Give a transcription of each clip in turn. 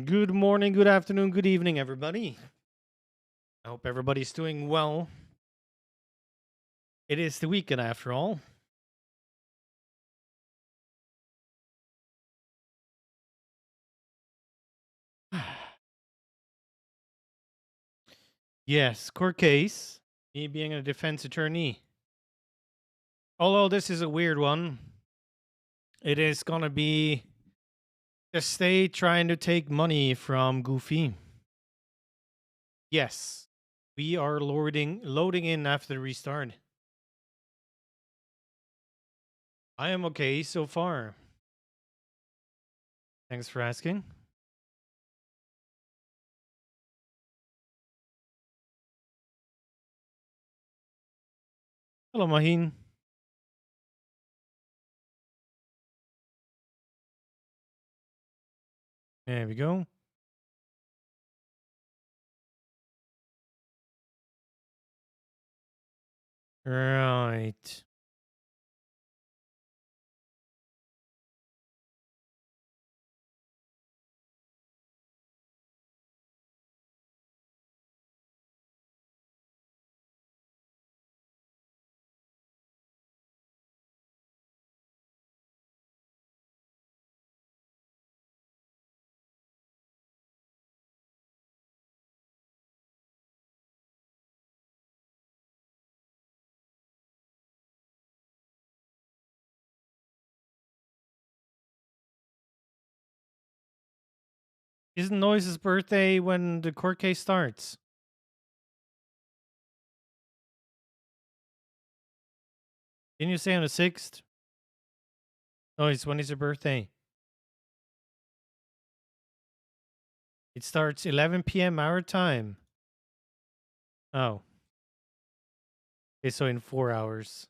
Good morning, good afternoon, good evening, everybody. I hope everybody's doing well. It is the weekend after all. Yes, court case. Me being a defense attorney. Although this is a weird one, it is gonna be the state trying to take money from Goofy. Yes, we are loading in after the restart. I am okay so far. Thanks for asking. Hello, Mahin. There we go. Right. Isn't Noise's birthday when the court case starts? Didn't you say on the 6th? Noise, when is your birthday? It starts 11 p.m. our time. Oh. Okay, so in 4 hours.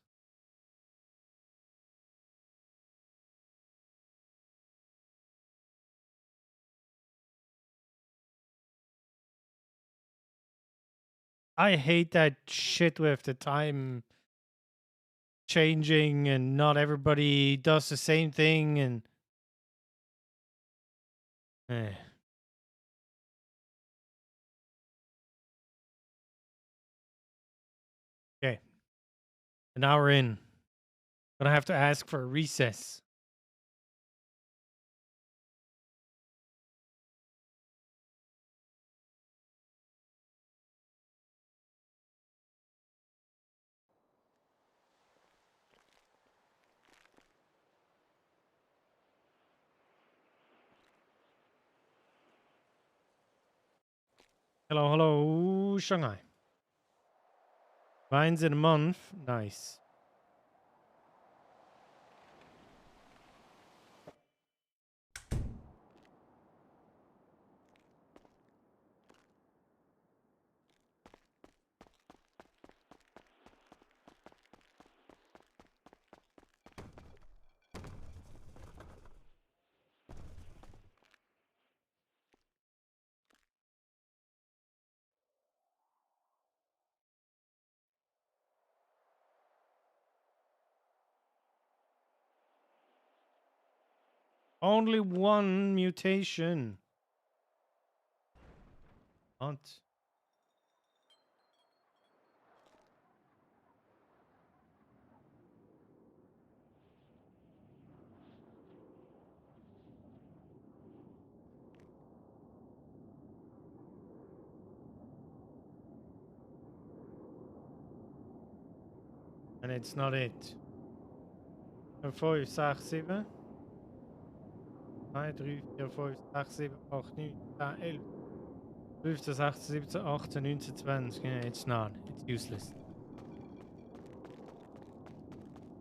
I hate that shit with the time changing and not everybody does the same thing and eh. Okay. An hour in. Gonna have to ask for a recess. Hello, hello, Shanghai. Mine's in a month. Nice. Only one mutation. What? And it's not it. 5, 6, 7. 2, 3, 4, 5, 6, 7, 8, 9, 10, 11. 15, 16, 17, 18, 19, 20. Yeah, it's not. It's useless.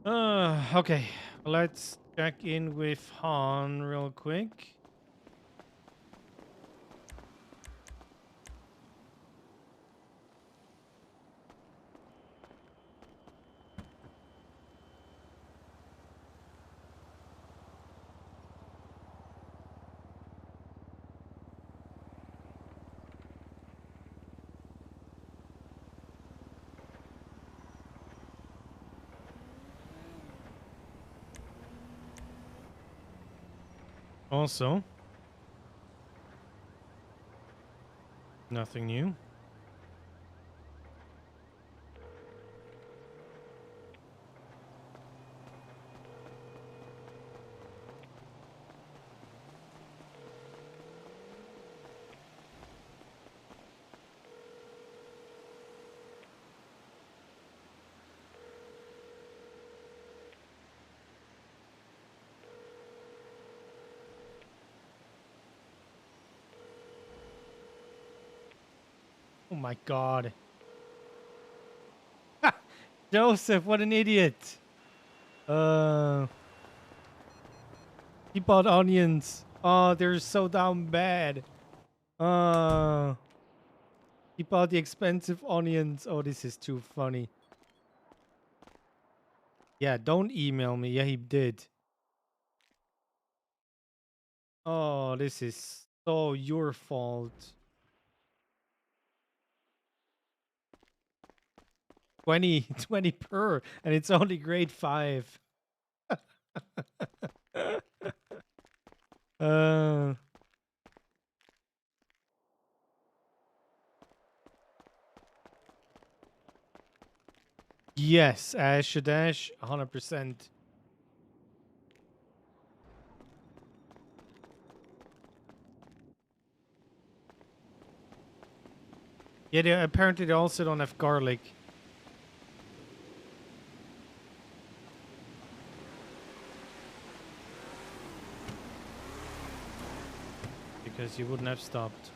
Okay. Let's check in with Han real quick. Also, Nothing new. Oh my god. Joseph, what an idiot. He bought onions. Oh, they're so damn bad. He bought the expensive onions. Oh, this is too funny. Yeah, don't email me. Yeah, he did. Oh, this is so your fault. 20 per, and it's only grade 5. uh, yes, Ash Dash, 100%. Yeah, apparently they also don't have garlic. Because you wouldn't have stopped.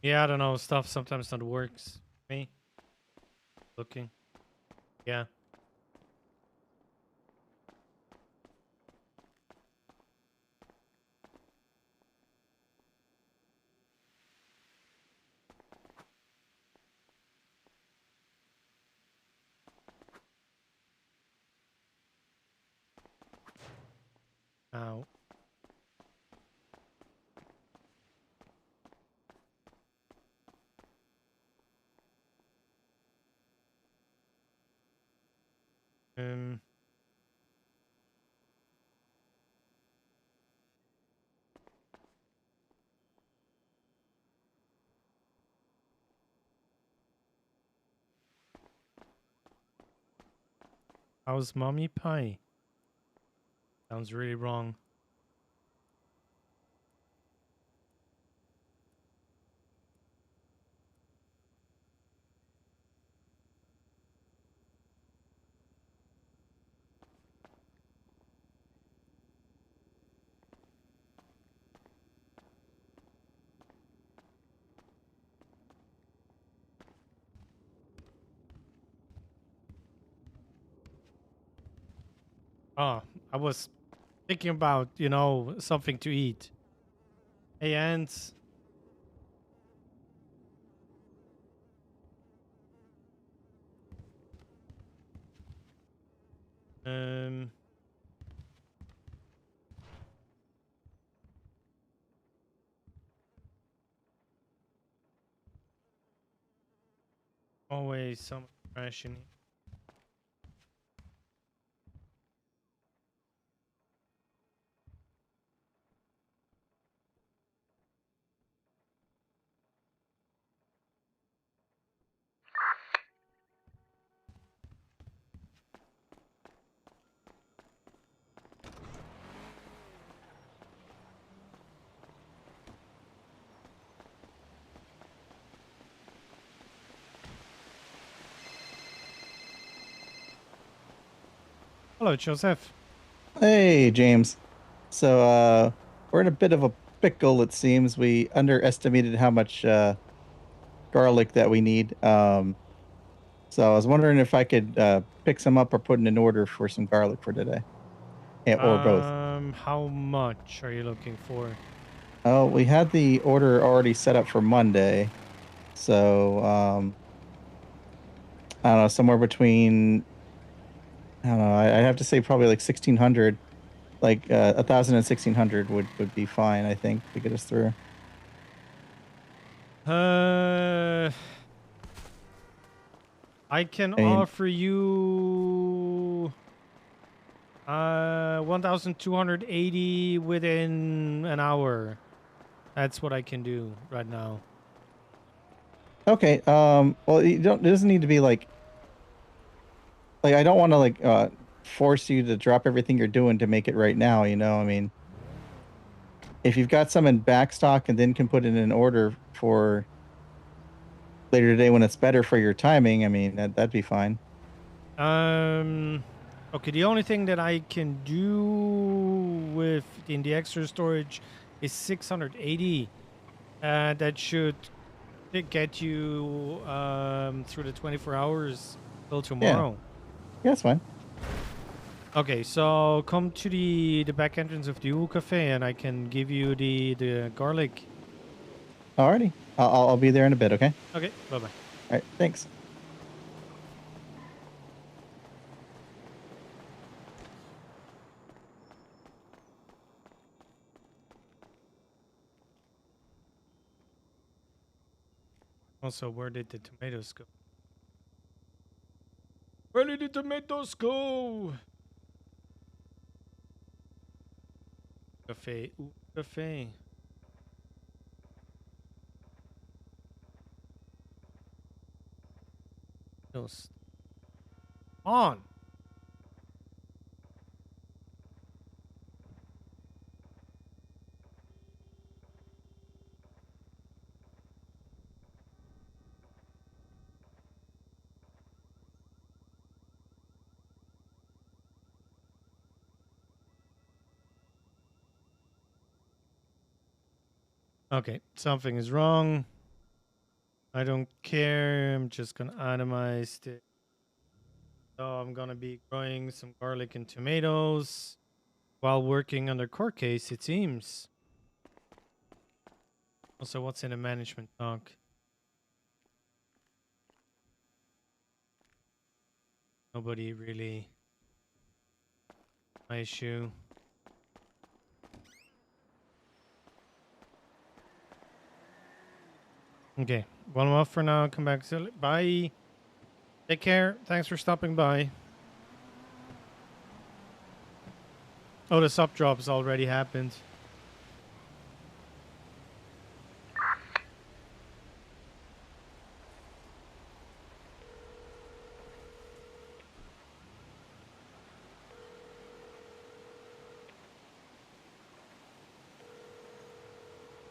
Yeah, I don't know. Stuff sometimes not works. Me looking. Yeah. Ow. Um. How's mommy pie? Sounds really wrong. Oh, I was thinking about, something to eat. Hey, ants. Um. Always some trash in here. Hello, Joseph. Hey, James. So, we're in a bit of a pickle, it seems. We underestimated how much garlic that we need. So I was wondering if I could pick some up or put in an order for some garlic for today, or both. How much are you looking for? Oh, we had the order already set up for Monday. So, I don't know, somewhere between, I don't know, I have to say probably like 1,600, like 1,000 and 1,600 would be fine, I think, to get us through. I can I mean, offer you 1,280 within an hour. That's what I can do right now. okay. Well, you don't. It doesn't need to be like I don't want to force you to drop everything you're doing to make it right now. You know, I mean, if you've got some in back stock and then can put it in order for later today when it's better for your timing, I mean, that'd be fine. Okay, the only thing that I can do with in the extra storage is 680. That should get you through the 24 hours till Yeah, tomorrow. yeah, that's fine. Okay, so come to the back entrance of the U Cafe and I can give you the garlic. Alrighty, I'll be there in a bit. Okay. Okay, bye-bye. All right. Thanks. Also, where did the tomatoes go? Where did the tomatoes go? Cafe, U Cafe. Those on. Okay, something is wrong. I don't care. I'm just gonna itemize it. So I'm gonna be growing some garlic and tomatoes while working on the court case, it seems. Also, what's in a management talk? Nobody really. My issue. Okay, one more for now. Come back. Bye. Take care. Thanks for stopping by. Oh, the sub drop has already happened.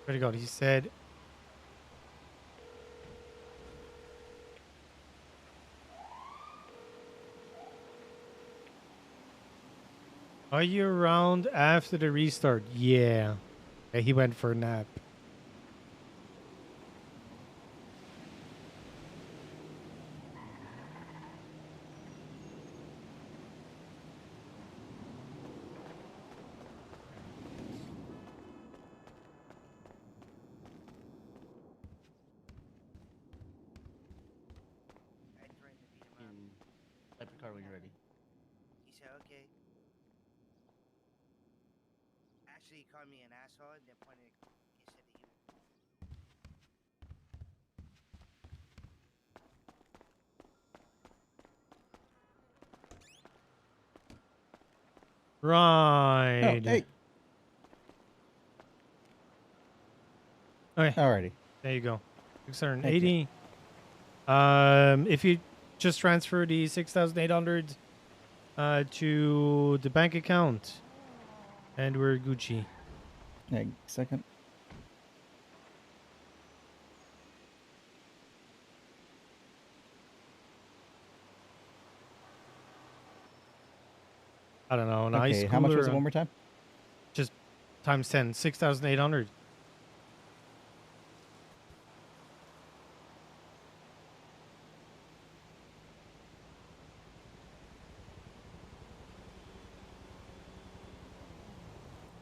Where'd he go? He said, "Are you around after the restart?" Yeah. Okay, he went for a nap. I threatened to beat him up. Type of car when you're ready. He said, okay. Actually, he called me an asshole and then pointed. He said that you. Oh, Right. hey. Okay, Alrighty. there you go. Thank 680. If you just transfer the 6,800 to the bank account, and we're Gucci. Yeah, second. I don't know. An ice Okay, how much cooler was it one more time? just times 10, 6,800.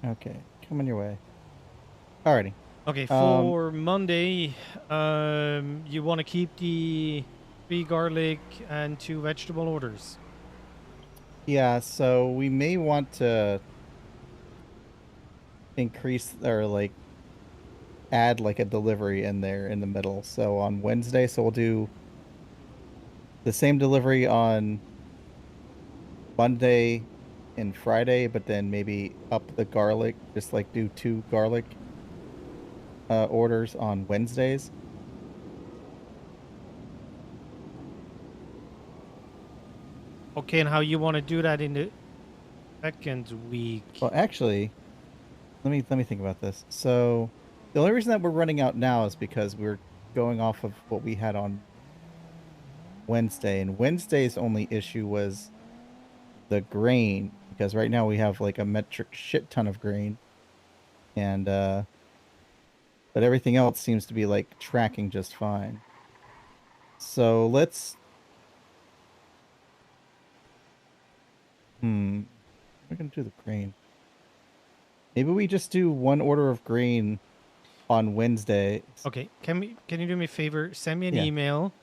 Okay, coming your way. Alrighty. Okay, for Monday, you want to keep the 3 garlic and 2 vegetable orders. Yeah, so we may want to increase or like add like a delivery in there in the middle. So on Wednesday, so we'll do the same delivery on Monday and Friday, but then maybe up the garlic, just like do 2 garlic orders on Wednesdays. Okay, and how you want to do that in the second week? Well, actually, let me think about this. So the only reason that we're running out now is because we're going off of what we had on Wednesday, and Wednesday's only issue was the grain, because right now we have like a metric shit ton of grain, and but everything else seems to be like tracking just fine. So let's we're gonna do the grain. Maybe we just do 1 order of grain on Wednesday. Okay, can you do me a favor? Send me an Yeah. email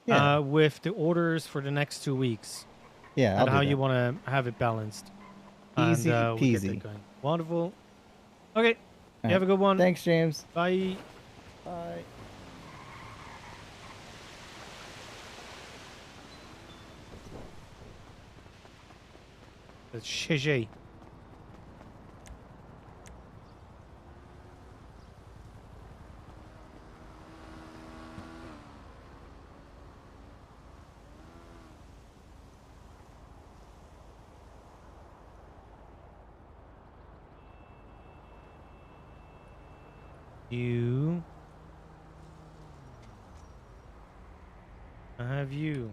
Yeah. with the orders for the next 2 weeks Yeah, I'll and do how that. you want to have it balanced. Easy and we'll get that peasy. going. Wonderful. Okay, you All have a right. good one. Thanks, James. Bye. Bye. That's Shiji. You. I have you.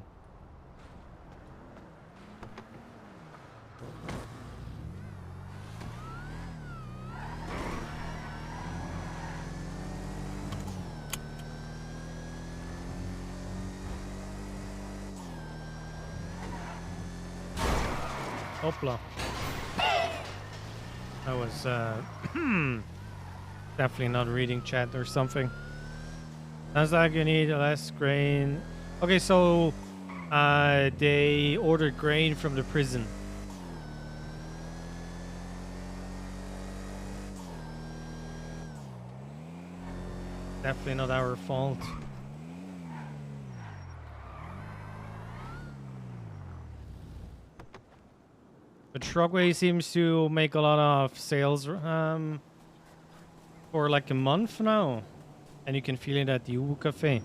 Hopla. I was definitely not reading chat or something. Sounds like you need less grain. Okay, so they ordered grain from the prison. Definitely not our fault. But Shrugway seems to make a lot of sales for like a month now. And you can feel it at the Uwu Cafe.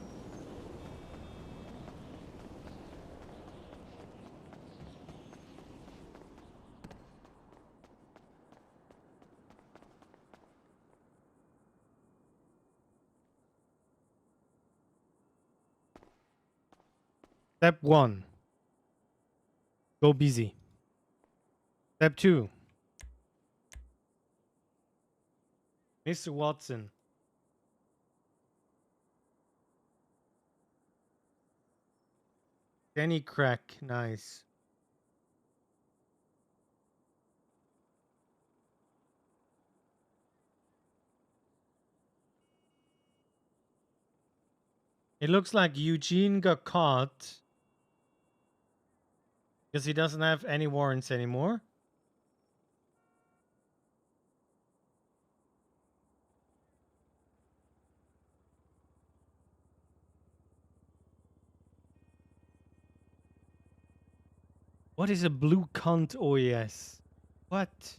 Step 1. Go busy. Step 2. Mr. Watson. Denny Crack. Nice. It looks like Eugene got caught because he doesn't have any warrants anymore. What is a blue cunt OES? What?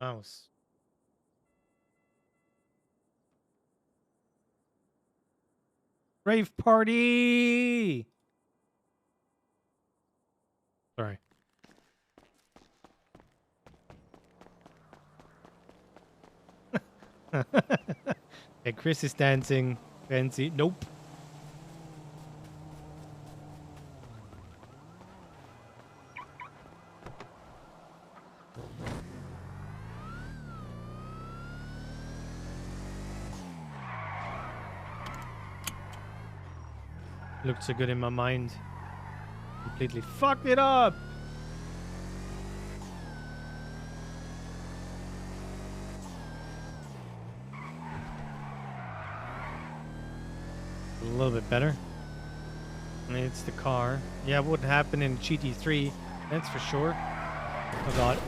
Mouse. Rave party! Sorry. Hey, Chris is dancing. Fancy. Nope. Looked so good in my mind. Completely fucked it up. A little bit better. And it's the car. Yeah, what happened in GT3, that's for sure. Oh god.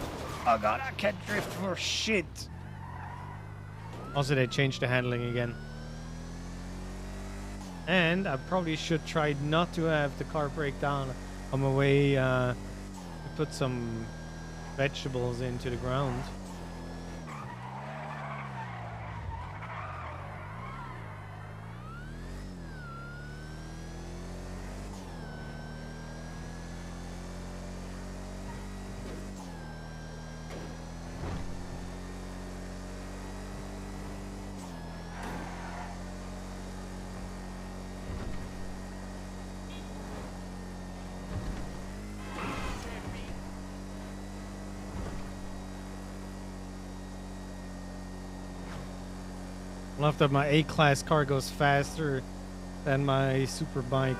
Oh god, I can't drift for shit. Also, they changed the handling again. And I probably should try not to have the car break down on my way to put some vegetables into the ground. I love that my A-class car goes faster than my super bike.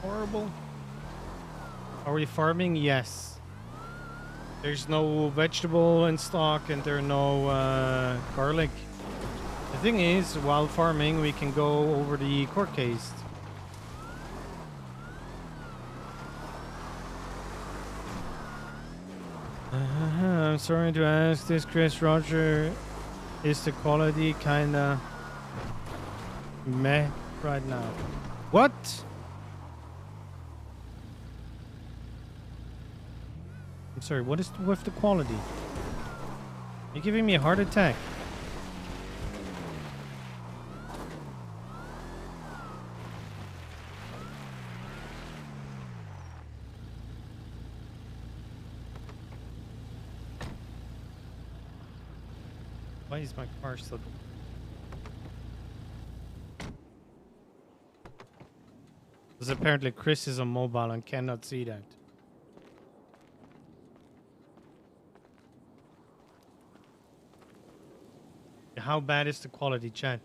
Horrible. Are we farming? Yes. There's no vegetable in stock and there are no garlic. The thing is, while farming, we can go over the court case. I'm sorry to ask this, Chris Roger. Is the quality kinda meh right now? What? I'm sorry, what is with the quality? You're giving me a heart attack. Why is my car still... Because apparently Chris is on mobile and cannot see that. How bad is the quality, chat?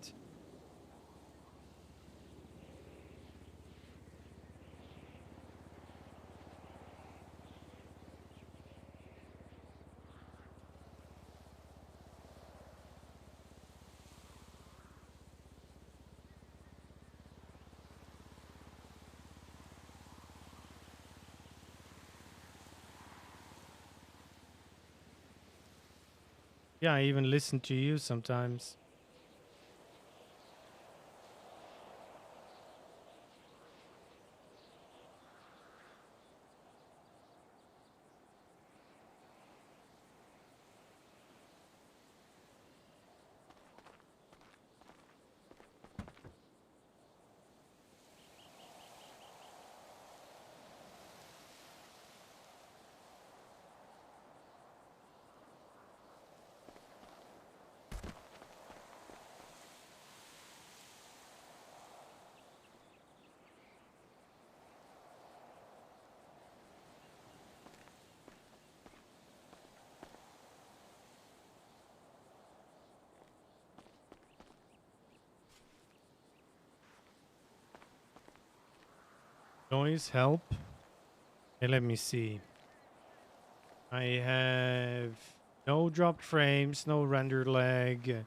Yeah, I even listen to you sometimes. Noise help. Okay, let me see. I have no dropped frames, no render lag.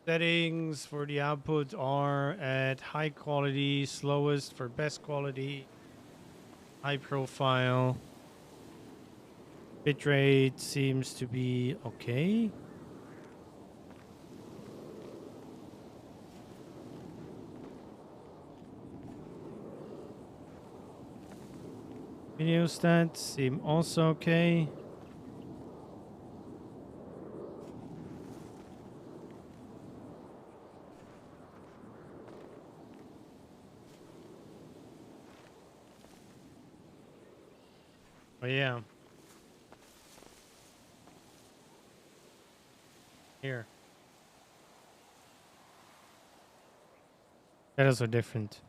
Settings for the output are at high quality, slowest for best quality, high profile. Bitrate seems to be okay. Video stats seem also okay. Oh yeah. Here. Shadows are different.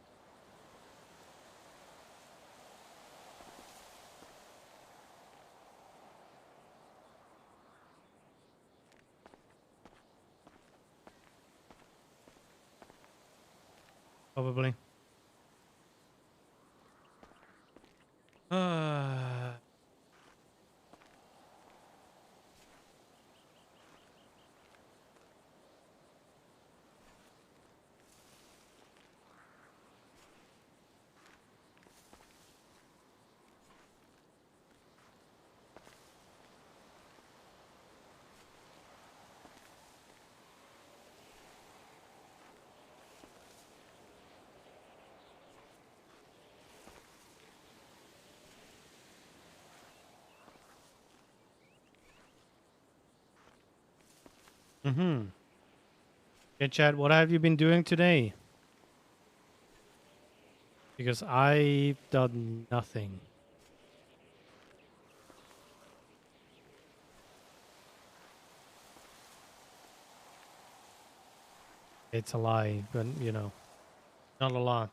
Probably. Uh, mm-hmm. Okay, Chad, what have you been doing today? Because I've done nothing. It's a lie, but you know, not a lot.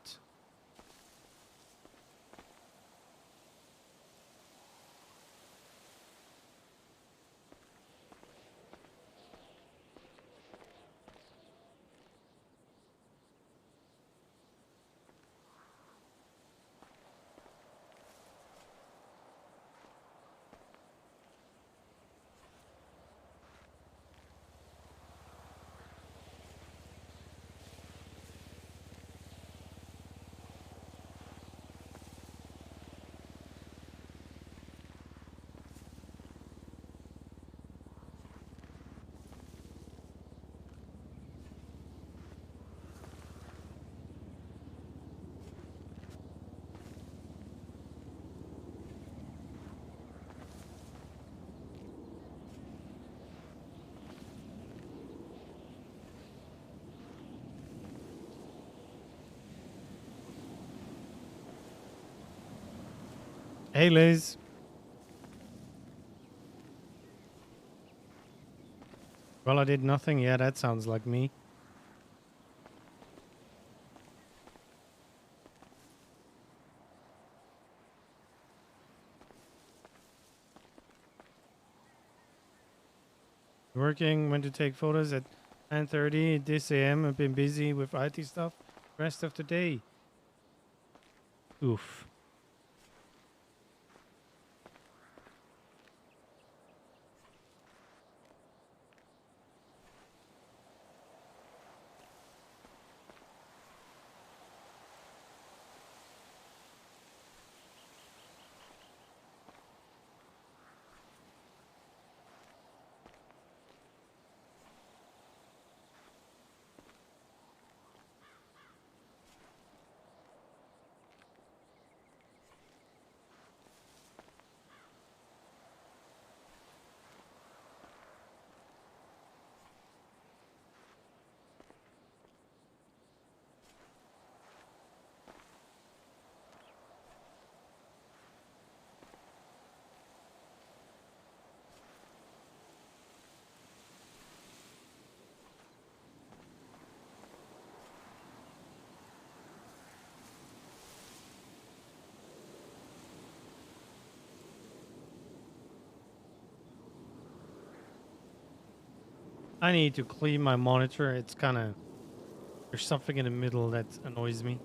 Hey, Liz. Well, I did nothing. Yeah, that sounds like me. Working, went to take photos at 9:30 this AM. I've been busy with IT stuff rest of the day. Oof. I need to clean my monitor. It's kind of, there's something in the middle that annoys me.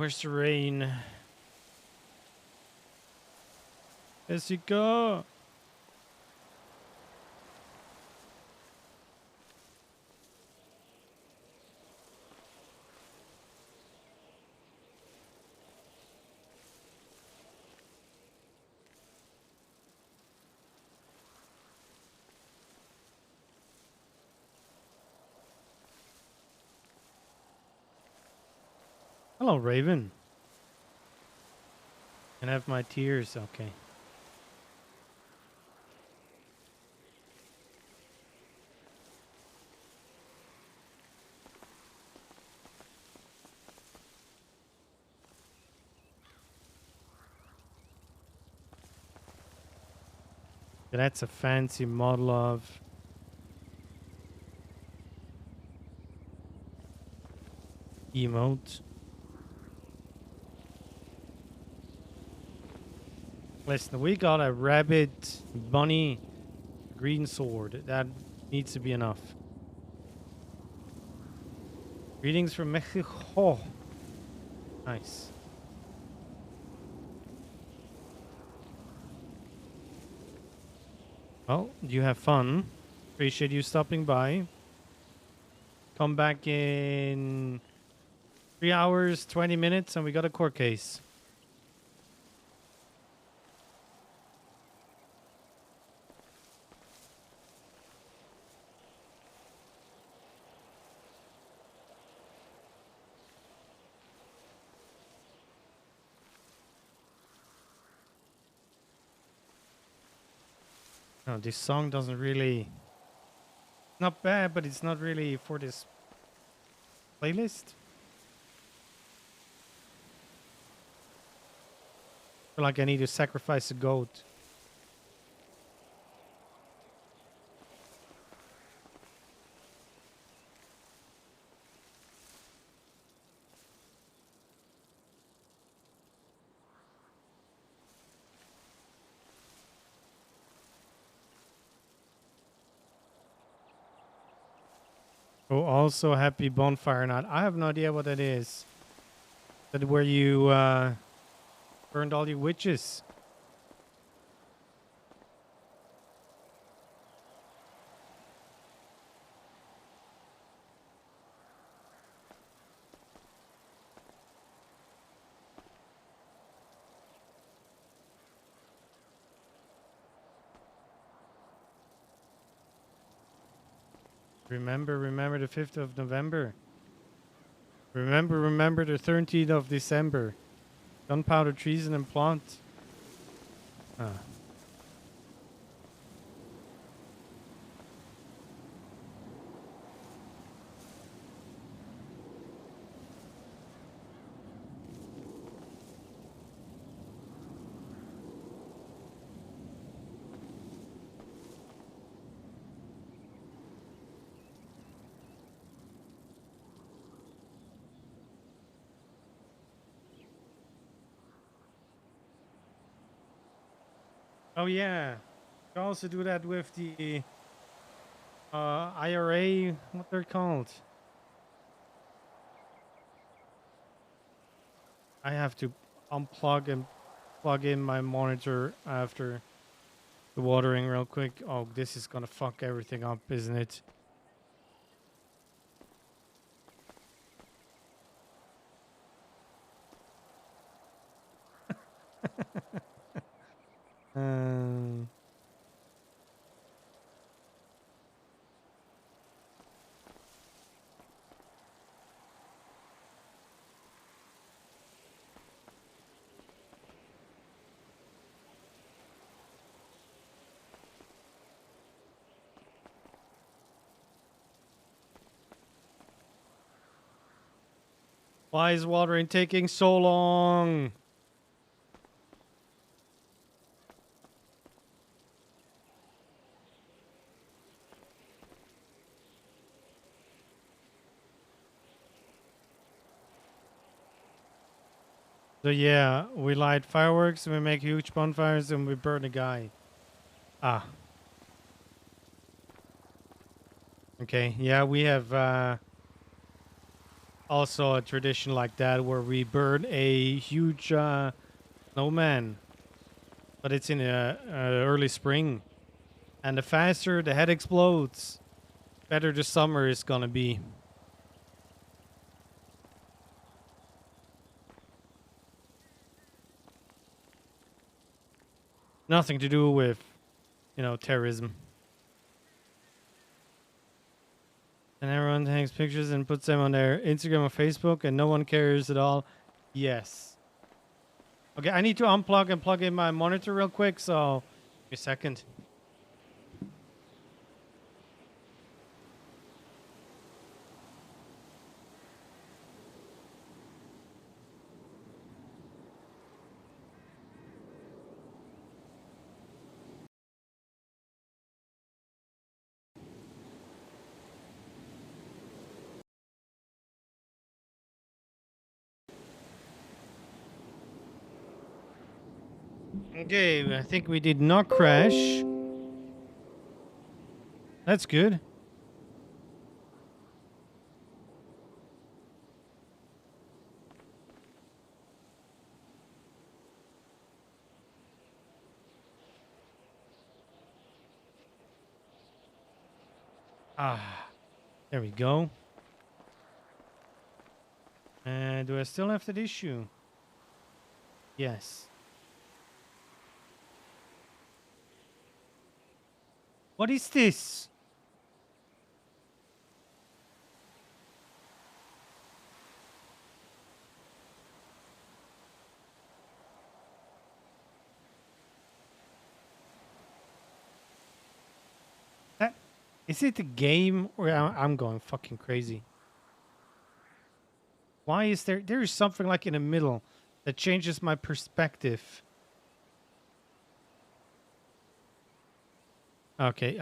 Where's the rain? Jessica! Hello, Raven. And have my tears. Okay. That's a fancy model of emote. Listen, we got a rabbit, bunny, green sword. That needs to be enough. Greetings from Mexico. Nice. Well, you have fun. Appreciate you stopping by. Come back in 3 hours, 20 minutes, and we got a court case. No, this song doesn't really... Not bad, but it's not really for this playlist. Feel like I need to sacrifice a goat. Oh, also happy bonfire night. I have no idea what that is. That where you burned all your witches. Remember the 5th of November. Remember the 13th of December. Gunpowder, treason, and plot. Ah. Oh yeah. You can also do that with the IRA, what they're called. I have to unplug and plug in my monitor after the watering real quick. Oh, this is gonna fuck everything up, isn't it? Um, why is watering taking so long? So yeah, we light fireworks, and we make huge bonfires, and we burn a guy. Ah. Okay, yeah, we have also a tradition like that where we burn a huge snowman, but it's in early spring, and the faster the head explodes, better the summer is gonna be. Nothing to do with, terrorism. And everyone takes pictures and puts them on their Instagram or Facebook, and no one cares at all. Yes. Okay, I need to unplug and plug in my monitor real quick, so give me a second. Okay, I think we did not crash. That's good. Ah, there we go. And do I still have that issue? Yes. What is this? That, is it a game or I'm going fucking crazy? Why is there is something like in the middle that changes my perspective? Okay,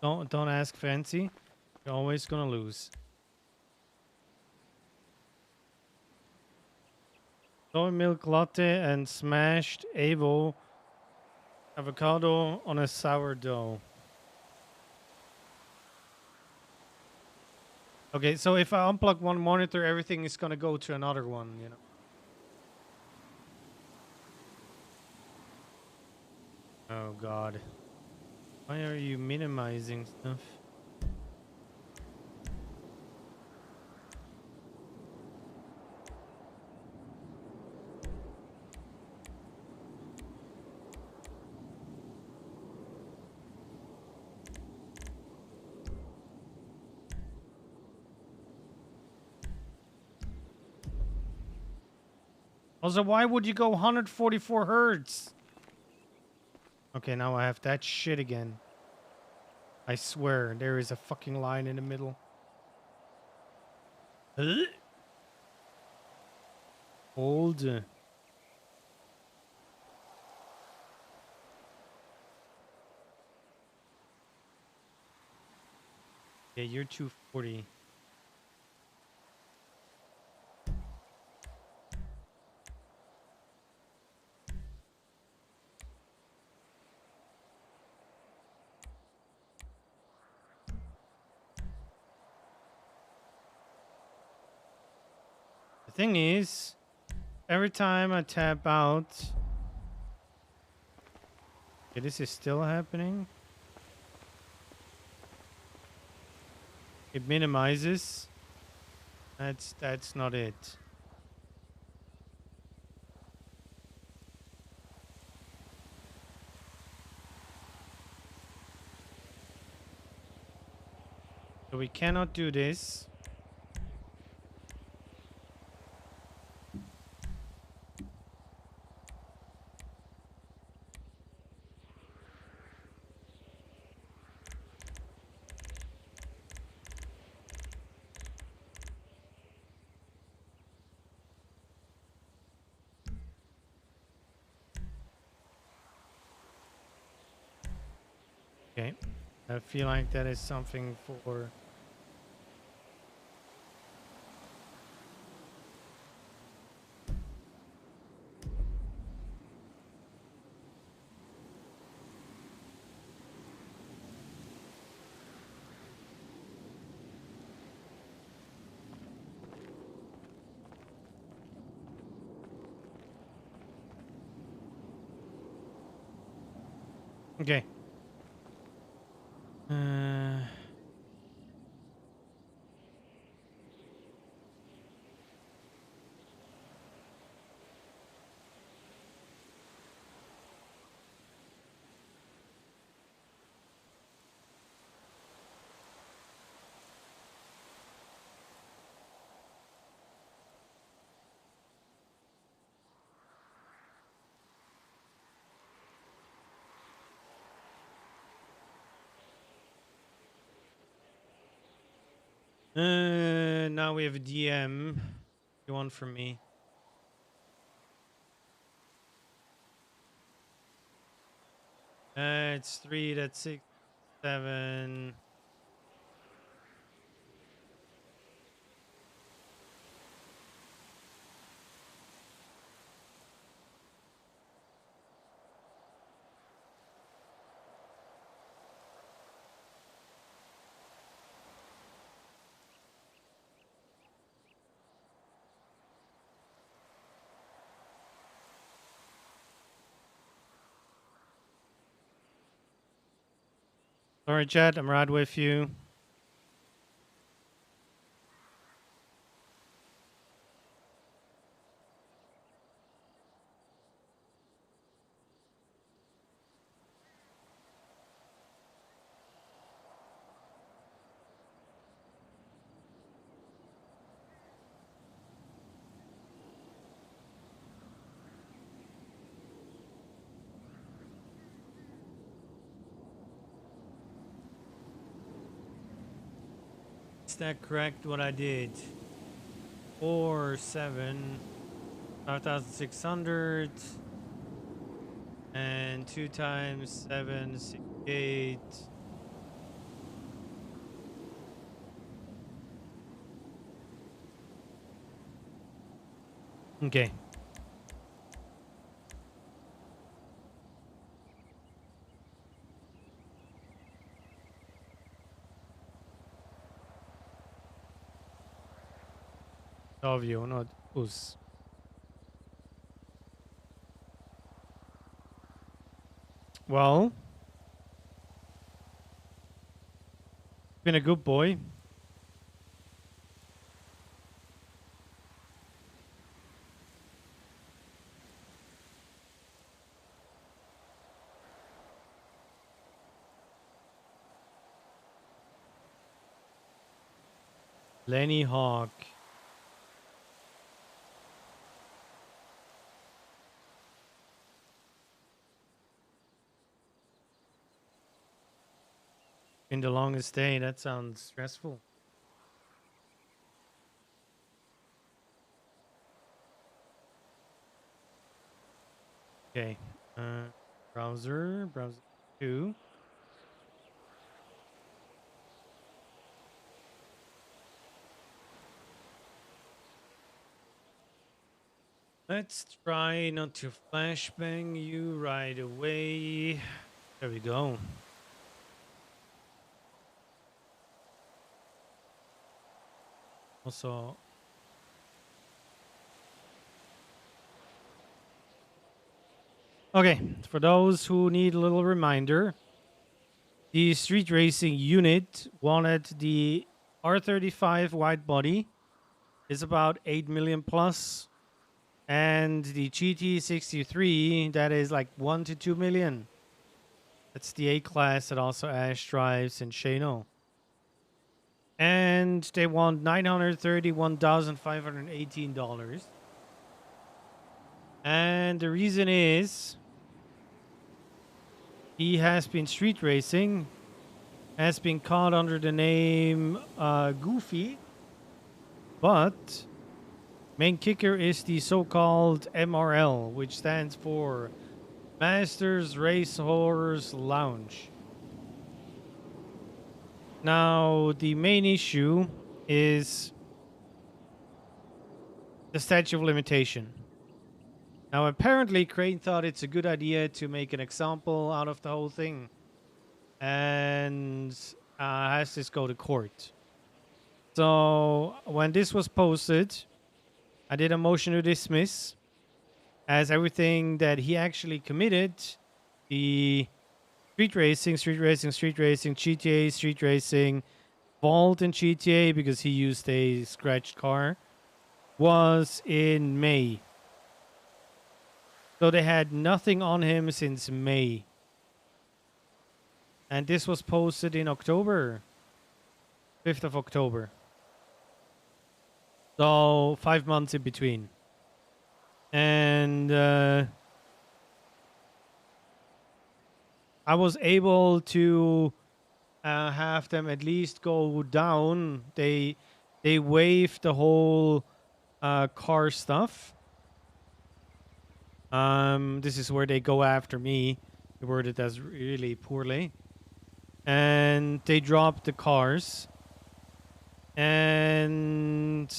don't ask fancy. You're always gonna lose. Soy milk latte and smashed avocado on a sourdough. Okay, so if I unplug one monitor, everything is gonna go to another one, you know. Oh God. Why are you minimizing stuff? Also, why would you go 144 hertz? Okay, now I have that shit again. I swear, there is a fucking line in the middle. Ugh. Hold. Yeah, you're 240. The thing is, every time I tap out... Okay, this is still happening. It minimizes. That's not it. So we cannot do this. Okay. I feel like that is something for... Okay. Now we have a DM. You want from me? It's 3. That's 6, 7. Sorry, chat. I'm right with you. Is that correct? What I did? 4, 7, 5,600, and 2 times 7, 68. Okay. Of you, not us. Well, been a good boy. Lenny Hawk. Been the longest day. That sounds stressful. Okay. Browser 2. Let's try not to flashbang you right away. There we go. Also, okay, for those who need a little reminder, the street racing unit wanted the R35 wide body is about 8 million plus, and the GT63 that is like 1 to 2 million. That's the A class that also Ash drives and Shano. And they want $931,518. And the reason is he has been street racing, has been caught under the name Goofy, but main kicker is the so-called MRL, which stands for Masters Racehorse Lounge. Now, the main issue is the statute of limitation. Now, apparently, Crane thought it's a good idea to make an example out of the whole thing and has this go to court. So, when this was posted, I did a motion to dismiss as everything that he actually committed, the street racing, GTA, street racing, Vault in GTA because he used a scratched car, was in May. So they had nothing on him since May. And this was posted in October, 5th of October. So 5 months in between. And I was able to have them at least go down. They they waived the whole car stuff. This is where they go after me. They worded as really poorly. And they dropped the cars. And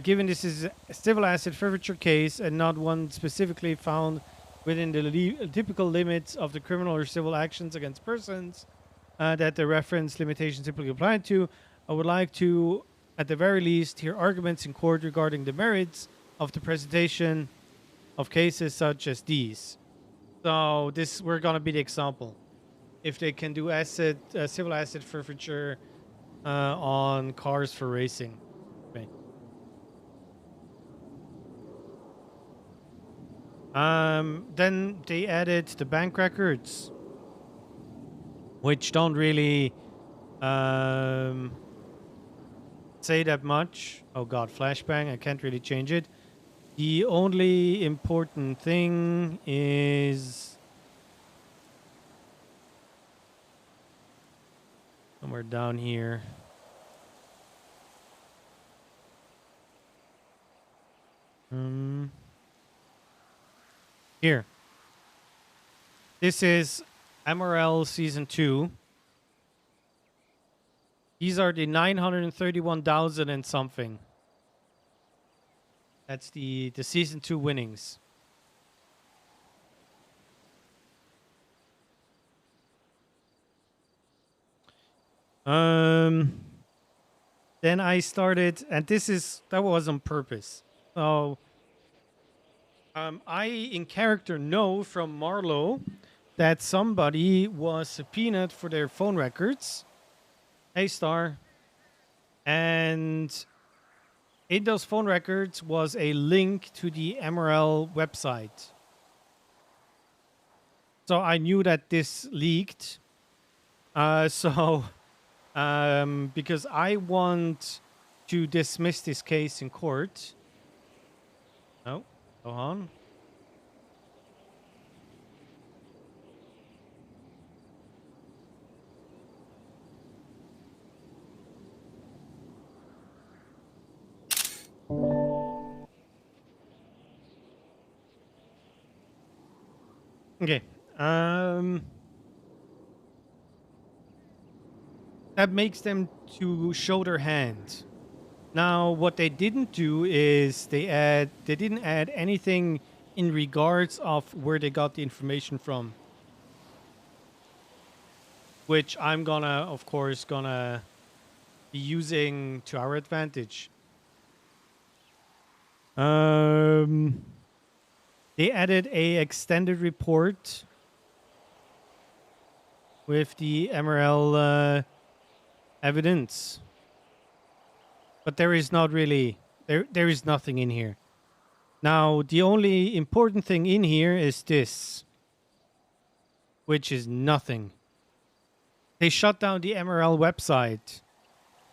given this is a civil asset forfeiture case and not one specifically found within the typical limits of the criminal or civil actions against persons that the reference limitation typically applied to, I would like to, at the very least, hear arguments in court regarding the merits of the presentation of cases such as these. So this we're gonna be the example. If they can do civil asset forfeiture on cars for racing. Okay. Then they added the bank records, which don't really say that much. Oh god, flashbang, I can't really change it. The only important thing is somewhere down here. Here. This is MRL Season 2. These are the 931,000 and something. That's the Season 2 winnings. Then I started, and that was on purpose. So I in character know from Marlowe that somebody was subpoenaed for their phone records. Hey Star. And in those phone records was a link to the MRL website. So I knew that this leaked. Because I want to dismiss this case in court. No, go on. Okay. That makes them to show their hand. Now, what they didn't do is they didn't add anything in regards of where they got the information from, which I'm of course, gonna be using to our advantage. They added a extended report with the MRL evidence. But there is not really, there is nothing in here. Now, the only important thing in here is this, which is nothing. They shut down the MRL website.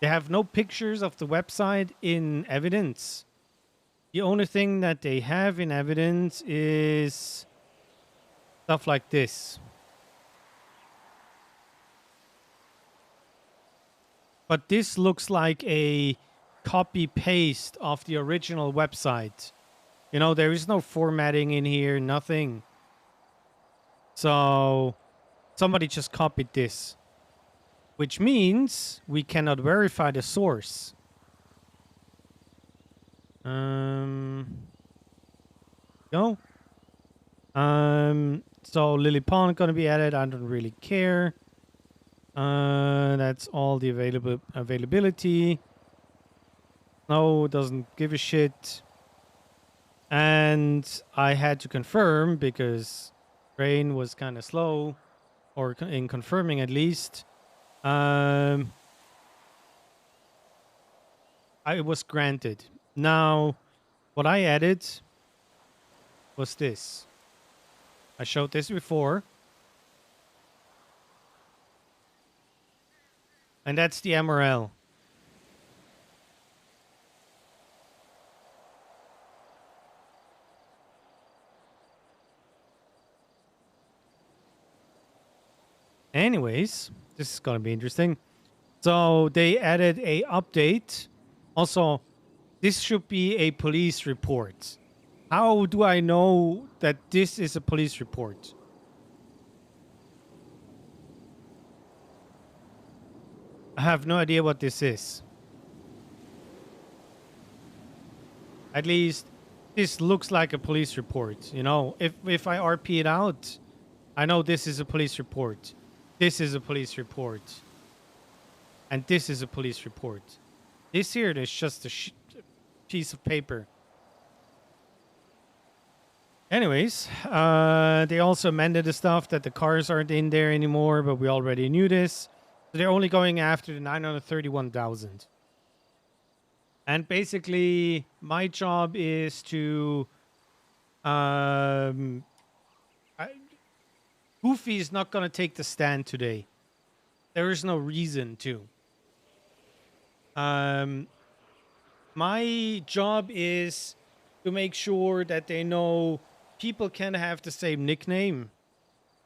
They have no pictures of the website in evidence. The only thing that they have in evidence is stuff like this. But this looks like a copy paste of the original website. You know, there is no formatting in here, nothing. So somebody just copied this, which means we cannot verify the source. No. So Lily Pond gonna be added. I don't really care. That's all the availability. No, doesn't give a shit. And I had to confirm because brain was kind of slow, or in confirming at least. I was granted. Now, what I added was this. I showed this before. And that's the MRL. Anyways, this is going to be interesting. So they added a update. Also, this should be a police report. How do I know that this is a police report? I have no idea what this is. At least this looks like a police report. You know, if I RP it out, I know this is a police report. This is a police report. And this is a police report. This here is just a piece of paper. Anyways, they also amended the stuff that the cars aren't in there anymore, but we already knew this. So they're only going after the 931,000. And basically, my job is to... Goofy is not going to take the stand today. There is no reason to. My job is to make sure that they know people can have the same nickname.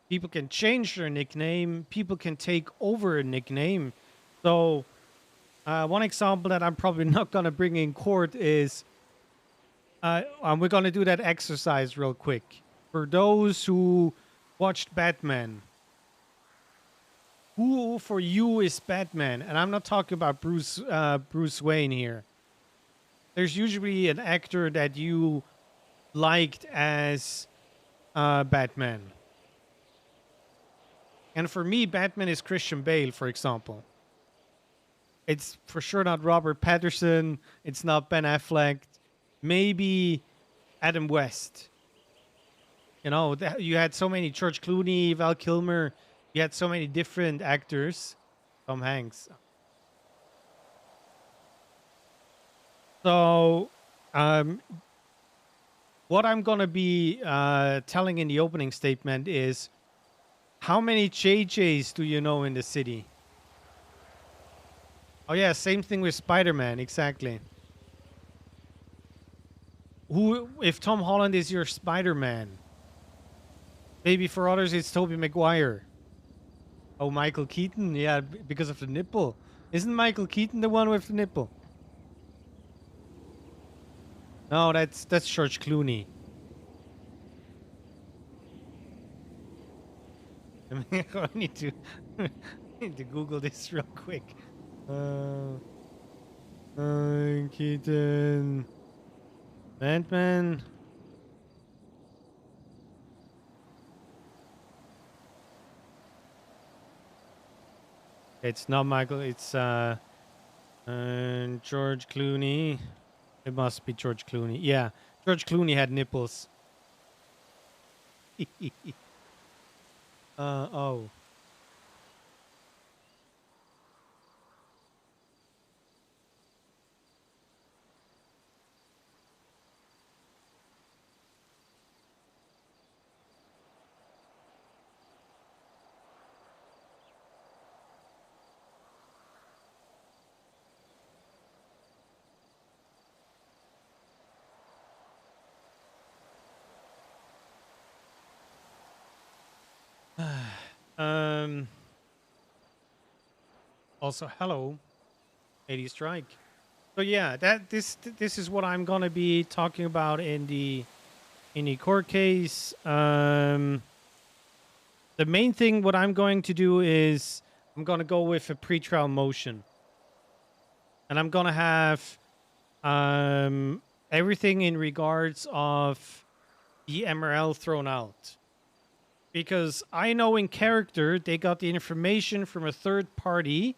People can change their nickname. People can take over a nickname. So, one example that I'm probably not going to bring in court is... we're going to do that exercise real quick. For those who watched Batman, who for you is Batman? And I'm not talking about Bruce Wayne here. There's usually an actor that you liked as Batman. And for me, Batman is Christian Bale, for example. It's for sure not Robert Pattinson. It's not Ben Affleck. Maybe Adam West. You know, you had so many George Clooney, Val Kilmer. You had so many different actors. Tom Hanks. So, what I'm going to be telling in the opening statement is, how many JJs do you know in the city? Oh yeah, same thing with Spider-Man, exactly. Who, if Tom Holland is your Spider-Man? Maybe for others it's Tobey Maguire. Oh, Michael Keaton, yeah, because of the nipple. Isn't Michael Keaton the one with the nipple? No, that's George Clooney. I need to Google this real quick. Keaton, Batman. It's not Michael. It's George Clooney. It must be George Clooney. Yeah, George Clooney had nipples. Oh. Also, hello, 80 Strike. So yeah, this is what I'm gonna be talking about in the court case. The main thing what I'm going to do is I'm gonna go with a pretrial motion, and I'm gonna have everything in regards of the MRL thrown out. Because I know in character, they got the information from a third party,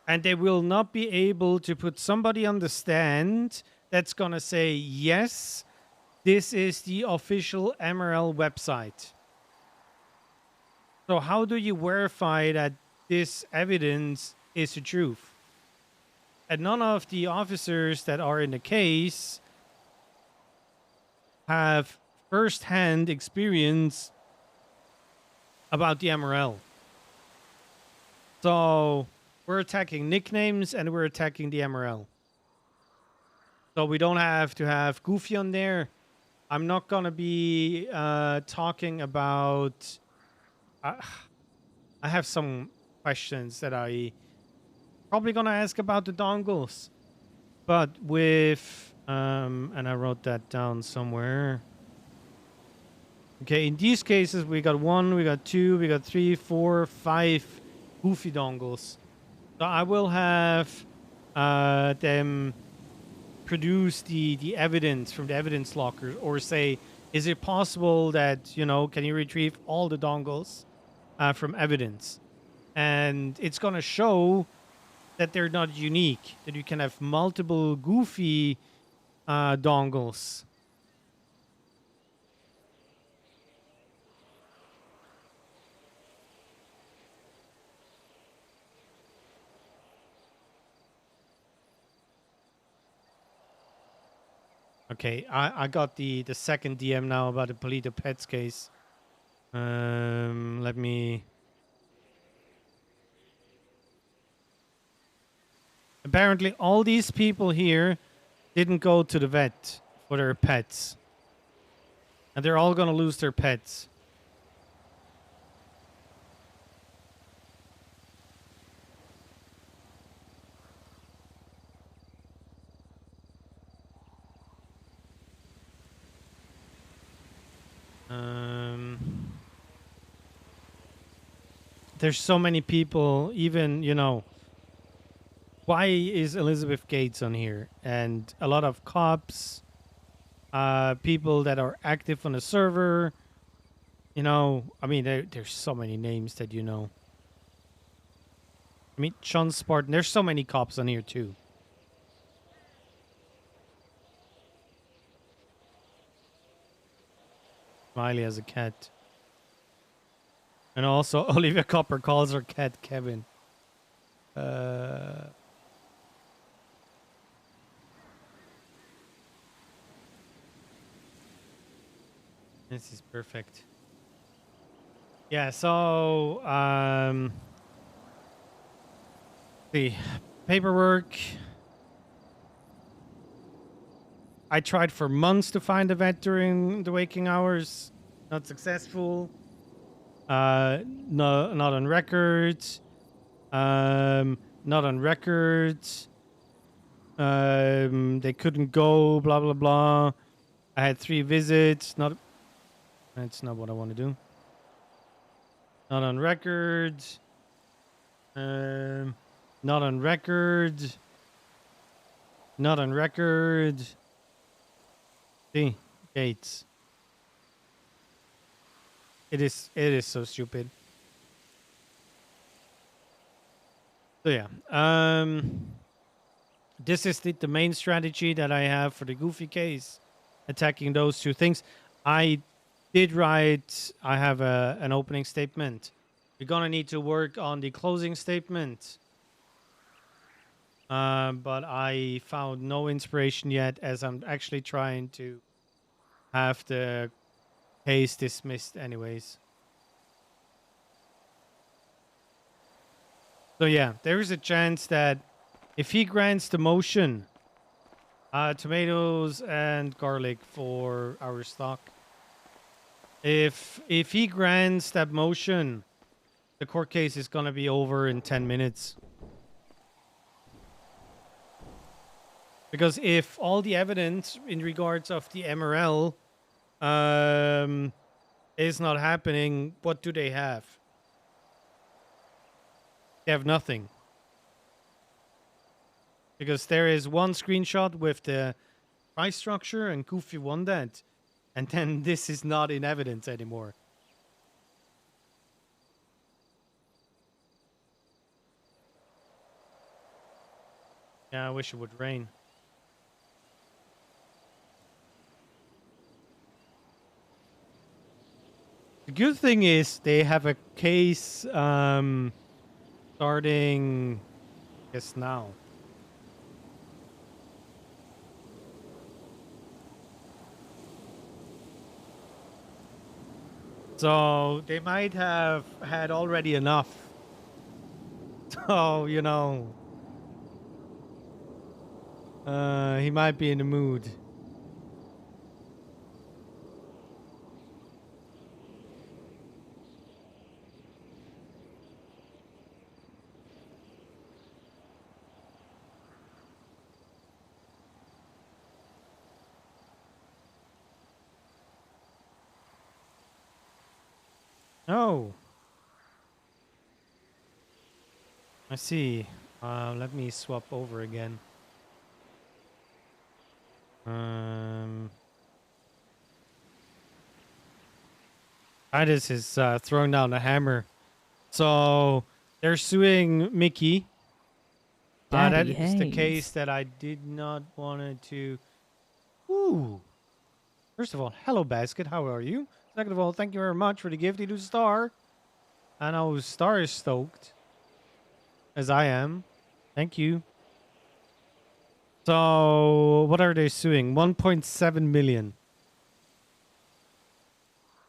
and they will not be able to put somebody on the stand that's going to say, yes, this is the official MRL website. So how do you verify that this evidence is the truth? And none of the officers that are in the case have first-hand experience about the MRL. So we're attacking nicknames and we're attacking the MRL. So we don't have to have Goofy on there. I'm not going to be talking about... I have some questions that I probably gonna ask about the dongles. But with and I wrote that down somewhere. Okay, in these cases we got 1, we got 2, we got 3, 4, 5 goofy dongles. So I will have them produce the evidence from the evidence lockers, or say, is it possible that, you know, can you retrieve all the dongles from evidence? And it's going to show that they're not unique, that you can have multiple goofy dongles. Okay, I got the second DM now about the Polito Pets case. Let me... Apparently, all these people here didn't go to the vet for their pets. And they're all going to lose their pets. There's so many people, even, you know, why is Elizabeth Gates on here? And a lot of cops, people that are active on the server. You know, I mean, there's so many names that you know. I mean, Sean Spartan. There's so many cops on here too. Smiley has a cat. And also, Olivia Copper calls her cat Kevin. This is perfect. Yeah, so, the paperwork. I tried for months to find a vet during the waking hours. Not successful. No, not on record. Not on record. They couldn't go, blah, blah, blah. I had 3 visits. That's not what I want to do. Not on record. Not on record. Not on record. See, Gates. It is so stupid. So yeah, this is the main strategy that I have for the Goofy case, attacking those 2 things. I did write, I have an opening statement. We're gonna need to work on the closing statement. But I found no inspiration yet, as I'm actually trying to have the case dismissed anyways. So yeah, there is a chance that if he grants the motion, tomatoes and garlic for our stock. If he grants that motion, the court case is gonna be over in 10 minutes. Because if all the evidence in regards of the MRL is not happening, what do they have? They have nothing. Because there is one screenshot with the price structure and Goofy won that. And then this is not in evidence anymore. Yeah, I wish it would rain. The good thing is they have a case starting, I guess, now. So they might have had already enough. So, you know, he might be in the mood. Oh. I see. Let me swap over again. Titus is throwing down a hammer. So they're suing Mickey. That Daddy is the case Haze. that I did not want to. Ooh. First of all, hello, Basket. How are you? Second of all, thank you very much for the gift to Star. I know Star is stoked, as I am. Thank you. So, what are they suing? 1.7 million.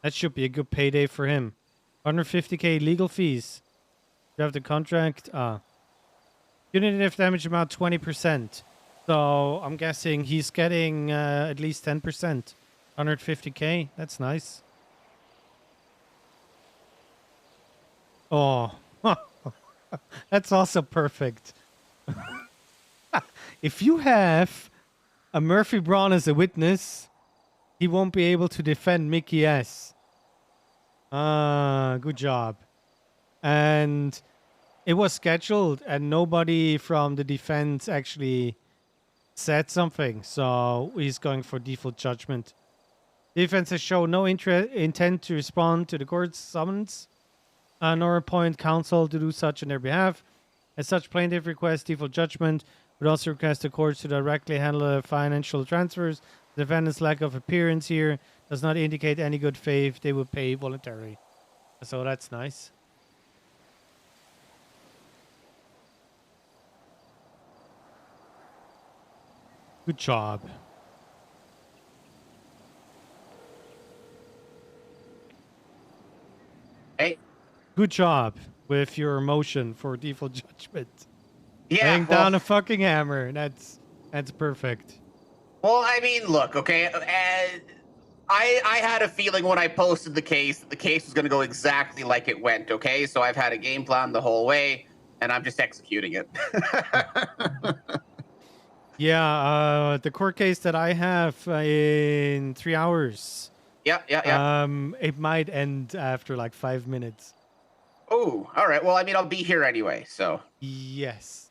That should be a good payday for him. 150k legal fees. You have the contract. Punitive damage amount 20%. So I'm guessing he's getting at least 10%. 150k. That's nice. Oh, that's also perfect. If you have a Murphy Braun as a witness, he won't be able to defend Mickey S. Good job. And it was scheduled and nobody from the defense actually said something. So he's going for default judgment. Defense has shown no intent to respond to the court's summons, nor appoint counsel to do such on their behalf. As such, plaintiff requests default judgment, but also requests the courts to directly handle financial transfers. The defendant's lack of appearance here does not indicate any good faith. They will pay voluntarily. So that's nice. Good job. Hey. Good job with your motion for default judgment. Yeah. Laying down a fucking hammer. That's perfect. Well, I mean, look, okay. I had a feeling when I posted the case that the case was going to go exactly like it went. Okay, so I've had a game plan the whole way, and I'm just executing it. Yeah, the court case that I have in 3 hours. Yeah. It might end after like 5 minutes. Oh, all right. Well, I mean, I'll be here anyway, so. Yes,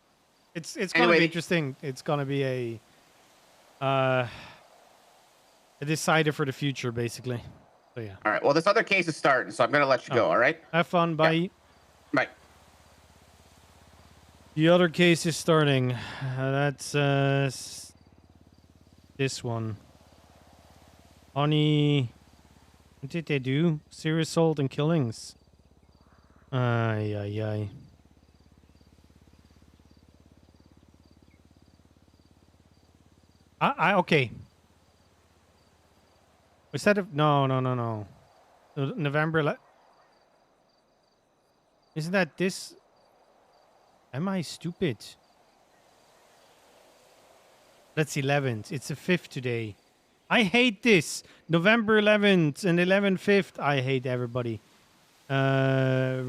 it's gonna Anyway, be interesting. It's gonna be a decider for the future, basically. So yeah. All right. Well, this other case is starting, so I'm gonna let you go. All right. Have fun. Bye. Yeah. Bye. The other case is starting. That's this one. Honey, what did they do? Serious assault and killings. Ay. Okay. Instead of no. November. Isn't that this? Am I stupid? That's 11th. It's the 5th today. I hate this. November 11th and 11/5th. I hate everybody. Oh,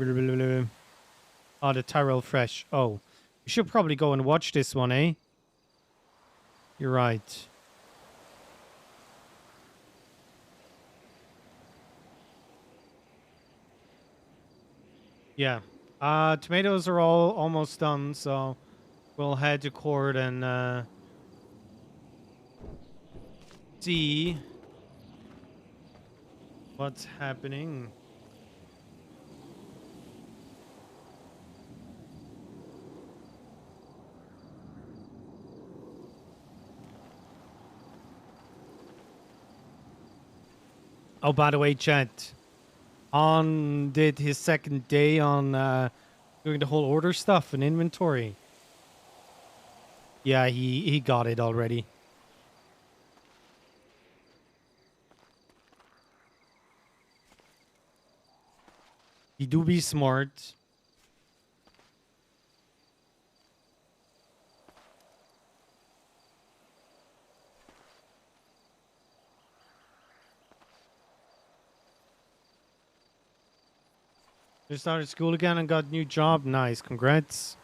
the Tyrell Fresh. Oh, you should probably go and watch this one, eh? You're right. Yeah. Tomatoes are all almost done, so we'll head to court and see what's happening. Oh, by the way, chat. On did his second day on doing the whole order stuff and inventory. Yeah, he got it already. He do be smart. Just started school again and got a new job. Nice, congrats.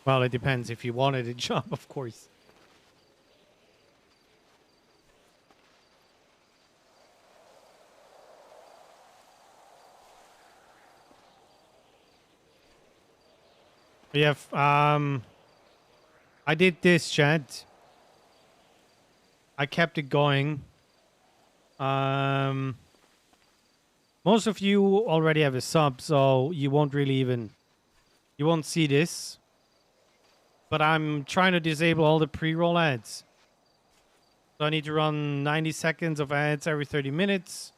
Well, it depends if you wanted a job, of course. Yeah, I did this, chat. I kept it going. Most of you already have a sub, so you won't really you won't see this. But I'm trying to disable all the pre-roll ads. So I need to run 90 seconds of ads every 30 minutes.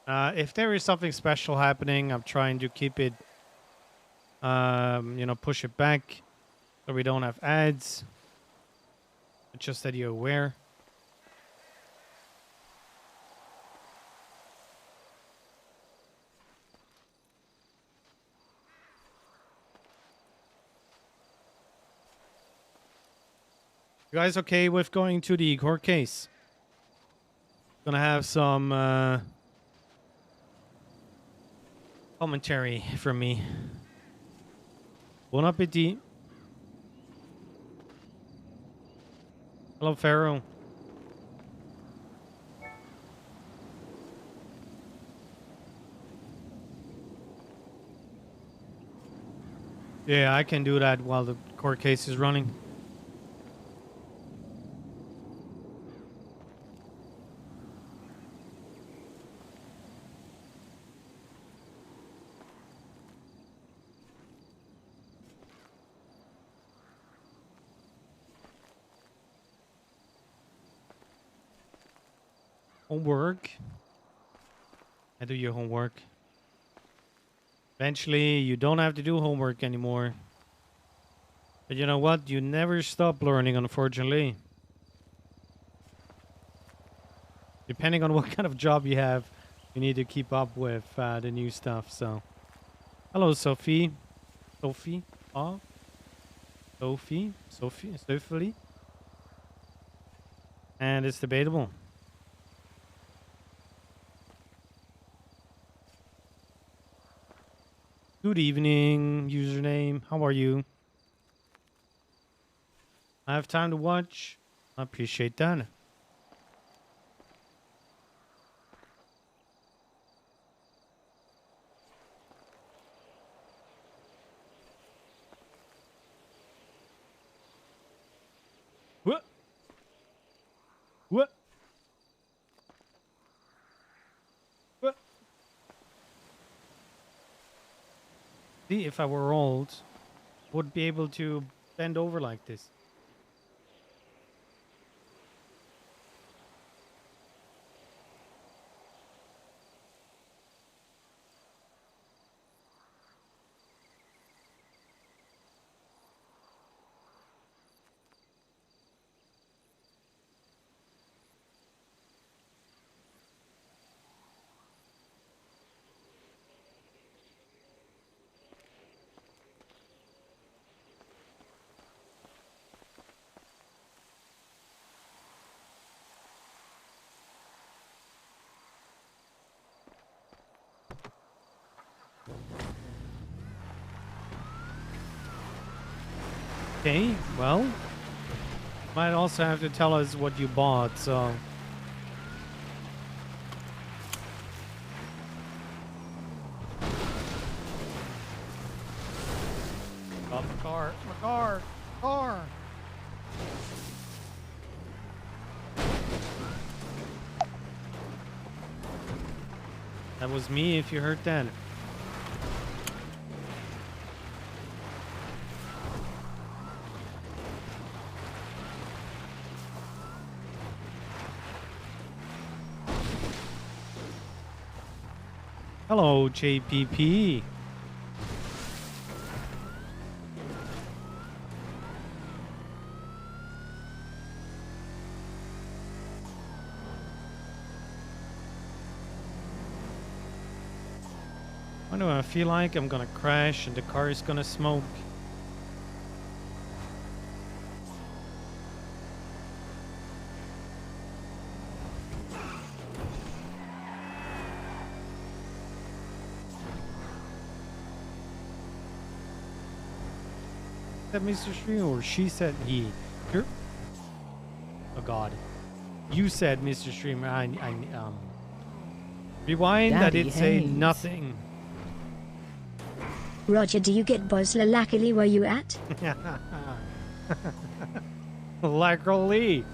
If there is something special happening, I'm trying to keep it, push it back so we don't have ads. Just that you're aware. You guys okay with going to the court case? Gonna have some commentary from me. Bon appetit. Hello, Pharaoh. Yeah, I can do that while the court case is running. Homework. I do your homework. Eventually, you don't have to do homework anymore. But you know what? You never stop learning, unfortunately. Depending on what kind of job you have, you need to keep up with the new stuff. So, hello, Sophie. Sophie? Oh, Sophie. And it's debatable. Good evening, username. How are you? I have time to watch. I appreciate that. What? What? What? See, if I were old, would be able to bend over like this. Okay, well, might also have to tell us what you bought, so. Oh, my car. That was me if you heard that. Hello, JPP. Why do I feel like I'm gonna crash and the car is gonna smoke? Said Mr. Stream or she said he? You're... Oh God. You said Mr. Streamer. Rewind. Daddy I did say Haze. nothing. Roger, do you get Bosler luckily where you at? Luckily.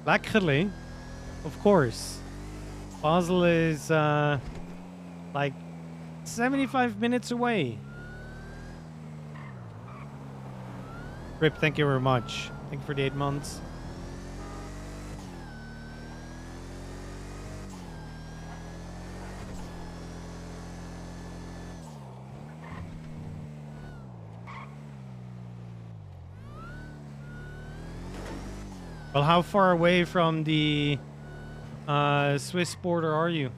Luckily. Of course. Basel is like 75 minutes away. Rip, thank you very much. Thank you for the 8 months. Well, how far away from the Swiss border are you?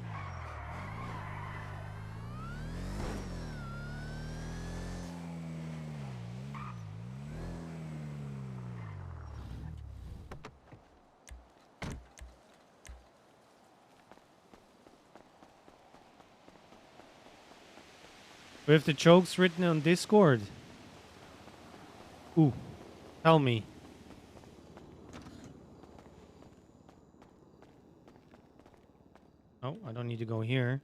With the jokes written on Discord. Ooh, tell me. Oh, I don't need to go here.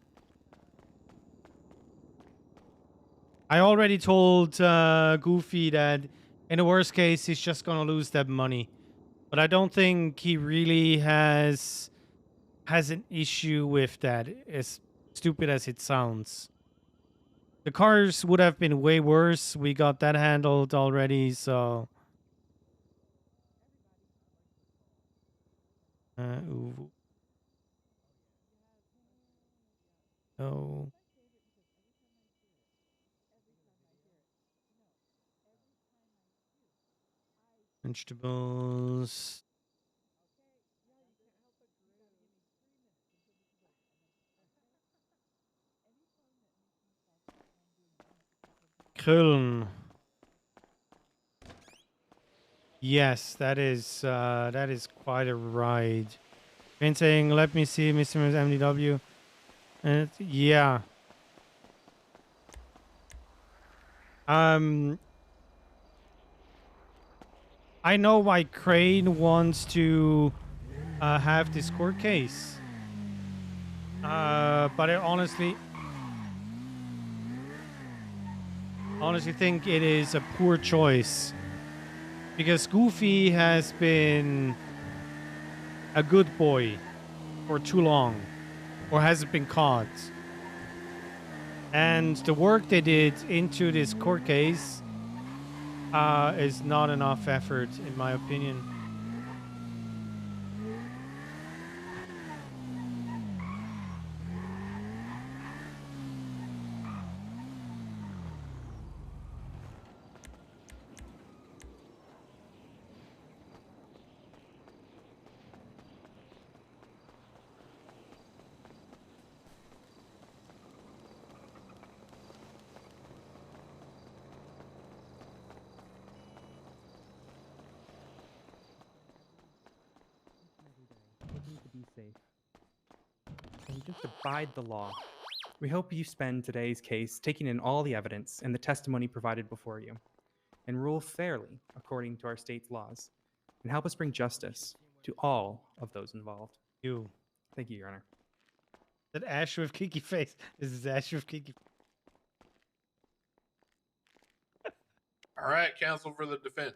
I already told Goofy that in the worst case, he's just gonna lose that money. But I don't think he really has an issue with that, as stupid as it sounds. The cars would have been way worse. We got that handled already, so... ooh. No. Vegetables. Köln. Yes, that is quite a ride. Been saying, let me see, Mr. MDW. And yeah. I know why Crane wants to have this court case. But I honestly think it is a poor choice. Because Goofy has been a good boy for too long. Or hasn't been caught. And the work they did into this court case is not enough effort, in my opinion. And just abide the law. We hope you spend today's case taking in all the evidence and the testimony provided before you, and rule fairly according to our state's laws, and help us bring justice to all of those involved. You. Thank you, Your Honor. That Ash with Kiki face. This is Ash with Kiki. All right, counsel for the defense.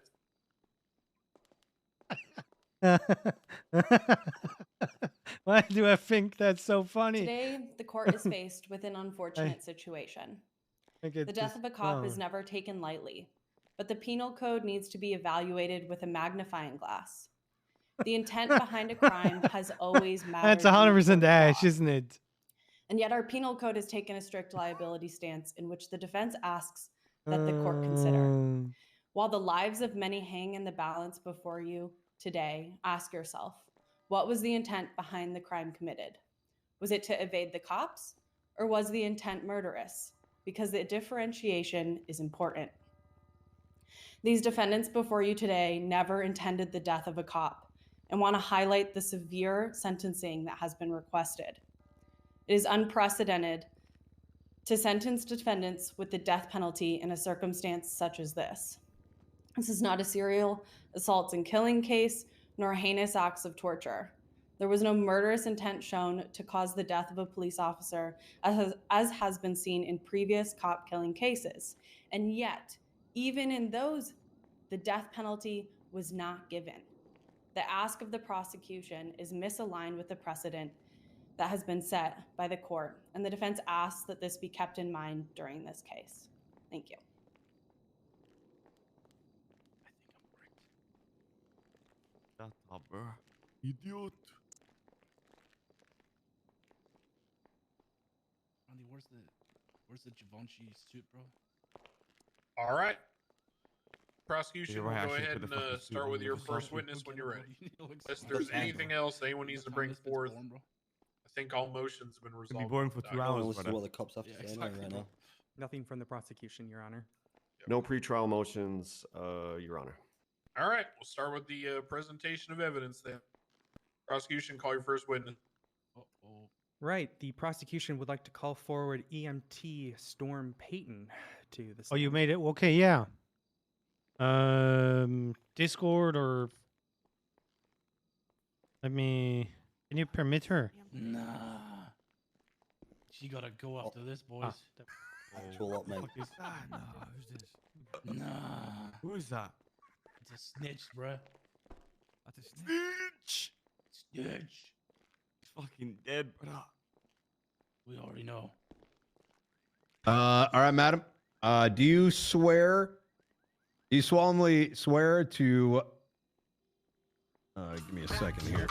Why do I think that's so funny? Today, the court is faced with an unfortunate situation. The death of a cop is never taken lightly, but the penal code needs to be evaluated with a magnifying glass. The intent behind a crime has always mattered. That's 100% Ash, isn't it? And yet our penal code has taken a strict liability stance in which the defense asks that the court consider. While the lives of many hang in the balance before you today, ask yourself, what was the intent behind the crime committed? Was it to evade the cops, or was the intent murderous? Because the differentiation is important. These defendants before you today never intended the death of a cop and want to highlight the severe sentencing that has been requested. It is unprecedented to sentence defendants with the death penalty in a circumstance such as this. This is not a serial assaults and killing case, nor heinous acts of torture. There was no murderous intent shown to cause the death of a police officer, as has been seen in previous cop killing cases. And yet, even in those, the death penalty was not given. The ask of the prosecution is misaligned with the precedent that has been set by the court, and the defense asks that this be kept in mind during this case. Thank you. Shut up, bro. Idiot. Randy, where's the Givenchy suit, bro? All right. Prosecution, You're will right, I go should ahead put and the fucking suit start on with the your fucking first suit. witness when you're ready. Unless Unless there's anything else anyone needs to bring forth, I think all motions have been Could be resolved. boring for 2 hours, Listen to brother. what the cops have to say anyway right now. Nothing from the prosecution, Your Honor. No pretrial motions, Your Honor. All right, we'll start with the presentation of evidence then. Prosecution, call your first witness. Right. The prosecution would like to call forward EMT Storm Payton to the Oh, you stand. made it. Okay, yeah. Discord or let me. Can you permit her? Nah. She gotta go after this, boys. Actual lot, mate. Fuck is that? No, who's this? Nah. Who is that? It's a snitch, bruh. That's a snitch. Snitch. He's fucking dead, bro. We already know. All right, madam. Do you solemnly swear to? Give me a second here.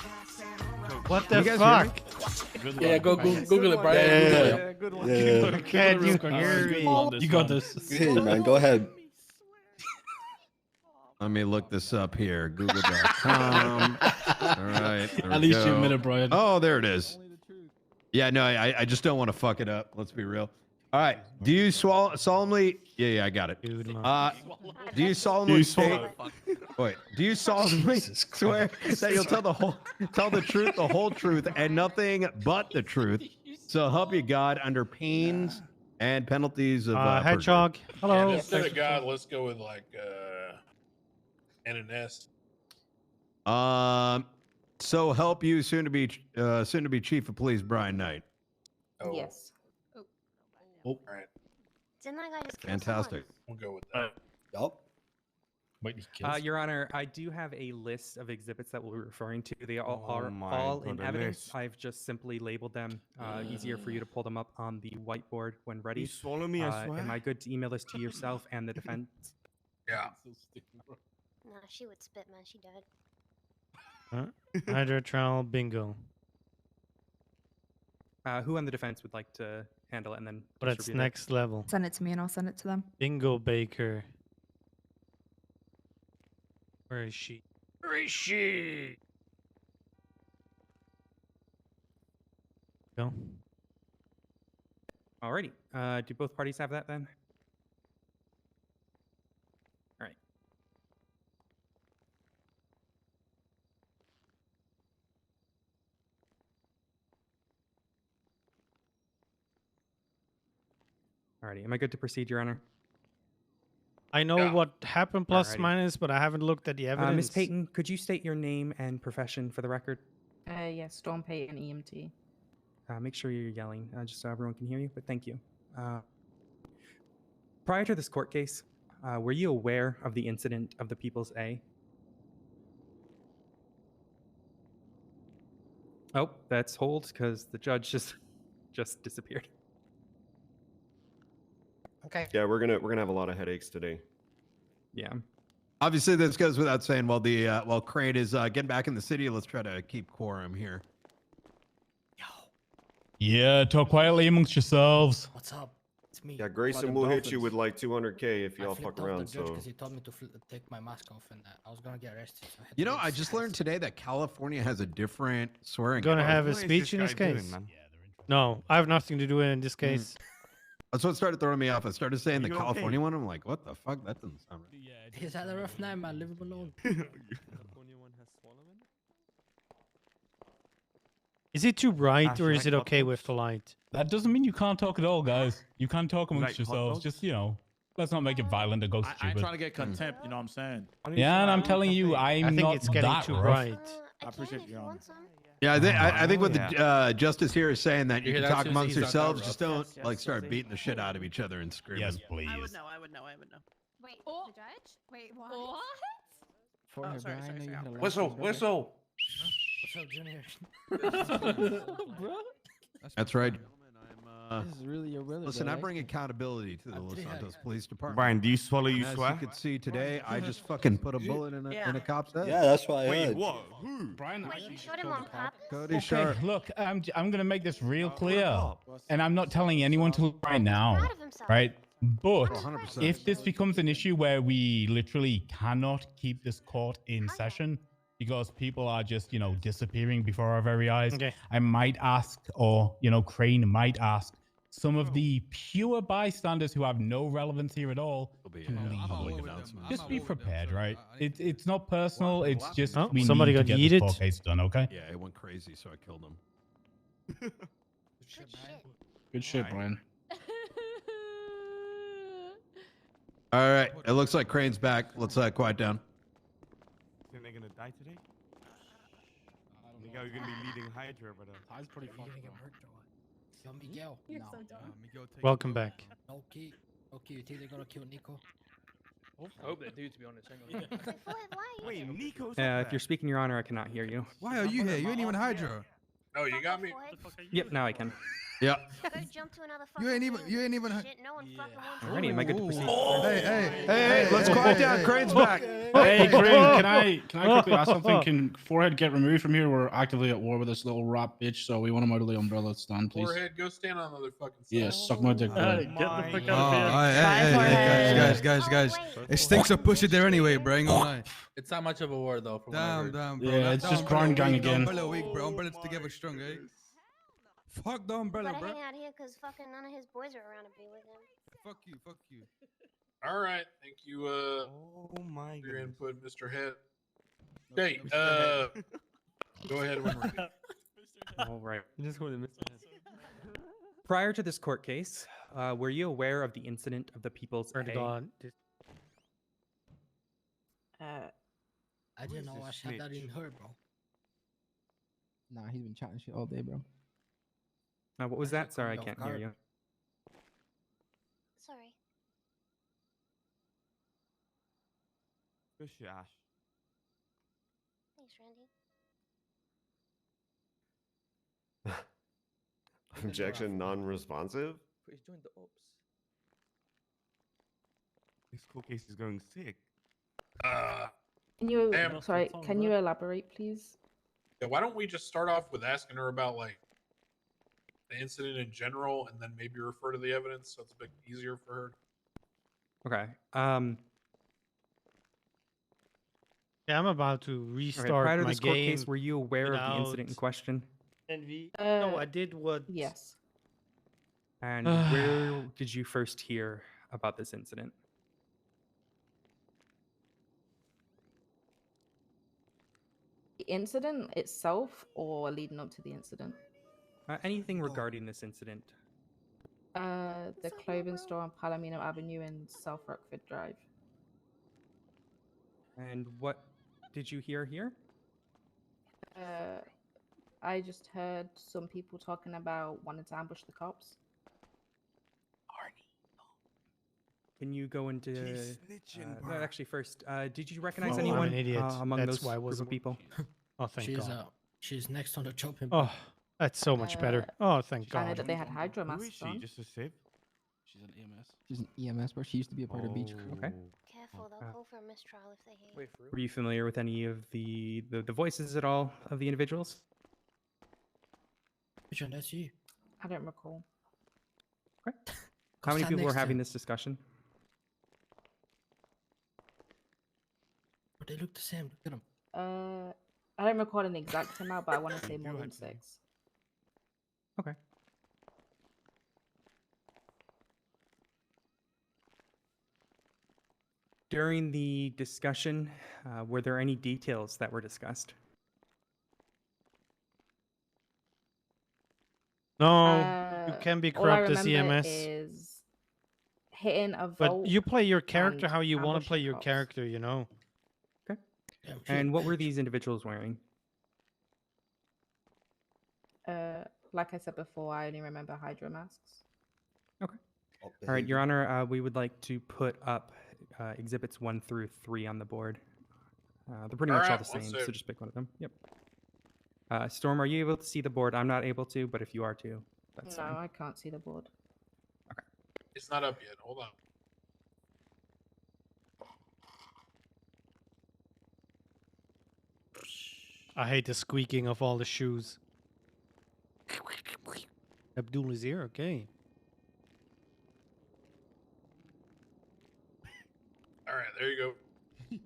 What Can the you guys fuck? Yeah, go Google it, Brian. Yeah, good one. Yeah. Can you hear me? You got this. Hey, man, go ahead. Let me look this up here. Google.com. All right. There At we least you go. admit it, Brian. Oh, there it is. Yeah, no, I just don't want to fuck it up. Let's be real. All right. Do you solemnly? Yeah, I got it. Dude, man. Do you solemnly state? Wait. Do you solemnly swear that you'll tell the truth, the whole truth, and nothing but the truth? So help you God under pains and penalties of perjury? Hedgehog. Hello. And instead of God, let's go with like N and S. So help you soon to be Chief of Police Brian Knight. Oh, Yes. all right. Didn't that guy just kill Fantastic. We'll go with that. Yup. Wait, he kills. Your Honor, I do have a list of exhibits that we'll be referring to. They are Oh my all in evidence. goodness. I've just simply labeled them. Easier for you to pull them up on the whiteboard when You ready. swallow me, I swear. Am I good to email this to yourself and the defense? Yeah. Nah, she would spit, man. She died. Hydra trial bingo. Who on the defense would like to handle it and then But it's distribute it? next level. Send it to me and I'll send it to them. Bingo Baker. Where is she? Where is she? Go. Alrighty. Do both parties have that then? All right. Alrighty. Am I good to proceed, Your Honor? I know Yeah. what happened plus Alrighty. minus, but I haven't looked at the evidence. Miss Payton, could you state your name and profession for the record? Yes, Storm Payton, EMT. Make sure you're yelling, just so everyone can hear you, but thank you. Prior to this court case, were you aware of the incident of the People's A? Oh, that's hold, because the judge just disappeared. Okay. Yeah, we're gonna have a lot of headaches today. Yeah. Obviously, this goes without saying. While Crane is getting back in the city, let's try to keep quorum here. Yeah, talk quietly amongst yourselves. What's up? It's me. Yeah, Grayson will hit you with like 200K if y'all fuck around. So he told me to take my mask off and I was gonna get arrested. So You know, I just learned today that California has a different swearing. Gonna code. have a What is speech in this this guy doing, case? man? No, I have nothing to do in this case. That's what started throwing me off. I started saying the You California okay? one. I'm like, what the fuck? That doesn't sound right. He's had a rough night, man. Leave him alone. Is it too bright Ash, or you is like it hot okay dogs? with the light? That doesn't mean you can't talk at all, guys. You can talk You amongst like hot yourselves. dogs? Just, let's not make it violent or go I ain't stupid. trying to get contempt, you know what I'm saying? Yeah, and I'm telling you, I'm I think not it's getting that too rough. bright. I appreciate can if you, you Your want some. Yeah, I think what the justice here is saying that you You can hear that, talk Susie? amongst He's not yourselves, that just rough. don't Yes, like start Susie. beating the shit out of each other and screaming. Yes, please. I would know. Wait, Oh. the judge? Wait, what? For her, Brian, I know you had a lot Whistle, of whistle. What's up, Junior? Bro, That's right. this is really your brother. Listen, bro. I bring accountability to the I'm Los three Santos heads. Police Department. Brian, do you swallow? You And as swear? you could see today, I just fucking put a bullet in a cop's head. Yeah, that's what I Wait, heard. what? Who? Brian, Wait, you shot him on purpose? Cody Okay, Sharp. look, I'm going to make this real What clear, up? and I'm not telling anyone to right now, Proud of himself. right? But 100%. if this becomes an issue where we literally cannot keep this court in session because people are just, disappearing before our very eyes, Okay. I might ask, or, Crane might ask, some of the pure bystanders who have no relevance here at all to leave. Just be prepared, right? It's not personal. It's just Oh, we somebody need to got get this yeeted. court case done, okay? Yeah, it went crazy, so I killed him. Good shit. Good shit, Brian. All right, it looks like Crane's back. Let's quiet down. Think they're gonna die today? Think you're gonna be leading Hydra, but Ty's pretty Are you fucked, gonna get bro. murked or what? Yo, Miguel. You're No. so dumb. Welcome back. Okay. Okay, you think they're gonna kill Nico? I hope they do, to be honest. Hang on. Wait, why? wait, Nico's If you're speaking, Your Honor, I cannot hear you. Why are you here? You ain't even Hydra. No, you got me. Yep, now I can. Yeah. Go jump to another You ain't fucking even. You ain't even. shit. No one fucking wants Alrighty, am I good to proceed? Hey, let's quiet down. Crane's back. Hey, Crane, can I quickly ask something? Can Forehead get removed from here? We're actively at war with this little rat bitch, so we want him out of the umbrella stand, please. Forehead, go stand on the other fucking side. Yeah, suck my dick, bro. Get the fuck Hey, guys. It stinks of pussy there anyway, bro. Ain't gonna lie. It's not much of a war, though. Damn, bro. Yeah, it's just grind gang again. Umbrella weak, bro. Umbrella's together strong, eh? Fuck the umbrella, Better bro. hang out here because fucking none of his boys are around to be with him. Fuck you. All right, thank you. Oh my For your goodness. input, Mr. Head. Hey, go ahead when ready. All right. You just want to miss Prior to this court case, were you aware of the incident of the People's Swear to A? God. I didn't know I shot that in her, bro. Nah, he's been chatting shit all day, bro. What was that? Sorry, I Off can't hear guard. you. Sorry. Good shit, Ash. Thanks, Randy. Objection non-responsive. Please join the ops. This court case is going sick. Can you? Damn. Sorry. Can you elaborate, please? Yeah, why don't we just start off with asking her about like the incident in general, and then maybe refer to the evidence, so it's a bit easier for her. Okay. Yeah, I'm about to All right, restart prior to my this court game. case, were you aware of the incident in without question? Envy. No, Uh, I did what? Yes. And where did you first hear about this incident? The incident itself, or leading up to the incident? Anything regarding this incident? The clothing store on Palomino Avenue in South Rockford Drive. And what did you hear here? I just heard some people talking about wanting to ambush the cops. Can you go into? She's snitching, No, bro. actually, first, did you recognize Oh, I'm anyone an idiot. among That's those why I group wasn't of people? Oh, thank she's God. she's next on the chopping Oh, that's so much better. Oh, thank I know God. that they had hydro Who is masks she? on. Just a sip? She's an EMS. She's an EMS, bro. She used to be a part of Beach Crew. Okay. Careful, they'll call for a mistrial if they hear you. Were you familiar with any of the voices at all of the individuals? Which one? That's you. I don't recall. How many stand people were next to having him. this discussion? But they look the same. Look at them. I don't recall an exact amount, but I want to say more You than had some. 6. Okay. During the discussion, were there any details that were discussed? No, you can be All I corrupt as remember EMS. is hitting a But vault. you play your character and how you want to ambushing play your cops. character, you know? Okay. Damn, And what were these individuals wearing? Like I said before, I only remember hydro masks. Okay. All right, Your Honor, we would like to put up exhibits 1 through 3 on the board. They're pretty much all the same, so just pick one of them. Yep. Storm, are you able to see the board? I'm not able to, but if you are too, that's No, fine. I can't see the board. It's not up yet. Hold on. I hate the squeaking of all the shoes. Abdul is here, okay. All right, there you go.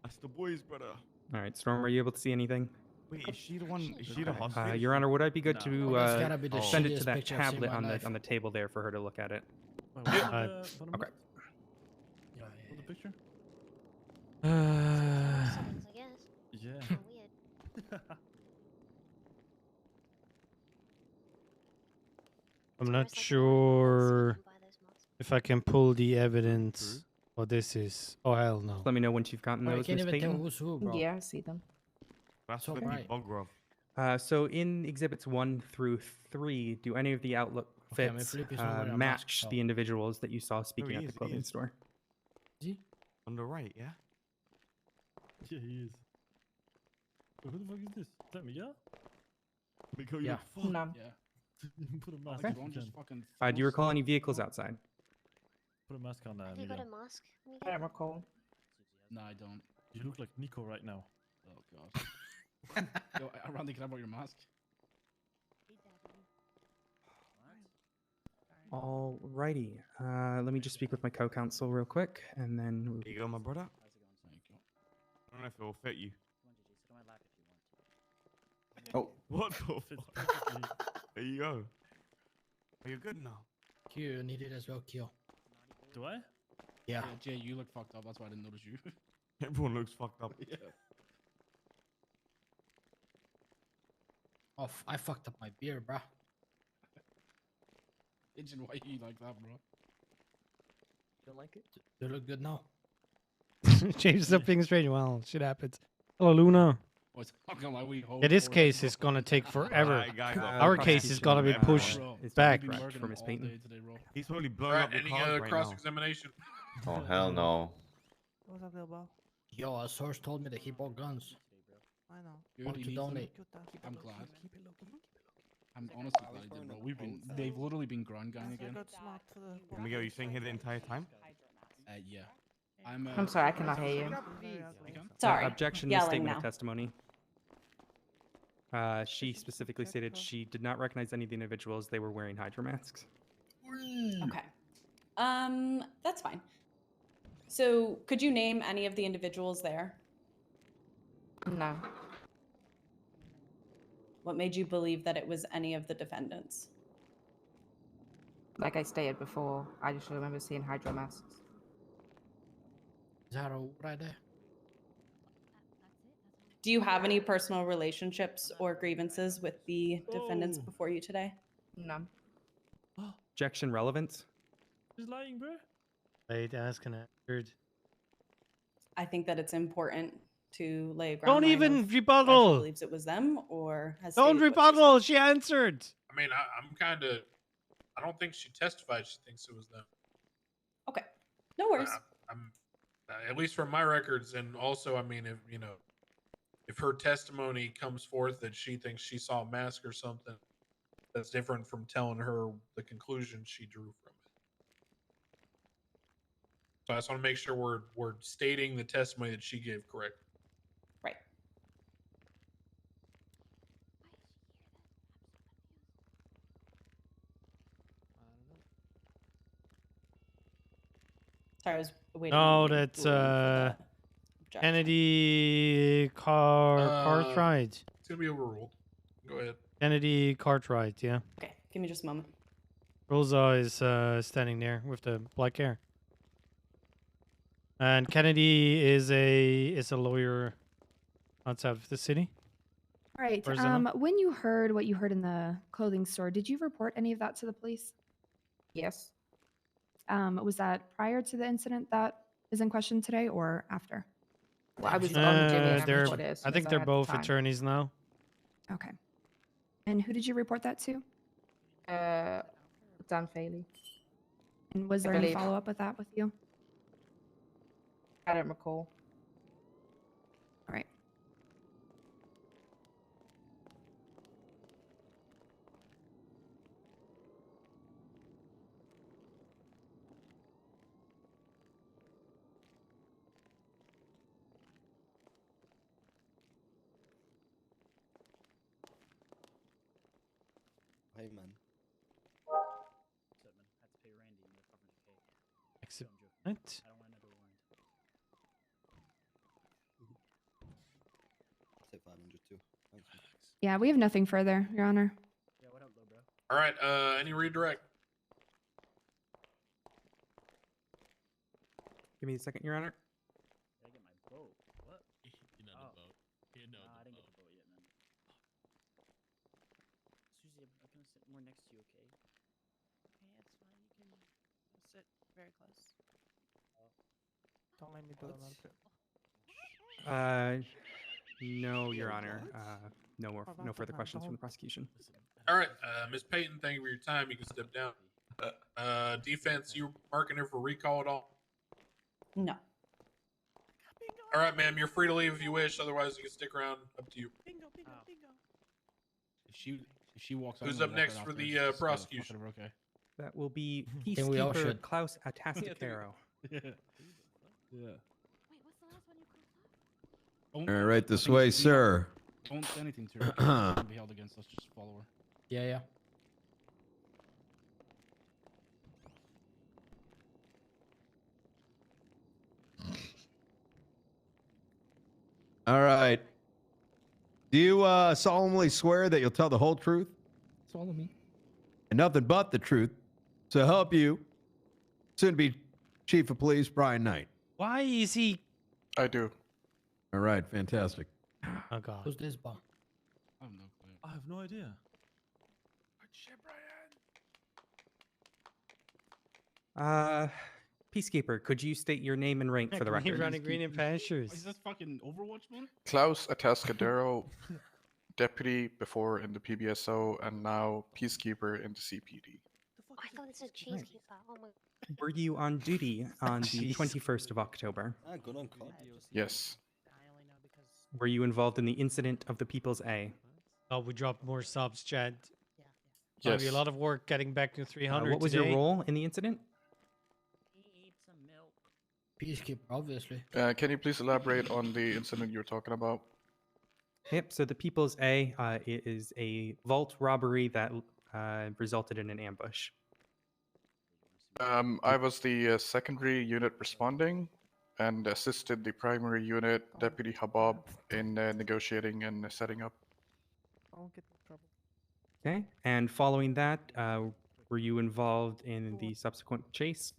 That's the boys, brother. All right, Storm, are you able to see anything? Wait, is she the one? Is she the hostage? Your Honor, would I be good to That's gotta be the send it to shittiest that picture I've seen tablet in my life. on the table there for her to look at it? Okay. The picture? I guess. Yeah. Weird. I'm not sure if I can pull the evidence. What this is? Oh hell no! Let me know once you've gotten Bro, you those, can't Miss even tell Peyton. who's who, bro. Yeah, I see them. That's So the bright. bug rough. So in exhibits 1 through 3, do any of the Okay, I mean, outfits Felipe's not wearing a mask, match so- the individuals that you saw speaking he at the is, he clothing is. store? On the right, yeah? Yeah, he is. Who the fuck is this? Is that Miguel? Miguel, Yeah. you fuck. No. You put a mask Okay. on. Just fucking Do you recall any vehicles outside? Put a mask on, Have you got Miguel. a mask? I don't recall. No, I don't. You look like Nico right now. Oh god. Yo, Randy, can I borrow your mask? Alrighty. Let me just speak with my co-counsel real quick, and then There you go, my brother. Thank you. I don't know if it will fit you. Oh, What the Fits fuck? perfectly. There you go. Are you good now? Q needed as well, Q. Do I? Yeah. Jay, you look fucked up. That's why I didn't notice you. Everyone looks fucked up. Yeah. Oh, I fucked up my beer, bruh. Agent, why you like that, bro? You like it? You look good now. Changes up being strange. Well, shit happens. Hello, Luna. What's not gonna lie, we hold Yeah, this for it, case bro. is gonna take forever. Alright, guys, Our case is gonna be pushed Bro, back. we've been Correct, working for him Miss all Peyton. day today, bro. He's totally blowing All up right, the any cars right cross now. examination? Oh hell no. What's up, Bilbo? Yo, a source told me that he bought guns. I know. Dude, Want he to needs them. donate. I'm glad. I'm honestly glad he did, bro. They've literally been grind gang again. Miguel, you staying here the entire time? Yeah. I'm sorry, I cannot hear you. Sorry. Objection to Yelling statement now. of testimony. She specifically stated she did not recognize any of the individuals. They were wearing hydro masks. Okay. That's fine. So, could you name any of the individuals there? No. What made you believe that it was any of the defendants? Like I stated before, I just remember seeing hydro masks. Is that all right there? Do you have any personal relationships or grievances with the defendants before you today? No. Objection relevant. He's lying, bro. Late asking answered. I think that it's important to lay a Don't ground. even She rebuttal. believes it was them or has Don't stated what she rebuttal. She answered. I mean, I'm kind of. I don't think she testified. She thinks it was them. Okay. No worries. I'm at least from my records, and also, I mean, if her testimony comes forth that she thinks she saw a mask or something, that's different from telling her the conclusion she drew from it. So I just want to make sure we're stating the testimony that she gave correct. Right. Sorry, I was waiting. No, on you that's for the objection. Kennedy Cartwright. It's gonna be overruled. Go ahead. Kennedy Cartwright. Yeah. Okay, give me just a moment. Rosa is standing there with the black hair. And Kennedy is a lawyer outside of the city. All right. Where's Emma? When you heard what you heard in the clothing store, did you report any of that to the police? Yes. Was that prior to the incident that is in question today or after? Well, I was on the Jimmy and they're- what it is, I think as they're had the both time. attorneys now. Okay. And who did you report that to? Dan Faley. And was I there any believe. follow up with that with you? I don't recall. All right. Hey man. Accept. Say 500 too. Thanks. Man. Yeah, we have nothing further, Your Honor. All right. Any redirect? Give me a second, Your Honor. I get my boat. What? You know the boat. You know I didn't get the boat yet, man. Susie, I'm gonna sit more next to you, okay? Yeah, it's fine. You can sit very close. Don't let me do another trip. No, Your Honor. No further questions from the prosecution. All right, Ms. Payton, thank you for your time. You can step down. Defense, you marking her for recall at all? No. All right, ma'am, you're free to leave if you wish. Otherwise, you can stick around. Up to you. Bingo, bingo, bingo. If she walks out, Who's I'm up gonna walk next out for after. the Just get prosecution? fuck it, okay. That will be Think we all Peacekeeper should. Klaus Atasticaro. Yeah. All right, this way, sir. Don't say anything to her. She can be held against us. Just follow her. Yeah, yeah. All right. Do you solemnly swear that you'll tell the whole truth Swallow me. and nothing but the truth to help you, soon to be Chief of Police Brian Knight? Why is he? I do. All right, fantastic. Oh God. Who's this bar? I have no clue. I have no idea. Peacekeeper, could you state your name and rank for the He's record? running green in pastures. Is this fucking Overwatch, man? Klaus Atascadero, deputy before in the PBSO and now peacekeeper in the CPD. Oh, I thought this was cheesekeeper. Oh my. Were you on duty on the 21st of October? Ah, good on call. Yes. Were you involved in the incident of the People's A? Oh, we dropped more subs, Chad. Gonna be a Yes. lot of work getting back to 300 What was today. your role in the incident? Peacekeeper, obviously. Can you please elaborate on the incident you're talking about? Yep. So the People's A is a vault robbery that resulted in an ambush. I was the secondary unit responding and assisted the primary unit, Deputy Habab, in negotiating and setting up. Don't get in trouble. Okay. And following that, were you involved in the subsequent chase?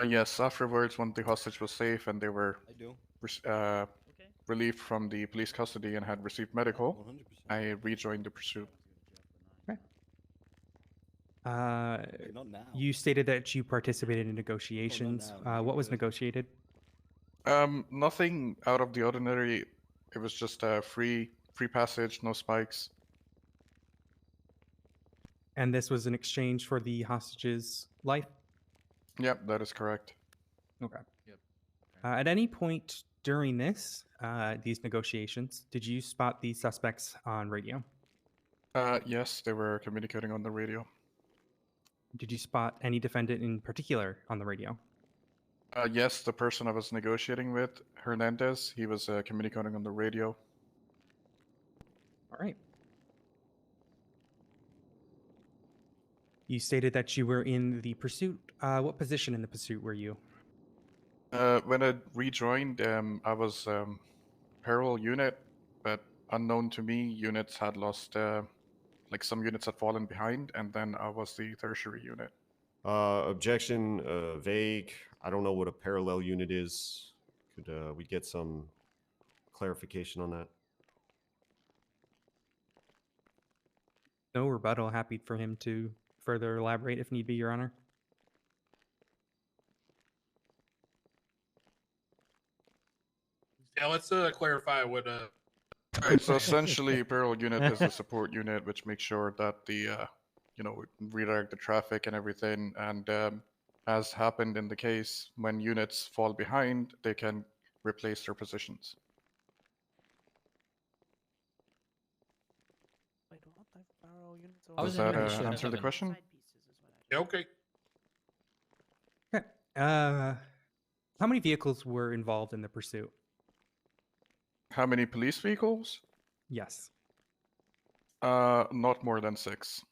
Yes, afterwards, when the hostage was safe and they were I do. relieved from the police custody and had received medical, 100%. I rejoined the pursuit. Not now. You stated that you participated in negotiations. now. What was negotiated? Nothing out of the ordinary. It was just free passage, no spikes. And this was in exchange for the hostage's life? Yep, that is correct. Okay. Yep. At any point during these negotiations, did you spot the suspects on radio? Yes, they were communicating on the radio. Did you spot any defendant in particular on the radio? Yes, the person I was negotiating with, Hernandez, he was communicating on the radio. All right. You stated that you were in the pursuit. What position in the pursuit were you? When I rejoined, I was parallel unit, but unknown to me, units had lost, like some units had fallen behind, and then I was the tertiary unit. Objection, vague. I don't know what a parallel unit is. Could we get some clarification on that? No rebuttal. Happy for him to further elaborate if need be, Your Honor. Yeah, let's clarify what Right, so essentially, Peril unit is a support unit which makes sure that the, redirect the traffic and everything. And as happened in the case, when units fall behind, they can replace their positions. Does that answer the question? Yeah, okay. Okay. How many vehicles were involved in the pursuit? How many police vehicles? Yes. Not more than 6.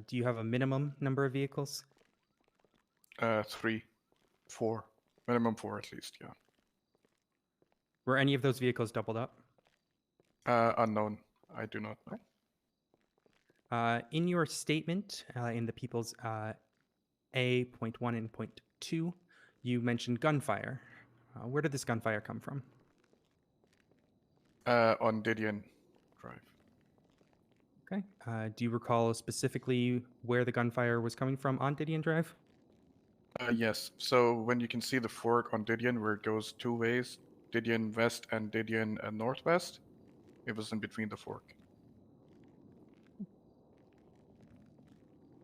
Do you have a minimum number of vehicles? 3, 4, minimum 4 at least. Yeah. Were any of those vehicles doubled up? Unknown. I do not know. In your statement, in the People's A.1 and .2, you mentioned gunfire. Where did this gunfire come from? On Didion Drive. Okay. Do you recall specifically where the gunfire was coming from on Didion Drive? Yes. So when you can see the fork on Didion where it goes 2 ways, Didion West and Didion Northwest, it was in between the fork.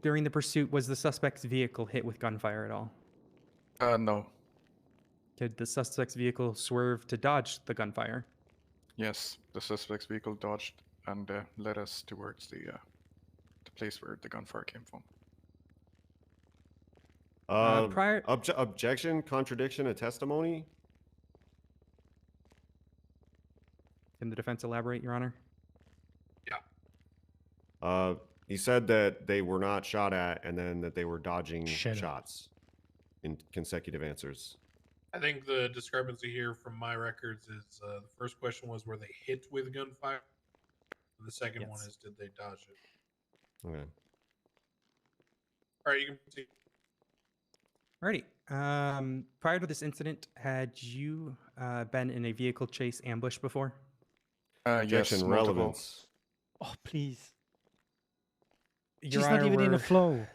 During the pursuit, was the suspect's vehicle hit with gunfire at all? No. Did the suspect's vehicle swerve to dodge the gunfire? Yes, the suspect's vehicle dodged and led us towards the place where the gunfire came from. Objection, contradiction, and testimony. Can the defense elaborate, Your Honor? Yeah. He said that they were not shot at, and then that they were dodging shots in consecutive answers. I think the discrepancy here from my records is the first question was, were they hit with gunfire? And the second one is, did they dodge it? Okay. All right, you can proceed. Alrighty. Prior to this incident, had you been in a vehicle chase ambush before? Objection, yes, relevance. Oh, please. Your She's Honor, not even in a we're flow.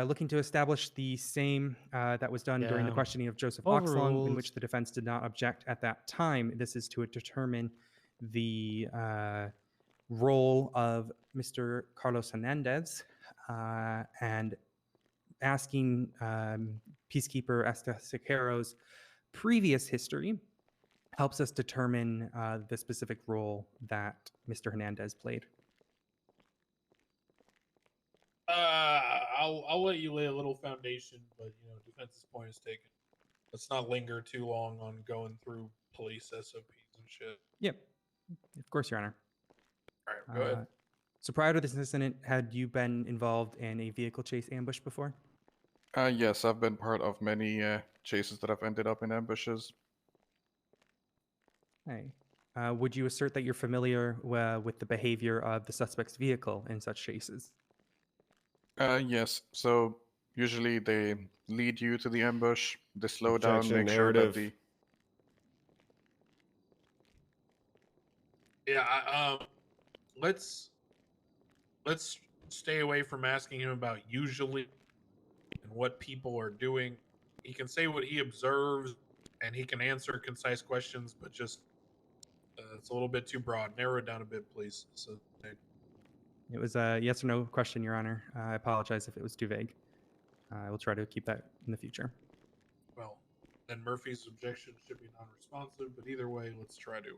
looking to establish the same that was done during the Yeah. questioning of Joseph Oxlong, in Overruled. which the defense did not object at that time. This is to determine the role of Mr. Carlos Hernandez and asking Peacekeeper Estasecaro's previous history helps us determine the specific role that Mr. Hernandez played. I'll let you lay a little foundation, but defense's point is taken. Let's not linger too long on going through police SOPs and shit. Yep, of course, Your Honor. All right, go ahead. So prior to this incident, had you been involved in a vehicle chase ambush before? Yes, I've been part of many chases that have ended up in ambushes. Hey. Would you assert that you're familiar with the behavior of the suspect's vehicle in such chases? Yes, so usually they lead you to the ambush, they slow down, Objection, make sure that narrative. Yeah, let's stay away from asking him about usually and what people are doing. He can say what he observes, and he can answer concise questions, but just it's a little bit too broad. Narrow it down a bit, please. So, It was a yes or no question, Your Honor. I apologize if it was too vague. I will try to keep that in the future. well, then Murphy's objection should be non-responsive, but either way, let's try to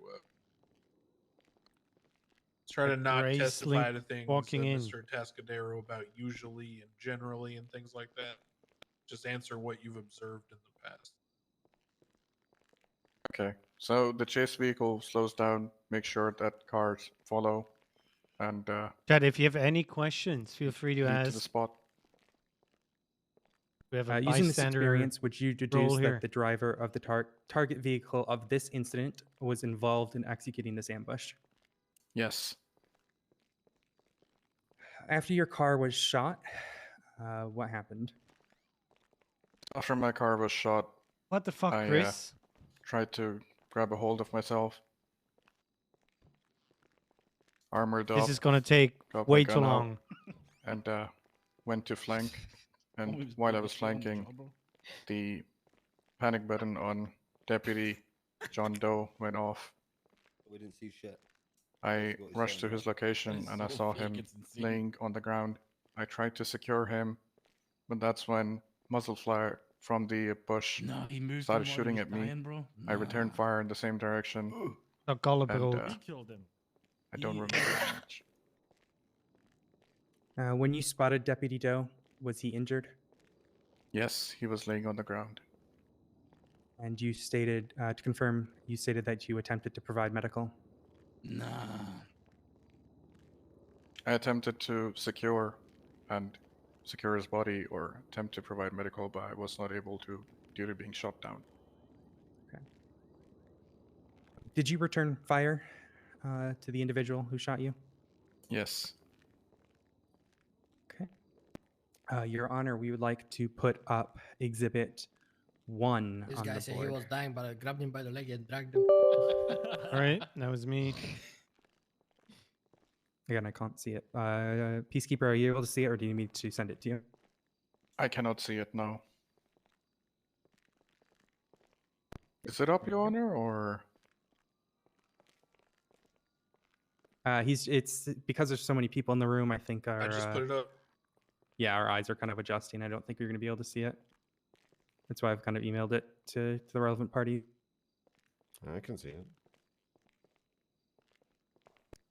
not Grace testify Link to things walking in. Mr. Tascadero about usually and generally and things like that. Just answer what you've observed in the past. Okay, so the chase vehicle slows down, make sure that cars follow, and Chad, if you have any questions, feel free to lead ask. to the spot. We have a Using this bystander experience, would you deduce role here. that the driver of the target vehicle of this incident was involved in executing this ambush? Yes. After your car was shot, what happened? After my car was shot, What the fuck, I Chris? tried to grab a hold of myself. Armored up. This is gonna take got way my too gun out, long. And went to flank. And while I was flanking, the panic button on Deputy John Doe went off. We didn't see shit. I what he's rushed to saying, his right? location It's and I so saw fake, him it's insane. laying on the ground. I tried to secure him, but that's when muzzle flare from the bush No, he moved started him while he shooting was at me. dying, bro. I returned fire in the same direction. Not gullible. And, Gold. He killed him. I don't remember that much. When you spotted Deputy Doe, was he injured? Yes, he was laying on the ground. And you stated, to confirm, you stated that you attempted to provide medical. Nah. I attempted to secure his body or attempt to provide medical, but I was not able to due to being shot down. Did you return fire to the individual who shot you? Yes. Okay. Your Honor, we would like to put up Exhibit 1 This on guy the said board. he was dying, but I grabbed him by the leg and dragged him. All right, that was me. Again, I can't see it. Peacekeeper, are you able to see it, or do you need me to send it to you? I cannot see it now. Is it up, Your Honor, or? It's because there's so many people in the room. I think our I just put it up. yeah, our eyes are kind of adjusting. I don't think you're going to be able to see it. That's why I've kind of emailed it to the relevant party. I can see it.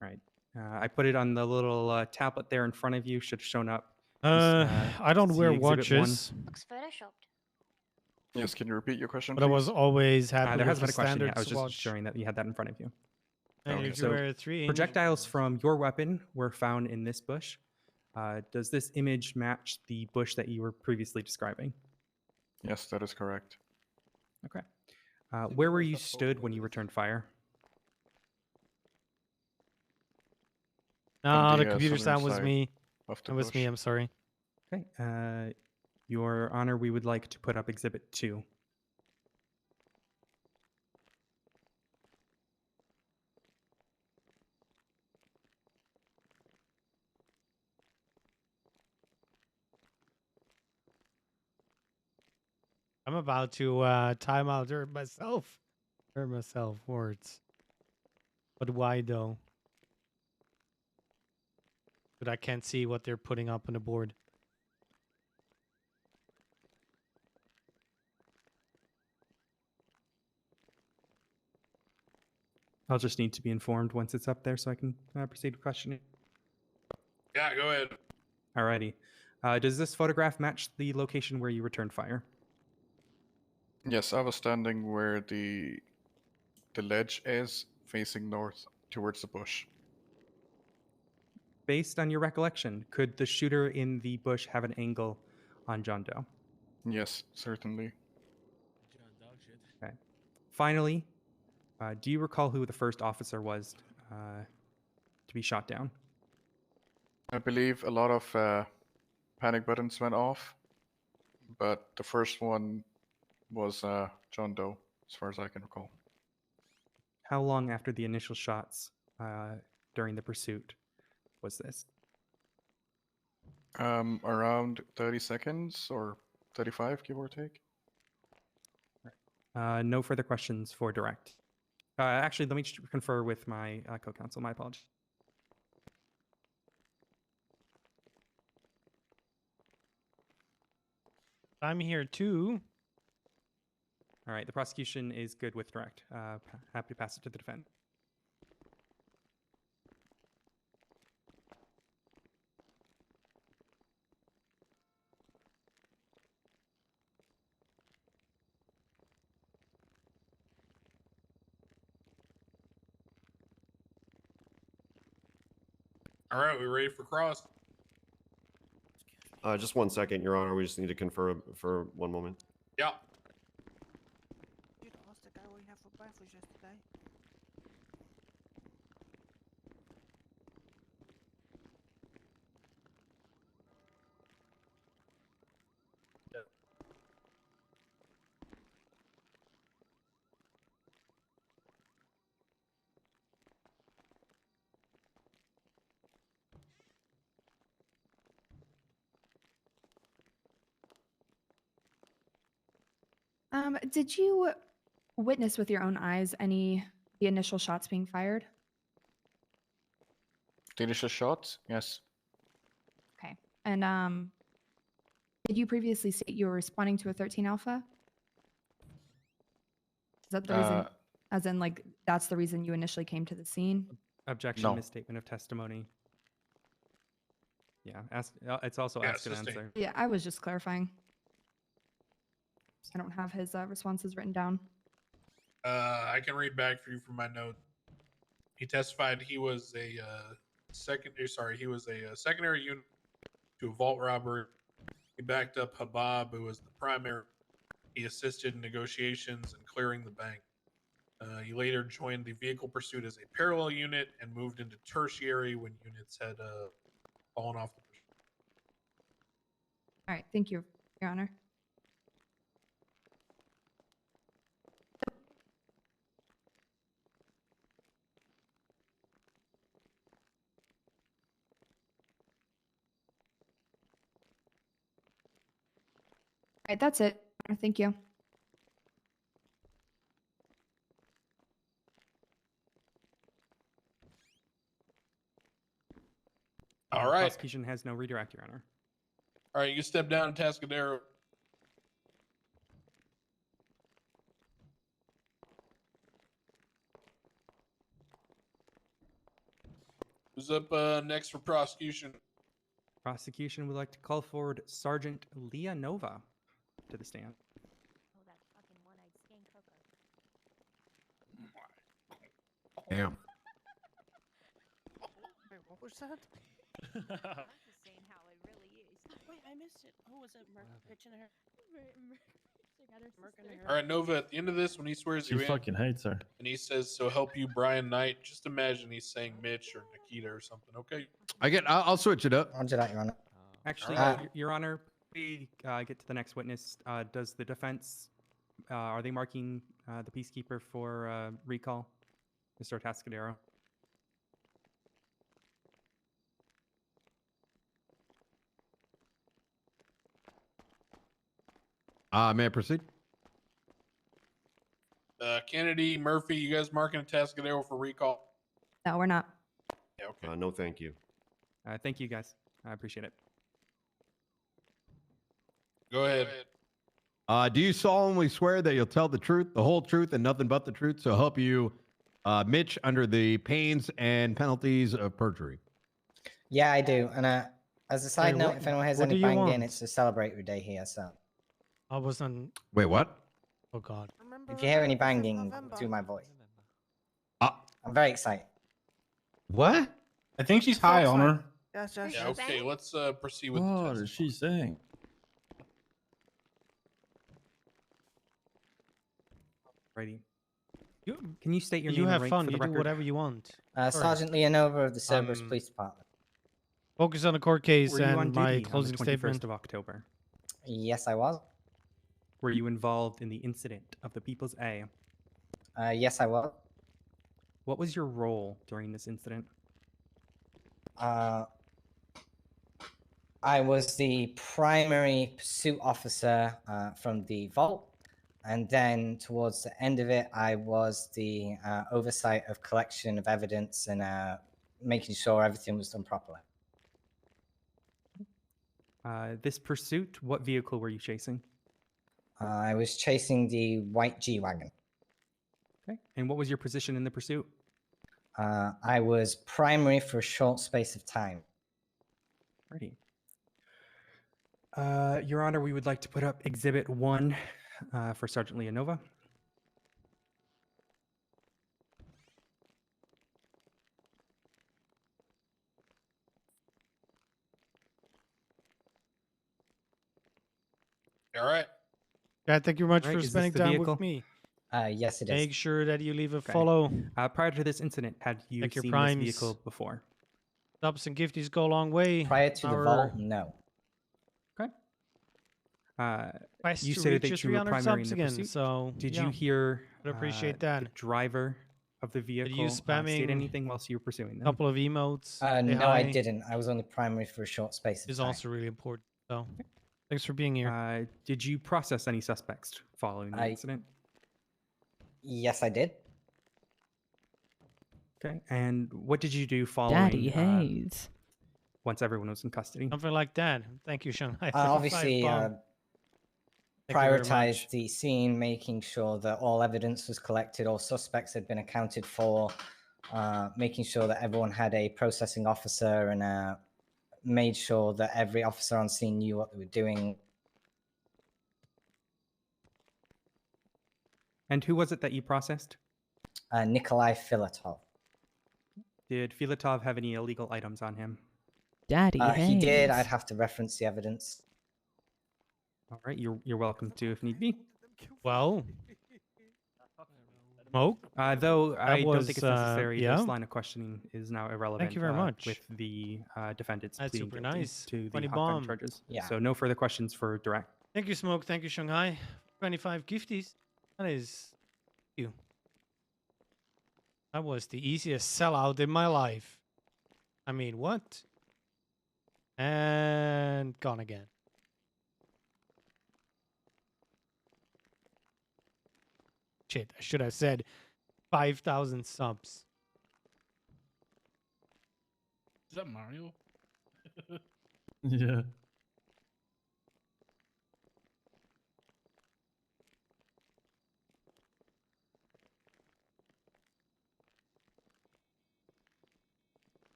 Right. I put it on the little tablet there in front of you. Should have shown up. I don't see wear Exhibit 1. watches, Looks photoshopped. Yes, can you repeat your question, but I please? was always happy There with hasn't the been a question yet. I was standard just swatch. showing that you had that in front of you. And Okay. if you So wear a 3-inch, projectiles from your weapon were found in this bush. Does this image match the bush that you were previously describing? Yes, that is correct. Okay. Where were you stood when you returned fire? no, the the, computer southern sound was side me. of the It was me. bush. I'm sorry. Okay. Your Honor, we would like to put up Exhibit 2. I'm about to time out myself. Words. But why though? But I can't see what they're putting up on the board. I'll just need to be informed once it's up there so I can proceed with questioning. Yeah, go ahead. Alrighty. Does this photograph match the location where you returned fire? Yes, I was standing where the ledge is, facing north towards the bush. Based on your recollection, could the shooter in the bush have an angle on John Doe? Yes, certainly. Okay. Finally, do you recall who the first officer was to be shot down? I believe a lot of panic buttons went off, but the first one was John Doe, as far as I can recall. How long after the initial shots during the pursuit was this? Around 30 seconds or 35, give or take. No further questions for direct. Actually, let me just confer with my co-counsel. My apologies. I'm here too. All right, the prosecution is good with direct. Happy to pass it to the defense. All right, we ready for cross? Just 1 second, Your Honor. We just need to confer for 1 moment. Yeah. You asked the guy what he had for breakfast yesterday. Did you witness with your own eyes the initial shots being fired? The initial shot, yes. Okay. And did you previously state you were responding to a 13 alpha? Is that the reason? As in, like, that's the reason you initially came to the scene? Objection, No. misstatement of testimony. Yeah, it's also ask and answer. Yeah, I was just clarifying. I don't have his responses written down. I can read back for you from my note. He testified he was a secondary unit to a vault robbery. He backed up Habab, who was the primary. He assisted in negotiations and clearing the bank. He later joined the vehicle pursuit as a parallel unit and moved into tertiary when units had fallen off the pursuit. All right, thank you, Your Honor. All right, that's it. Thank you. All right. Prosecution has no redirect, Your Honor. All right, you step down, Tascadero. Who's up next for prosecution? Prosecution would like to call forward Sergeant Leah Nova to the stand. Damn. Wait, what was that? Just saying how it really is. Wait, I missed it. Oh, was it Merc pitching her? Merc and her. All right, Nova, at the end of this, when he swears She you in, fucking hates her. and he says, "So help you, Brian Knight," just imagine he's saying Mitch or Nikita or something, okay? I'll switch it up. Roger that, Your Honor. Actually, Your Honor, we get to the next witness. Does the defense, are they marking the peacekeeper for recall? Mr. Tascadero? May I proceed? Kennedy, Murphy, you guys marking a Tascadero for recall? No, we're not. Yeah, okay. No, thank you. Thank you, guys. I appreciate it. Go ahead. Do you solemnly swear that you'll tell the truth, the whole truth, and nothing but the truth, so help you, Mitch, under the pains and penalties of perjury? Yeah, I do. And as a side Hey, note, what- if anyone has what do any you banging, want? it's a celebratory day here. So I wasn't. Wait, what? Oh God. if you hear any banging, do my voice. I'm very excited. What? I think she's high on her. Yes, Yeah, okay, let's proceed with What the is she saying? Righty. Can you state your You name have and rank fun. for the You do record? whatever you want. Sorry. Sergeant Leonova of the Cerberus Police Department. Focus on the court case Were you on and my duty on closing the 21st statement. of October? Yes, I was. Were you involved in the incident of the People's A? Yes, I was. What was your role during this incident? I was the primary pursuit officer from the vault, and then towards the end of it, I was the oversight of collection of evidence and making sure everything was done properly. This pursuit, what vehicle were you chasing? I was chasing the white G-Wagon. Okay. And what was your position in the pursuit? I was primary for a short space of time. Righty. Your Honor, we would like to put up Exhibit 1 for Sergeant Leonova. All right. Yeah, thank you very much Right, for is this spending the time vehicle? with me. Yes, it is. Make sure that you leave a Okay. follow. Prior to this incident, had you Check your seen primes. this vehicle before? Subs and gifties go a long way. Prior to the Our vault, no. Okay. quest You to stated reach that your you were 300 primary in subs the again. pursuit. So Did yeah, you hear I'd appreciate that. the driver of the vehicle you state spamming anything whilst you were pursuing A them? couple of emotes. say No, I hi didn't. I was only primary for a short space of is time. also really important. So thanks for being here. Did you process any suspects following the incident? Yes, I did. Okay. And what did you do following? Daddy Haze. Once everyone was in custody. Something like that. Thank you, Shanghai. For the Obviously, 5 bomb. Thank you very prioritized much. the scene, making sure that all evidence was collected, all suspects had been accounted for, making sure that everyone had a processing officer, and made sure that every officer on scene knew what they were doing. And who was it that you processed? Nikolai Filatov. Did Filatov have any illegal items on him? Daddy He did. Haze. I'd have to reference the evidence. All right, you're welcome to if need be. Well, Smoke. Though I don't think it's was, necessary. yeah. This line of questioning is now irrelevant. Thank you very much. With the defendants That's pleading super guilty nice. to the 20 hot gun bomb. charges. Yeah. So no further questions for direct. Thank you, Smoke. Thank you, Shanghai. 25 gifties. That is you. That was the easiest sellout in my life. I mean, what? And gone again. Shit, I should have said 5,000 subs. Is that Mario? Yeah.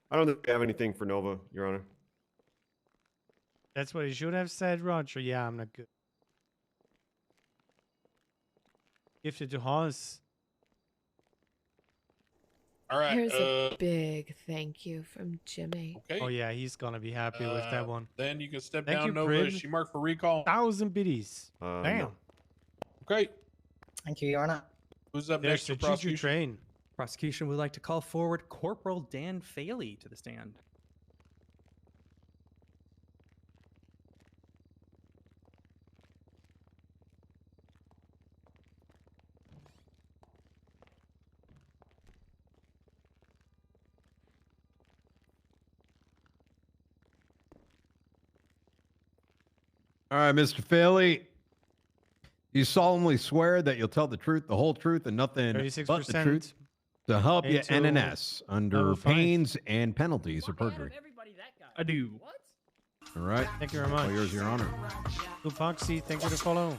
I don't think we have anything for Nova, Your Honor. That's what he should have said, Roger. Yeah, I'm not good. Gifted to Haze. All right. Here's a big thank you from Jimmy. Okay. Oh yeah, he's gonna be happy with that one. Then you can step Thank down, you, Nova. Is Crib. she marked for recall? 1,000 biddies. Damn. No. Okay. Thank you, Your Honor. Who's up There's next for the choo-choo prosecution? train. Prosecution would like to call forward Corporal Dan Faley to the stand. All right, Mr. Faley. You solemnly swear that you'll tell the truth, the whole truth, and nothing but the 36% truth to help you into NNS under level 5. pains and penalties of perjury. I do. All right. Thank you very much. All yours, Your Honor. Lupoxy, thank you to follow.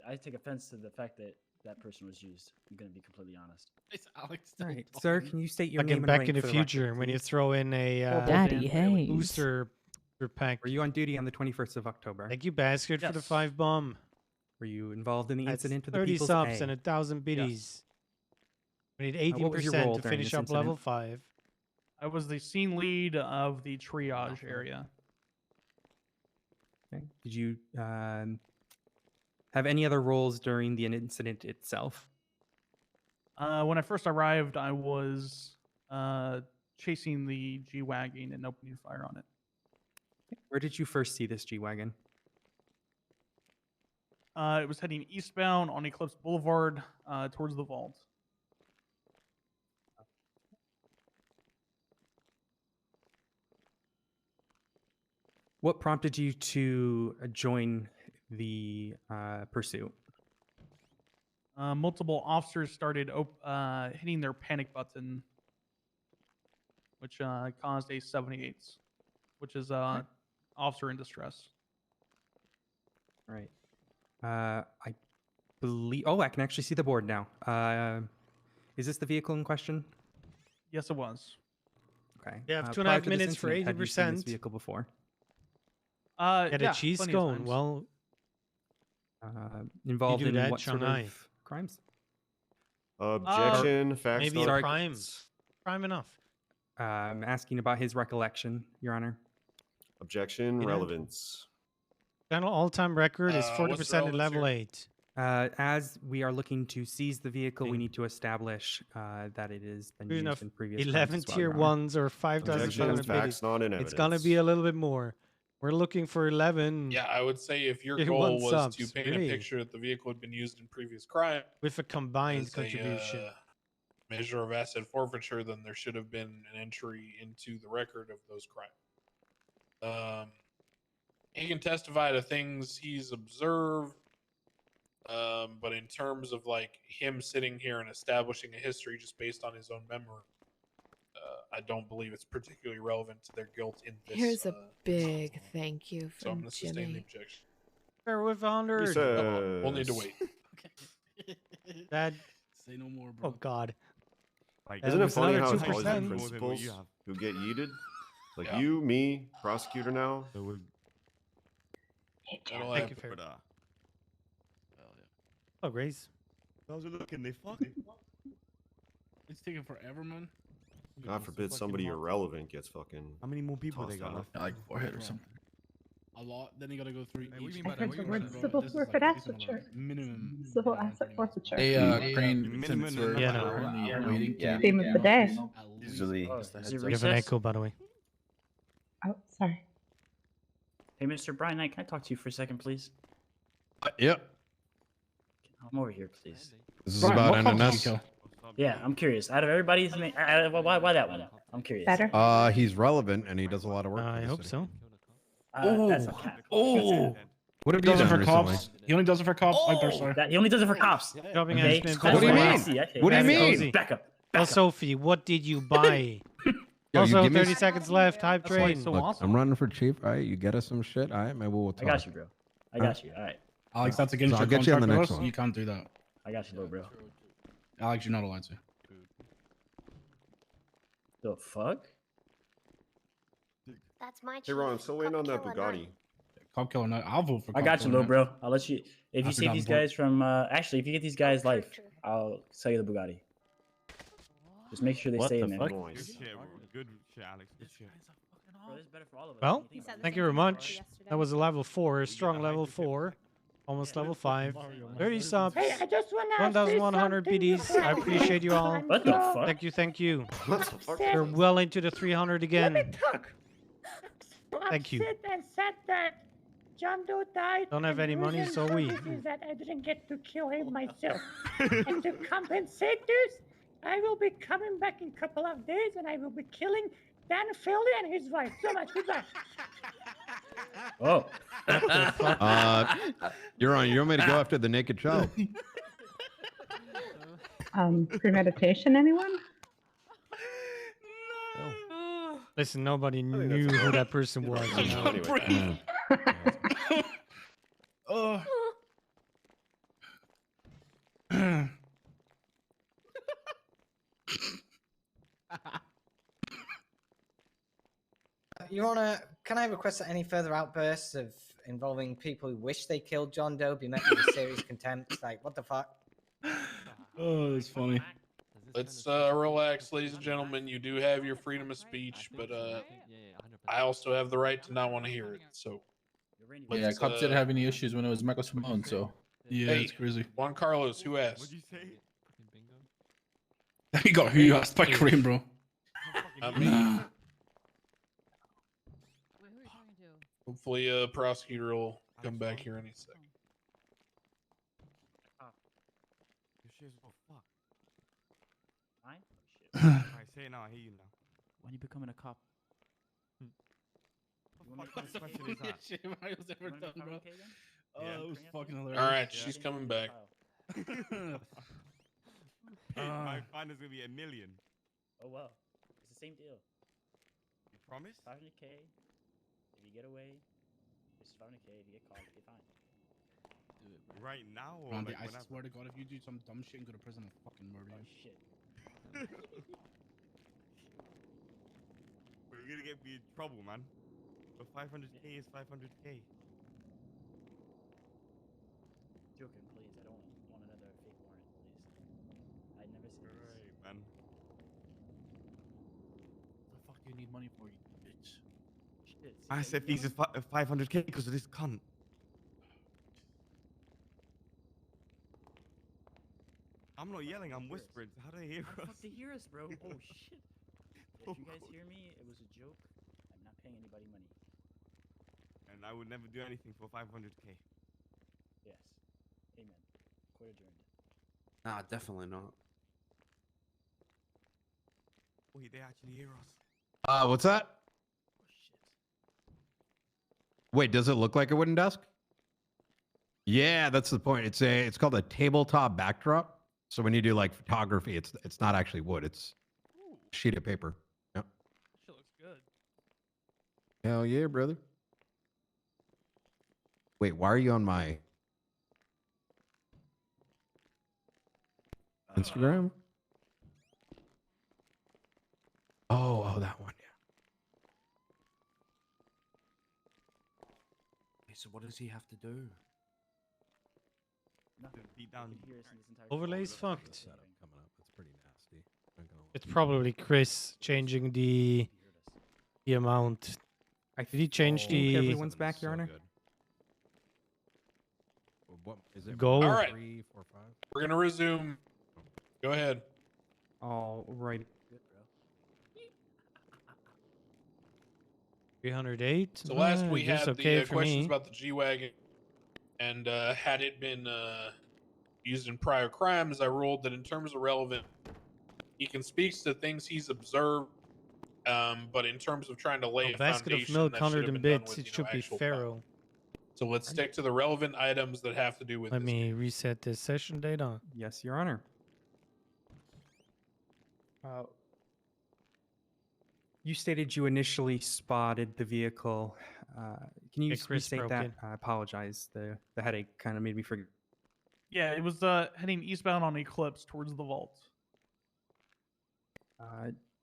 I take offense to the fact that that person was used. I'm going to be completely honest. It's Alex. All right, sir, can you state your Again, name and back rank in the for future, record, when you please? throw in a Daddy Haze. booster pack. Were you on duty on the 21st of October? Thank you, bastard, for the Yes. 5 bomb. Were you involved in the That's incident of the 30 People's subs A? and 1,000 biddies. We need what was your 18% role to during finish this up level incident? 5. I was the scene lead of the triage area. Okay. Did you have any other roles during the incident itself? When I first arrived, I was chasing the G-Wagon and opening fire on it. Where did you first see this G-Wagon? It was heading eastbound on Eclipse Boulevard towards the vault. What prompted you to join the pursuit? Multiple officers started hitting their panic button, which caused a 78, which is officer in distress. All right. I believe. Oh, I can actually see the board now. Is this the vehicle in question? Yes, it was. Okay. You have Prior 2.5 to this minutes for incident, had you seen this 80%. vehicle before? Get yeah, a cheese plenty of scone. times. Well, Involved do in that, what sort Shanghai? of crimes? Objection. Facts. maybe not- a crime. Crime enough. I'm asking about his recollection, Your Honor. Objection. Yeah. Relevance. Channel all-time record is What's 40% at relevance level here? 8. As we are looking to seize the vehicle, we need to establish that it has been Good used enough. in previous 11 crimes as well, tier Your Honor. 1s or 5,700 Objection. Facts biddies. not in It's gonna evidence. be a little bit more. We're looking for 11 Yeah, I would say if your Tier goal 1 was to subs, paint really. a picture that the vehicle had been used in previous crime with a combined as contribution. a measure of asset forfeiture, then there should have been an entry into the record of those crimes. He can testify to things he's observed. But in terms of like him sitting here and establishing a history just based on his own memory, I don't believe it's particularly relevant to their guilt in this. Here's a big thank you So I'm from going to sustain the Jimmy. objection. Fair with 100. We'll need to wait. That. Say no more, bro. Oh God. Like, isn't it with funny another how it's always the 2%. principals you have. who get yeeted? Like Yeah. you, me, prosecutor now. So we're That'll Thank you, happen. Fair. Oh, Grace. how's it looking? They fucking. It's taking forever, man. God forbid somebody irrelevant gets fucking. How many more people they tossed got out. left? Like forehead or something. A lot. Then you gotta go through Hey, what each. do you mean by that? What do you mean by that? Civil forfeit asset minimum. Civil asset forfeiture. Hey, Crane, Minimum since we're Yeah, no. currently waiting, Yeah. Theme of the day. usually You have an echo, by the way. Oh, sorry. Hey, Mr. Brian Knight, can I talk to you for a second, please? Yep. Come over here, please. This is about NNS. Yeah, I'm curious. Out of everybody's, why that one? I'm curious. Better. He's relevant and he does a lot of work. I hope so. That's a cat. What have He you does it done for recently? cops. He only does it for cops. I personally. He only does it for cops. Dropping Okay, has been that's What do you what I mean? see. Okay, What do you that's mean? cozy. Back up. Well, Sophie, what did you buy? Yo, Also, you give me 30 seconds left. Hype That's why train. it's so Look, awesome. I'm running for chief. All right, you get us some shit. All right, maybe we'll talk. I got you, bro. I got you. All right. Alex, that's against So I'll your get you on contract the with next us. one. You can't do that. I got you, little bro. Alex, you're not allowed to. The fuck? That's my Hey Ron, still waiting on that Bugatti. Cop killer, no. I'll vote for. I cop got you, killer, little man. bro. I'll let you. If I you save forgot these important. guys from, actually, if you get these guys life, I'll sell you the Bugatti. Just make sure they stay in there. Good shit, bro. Good shit, Alex. Good shit. Bro, this is better for all of us. Well, Think about it. thank you very much. That was a level 4, a strong level 4. Almost level 5. 30 subs. Hey, I just want to 1,100 PDs. I appreciate you all. What the fuck? Thank you, thank you. What the fuck? We're well into the 300 again. Let me talk. Thank you. Upset and sad that John Doe died. Don't have and any money, reason so for we. this is that I didn't get to kill him myself. And to compensate this, I will be coming back in a couple of days and I will be killing Dan Philly and his wife. So much. Goodbye. Oh. You're on. You want me to go after the naked child? Premeditation, anyone? Listen, nobody knew who that person was. You know? Anyway. Your Honor, can I request that any further outbursts of involving people who wish they killed John Doe be met with a serious contempt? Like, what the fuck? Oh, that's funny. Let's relax, ladies and gentlemen. You do have your freedom of speech, but I also have the right to not want to hear it. So, Yeah, cops didn't have any issues when it was Michael Simone, so. Yeah, hey, it's crazy. Juan Carlos, who asked? What'd you say? You got who you asked by Kareem, bro. I mean, hopefully, a prosecutor will come back here any second. Your shit's oh fuck. Fine? Alright, say it now. I hear you now. When you becoming a cop? What the fuck question is that? Shit Mario's ever done, bro. Oh, Yeah. it was fucking hilarious. All right, she's coming back. My fine is gonna be $1 million. Oh, well. It's the same deal. You promise? 500K. If you get away, it's 500K. If you get caught, you get fined. Right now or Randy, like I whenever? swear to God, if you do some dumb shit and go to prison, I'll fucking murder you. Shit. You're gonna get me in trouble, man. But 500K is 500K. Joking, please. I don't want another fake warrant, please. I'd never say this. Right, man. What the fuck do you need money for, you bitch? Shit. see, I you said know- these is 500K because of this cunt. I'm not yelling, I'm whispering. How do they hear How the us? fuck they hear us, bro? Oh shit. If you guys hear me, it was a joke. I'm not paying anybody money. And I would never do anything for 500K. Yes. Amen. Court adjourned. Nah, definitely not. Wait, they actually hear us. What's that? Wait, does it look like a wooden desk? Yeah, that's the point. It's called a tabletop backdrop. So when you do like photography, it's not actually wood. It's a sheet of paper. Yep. Shit looks good. Hell yeah, brother. Wait, why are you on my Instagram? Oh, that one. Okay, so what does he have to do? Nothing. Beat down. Overlay's fucked. Coming up. It's pretty nasty. It's probably Chris changing the amount. Did he change the everyone's back, Your Honor? What is it? Go. All right. 3, 4, 5. We're gonna resume. Go ahead. All right. 308. So last we just had okay the for questions me. about the G-Wagon, and had it been used in prior crimes, I ruled that in terms of relevant, he can speak to things he's observed, but in terms of trying to lay A a basket of foundation, milk, that should 100 have and been done bits. with, It you should know, be actual Pharaoh. So let's stick to the relevant items that have to do with Let this. me reset this session data. Yes, Your Honor. You stated you initially spotted the vehicle. Can you Okay, Chris restate broke that? in. I apologize. The headache kind of made me forget. Yeah, it was heading eastbound on Eclipse towards the vault.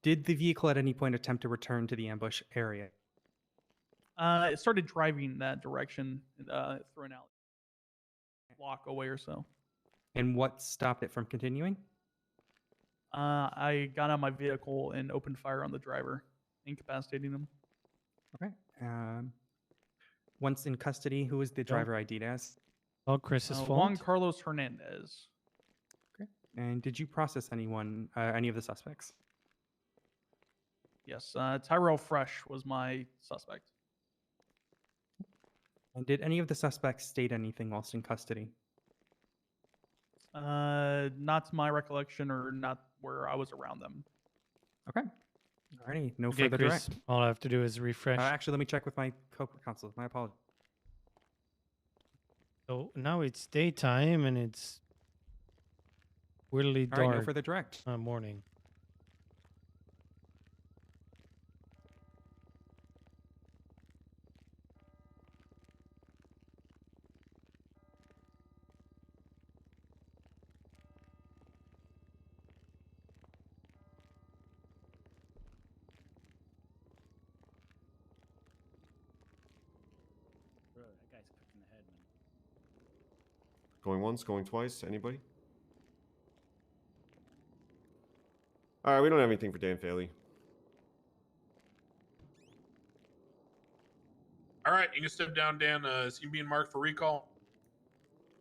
Did the vehicle at any point attempt to return to the ambush area? It started driving that direction through an alley, block away or so. And what stopped it from continuing? I got out of my vehicle and opened fire on the driver, incapacitating him. Okay. Once in custody, who is the driver ID'd as? All Chris's fault. Juan Carlos Hernandez. Okay. And did you process anyone, any of the suspects? Yes, Tyrell Fresh was my suspect. And did any of the suspects state anything whilst in custody? Not to my recollection, or not where I was around them. Okay. Alrighty. No Okay, further Chris. direct. All I have to do is refresh. Actually, let me check with my corporate counsel. My apologies. So now it's daytime and it's weirdly All right, dark. no further direct. Morning. Bro, that guy's cooked in the head, man. Going once, going twice. Anybody? All right, we don't have anything for Dan Faley. All right, you can step down, Dan. Is he being marked for recall?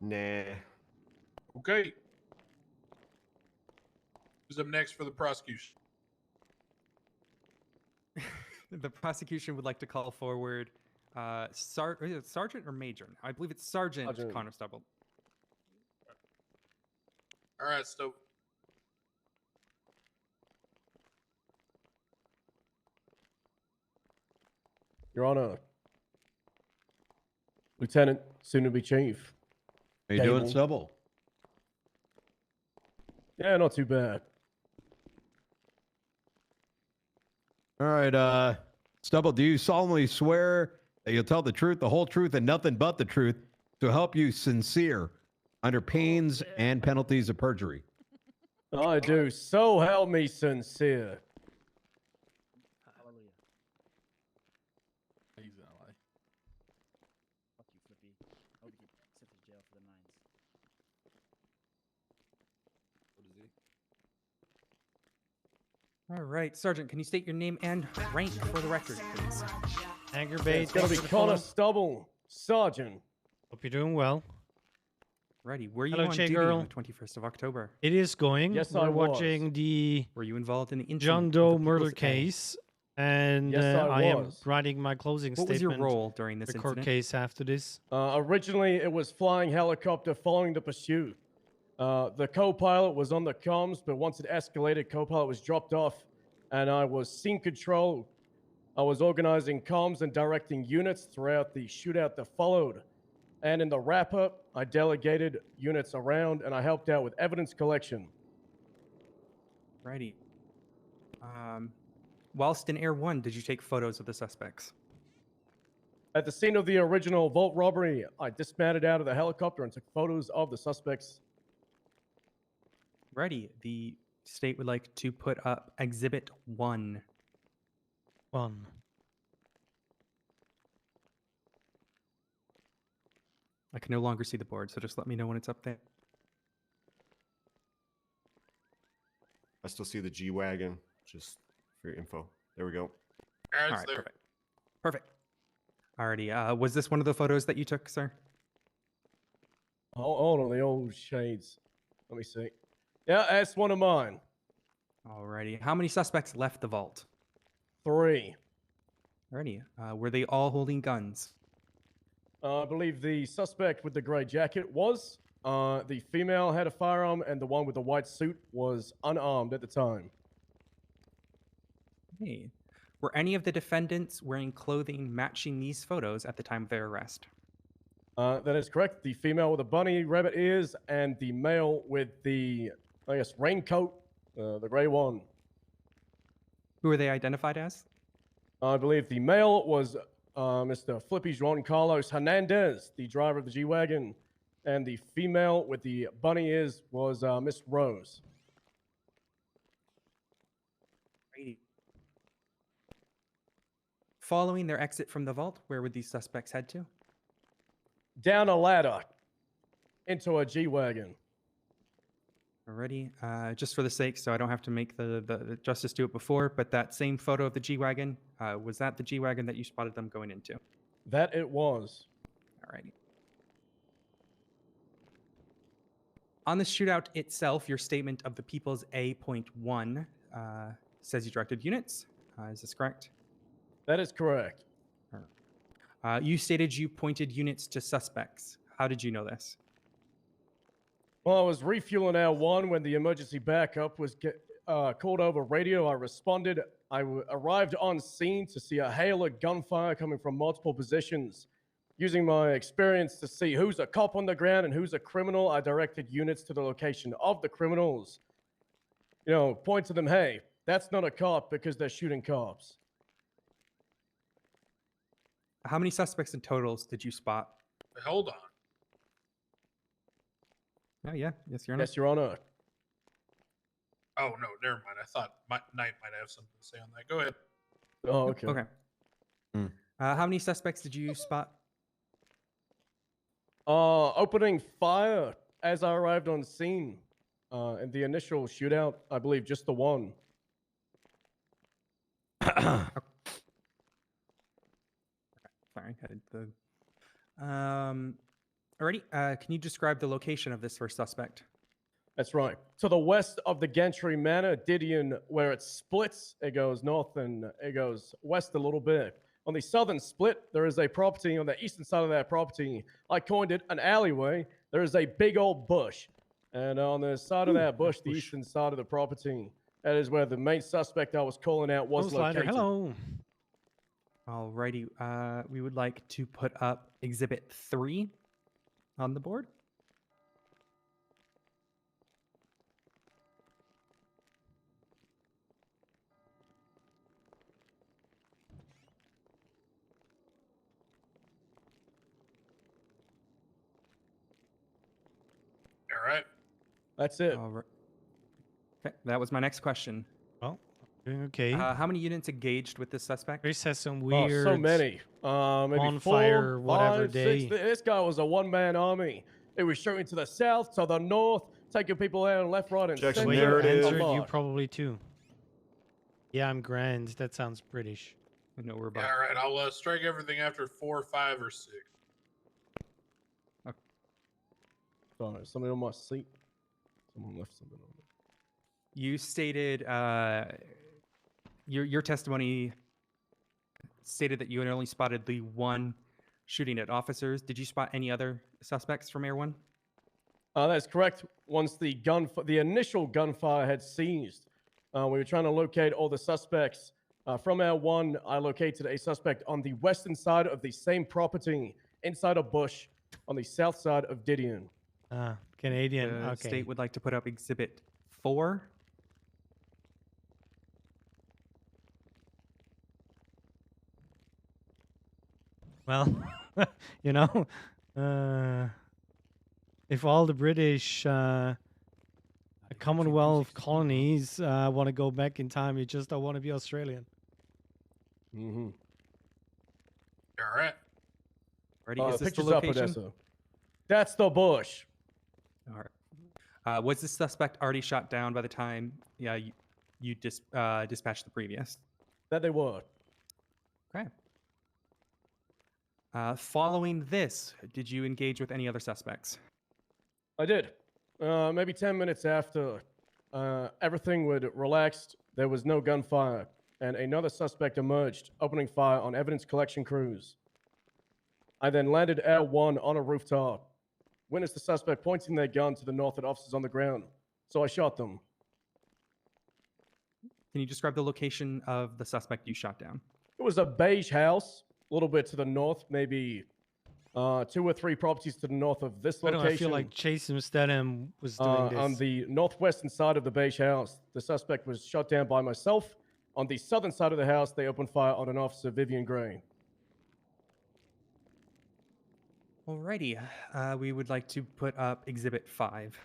Nah. Okay. Who's up next for the prosecution? The prosecution would like to call forward Sergeant or Major? I believe it's Sergeant Connor Stubble. All right, Stowe. Your Honor, Lieutenant, soon to be Chief. How you doing, Gable. Stubble? Yeah, not too bad. All right, Stubble, do you solemnly swear that you'll tell the truth, the whole truth, and nothing but the truth to help you sincere under pains and penalties of perjury? I do. So help me sincere. Hallelujah. He's gonna lie. Fuck you, Flippy. I hope you get sent to jail for the nines. What is he? All right, Sergeant, can you state your name and rank for the record, please? Aggravate. It's gonna be Connor Stubble, Sergeant. Hope you're doing well. Righty, were you Hello, on Che duty girl. on the 21st of October? It is going. Yes, We're I was. watching the Were you involved in the incident John with Doe the murder People's Edge? case, and Yes, I am was. writing my closing What was your statement. role during this the court incident? case after this. Originally, it was flying helicopter following the pursuit. The co-pilot was on the comms, but once it escalated, co-pilot was dropped off, and I was scene control, I was organizing comms and directing units throughout the shootout that followed. And in the wrap up, I delegated units around and I helped out with evidence collection. Righty. Whilst in Air 1, did you take photos of the suspects? At the scene of the original vault robbery, I dismounted out of the helicopter and took photos of the suspects. Righty. The state would like to put up Exhibit 1. 1. I can no longer see the board, so just let me know when it's up there. I still see the G-Wagon, just for your info. There we go. All All right, perfect. Perfect. Alrighty. Was this one of the photos that you took, sir? Hold on, the old shades. Let me see. Yeah, that's one of mine. Alrighty. How many suspects left the vault? 3. Alrighty. Were they all holding guns? I believe the suspect with the gray jacket was. The female had a firearm, and the one with the white suit was unarmed at the time. Hey. Were any of the defendants wearing clothing matching these photos at the time of their arrest? That is correct. The female with the bunny rabbit ears, and the male with the, I guess, raincoat, the gray one. Who are they identified as? I believe the male was Mr. Flippy Juan Carlos Hernandez, the driver of the G-Wagon, and the female with the bunny ears was Miss Rose. Following their exit from the vault, where would these suspects head to? Down a ladder into a G-Wagon. Alrighty. Just for the sake, so I don't have to make the justice to it before, but that same photo of the G-Wagon, was that the G-Wagon that you spotted them going into? That it was. Alrighty. On the shootout itself, your statement of the People's A.1 says you directed units. Is this correct? That is correct. You stated you pointed units to suspects. How did you know this? Well, I was refueling L1 when the emergency backup was called over radio. I responded. I arrived on scene to see a hail of gunfire coming from multiple positions. Using my experience to see who's a cop on the ground and who's a criminal, I directed units to the location of the criminals. You know, point to them, hey, that's not a cop because they're shooting cops. How many suspects in totals did you spot? Hold on. Oh, yeah. Yes, Your Honor. Yes, Your Honor. Oh, no, never mind. I thought Knight might have something to say on that. Go ahead. Oh, okay. Okay. How many suspects did you spot? Opening fire as I arrived on scene. In the initial shootout, I believe just the one. Sorry, had the. Alrighty. Can you describe the location of this first suspect? That's right. To the west of the Gantry Manor, Didion, where it splits, it goes north and it goes west a little bit. On the southern split, there is a property on the eastern side of that property. I coined it an alleyway. There is a big old bush. And on the side of that bush, the eastern side of the property, that is where the main suspect I was calling out was located. Hello. Alrighty. We would like to put up Exhibit 3 on the board. All right. That's it. All right. Okay, that was my next question. Well, okay. How many units engaged with this suspect? Chris has some Oh, weird. so many. Maybe on 4, fire, whatever 5, 6. day. This guy was a one-man army. They were shooting to the south, to the north, taking people out left, right, and Objection, center. Wait, there it is. answered A you lot. probably too. Yeah, I'm grand. That sounds British. No, we're Yeah, about. all right. I'll strike everything after 4, 5, or 6. Sorry, somebody on my seat. Someone left something on it. You stated your testimony stated that you had only spotted the one shooting at officers. Did you spot any other suspects from Air 1? That's correct. Once the initial gunfire had ceased, we were trying to locate all the suspects. From L1, I located a suspect on the western side of the same property, inside a bush, on the south side of Didion. Canadian. The Okay. state would like to put up Exhibit 4. Well, you know, if all the British Commonwealth colonies want to go back in time, you just don't want to be Australian. Mm-hmm. All right. Ready? Is this the Pictures up, location? Odessa. That's the bush. All right. Was the suspect already shot down by the time you dispatched the previous? That they were. Okay. Following this, did you engage with any other suspects? I did. Maybe 10 minutes after everything would relaxed, there was no gunfire, and another suspect emerged, opening fire on evidence collection crews. I then landed L1 on a rooftop, witnessed the suspect pointing their gun to the north at officers on the ground, so I shot them. Can you describe the location of the suspect you shot down? It was a beige house, a little bit to the north, maybe 2 or 3 properties to the north of this I don't location. know, I feel like Jason Statham was doing this. On the northwestern side of the beige house, the suspect was shot down by myself. On the southern side of the house, they opened fire on an officer, Vivian Gray. Alrighty. We would like to put up Exhibit 5.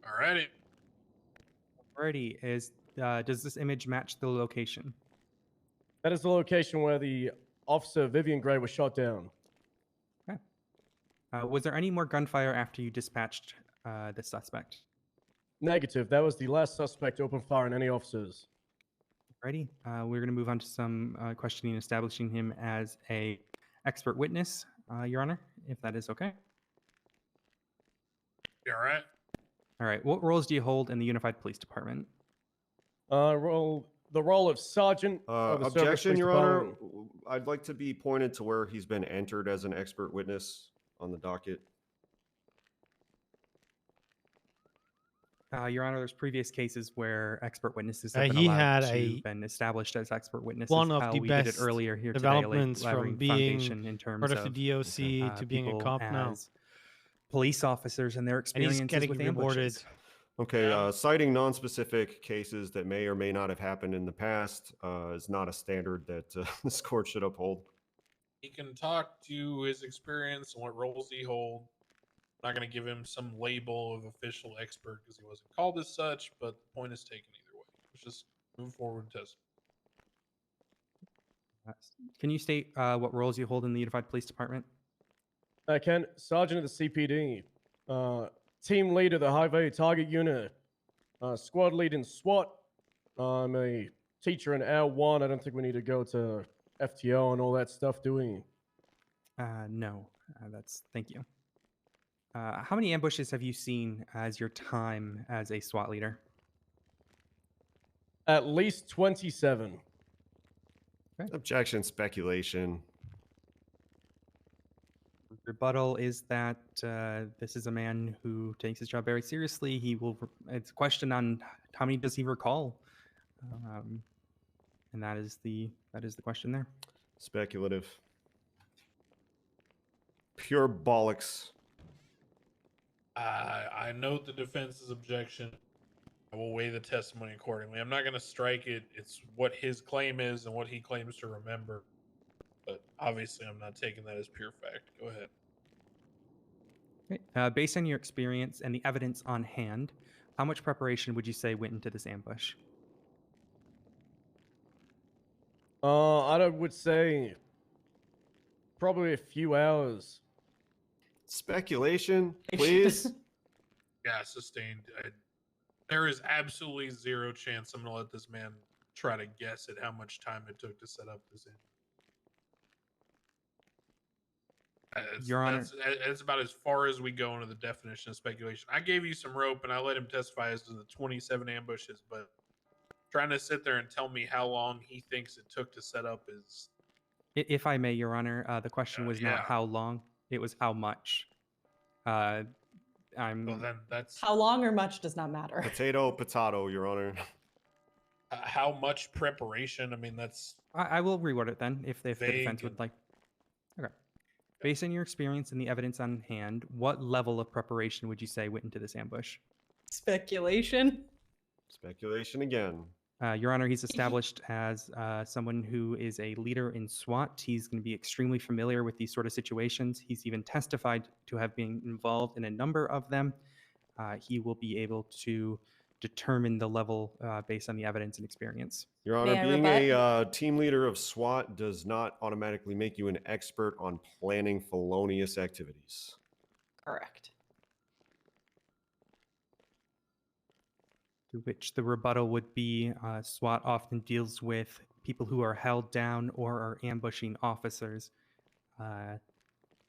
Alrighty. Alrighty. Does this image match the location? That is the location where the officer, Vivian Gray, was shot down. Okay. Was there any more gunfire after you dispatched the suspect? Negative. That was the last suspect to open fire on any officers. Alrighty. We're going to move on to some questioning, establishing him as a expert witness, Your Honor, if that is okay. You all right? All right. What roles do you hold in the Unified Police Department? The role of sergeant. of the Service Objection, Police Your Honor. Department. I'd like to be pointed to where he's been entered as an expert witness on the docket. Your Honor, there's previous cases where expert witnesses have been he allowed had to been established as expert witnesses. one of the we did it best earlier here today, developments Labyrinth from being Foundation in terms part of the DOC to being a people cop now. as police officers and their And he's experiences getting with rewarded. ambushes. Okay, citing non-specific cases that may or may not have happened in the past is not a standard that this court should uphold. He can talk to his experience and what roles he holds. I'm not going to give him some label of official expert because he wasn't called as such, but the point is taken either way. Let's just move forward and test. Can you state what roles you hold in the Unified Police Department? I can. Sergeant of the CPD. Team lead of the high value target unit. Squad lead in SWAT. I'm a teacher in L1. I don't think we need to go to FTO and all that stuff, do we? No. Thank you. How many ambushes have you seen as your time as a SWAT leader? At least 27. Objection, speculation. Rebuttal is that this is a man who takes his job very seriously. It's a question on how many does he recall, and that is the question there. Speculative. Pure bollocks. I note the defense's objection. I will weigh the testimony accordingly. I'm not going to strike it. It's what his claim is and what he claims to remember. But obviously, I'm not taking that as pure fact. Go ahead. Okay. Based on your experience and the evidence on hand, how much preparation would you say went into this ambush? I would say probably a few hours. Speculation, please. Yeah, sustained. There is absolutely zero chance I'm going to let this man try to guess at how much time it took to set up this Your Honor. That's about as far as we go into the definition of speculation. I gave you some rope and I let him testify as to the 27 ambushes, but trying to sit there and tell me how long he thinks it took to set up is. If I may, Your Honor, the question was not yeah. how long; it was how much. I'm. Well, then that's How long or much does not matter. Potato, Your Honor. how much preparation. I mean, that's. I will reword it then, if the defense Vague would like. Okay. Based on your experience and the evidence on hand, what level of preparation would you say went into this ambush? Speculation. Speculation again. Your Honor, he's established as someone who is a leader in SWAT. He's going to be extremely familiar with these sort of situations. He's even testified to have been involved in a number of them. He will be able to determine the level based on the evidence and experience. Your Honor, being a team leader of SWAT does not automatically make you an expert on planning felonious activities. Correct. To which the rebuttal would be SWAT often deals with people who are held down or are ambushing officers.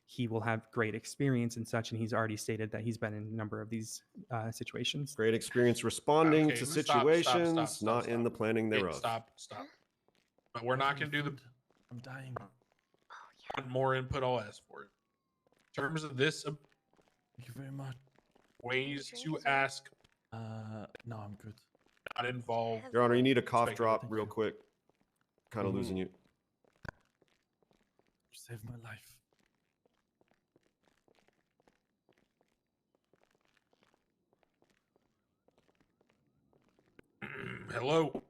He will have great experience in such, and he's already stated that he's been in a number of these situations. Great experience responding to Stop, situations, not in the planning Okay, thereof. Stop. But we're not going to do the. I'm dying. Want more input, I'll ask for it. In terms of this, Thank you very much. ways to ask. No, I'm good. Not involved. Your Honor, you need a cough drop real quick. Kind of losing you. Saved my life. Hello.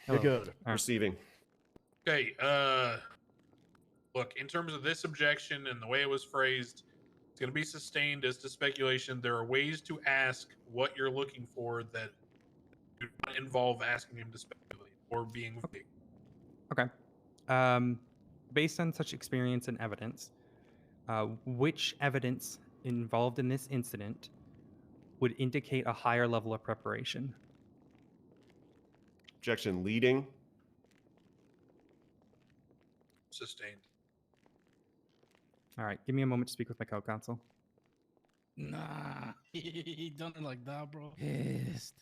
You're good. Receiving. Okay. Look, in terms of this objection and the way it was phrased, it's going to be sustained as to speculation. There are ways to ask what you're looking for that do not involve asking him to speculate or being vague. Okay. Based on such experience and evidence, which evidence involved in this incident would indicate a higher level of preparation? Objection leading. Sustained. All right. Give me a moment to speak with my co-counsel. Nah, he done it like that, bro. Pissed.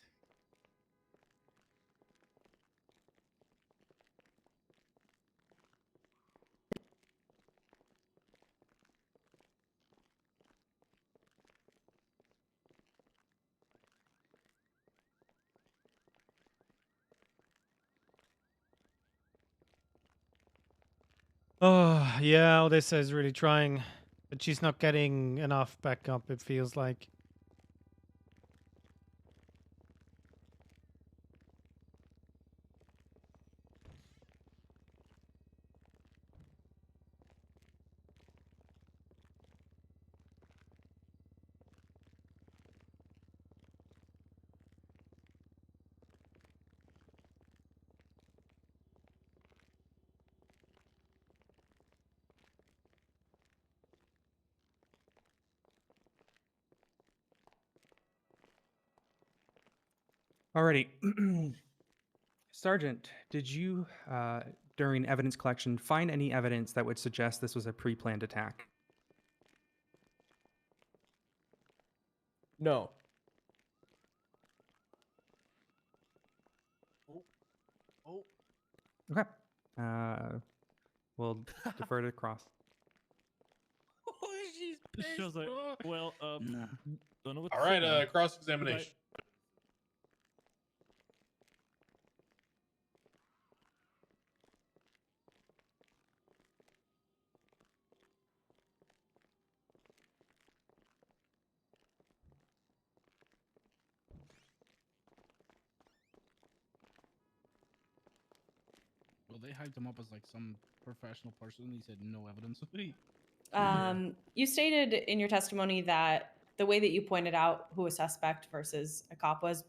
Oh, yeah, Odessa is really trying, but she's not getting enough backup, it feels like. Alrighty. Sergeant, did you, during evidence collection, find any evidence that would suggest this was a pre-planned attack? No. Okay. We'll defer to Cross. She's pissed, she was like, well, don't know what to All say right, now. cross-examination. Well, they hyped him up as like some professional person. He said no evidence. You stated in your testimony that the way that you pointed out who a suspect versus a cop was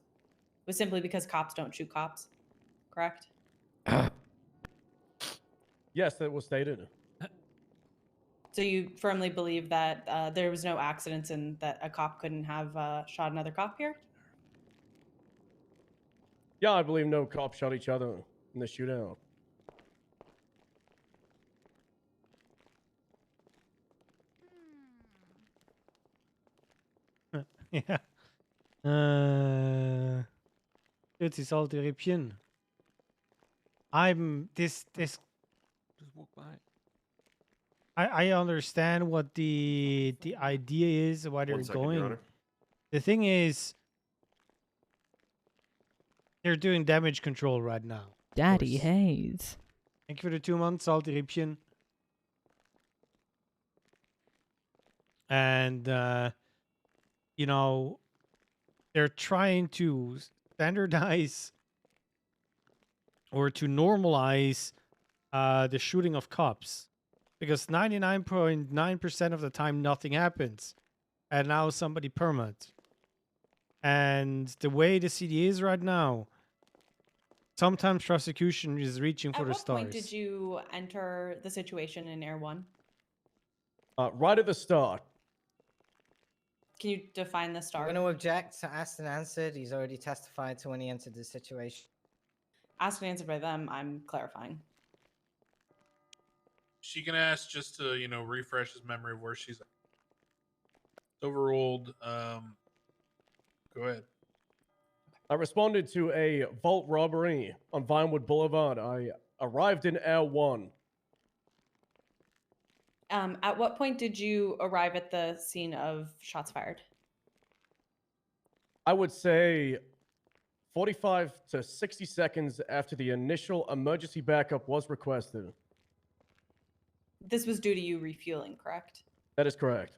simply because cops don't shoot cops, correct? Yes, that was stated. So you firmly believe that there was no accidents and that a cop couldn't have shot another cop here? Yeah, I believe no cops shot each other in the shootout. Ja. Jetzt ist halt die Rippchen. I'm this. Just walk by. I understand what the idea is, why they're 1 second, Your going. Honor. The thing is, they're doing damage control right now. of Daddy course. Haze. Thank you for the 2 months, Salty Riebchen. And you know, they're trying to standardize or to normalize the shooting of cops, because 99.9% of the time nothing happens, and now somebody permit. And the way the CD is right now, sometimes prosecution is reaching for At the what point stars. did you enter the situation in Air 1? Right at the start. Can you define the I'm start? going to object to asked and answered. He's already testified to when he entered the situation. Asked and answered by them. I'm clarifying. She can ask just to, you know, refresh his memory of where she's at. It's overruled. Go ahead. I responded to a vault robbery on Vinewood Boulevard. I arrived in Air 1. At what point did you arrive at the scene of shots fired? I would say 45 to 60 seconds after the initial emergency backup was requested. This was due to you refueling, correct? That is correct.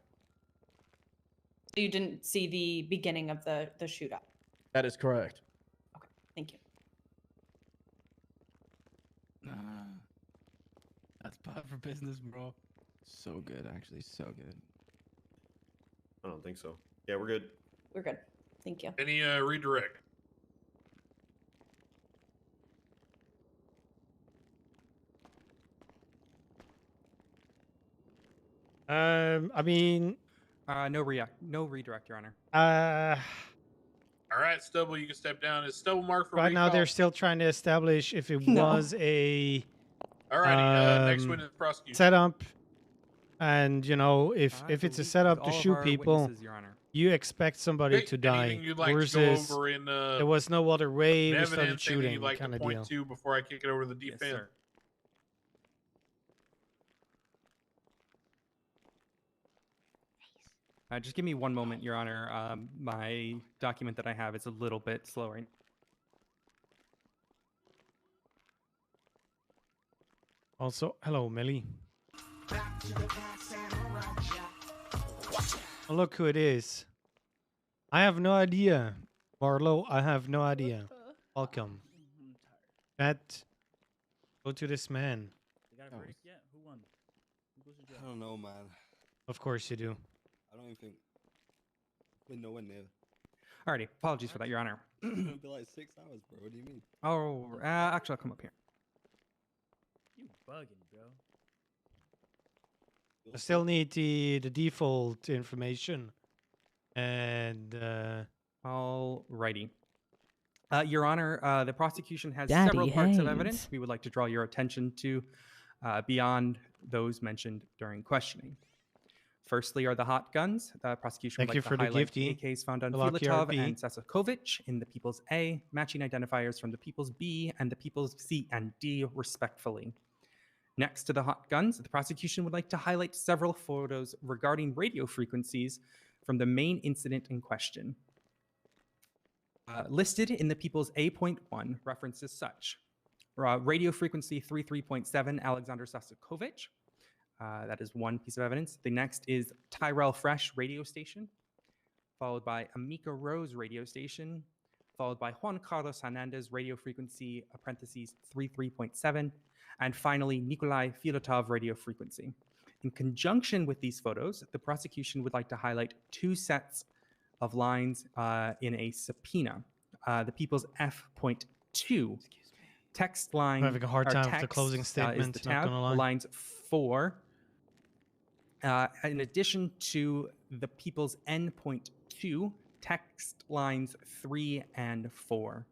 So you didn't see the beginning of the shootout. That is correct. Thank you. That's bad for business, bro. So good, actually, so good. I don't think so. Yeah, we're good. We're good. Thank you. Any redirect? I mean, no redirect, Your Honor. All right, Stubble, you can step down. Is Stubble marked for right now recall? they're still trying to establish if it No. was a Alrighty, next witness prosecution. setup, and you know, if I it's a believe setup with to all of shoot our people, witnesses, Your Honor. you expect somebody Okay, to die. anything you'd like to go versus over in there was no other way we evidence, started anything shooting, you'd like kind to of point deal. to before I kick it over to the defense? Yes, sir. Just give me one moment, Your Honor. My document that I have is a little bit slow right. Also, hello, Millie. Oh, look who it is. I have no idea. Marlo, I have no idea. Welcome. Matt, go to this man. You got a break yet? Who won? Who goes to jail? I don't know, man. Of course you do. I don't even think we're nowhere near. Alrighty, apologies for that, Your Honor. It's gonna be like 6 hours, bro. What do you mean? Oh, actually, I'll come up here. You bugging, bro. I still need the default information. And Alrighty. Your Honor, the prosecution has Daddy several parts of Haze. evidence we would like to draw your attention to beyond those mentioned during questioning. Firstly are the hot guns. The prosecution Thank would you like for to the highlight gifty, AKs found on the lucky Filatov RP. and Sasakovic in the People's A, matching identifiers from the People's B and the People's C and D, respectfully. Next to the hot guns, the prosecution would like to highlight several photos regarding radio frequencies from the main incident in question. Listed in the People's A.1 references such. Radio frequency 33.7, Alexander Sasakovic. That is one piece of evidence. The next is Tyrell Fresh radio station, followed by Amica Rose radio station, followed by Juan Carlos Hernandez radio frequency, parentheses 33.7, and finally Nikolai Filatov radio frequency. In conjunction with these photos, the prosecution would like to highlight two sets of lines in a subpoena. The People's F.2 text line. I'm having a hard or time with the text, closing is statement, the not tab, gonna lie. lines 4. In addition to the People's N.2 text lines 3 and 4.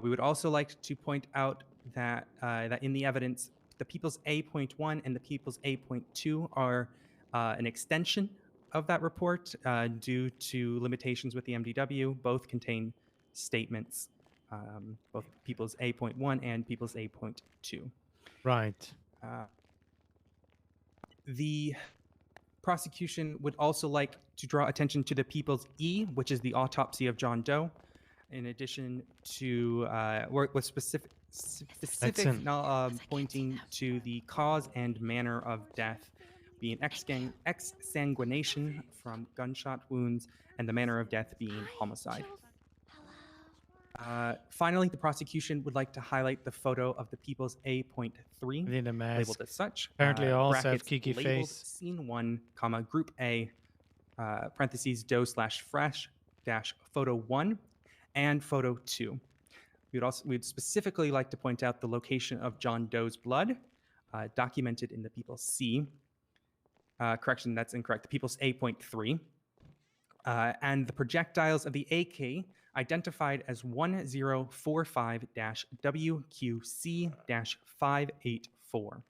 We would also like to point out that that in the evidence, the People's A.1 and the People's A.2 are an extension of that report due to limitations with the MDW. Both contain statements both People's A.1 and People's A.2. Right. The prosecution would also like to draw attention to the People's E, which is the autopsy of John Doe, in addition to work with specific Excellent. pointing to the cause and manner of death being exsanguination from gunshot wounds and the manner of death being homicide. Finally, the prosecution would like to highlight the photo of the People's A.3, Need a mask. labeled as such. Apparently, I also have brackets Kiki labeled face. Scene 1, comma, Group A, parentheses, Doe/fresh dash photo 1 and photo 2. We'd specifically like to point out the location of John Doe's blood, documented in the People's C. Correction, that's incorrect. The People's A.3. And the projectiles of the AK identified as 1045-WQC-584.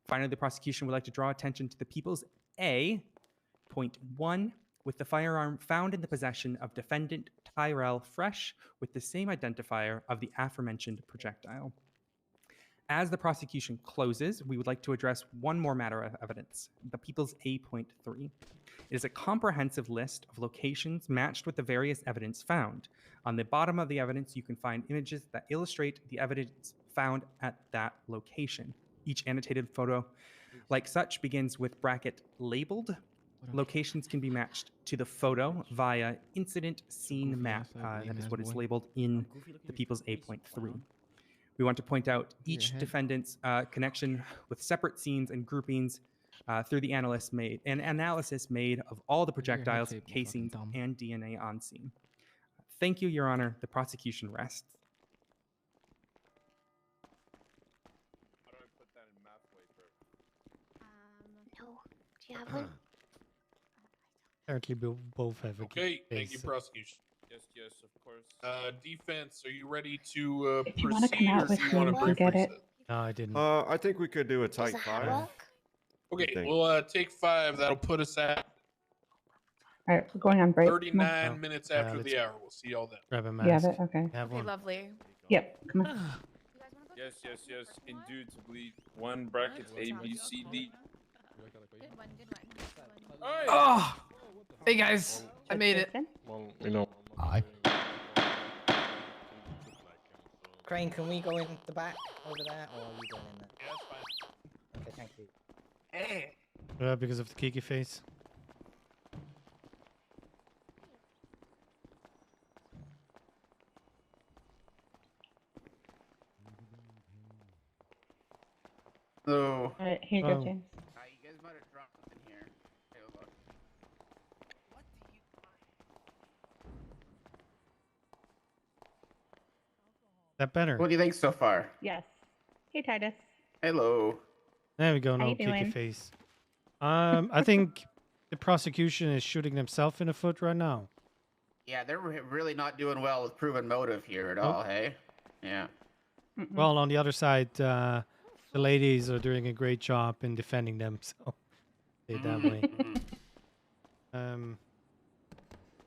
Finally, the prosecution would like to draw attention to the People's A.1 with the firearm found in the possession of defendant Tyrell Fresh with the same identifier of the aforementioned projectile. As the prosecution closes, we would like to address one more matter of evidence, the People's A.3. It is a comprehensive list of locations matched with the various evidence found. On the bottom of the evidence, you can find images that illustrate the evidence found at that location. Each annotated photo, like such, begins with bracket labeled. Locations can be matched to the photo via incident scene map. That is what is labeled in the People's A.3. We want to point out each defendant's connection with separate scenes and groupings through the analysis made of all the projectiles, casings, and DNA on scene. Thank you, Your Honor. The prosecution rests. No. Do you have one? Apparently, both have a Okay, thank you, face. prosecution. Yes, of course. Defense, are you ready to If you wanna come proceed, out or with do you me, want we to can brief get reset? it. No, I didn't. I think we could do a tight that 5. work? Okay, think? we'll take 5. That'll put us at All right, we're going on break. Come on. 39 minutes after let's the hour. We'll see y'all then. Grab a You mask. have it? Okay. Have Okay, one. lovely. Yep, come on. Yes. Indubitably. One bracket A, B, C, D. Good one, good one. Oh! Hey guys, I made it. Well, you know. Hi. Crane, can we go in the back over there, or are you going in there? Yeah, that's fine. Okay, thank you. Hey. Because of the Kiki face. So, All right, here you go, James. You guys might have dropped something here. Hey, look. That better? What do you think so far? Yes. Hey, Titus. Hello. There we go. How No you Kiki doing? face. I think the prosecution is shooting themselves in the foot right now. Yeah, they're really not doing well with proven motive here at all, hey? Yeah. Well, on the other side, the ladies are doing a great job in defending them. So, say it that way.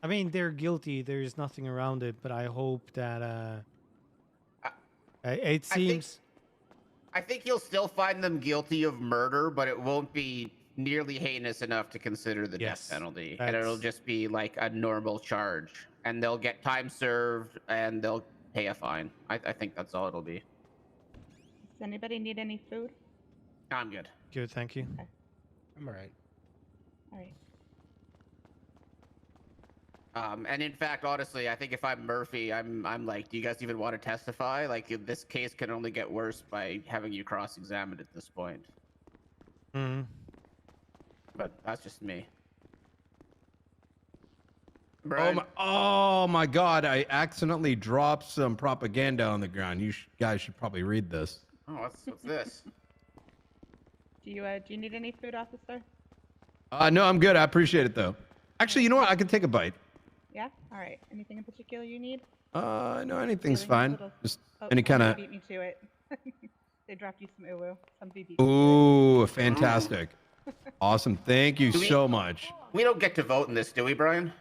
I mean, they're guilty. There's nothing around it. But I hope that it seems. I think you'll still find them guilty of murder, but it won't be nearly heinous enough to consider the Yes, death penalty. And it'll that's- just be like a normal charge. And they'll get time served and they'll pay a fine. I think that's all it'll be. Does anybody need any food? I'm good. Good, thank you. I'm alright. All right. And in fact, honestly, I think if I'm Murphy, I'm like, do you guys even want to testify? Like, this case can only get worse by having you cross-examined at this point. Hmm. But that's just me. Oh my God! I accidentally dropped some propaganda on the ground. You guys should probably read this. Oh, what's this? Do you need any food, officer? No, I'm good. I appreciate it though. Actually, you know what? I can take a bite. Yeah. All right. Anything in particular you need? No, anything's Feeling fine. little- Just Oh, any kind somebody of. beat me to it. They dropped you some uwu. Somebody beat you to Ooh, fantastic! Awesome. Thank you Do we- so much. We don't get to vote in this, do we, Brian?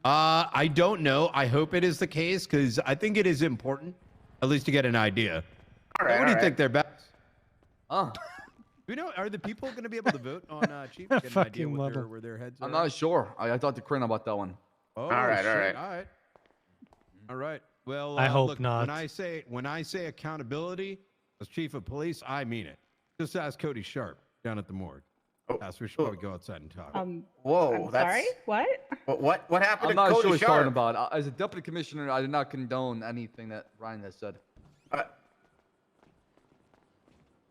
I don't know. I hope it is the case because I think it is important, at least to get an idea. All right, What do you all think they're best? Oh. Do you know? Are the people going to be able to vote on Chief? Get an idea Fucking model. where their heads are. I'm not sure. I talked to Corinne about that one. Oh, All right, shit. all right. All right. All right. Well, I hope look, not. When I say accountability as chief of police, I mean it. Just ask Cody Sharp down at the morgue. Yes, we should probably go outside and talk. Whoa, I'm sorry? What? What happened I'm to not Cody sure what he's Sharp? talking about. As a deputy commissioner, I did not condone anything that Ryan has said.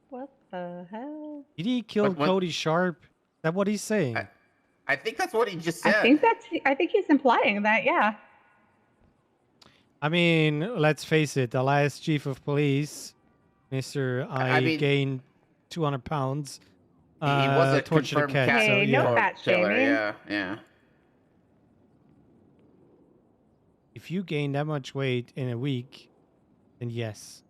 What the hell? Did he kill What- Cody Sharp? Is that what he's saying? I think that's what he just said. I think he's implying that, yeah. I mean, let's face it. The last chief of police, Mr. I mean- gained 200 pounds. He was a tortured confirmed cat. cat So, Hey, no yeah. fat killer. shaming. Yeah. If you gain that much weight in a week, then yes.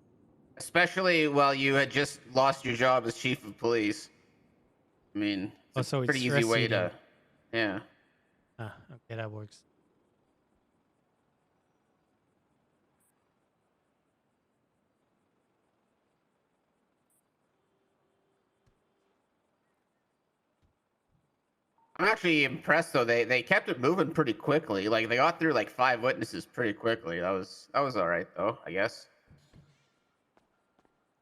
Especially while you had just lost your job as chief of police. I mean, it's so a it's pretty easy stress way eating. to. Yeah. Ah, okay, that works. I'm actually impressed though. They kept it moving pretty quickly. Like they got through like 5 witnesses pretty quickly. That was all right though, I guess.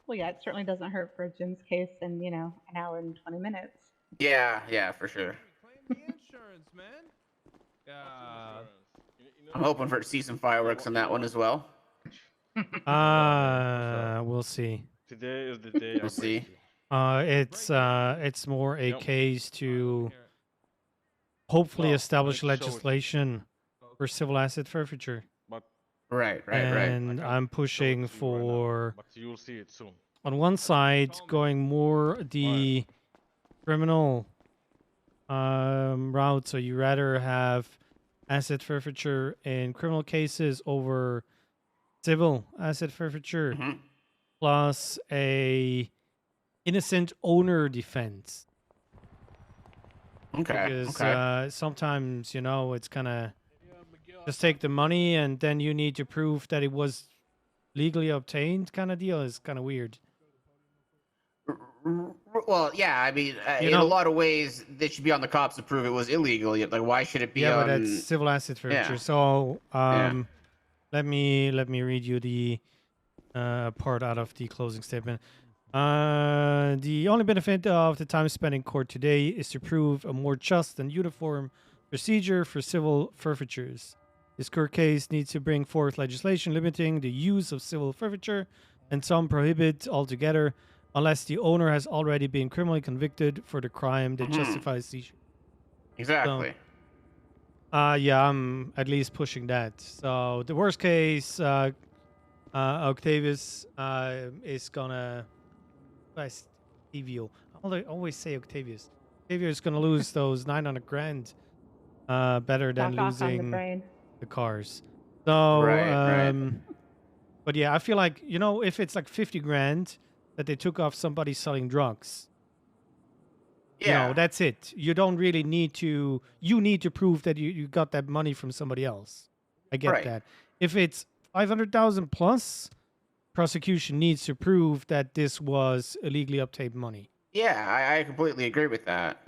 Well, yeah, it certainly doesn't hurt for Jim's case in, an hour and 20 minutes. Yeah, for sure. I'm hoping for to see some fireworks on that one as well. We'll see. Today is the day. We'll see. It's more a case to hopefully establish legislation for civil asset forfeiture. Right. And I'm pushing for, But you'll see it soon. on one side, going more the criminal route. So you rather have asset forfeiture in criminal cases over civil asset forfeiture, plus a innocent owner defense. Okay. Because sometimes, it's kind of just take the money and then you need to prove that it was legally obtained kind of deal. Is kind of weird. Well, yeah. I mean, in a lot of ways, they should be on the cops to prove it was illegal. Like, why should it be Yeah, on? but that's civil asset forfeiture. Yeah. So, let me read you the part out of the closing statement. The only benefit of the time spent in court today is to prove a more just and uniform procedure for civil forfeitures. This court case needs to bring forth legislation limiting the use of civil forfeiture, and some prohibit altogether, unless the owner has already been criminally convicted for the crime that justifies seizure. Exactly. Yeah, I'm at least pushing that. So the worst case, Octavius is gonna. Octavio. I always say Octavius. Octavio is gonna lose those 900 grand. Better than Knock off on the losing brain. the cars. So, Right. but yeah, I feel like, if it's like 50 grand that they took off somebody selling drugs, Yeah. that's it. You don't really need to, you need to prove that you got that money from somebody else. I get Right. that. If it's 500,000 plus, prosecution needs to prove that this was illegally obtained money. Yeah, I completely agree with that.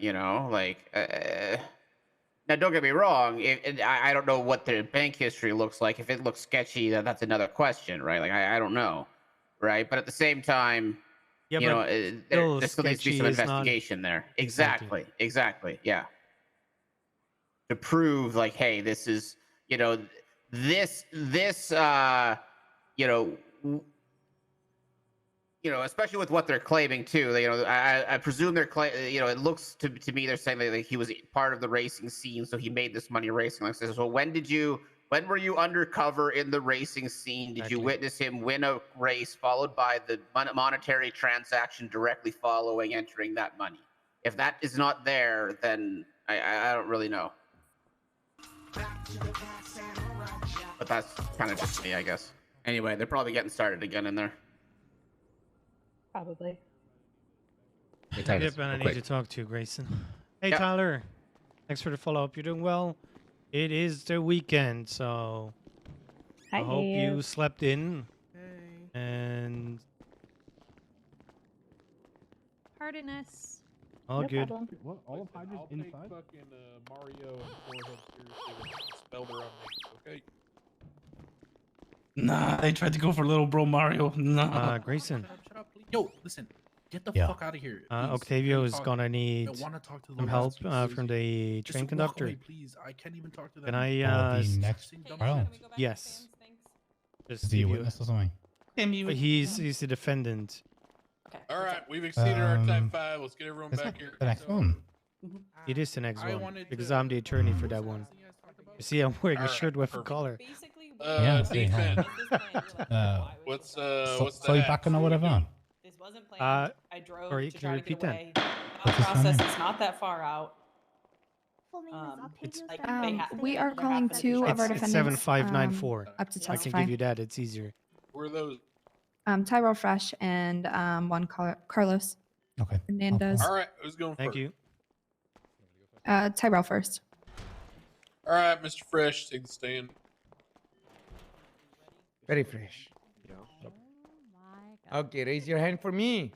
Now don't get me wrong. I don't know what their bank history looks like. If it looks sketchy, that's another question, right? Like I don't know, right? But at the same time, Yeah, there still needs to be sketchy some is not- investigation there. Exactly. Exactly. Yeah. To prove, like, hey, this is, especially with what they're claiming too. I presume they're it looks to me they're saying that he was part of the racing scene, so he made this money racing. Like this. So when were you undercover in the racing scene? Did you witness him win a race, followed by the monetary transaction directly following entering that money? If that is not there, then I don't really know. But that's kind of just me, I guess. Anyway, they're probably getting started again in there. Probably. Hey, Tyler, Yep, and I real need quick. to talk to Grayson. Hey, Yeah. Tyler. Thanks for the follow-up. You're doing well. It is the weekend, so I Hi, hope you Haze. slept in. And Pardon us. all No good. problem. What? All of Listen, Hydra's I'll take inside? fucking Mario and Forehead seriously when they spell their own names, okay? Nah, they tried to go for little bro Mario. Nah. Grayson. Shut up, please. Yo, listen. Get the Yeah. fuck out of here. Please. Octavio Can you is talk? gonna need I want to talk to the some last help piece. from the Just train walk conductor. away, please. I can't even talk to them. Can I? Oh, the next Same dumb trial? shit. Yes. Just Is he a give you. witness or something? He's the defendant. All right, we've exceeded our time Um, 5. Let's get everyone Is back that here. the next one? It is the next I one wanted because to- I'm the attorney for that one. You see, I'm wearing a Alright, shirt with a perfect. collar. Yeah, I see, hold defense. What's So you the back on or whatever? This wasn't planned. I drove sorry, to can try you to get repeat that? away. The What's his process name? is not that far out. It's We are calling two of our it's defendants 7594. up to I can testify. give you that. It's easier. Where are those? Tyrell Fresh and one Carlos Okay. Hernandez. All right, who's going Thank first? you. Tyrell first. All right, Mr. Fresh, take the stand. Very fresh. Okay, raise your hand for me.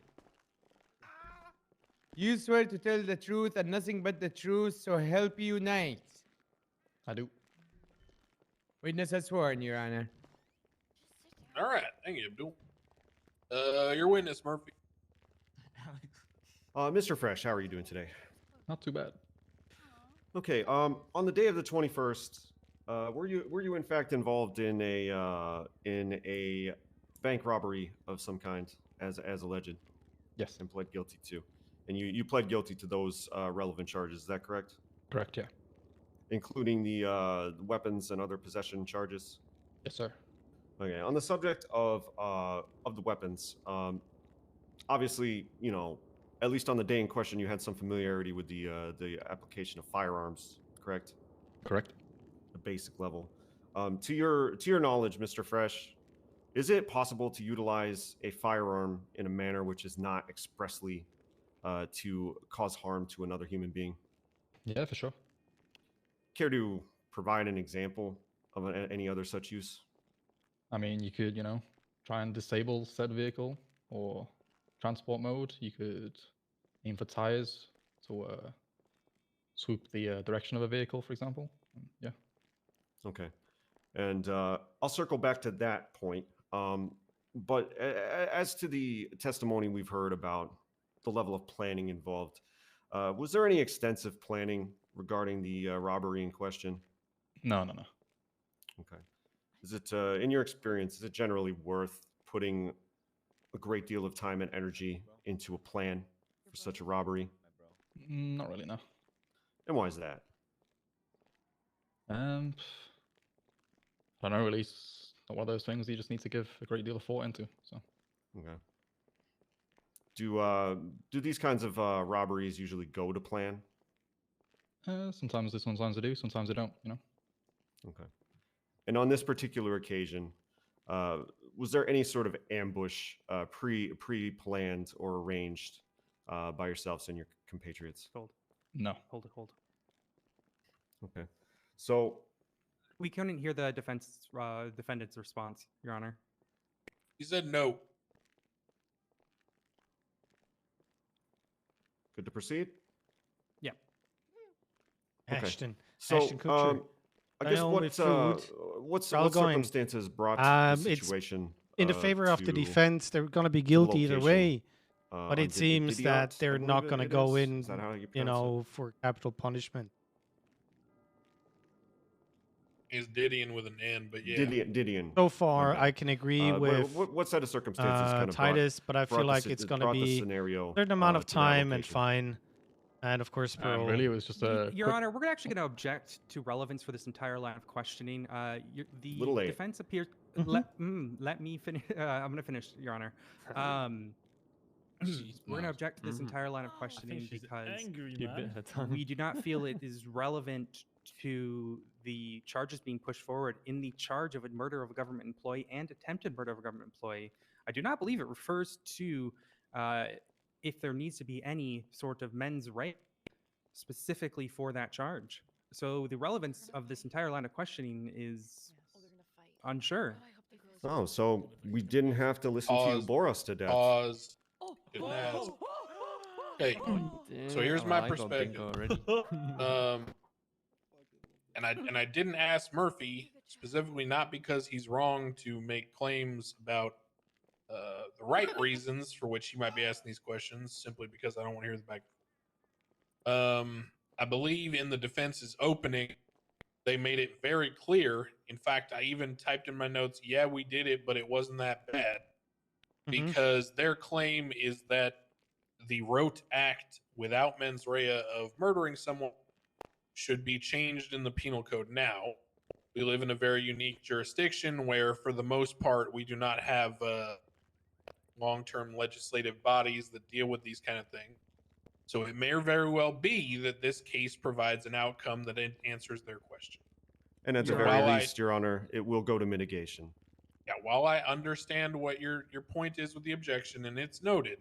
You swear to tell the truth and nothing but the truth, so help you unite. I do. Witness has sworn, Your Honor. All right, thank you, Abdul. Your witness, Murphy. Mr. Fresh, how are you doing today? Not too bad. Okay. On the day of the 21st, were you in fact involved in a bank robbery of some kind, as alleged? Yes. And pled guilty to, and you pled guilty to those relevant charges. Is that correct? Correct, yeah. Including the weapons and other possession charges. Yes, sir. Okay. On the subject of the weapons, obviously, you know, at least on the day in question, you had some familiarity with the application of firearms, correct? Correct. The basic level. To your knowledge, Mr. Fresh, is it possible to utilize a firearm in a manner which is not expressly to cause harm to another human being? Yeah, for sure. Care to provide an example of any other such use? I mean, you could, try and disable said vehicle or transport mode. You could aim for tires to swoop the direction of a vehicle, for example. Yeah. Okay. And I'll circle back to that point. But as to the testimony we've heard about the level of planning involved, was there any extensive planning regarding the robbery in question? No. Okay. Is it, in your experience, is it generally worth putting a great deal of time and energy into a plan for such a robbery? Not really, no. And why is that? I don't know, really. It's not one of those things you just need to give a great deal of thought into. So. Okay. Do these kinds of robberies usually go to plan? Sometimes they do, sometimes they don't, Okay. And on this particular occasion, was there any sort of ambush pre-planned or arranged by yourselves and your compatriots? Hold. No. Hold. Okay. So we couldn't hear the defendant's response, Your Honor. He said no. Good to proceed? Yeah. Okay. Ashton. So, Ashton Kutcher. I guess Dynamo with food. what We're all going. circumstances brought this It's situation in the favor of the to defense. They're going to be the guilty either location, way. But on it seems Didiot, that I they're believe not going to it go is? in, Is that how you pronounce it? for capital punishment. He's Didion with an N, but yeah. Didion. So far, Okay. I can agree with what set of circumstances kind of Titus, but I brought feel the like si- it's going to brought the be scenario, a certain amount of to that time and location? fine. And of course, parole. Really, it was just a Your quick- Honor, we're actually going to object to relevance for this entire line of questioning. The Little late. defense appears. Let me finish. I'm going to finish, Your Honor. We're going to object to this entire line of questioning because we do not feel it is relevant to the charges being pushed forward in the charge of a murder of a government employee and attempted murder of a government employee. I do not believe it refers to if there needs to be any sort of mens rea specifically for that charge. So the relevance of this entire line of questioning is unsure. Oh, so we didn't have to listen to you Pause. bore us to death. Pause. Didn't ask. Okay, so here's my perspective. And I didn't ask Murphy specifically, not because he's wrong to make claims about the right reasons for which he might be asking these questions, simply because I don't want to hear the back. I believe in the defense's opening, they made it very clear. In fact, I even typed in my notes, yeah, we did it, but it wasn't that bad. Because their claim is that the rote act without mens rea of murdering someone should be changed in the penal code now. We live in a very unique jurisdiction where, for the most part, we do not have long-term legislative bodies that deal with these kind of things. So it may very well be that this case provides an outcome that answers their question. And at the very least, Your Honor, it will go to mitigation. Yeah, while I understand what your point is with the objection, and it's noted,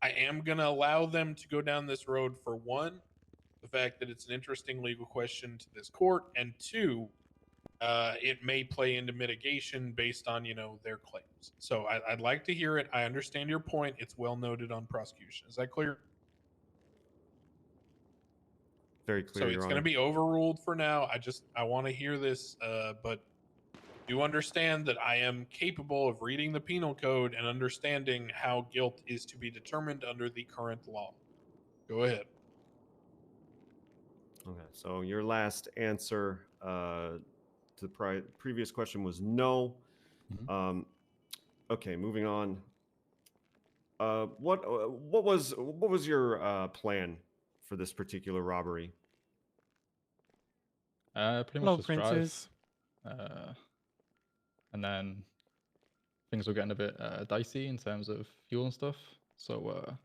I am going to allow them to go down this road for one, the fact that it's an interesting legal question to this court, and two, it may play into mitigation based on, their claims. So I'd like to hear it. I understand your point. It's well noted on prosecution. Is that clear? Very clear, So Your it's Honor. going to be overruled for now. I want to hear this, but do understand that I am capable of reading the penal code and understanding how guilt is to be determined under the current law. Go ahead. Okay, so your last answer to the previous question was no. Okay, moving on. What was your plan for this particular robbery? Pretty much just drive. And then things were getting a bit dicey in terms of fuel and stuff. So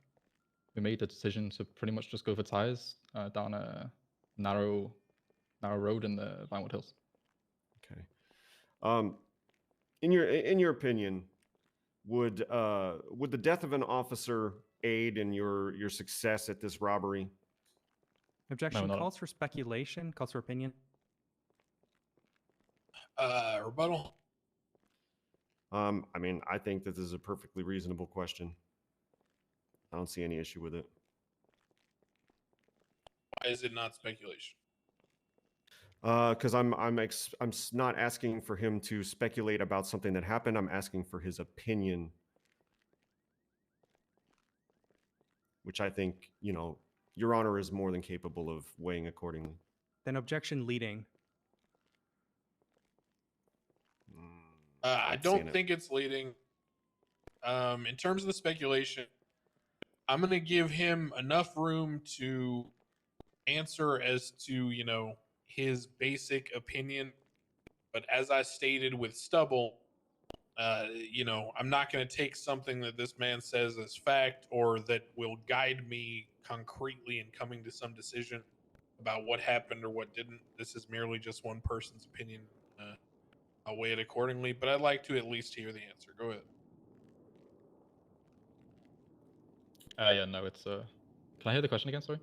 we made the decision to pretty much just go for tires down a narrow road in the Vinewood Hills. Okay. In your opinion, would the death of an officer aid in your success at this robbery? Objection calls for speculation, calls for opinion. Rebuttal. I mean, I think that this is a perfectly reasonable question. I don't see any issue with it. Why is it not speculation? Because I'm not asking for him to speculate about something that happened. I'm asking for his opinion, which I think, Your Honor is more than capable of weighing accordingly. Then objection leading. I don't think it's leading. In terms of the speculation, I'm going to give him enough room to answer as to, his basic opinion. But as I stated with Stubble, I'm not going to take something that this man says as fact or that will guide me concretely in coming to some decision about what happened or what didn't. This is merely just one person's opinion. I'll weigh it accordingly, but I'd like to at least hear the answer. Go ahead. Yeah, no, it's Can I hear the question again? Sorry.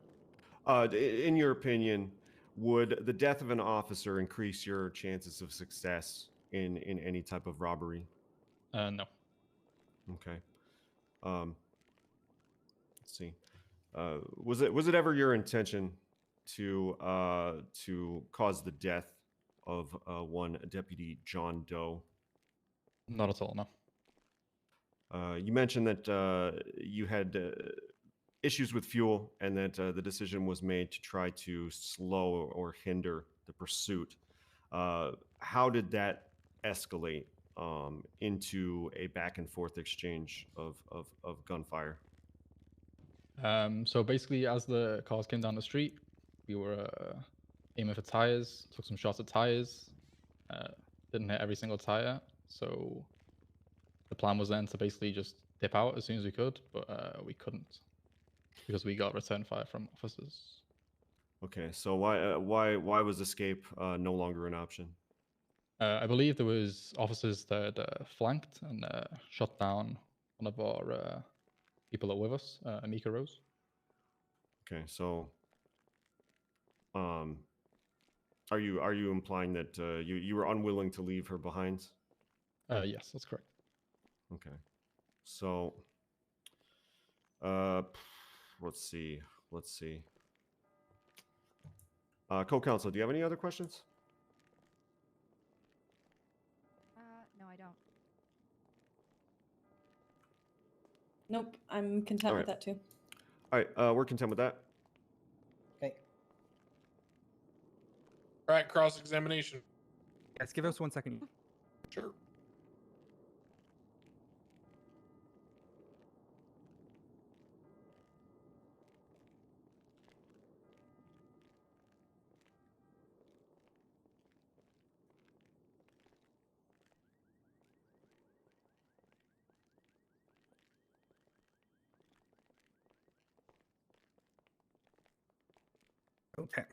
In your opinion, would the death of an officer increase your chances of success in any type of robbery? No. Okay. Let's see. Was it ever your intention to cause the death of one Deputy John Doe? Not at all, no. You mentioned that you had issues with fuel and that the decision was made to try to slow or hinder the pursuit. How did that escalate into a back and forth exchange of gunfire? So basically, as the cars came down the street, we were aiming for tires, took some shots at tires, didn't hit every single tire. So the plan was then to basically just dip out as soon as we could, but we couldn't because we got return fire from officers. Okay, so why was escape no longer an option? I believe there was officers that flanked and shot down one of our people that were with us, Amika Rose. Okay, so Are you implying that you were unwilling to leave her behind? Yes, that's correct. Okay. So, let's see. Co-counsel, do you have any other questions? No, I don't. Nope, I'm content All with right. that too. All right, we're content with that. Okay. All right, cross-examination. Yes, give us 1 second. Sure. Okay.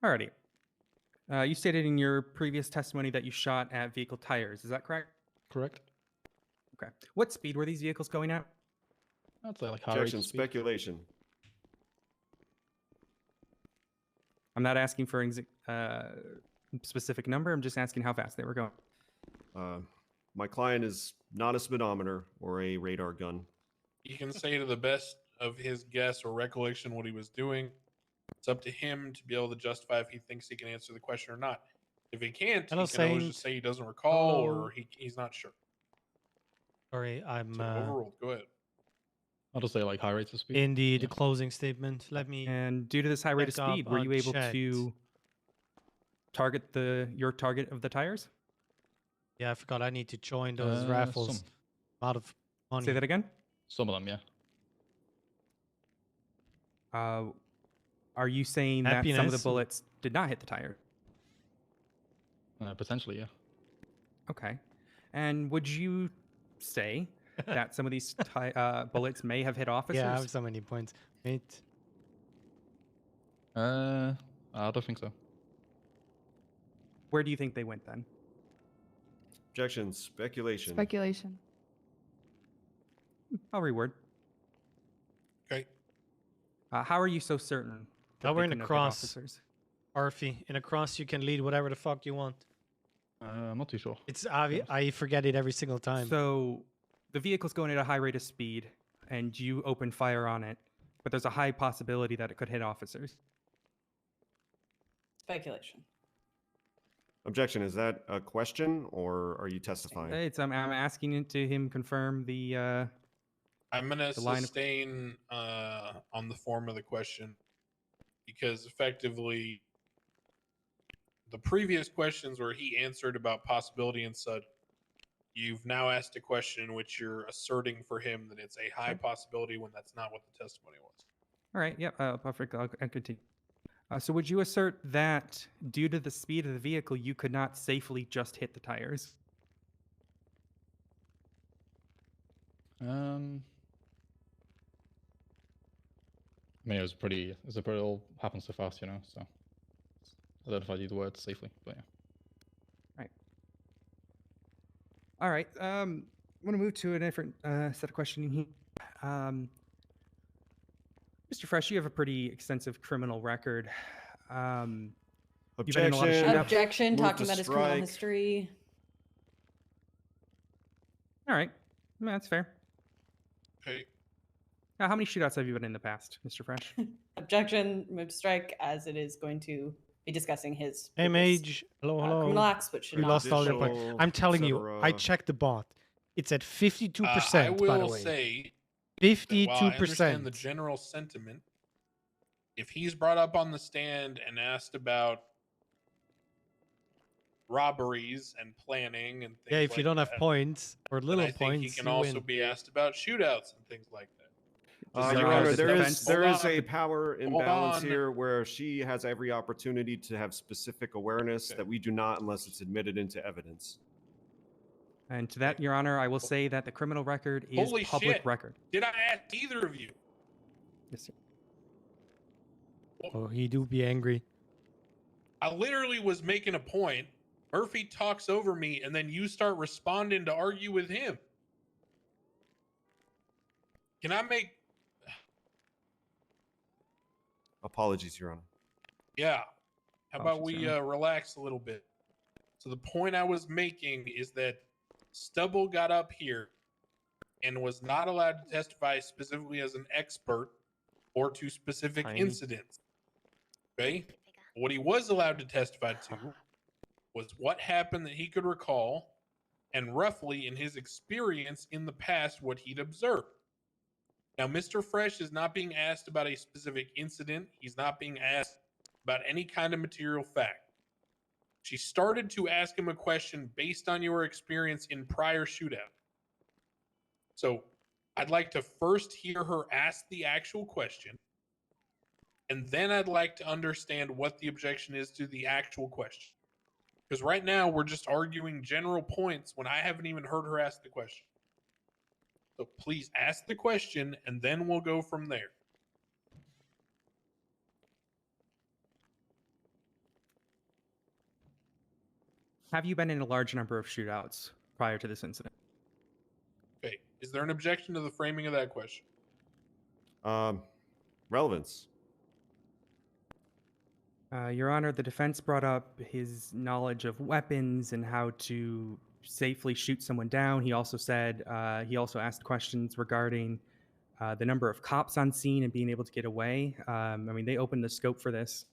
Alrighty. You stated in your previous testimony that you shot at vehicle tires. Is that correct? Correct. Okay. What speed were these vehicles going at? I'd say like high rate Objection, speed. speculation. I'm not asking for specific number. I'm just asking how fast they were going. My client is not a speedometer or a radar gun. He can say to the best of his guess or recollection what he was doing. It's up to him to be able to justify if he thinks he can answer the question or not. If he can't, Hello, he can always Saint. just say he doesn't recall Hello. or he's not sure. Sorry, I'm So overruled. Go ahead. I'll just say like high rates of speed. in the closing statement. Let me. And due to this high rate of check up speed, were on you able chat. to target your target of the tires? Yeah, I forgot. I need to join those raffles. Some. A lot of money. Say that again. Some of them, yeah. Are you saying that some of the Happiness. bullets did not hit the tire? Potentially, yeah. Okay. And would you say that some of these bullets may have hit officers? Yeah, I have so many points. Wait. I don't think so. Where do you think they went then? Objection, speculation. Speculation. I'll reword. Okay. How are you so certain? Now that we're they in a couldn't have hit cross. officers? Arfie, in a cross, you can lead whatever the fuck you want. I'm not too sure. It's obvious. I forget it every single time. So the vehicle's going at a high rate of speed, and you open fire on it, but there's a high possibility that it could hit officers. Speculation. Objection, is that a question or are you testifying? I'm asking it to him confirm the. I'm going to the line of- sustain on the form of the question because effectively the previous questions where he answered about possibility and such, you've now asked a question in which you're asserting for him that it's a high possibility when that's not what the testimony was. All right. Yep. Perfect. I'll continue. So would you assert that due to the speed of the vehicle, you could not safely just hit the tires? I mean, it all happened so fast, you know, so I don't know if I'd use the word safely, but yeah. Right. All right. I'm going to move to a different set of questioning here. Mr. Fresh, you have a pretty extensive criminal record. You've been in a lot of Objection. shootouts. Objection. Move Talking to about his criminal strike. history. All right. Yeah, that's fair. Okay. Now, how many shootouts have you been in the past, Mr. Fresh? Objection. Move to strike, as it is going to be discussing his Hey, previous, Mage. Hello, hello. criminal acts, which should We not lost all your Judicial, points. I'm telling you, I etc. checked the bot. It's at 52%, I by the will way. say that while I understand 52%. the general sentiment, if he's brought up on the stand and asked about robberies and planning and things Yeah, if you like don't have that, points or then little I think he points, can you also win. be asked about shootouts and things like that. Your Honor, there is Hold a on. power Hold imbalance on. here where she has every opportunity to have specific awareness that we do not unless it's admitted into evidence. And to that, Your Honor, I will say that the criminal record is Holy public shit. record. Did I ask either of you? Yes, sir. Oh, he do be angry. I literally was making a point. Murphy talks over me, and then you start responding to argue with him. Can I make? Apologies, Your Honor. Yeah. How about Apologies, we Your Honor. relax a little bit? So the point I was making is that Stubble got up here and was not allowed to testify specifically as an expert or to specific Tiny. incidents. Okay? What he was allowed to testify to was what happened that he could recall and roughly in his experience in the past what he'd observed. Now, Mr. Fresh is not being asked about a specific incident. He's not being asked about any kind of material fact. She started to ask him a question based on your experience in prior shootout. So I'd like to first hear her ask the actual question, and then I'd like to understand what the objection is to the actual question. Because right now we're just arguing general points when I haven't even heard her ask the question. So please ask the question, and then we'll go from there. Have you been in a large number of shootouts prior to this incident? Okay. Is there an objection to the framing of that question? Relevance. Your Honor, the defense brought up his knowledge of weapons and how to safely shoot someone down. He also said he also asked questions regarding the number of cops on scene and being able to get away. I mean, they opened the scope for this.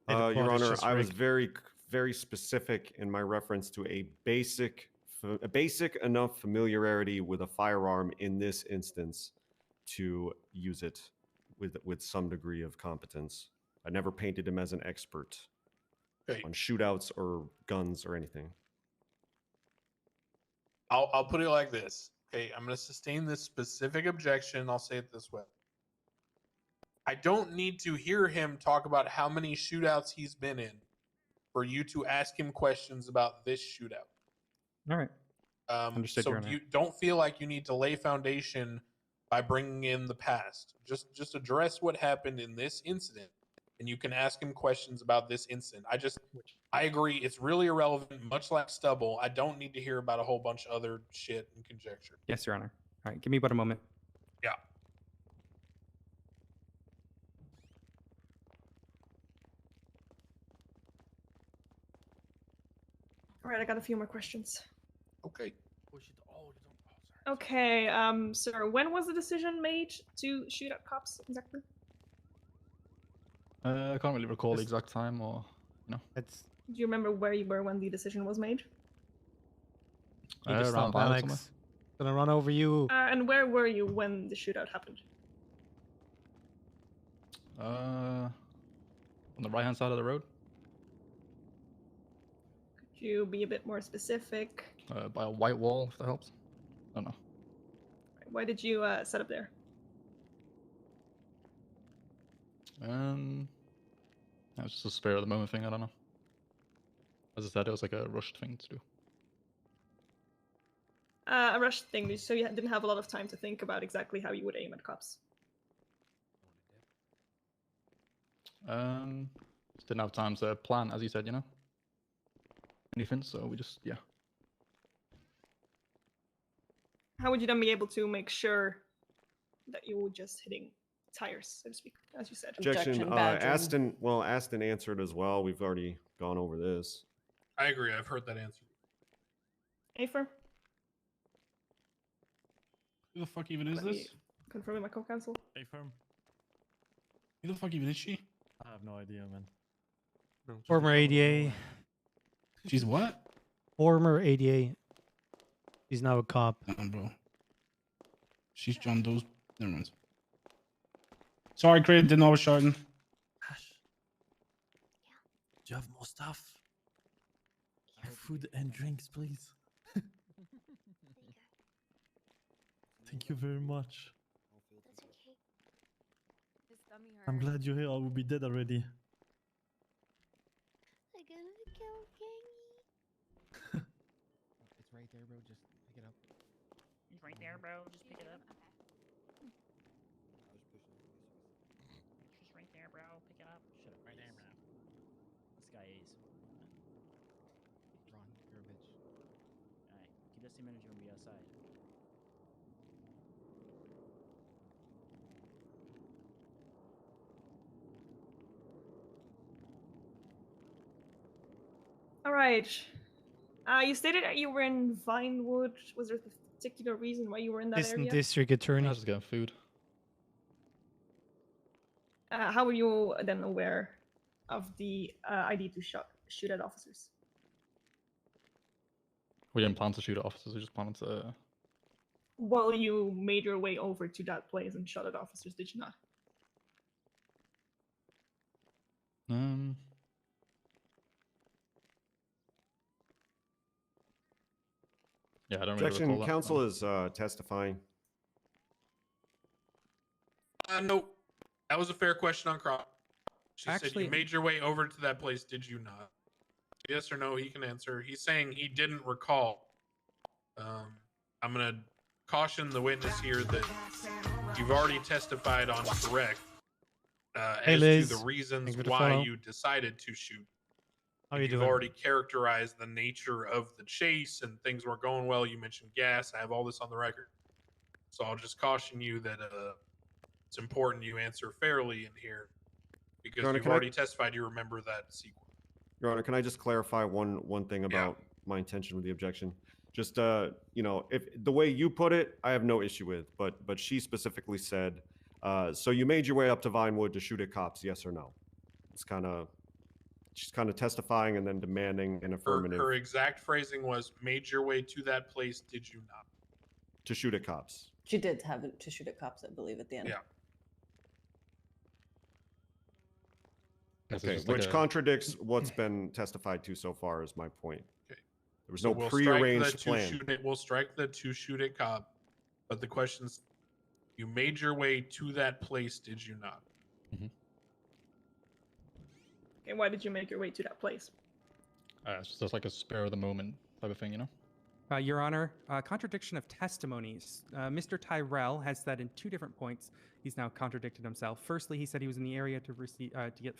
Your Honor, I was very specific in my reference to a basic enough familiarity with a firearm in this instance to use it with some degree of competence. I never painted him as an expert on shootouts or guns or anything. I'll put it like this. Okay, I'm going to sustain this specific objection. I'll say it this way. I don't need to hear him talk about how many shootouts he's been in for you to ask him questions about this shootout. All right. Understood, So Your Honor. you don't feel like you need to lay foundation by bringing in the past. Just address what happened in this incident, and you can ask him questions about this incident. I agree. It's really irrelevant, much like Stubble. I don't need to hear about a whole bunch of other shit and conjecture. Yes, Your Honor. All right, give me about a moment. Yeah. All right, I got a few more questions. Okay. Okay, sir, when was the decision made to shoot at cops exactly? I can't really recall the exact time, or Do you remember where you were when the decision was made? You just around stop, Violet Alex. Gonna run over you. And where were you when the shootout happened? on the right hand side of the road, Could you be a bit more specific? by a white wall, if that helps. I don't know. Why did you set up there? That was just a spare of the moment thing. I don't know. As I said, it was like a rushed thing to do. A rushed thing, so you didn't have a lot of time to think about exactly how you would aim at cops. Just didn't have time to plan, as you said, anything. So we just, yeah. How would you then be able to make sure that you were just hitting tires, so to speak, as you said? Objection. Aston answered as well. We've already gone over this. I agree. I've heard that answer. Afer? Who the fuck even is Let me this? confirm with my co-counsel. Hey, firm. Who the fuck even is she? I have no idea, man. Former ADA. She's what? Former ADA. He's now a cop. Bro. She's John Doe's. Never mind. Sorry, Craig. Didn't know I was shouting. Do you have more stuff? Food and drinks, please. Thank you very much. I'm glad you're here. I will be dead already. I gotta kill Kenny. It's right there, bro. Just pick it up. It's right there, bro. Just pick it up. Just right there, bro. Pick it up. Shut up. Right there, bro. This guy is. Ron, you're a bitch. Alright. Keep the same energy when we outside. All right. You stated that you were in Vinewood. Was there a particular reason why you were in that Assistant area? District Attorney. I was just getting food. How were you then aware of the ID to shoot at officers? We didn't plan to shoot at officers. We just planned to. Well, you made your way over to that place and shot at officers, did you not? Yeah, I don't really Objection. recall that. Counsel is testifying. No, that was a fair question on Croc. She said Actually- you made your way over to that place, did you not? Yes or no, he can answer. He's saying he didn't recall. I'm going to caution the witness here that you've already testified on correct Hey, as Liz. to the reasons Thanks for the why follow. you decided to shoot. How And you you've doing? already characterized the nature of the chase and things weren't going well. You mentioned gas. I have all this on the record. So I'll just caution you that it's important you answer fairly in here because Your Honor, you've can I- already testified you remember that sequence. Your Honor, can I just clarify one thing about my intention with the objection? Just if the way you put it, I have no issue with, but she specifically said, so you made your way up to Vinewood to shoot at cops, yes or no? She's kind of testifying and then demanding an affirmative Her exact phrasing was, made your way to that place, did you not? to shoot at cops. She did have it to shoot at cops, I believe, at the end. Yeah. Okay, which contradicts what's been testified to so far is my point. Okay. There was So no we'll prearranged strike plan. we'll strike the to shoot at cop, but the question's, you made your way to that place, did you not? Okay, why did you make your way to that place? It's just like a spare of the moment type of thing, you know? Your Honor, contradiction of testimonies. Mr. Tyrell has said in 2 different points he's now contradicted himself. Firstly, he said he was in the area to receive to get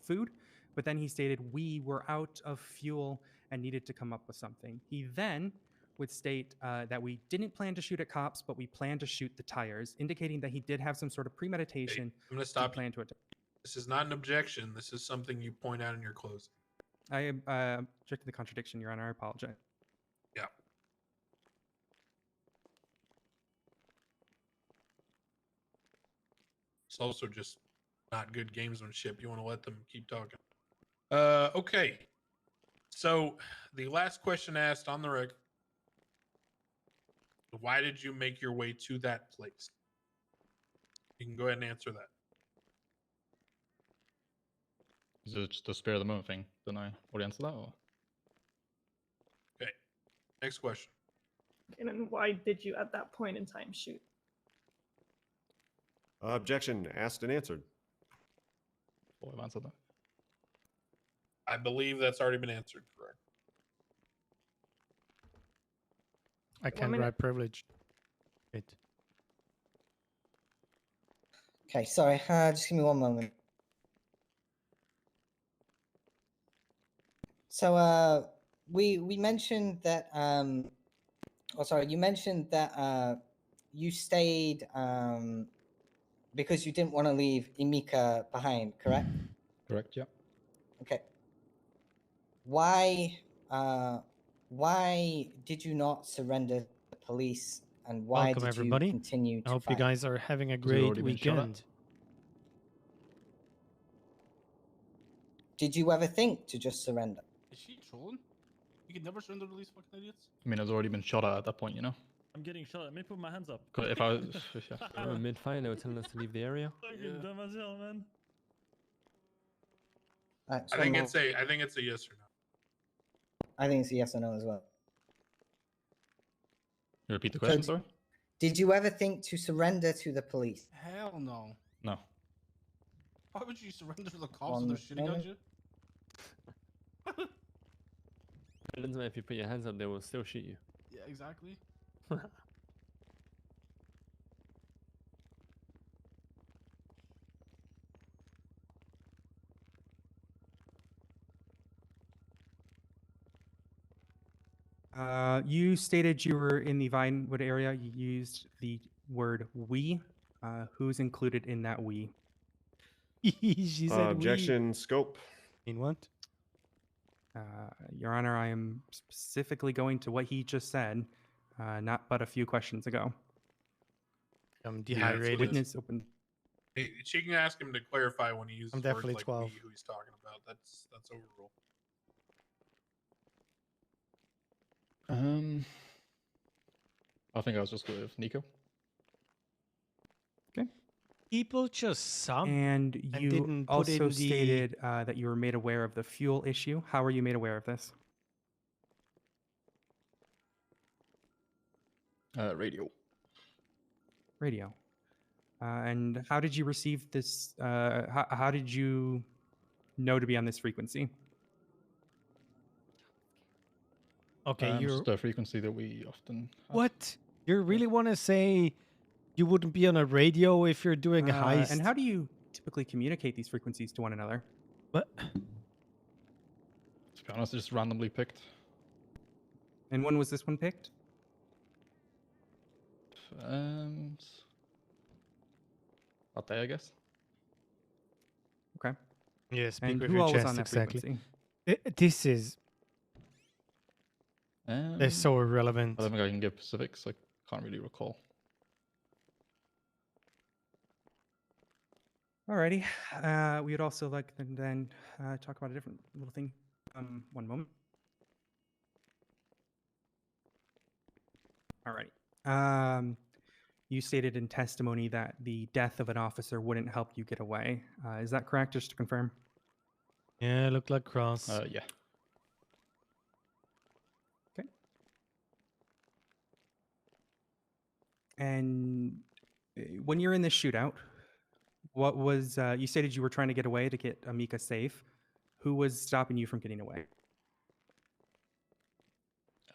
food, but then he stated we were out of fuel and needed to come up with something. He then would state that we didn't plan to shoot at cops, but we planned to shoot the tires, indicating that he did have some sort of premeditation. I'm going to stop you. Plan to attack. This is not an objection. This is something you point out in your closing. I object to the contradiction, Your Honor. I apologize. Yeah. It's also just not good gamesmanship. You want to let them keep talking. Okay. So the last question asked on the record, why did you make your way to that place? You can go ahead and answer that. Is it just a spare of the moment thing? Didn't I already answer that? Or? Okay. Next question. And then why did you at that point in time shoot? Objection asked and answered. Oh, I've answered that. I believe that's already been answered, correct? I can't minute. write privileged. Okay, sorry. Just give me one moment. So we mentioned that you mentioned that you stayed because you didn't want to leave Emika behind, correct? Correct, yeah. Okay. Why did you not surrender to the police, and why Welcome, did everybody. you continue to I hope fight? you guys are having a we've great already been shot at. weekend. Did you ever think to just surrender? Is she trolling? You can never surrender to these fucking idiots. I mean, I was already been shot at that point, you know? I'm getting shot. Let me put my hands up. If I was. Yeah. Mid-fire, they were telling us to leave the area. Fucking dumb as hell, man. Alright, I think it's a yes or no. I think it's a yes or no as well. You repeat the question, So- sorry? Did you ever think to surrender to the police? Hell no. No. Why would you surrender to the cops On when they're the shitting on moment? you? It doesn't matter if you put your hands up, they will still shoot you. Yeah, exactly. You stated you were in the Vinewood area. You used the word we. Who's included in that we? She said Objection scope. In what? Your Honor, I am specifically going to what he just said, not but a few questions ago. I'm Yeah, dehydrated. Witness open. She can ask him to clarify when he uses I'm words definitely like 12. we, who he's talking about. That's overruled. I think I was just with Nico. Okay. People just sub And and you didn't put also in the stated that you were made aware of the fuel issue. How were you made aware of this? Radio. Radio. And how did you receive this? How did you know to be on this frequency? Okay, It's you're just a frequency that we often have. what? You really want to say you wouldn't be on a radio if you're doing a heist? And how do you typically communicate these frequencies to one another? What? To be honest, just randomly picked. And when was this one picked? That day, I guess. Okay. Yeah, speak And with who your all was chest, on that exactly. frequency? This is they're so irrelevant. I don't think I can give specifics. I can't really recall. Alrighty. We would also like to then talk about a different little thing. One moment. Alrighty. You stated in testimony that the death of an officer wouldn't help you get away. Is that correct? Just to confirm. Yeah, look like Cross. Yeah. Okay. And when you're in this shootout, what was you stated you were trying to get away to get Amika safe. Who was stopping you from getting away?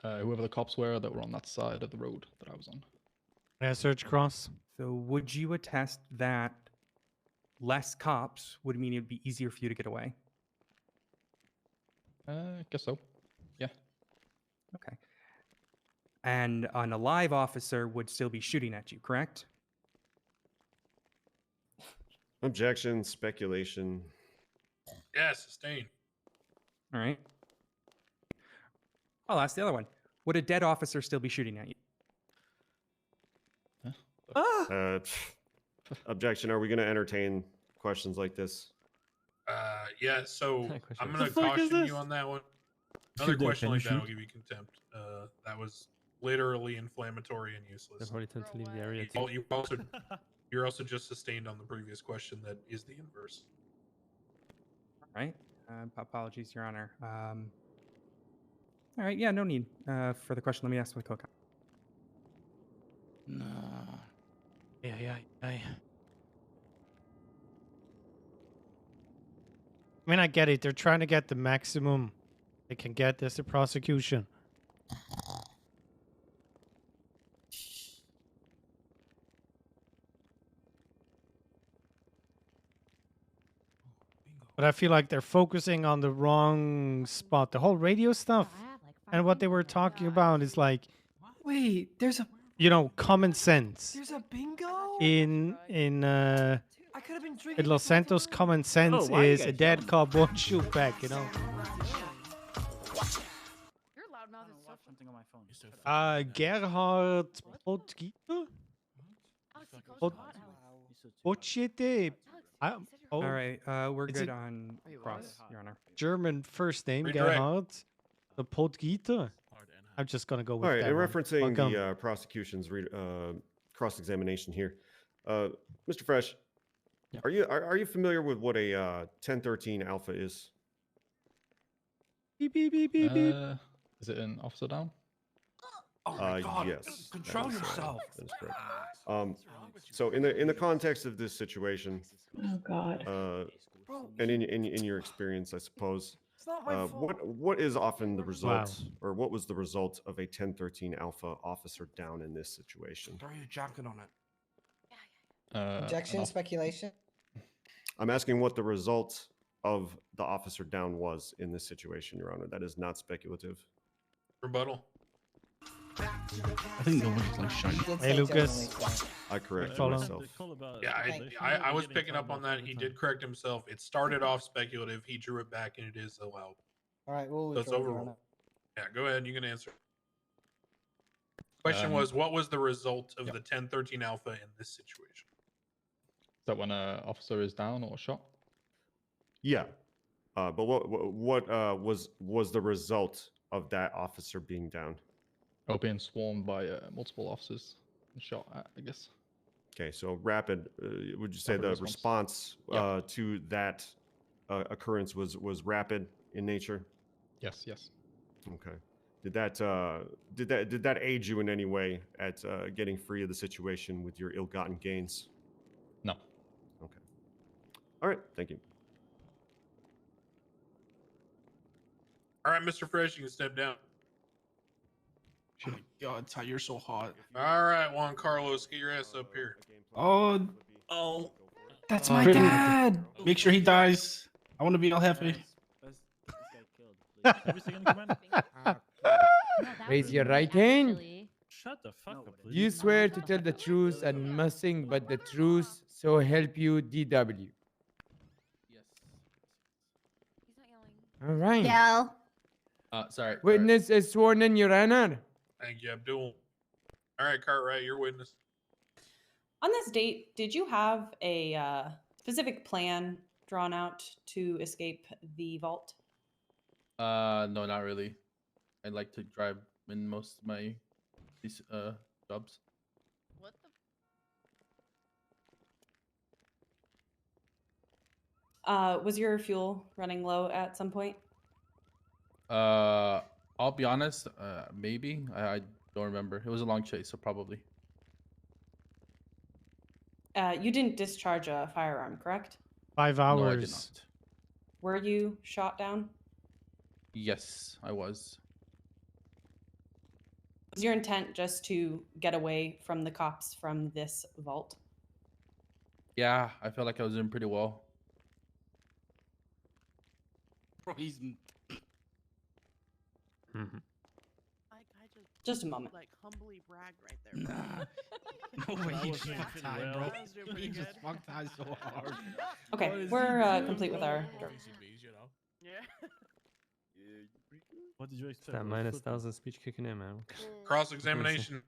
Whoever the cops were that were on that side of the road that I was on. Yeah, search Cross. So would you attest that less cops would mean it'd be easier for you to get away? I guess so. Yeah. Okay. And an alive officer would still be shooting at you, correct? Objection, speculation. Yeah, sustain. All right. I'll ask the other one. Would a dead officer still be shooting at you? Objection. Are we going to entertain questions like this? Yeah, so I'm going to The fuck is caution this? you on that one. Another Should they question like finish that, I'll shoot? give you contempt. That was literally inflammatory and They useless. probably tend to leave the area. You're also just sustained on the previous question that is the inverse. All right. Apologies, Your Honor. All right. Yeah, no need for the question. Let me ask my co-counsel. Nah. Yeah. I mean, I get it. They're trying to get the maximum they can get. That's the prosecution. But I feel like they're focusing on the wrong spot. The whole radio stuff and what they were talking about is like, Wait, there's a common sense. there's a bingo? In I could have been drinking. Los Santos, common sense why are you is a guys dead yelling? cop won't shoot back. You're loud mouth. Watch something on my phone. Gerhard Podgita? Podgite? All right. We're is good it on Cross, Your Honor. German first name, Redirect. Gerhard. The Podgita? I'm just going to go with All right, that in one. referencing Welcome. the prosecution's cross-examination here, Mr. Fresh, are you familiar with what a 1013 alpha is? Beep, beep, beep, beep, beep. Is it an officer down? Oh my God! Yes. Control that is, yourself. that is correct. So in the context of this situation, Oh God. and in your experience, I suppose, It's not my fault. what is often the result, or what was the result of a 1013 alpha officer down in this situation? Throw your jacket on it. Objection, speculation. I'm asking what the result of the officer down was in this situation, Your Honor. That is not speculative. Rebuttal. I think they were just like shouting. Hey, Lucas. I corrected Follow. myself. Yeah, I was picking up on that. He did correct himself. It started off speculative. He drew it back, and it is allowed. All right, we'll So it's withdraw, Your overruled. Honor. Yeah, go ahead. You can answer. Question Um, was, what was the result of the 1013 Alpha in this situation? Is that when an officer is down or shot? Yeah. But what was the result of that officer being down? Or being swarmed by multiple officers and shot at, I guess. Okay, so rapid. Would you say Rapid the response. response to that occurrence was rapid in nature? Yes, yes. Okay. Did that aid you in any way at getting free of the situation with your ill-gotten gains? No. Okay. All right. Thank you. All right, Mr. Fresh, you can step down. Oh my God, Ty, you're so hot. All right, Juan Carlos, get your ass up here. Oh, that's my dad. Make sure he dies. I want to be all happy. Raise your right hand. Shut the fuck up, please. You swear to tell the truth and nothing but the truth, so help you, DW. All right. Yell. Sorry. Witness is sworn in, Your Honor. Thank you, Abdul. All right, Cartwright, your witness. On this date, did you have a specific plan drawn out to escape the vault? No, not really. I like to drive in most of my jobs. What the? Was your fuel running low at some point? I'll be honest. Maybe I don't remember. It was a long chase, so probably. You didn't discharge a firearm, correct? 5 No, I did hours. not. Were you shot down? Yes, I was. Was your intent just to get away from the cops from this vault? Yeah, I felt like I was doing pretty well. Bro, he's. Just a moment. Like humbly brag right there. Nah. No way, he just fucked Ty, bro. He just fucked Ty so hard. Okay, we're complete with our. Yeah. What did you expect? That minus 1,000 speech kicking in, man. Cross-examination.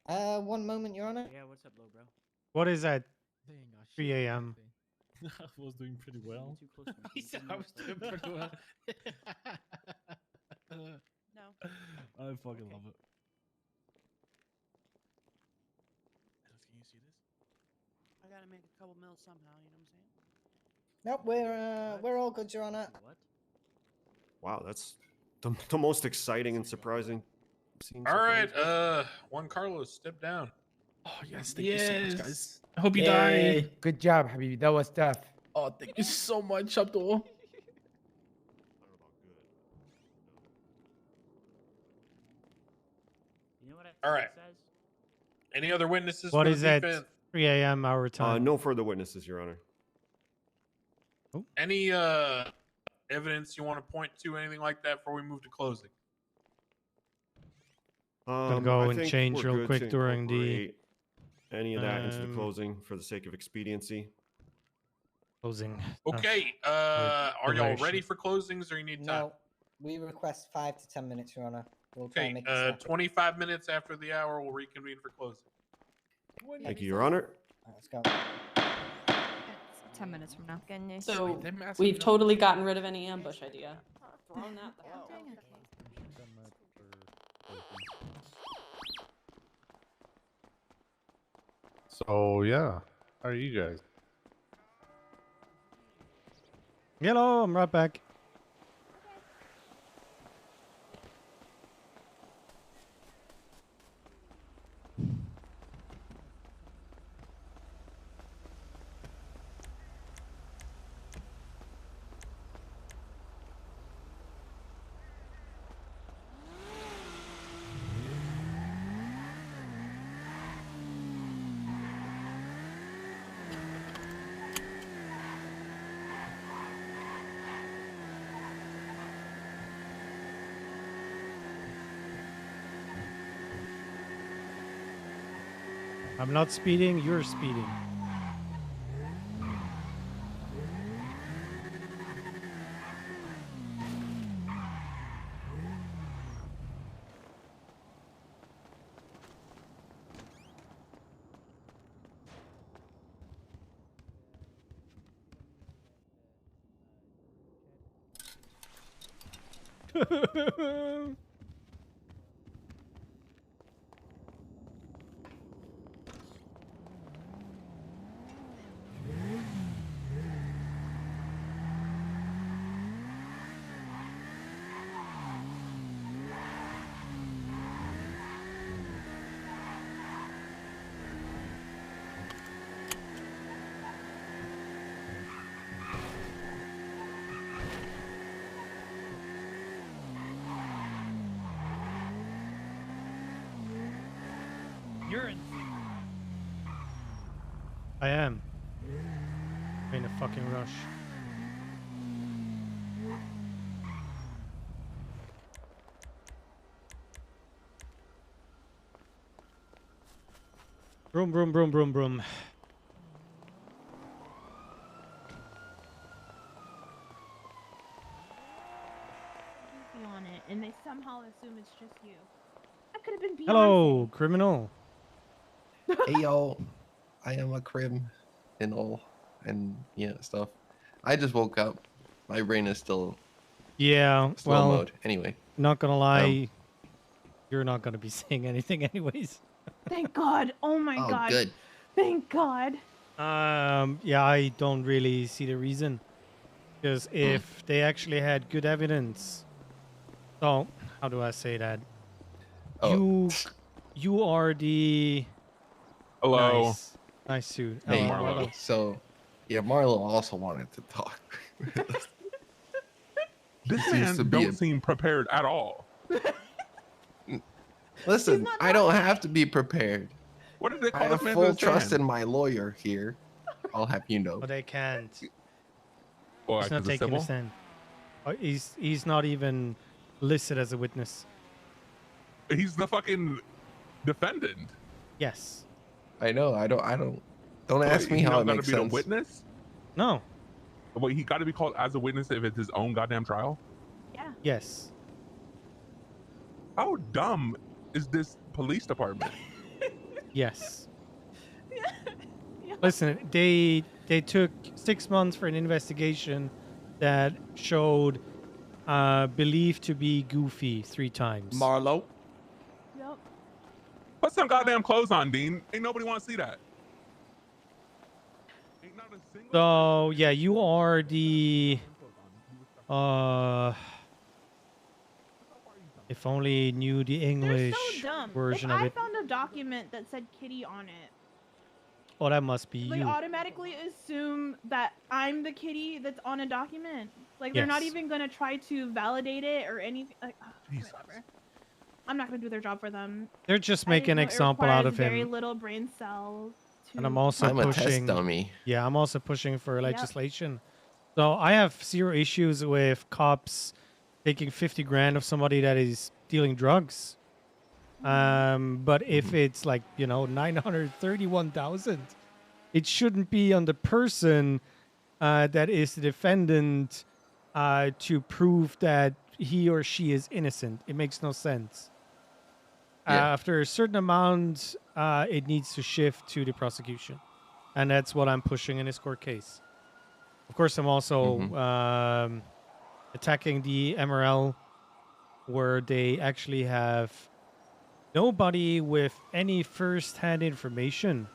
1 moment, Your Honor. Yeah, what's up, low bro? What is at 3 a.m.? I was doing pretty well. He said I was doing pretty well. No. I fucking love it. Can you see this? I gotta make a couple mils somehow, you know what I'm saying? Nope, we're all good, Your Honor. What? Wow, that's the most exciting and surprising scene. All right, Juan Carlos, step down. Oh yes, thank you so much, guys. I hope you die. Good job, Habibi. That was tough. Oh, thank you so much, Abdul. You know what All right. says? Any other witnesses? What for is the at defense? 3 a.m. our time? No further witnesses, Your Honor. Any evidence you want to point to, anything like that, before we move to closing? Gonna go I and think change we're real good quick to during the incorporate any of that into the um, closing for the sake of expediency. closing. Okay, are y'all duration. ready for closings, or you need time? No, we request 5 to 10 minutes, Your Honor. We'll try and Okay, make it snappy. 25 minutes after the hour, we'll reconvene for closing. Thank you, Your Honor. Let's go. It's 10 minutes from now. Goodness. So we've totally gotten rid of any ambush idea. Thrown that the hell. So yeah, how are you guys? Hello, I'm right back. I'm not speeding, you're speeding. You're in. I am. I'm in a fucking rush. Broom, broom, broom, broom, broom. Be on it, and they somehow assume it's just you. I could have been Beyonce. Hello, criminal. Hey y'all, I am a crim and all and stuff. I just woke up. My brain is still Yeah, slow well, mode. Anyway, not gonna lie, you're not gonna be saying anything anyways. Thank God. Oh my Oh, God. good. Thank God. Yeah, I don't really see the reason. Because if they actually had good evidence, so how do I say that? You are the Hello. nice suit. Hey, Hello, Marlo. hello. So, yeah, Marlo also wanted to talk. This Seems man to be don't seem prepared at all. Listen, I don't have to be prepared. What did they I call have this man? full trust in my lawyer here. I'll have you know. But they can't. Or He's not as a taking civil? a stand. He's not even listed as a witness. He's the fucking defendant. Yes. I know. Don't ask me He how don't it gotta makes be the sense. witness? No. Wait, he got to be called as a witness if it's his own goddamn trial? Yeah. Yes. How dumb is this police department? Yes. Listen, they took 6 months for an investigation that showed believed to be Goofy 3 times. Marlo. Yep. Put some goddamn clothes on, Dean. Ain't nobody want to see that. So yeah, you are the if only knew the They're English so dumb. version If of I it. found a document that said Kitty on it, Oh, that must be they you. automatically assume that I'm the kitty that's on a document. Like they're not Yes. even gonna try to validate it or anything. Like, whatever. I'm not gonna do their job for them. They're just I making an know it example out requires of very him. little brain cells. And I'm also I'm a test pushing. dummy. Yeah, I'm also pushing for legislation. So I have 0 issues with cops taking 50 grand of somebody that is dealing drugs. But if it's like 931,000, it shouldn't be on the person that is the defendant to prove that he or she is innocent. It makes no sense. Yeah. After a certain amount, it needs to shift to the prosecution. And that's what I'm pushing in this court case. Of course, I'm also attacking the MRL, where they actually have nobody with any first-hand information.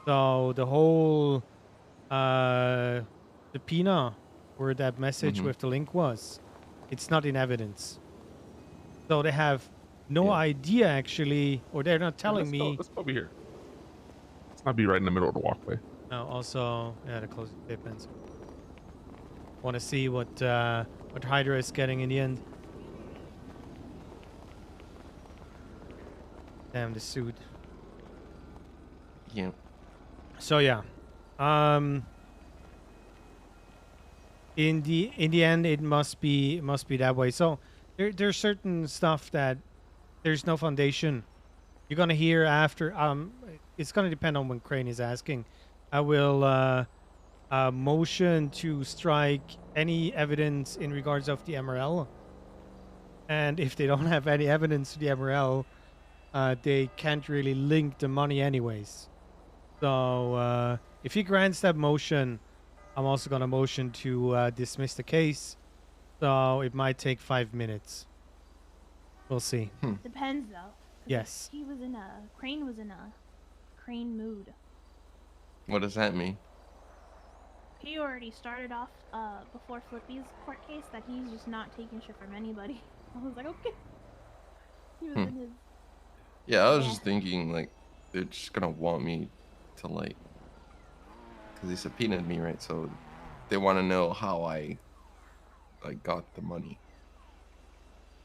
So the whole subpoena, where that message with the link was, it's not in evidence. So they have no idea, actually, or they're not telling me. Let's go over here. Let's not be right in the middle of the walkway. No, also, yeah, the closing statements. Want to see what Hydra is getting in the end. Damn, the suit. Yeah. So yeah, in the end, it must be that way. So there's certain stuff that there's no foundation. You're gonna hear after. It's gonna depend on when Crane is asking. I will motion to strike any evidence in regards of the MRL. And if they don't have any evidence to the MRL, they can't really link the money anyways. So if he grants that motion, I'm also going to motion to dismiss the case. So it might take 5 minutes. We'll see. Depends though. 'cause Yes. He was in a Crane was in a Crane mood. What does that mean? He already started off before Flippy's court case that he's just not taking shit from anybody. I was like, okay. He was in his. Yeah, I was just thinking like they're just gonna want me to like, because they subpoenaed me, right? So they want to know how I like got the money.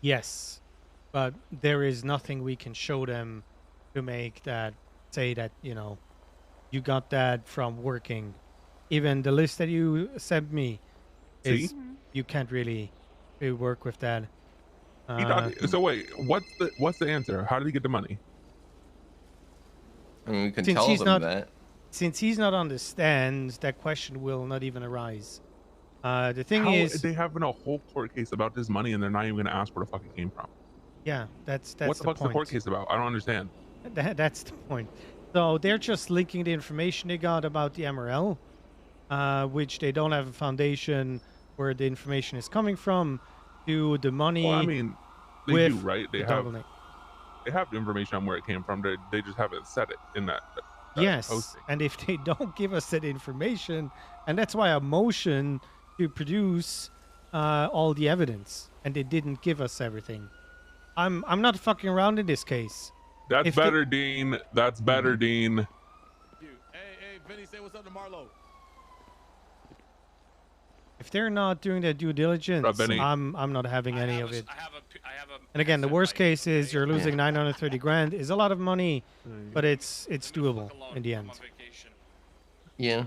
Yes, but there is nothing we can show them to make that say that, you know, you got that from working. Even the list that you sent me is See? you can't really work with that. So wait, what's the answer? How did he get the money? I mean, we can since tell he's them not, that. Since he's not on the stand, that question will not even arise. The thing How is, they having a whole court case about this money and they're not even gonna ask where the fuck it came from. yeah, that's What the fuck's the court case about? I don't understand. That's the point. So they're just linking the information they got about the MRL, which they don't have a foundation where the information is coming from, to the money. Well, I mean, they with do, right? They the have dongle name. they have the information on where it came from. They just haven't said it in that Yes, posting. and if they don't give us that information, and that's why I motion to produce all the evidence, and they didn't give us everything. I'm not fucking around in this case. That's If better, Dean. That's better, Dean. Hey, Vinny, say what's up to Marlo. If they're not doing their due diligence, Benny. I'm not having any of it. And again, the worst case is you're losing 930 grand. Is a lot of money, but it's doable in the end. Yeah.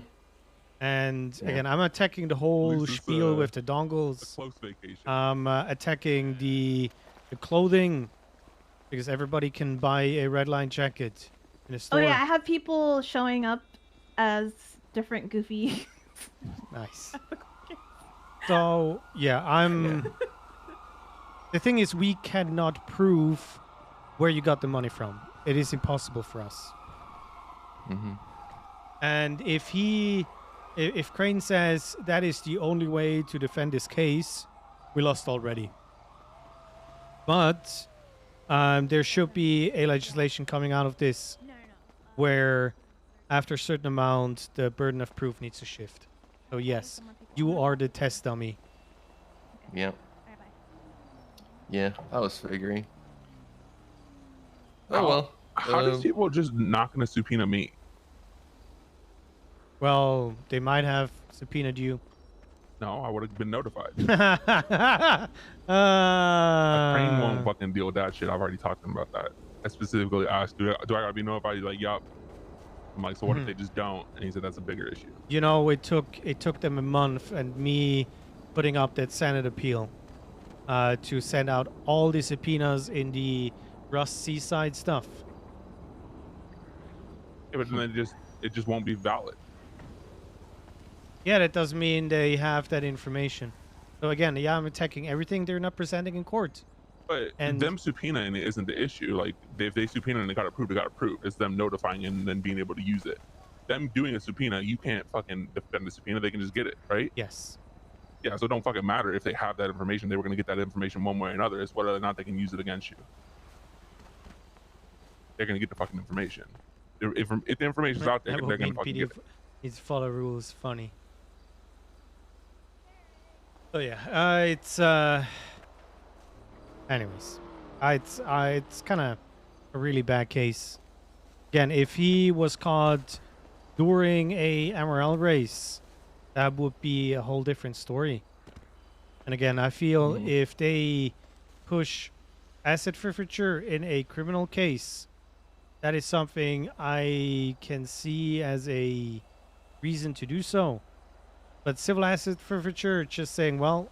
And Yeah. again, I'm attacking the whole least it's, spiel with the dongles. Close vacation. I'm attacking the clothing because everybody can buy a red line jacket in a Oh store. yeah, I have people showing up as different goofy. Nice. So yeah, I'm. The thing is, we cannot prove where you got the money from. It is impossible for us. And if Crane says that is the only way to defend this case, we lost already. But there should be a legislation coming out of this where after a certain amount, the burden of proof needs to shift. So yes, you are the test dummy. Yeah. Yeah, I was figuring. Oh well. How does people just not gonna subpoena me? Well, they might have subpoenaed you. No, I would have been notified. uh, Crane won't fucking deal with that shit. I've already talked to him about that. I specifically asked, do I gotta be notified? He's like, yup. I'm like, so what if they just don't? And he said that's a bigger issue. You know, it took them a month and me putting up that Senate appeal to send out all the subpoenas in the Rust Seaside stuff. Yeah, but then it just won't be valid. Yeah, that doesn't mean they have that information. So again, yeah, I'm attacking everything they're not presenting in court. But them subpoenaing it isn't the issue. Like, if they subpoena and they got approved, they got approved. It's them notifying and then being able to use it. Them doing a subpoena, you can't fucking defend the subpoena. They can just get it, right? Yes. Yeah, so it don't fucking matter if they have that information. They were going to get that information one way or another. It's whether or not they can use it against you. They're going to get the fucking information. If the information's out there, they're going to fucking get it. Needs to follow rules. Funny. So yeah, it's anyways, it's kind of a really bad case. Again, if he was caught during a MRL race, that would be a whole different story. And again, I feel if they push asset forfeiture in a criminal case, that is something I can see as a reason to do so. But civil asset forfeiture, just saying, well,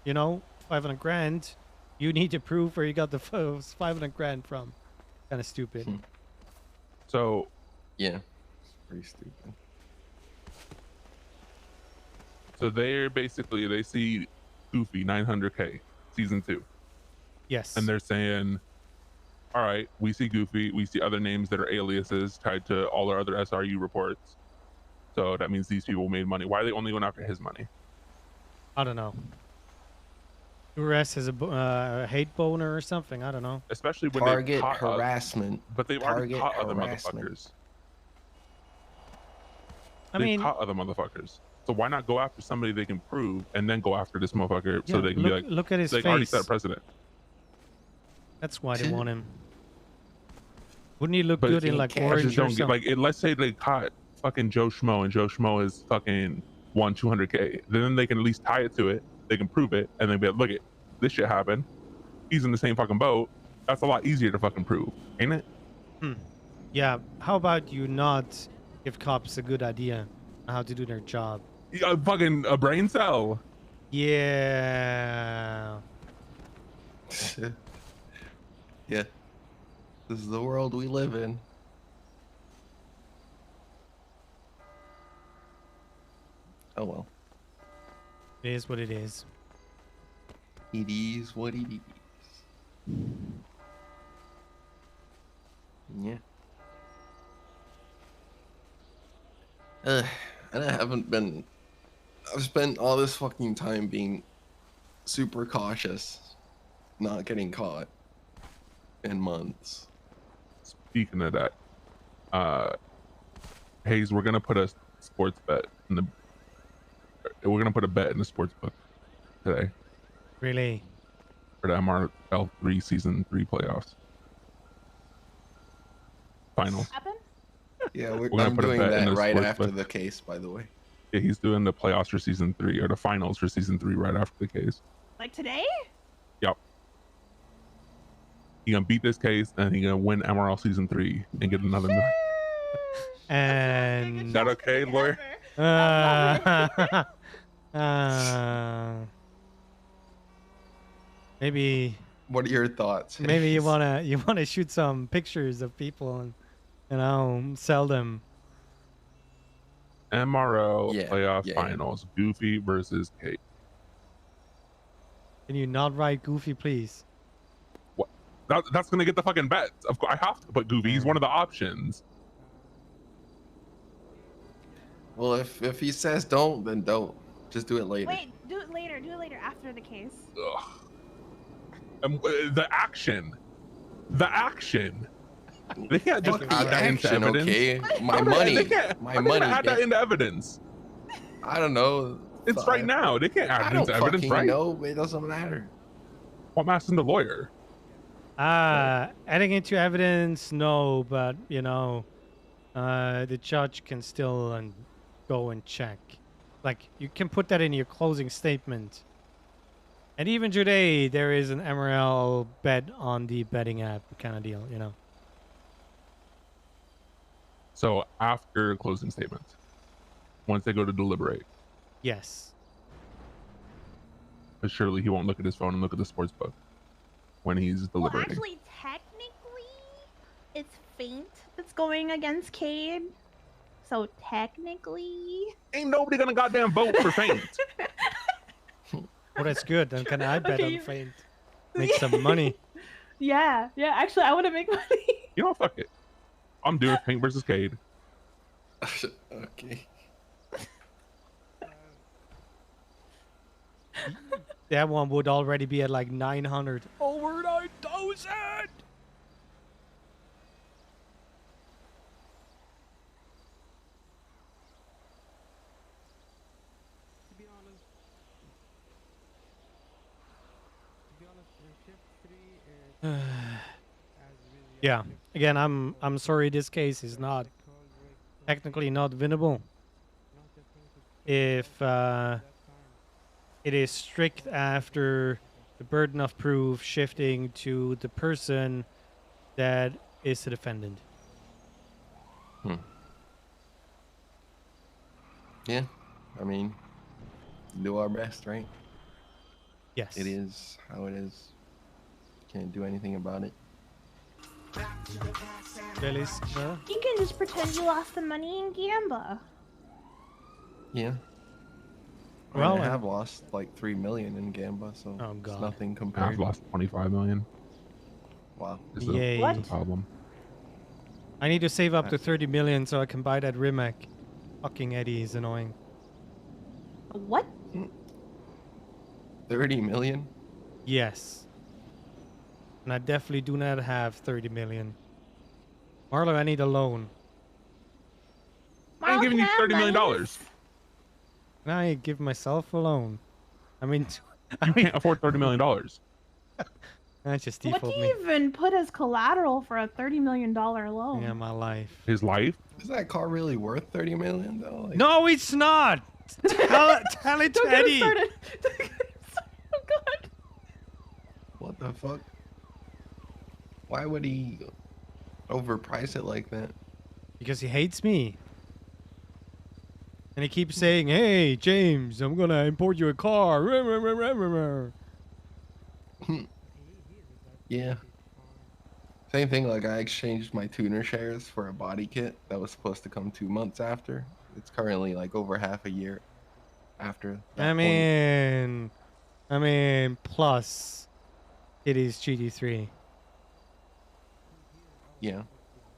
you know, 500 grand, you need to prove where you got the 500 grand from. Kind of stupid. So, yeah, it's pretty stupid. So they see Goofy 900K season 2. Yes. And they're saying, all right, we see Goofy, we see other names that are aliases tied to all our other SRU reports. So that means these people made money. Why are they only going after his money? I don't know. Duress has a hate boner or something. I don't know. Especially when Target they caught harassment. but they've already Target caught other harassment. motherfuckers. I They've mean, caught other motherfuckers. So why not go after somebody they can prove and then go after this motherfucker so Yeah, they can look- be like, look at his they already set a face. precedent. that's why they want him. Wouldn't he look But good in it like can't- I orange just or don't get something? like let's say they caught fucking Joe Schmo and Joe Schmo is fucking won 200K. Then they can at least tie it to it. They can prove it and then be like, look it, this shit happened. He's in the same fucking boat. That's a lot easier to fucking prove, ain't it? Yeah. How about you not give cops a good idea on how to do their job? Fucking a brain cell. Yeah. Yeah. This is the world we live in. Oh well. It is what it is. It is what it is. Yeah. And I've spent all this fucking time being super cautious, not getting caught in months. Speaking of that, Haze, we're gonna put a sports bet in the. We're gonna put a bet in the sports book today Really? for the MRL3 season 3 playoffs finals. Yeah, We're gonna I'm put a doing bet in that the right sports after book. the case, by the way. Yeah, he's doing the playoffs for season 3 or the finals for season 3 right after the case. Like today? Yep. He gonna beat this case and he gonna win MRL season 3 and get another million. And Is that okay, lawyer? Maybe. What are your thoughts? Maybe you Haze? wanna shoot some pictures of people and sell them. MRL Yeah, playoff yeah. finals. Goofy versus Kate. Can you not write Goofy, please? What? That's gonna get the fucking bet. Of course, I have to put Goofy. He's one of the options. Well, if he says don't, then don't. Just do it later. Wait, do it later. Do it later after the case. Ugh. The action. They can't just Fuck the add that into action, evidence. okay? My How money. They can't, My how they money, gonna add that bitch. into evidence. I don't know. It's right now. They can't add I it don't into evidence, fucking right? know. It doesn't matter. Well, I'm asking the lawyer. Adding into evidence, no, but the judge can still go and check. Like you can put that in your closing statement. And even today, there is an MRL bet on the betting app kind of deal, So after closing statement, once they go to deliberate, Yes. but surely he won't look at his phone and look at the sports book when he's Well, deliberating. actually, technically, it's Faint that's going against Cade. So technically, ain't nobody gonna goddamn vote for Faint. Well, that's good. Then can I bet Okay, on you- Faint? Make some money. yeah. Actually, I want to make money. You know, fuck it. I'm doing Faint versus Cade. Okay. That one would already be at like 900. Over 9,000! Yeah. Again, I'm sorry. This case is not technically not winnable. If it is strict after the burden of proof shifting to the person that is the defendant. Yeah. I mean, do our best, right? Yes. It is how it is. Can't do anything about it. Feliz, no? You can just pretend you lost the money in Gamba. Yeah. Well, I have lost like 3 million in Gamba, so Oh, it's God. nothing compared. I've lost 25 million. Wow. It's Yay. a problem. I need to save up to 30 million so I can buy that Rimac. Fucking Eddie is annoying. What? 30 million? Yes. And I definitely do not have 30 million. Marlo, I need a loan. I ain't giving you $30 million. Can I give myself a loan? I mean, You can't afford $30 million. That's just What do default me. you even put as collateral for a $30 million loan? Yeah, my life. His life? Is that car really worth 30 million though? Like, No, it's not. Tell it, Don't get us Teddy. started. Don't get us started. Oh God. what the fuck? Why would he overprice it like that? Because he hates me. And he keeps saying, "Hey, James, I'm gonna import you a car." Yeah. Same thing, like I exchanged my tuner shares for a body kit that was supposed to come 2 months after. It's currently like over half a year after that I mean, plus it is GT3. Yeah.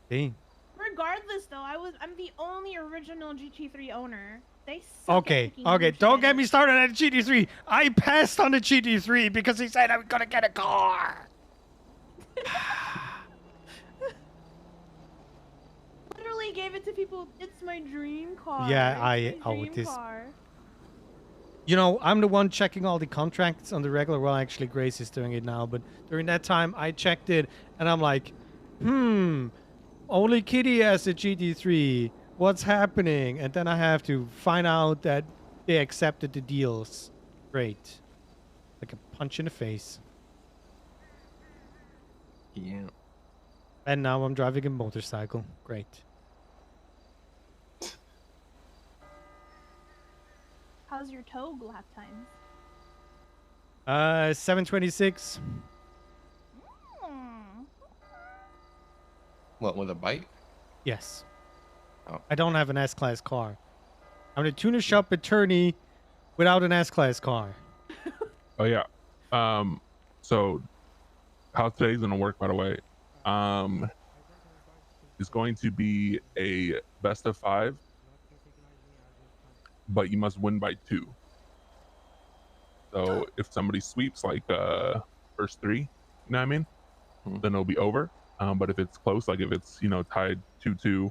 See? Regardless, though, I'm the only original GT3 owner. They suck Okay, at picking okay, new don't shit. get me started at GT3. I passed on the GT3 because he said I'm gonna get a car. Literally gave it to people. It's my dream car. Yeah, It's my dream this. car. You know, I'm the one checking all the contracts on the regular. Well, actually, Grace is doing it now, but during that time, I checked it, and I'm like, only Kitty has a GT3. What's happening? And then I have to find out that they accepted the deals. Great. Like a punch in the face. Yeah. And now I'm driving a motorcycle. Great. How's your tow lap times? 726. What, with a bike? Yes. Oh. I don't have an S-Class car. I'm a tuner shop attorney without an S-Class car. Oh yeah. So how today's gonna work, by the way, is going to be a best of 5, but you must win by 2. So if somebody sweeps like first 3, you know what I mean, then it'll be over. But if it's close, like if it's tied 2-2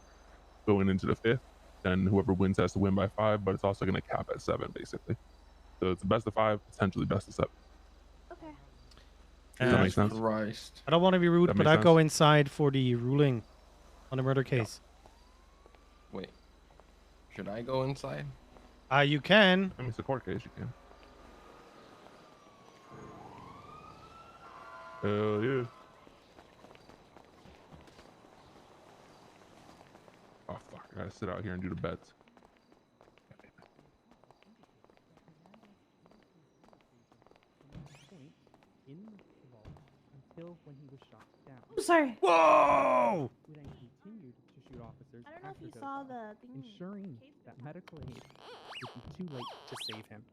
going into the 5th, then whoever wins has to win by 5. But it's also gonna cap at 7 basically. So it's a best of 5, potentially best of 7. Okay. Does that make sense? Christ. I don't want to be rude, That but makes I'll sense? go inside for the ruling on the murder case. Wait. Should I go inside? You can. I mean, it's a court case, you can. Hell yeah. Oh fuck, I gotta sit out here and do the bets. In the vault until when he was shot down. I'm sorry. Whoa! He then continued to shoot officers. I don't know if after you Doe saw died, the thing. ensuring that medical aid would be too late to save him.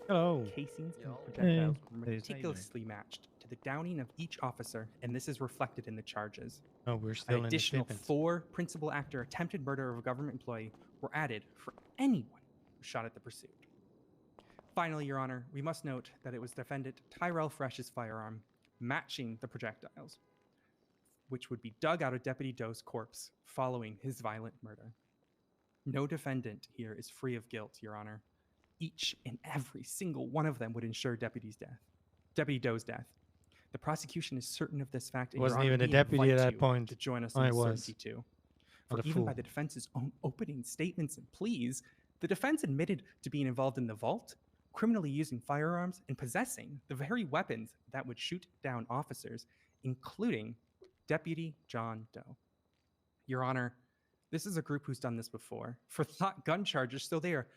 Hello. Casings and Hey. projectiles were Hey. meticulously matched to the downing of each officer, and this is reflected in the charges. Oh, we're still An in the additional statement. 4 principal actor attempted murder of a government employee were added for anyone who shot at the pursuit. Finally, Your Honor, we must note that it was defendant Tyrell Fresh's firearm matching the projectiles, which would be dug out of Deputy Doe's corpse following his violent murder. No defendant here is free of guilt, Your Honor. Each and every single one of them would ensure Deputy Doe's death. The prosecution is certain of this fact, and Wasn't Your Honor, even a we deputy invite at that you point. to join us I in this was. certainty too. What For a even by fool. the defense's own opening statements and pleas, the defense admitted to being involved in the vault, criminally using firearms, and possessing the very weapons that would shoot down officers, including Deputy John Doe. Your Honor, this is a group who's done this before. For thought gun charges, so they are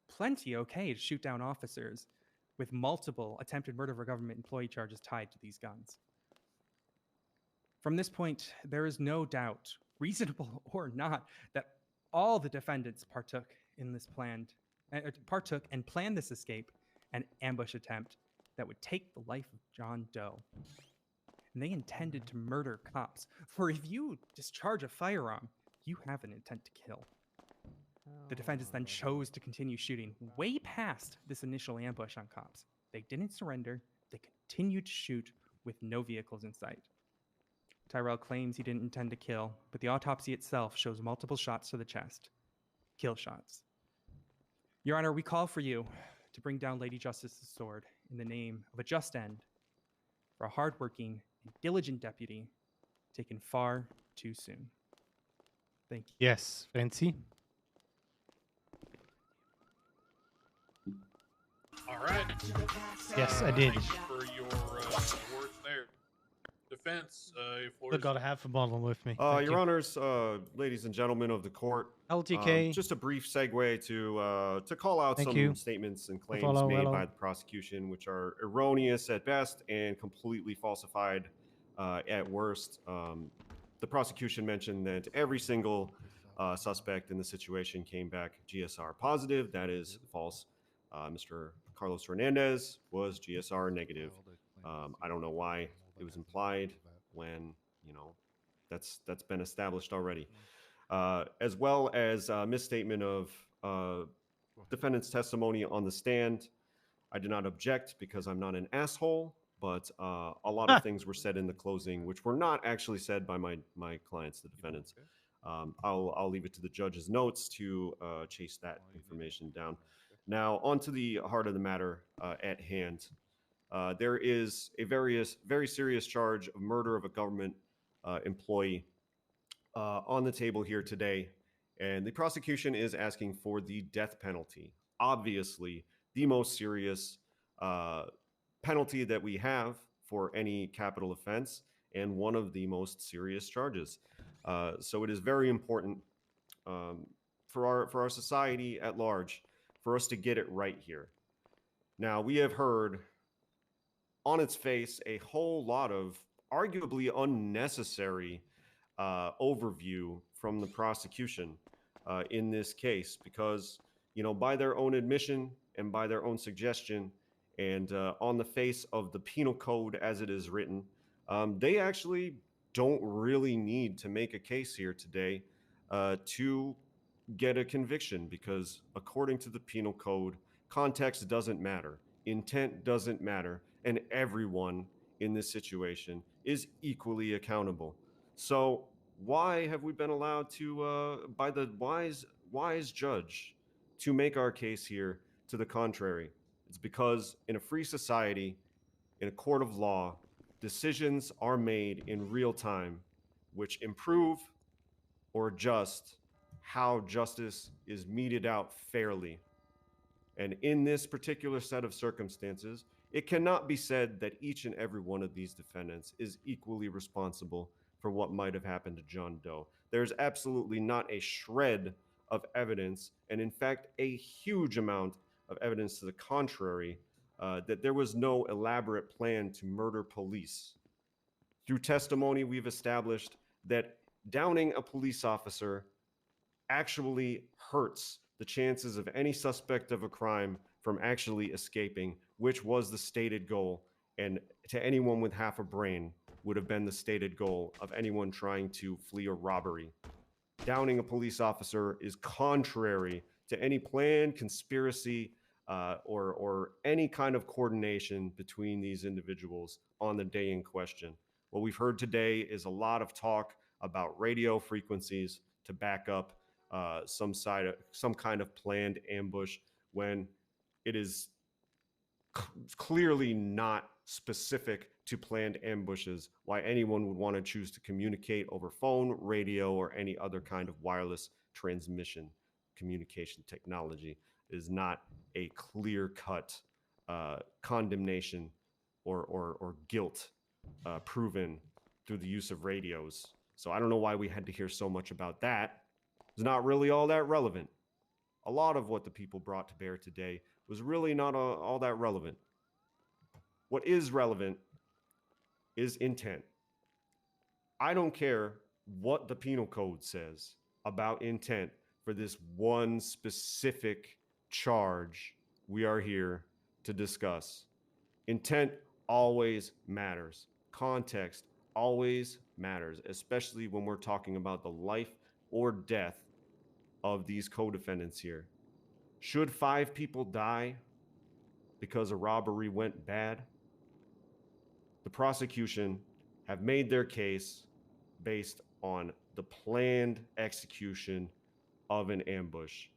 plenty okay to shoot down officers with multiple attempted murder of a government employee charges tied to these guns. From this point, there is no doubt, reasonable or not, that all the defendants partook in this partook and planned this escape and ambush attempt that would take the life of John Doe. And they intended to murder cops, for if you discharge a firearm, you have an intent to kill. The defendants then chose to continue shooting way past this initial ambush on cops. They didn't surrender, they continued to shoot with no vehicles in sight. Tyrell claims he didn't intend to kill, but the autopsy itself shows multiple shots to the chest. Kill shots. Your Honor, we call for you to bring down Lady Justice's sword in the name of a just end for a hardworking and diligent deputy taken far too soon. Thank you. Yes, Fancy. All right. Yes, I did. Thank you for your words there. Defense, your floor Still is got a half a bottle with me. Thank Your you. Honors, ladies and gentlemen of the court, LTK. just a brief segue to call out Thank some you. statements and To claims follow, made hello. by the prosecution, which are erroneous at best and completely falsified at worst. The prosecution mentioned that every single suspect in the situation came back GSR positive. That is false. Mr. Carlos Hernandez was GSR negative. I don't know why it was implied when, you know, that's been established already. As well as misstatement of defendant's testimony on the stand. I did not object because I'm not an asshole, but a lot of things were said in the closing which were not actually said by my clients, the defendants. I'll leave it to the judge's notes to chase that information down. Now, on to the heart of the matter at hand. There is a very serious charge of murder of a government employee on the table here today, and the prosecution is asking for the death penalty. Obviously, the most serious penalty that we have for any capital offense, and one of the most serious charges. So it is very important for our society at large for us to get it right here. Now, we have heard on its face a whole lot of arguably unnecessary overview from the prosecution in this case, because, you know, by their own admission and by their own suggestion, and on the face of the penal code as it is written, they actually don't really need to make a case here today to get a conviction, because according to the penal code, context doesn't matter, intent doesn't matter, and everyone in this situation is equally accountable. So why have we been allowed to, by the wise judge, to make our case here to the contrary? It's because in a free society, in a court of law, decisions are made in real time, which improve or adjust how justice is meted out fairly. And in this particular set of circumstances, it cannot be said that each and every one of these defendants is equally responsible for what might have happened to John Doe. There's absolutely not a shred of evidence, and in fact, a huge amount of evidence to the contrary, that there was no elaborate plan to murder police. Through testimony, we've established that downing a police officer actually hurts the chances of any suspect of a crime from actually escaping, which was the stated goal, and to anyone with half a brain would have been the stated goal of anyone trying to flee a robbery. Downing a police officer is contrary to any plan, conspiracy, or any kind of coordination between these individuals on the day in question. What we've heard today is a lot of talk about radio frequencies to back up some kind of planned ambush, when it is clearly not specific to planned ambushes. Why anyone would want to choose to communicate over phone, radio, or any other kind of wireless transmission communication technology is not a clear-cut condemnation or guilt proven through the use of radios. So I don't know why we had to hear so much about that. It's not really all that relevant. A lot of what the people brought to bear today was really not all that relevant. What is relevant is intent. I don't care what the penal code says about intent for this one specific charge we are here to discuss. Intent always matters. Context always matters, especially when we're talking about the life or death of these co-defendants here. Should 5 people die because a robbery went bad? the prosecution have made their case based on the planned execution of an ambush.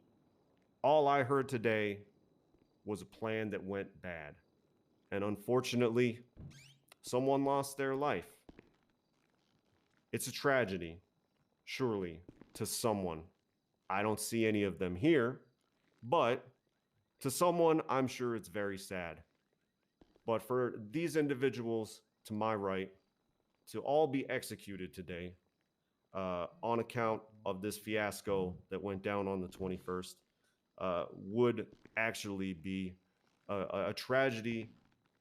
All I heard today was a plan that went bad. And unfortunately, someone lost their life. It's a tragedy, surely, to someone. I don't see any of them here, but to someone, I'm sure it's very sad. But for these individuals to my right to all be executed today on account of this fiasco that went down on the 21st would actually be a tragedy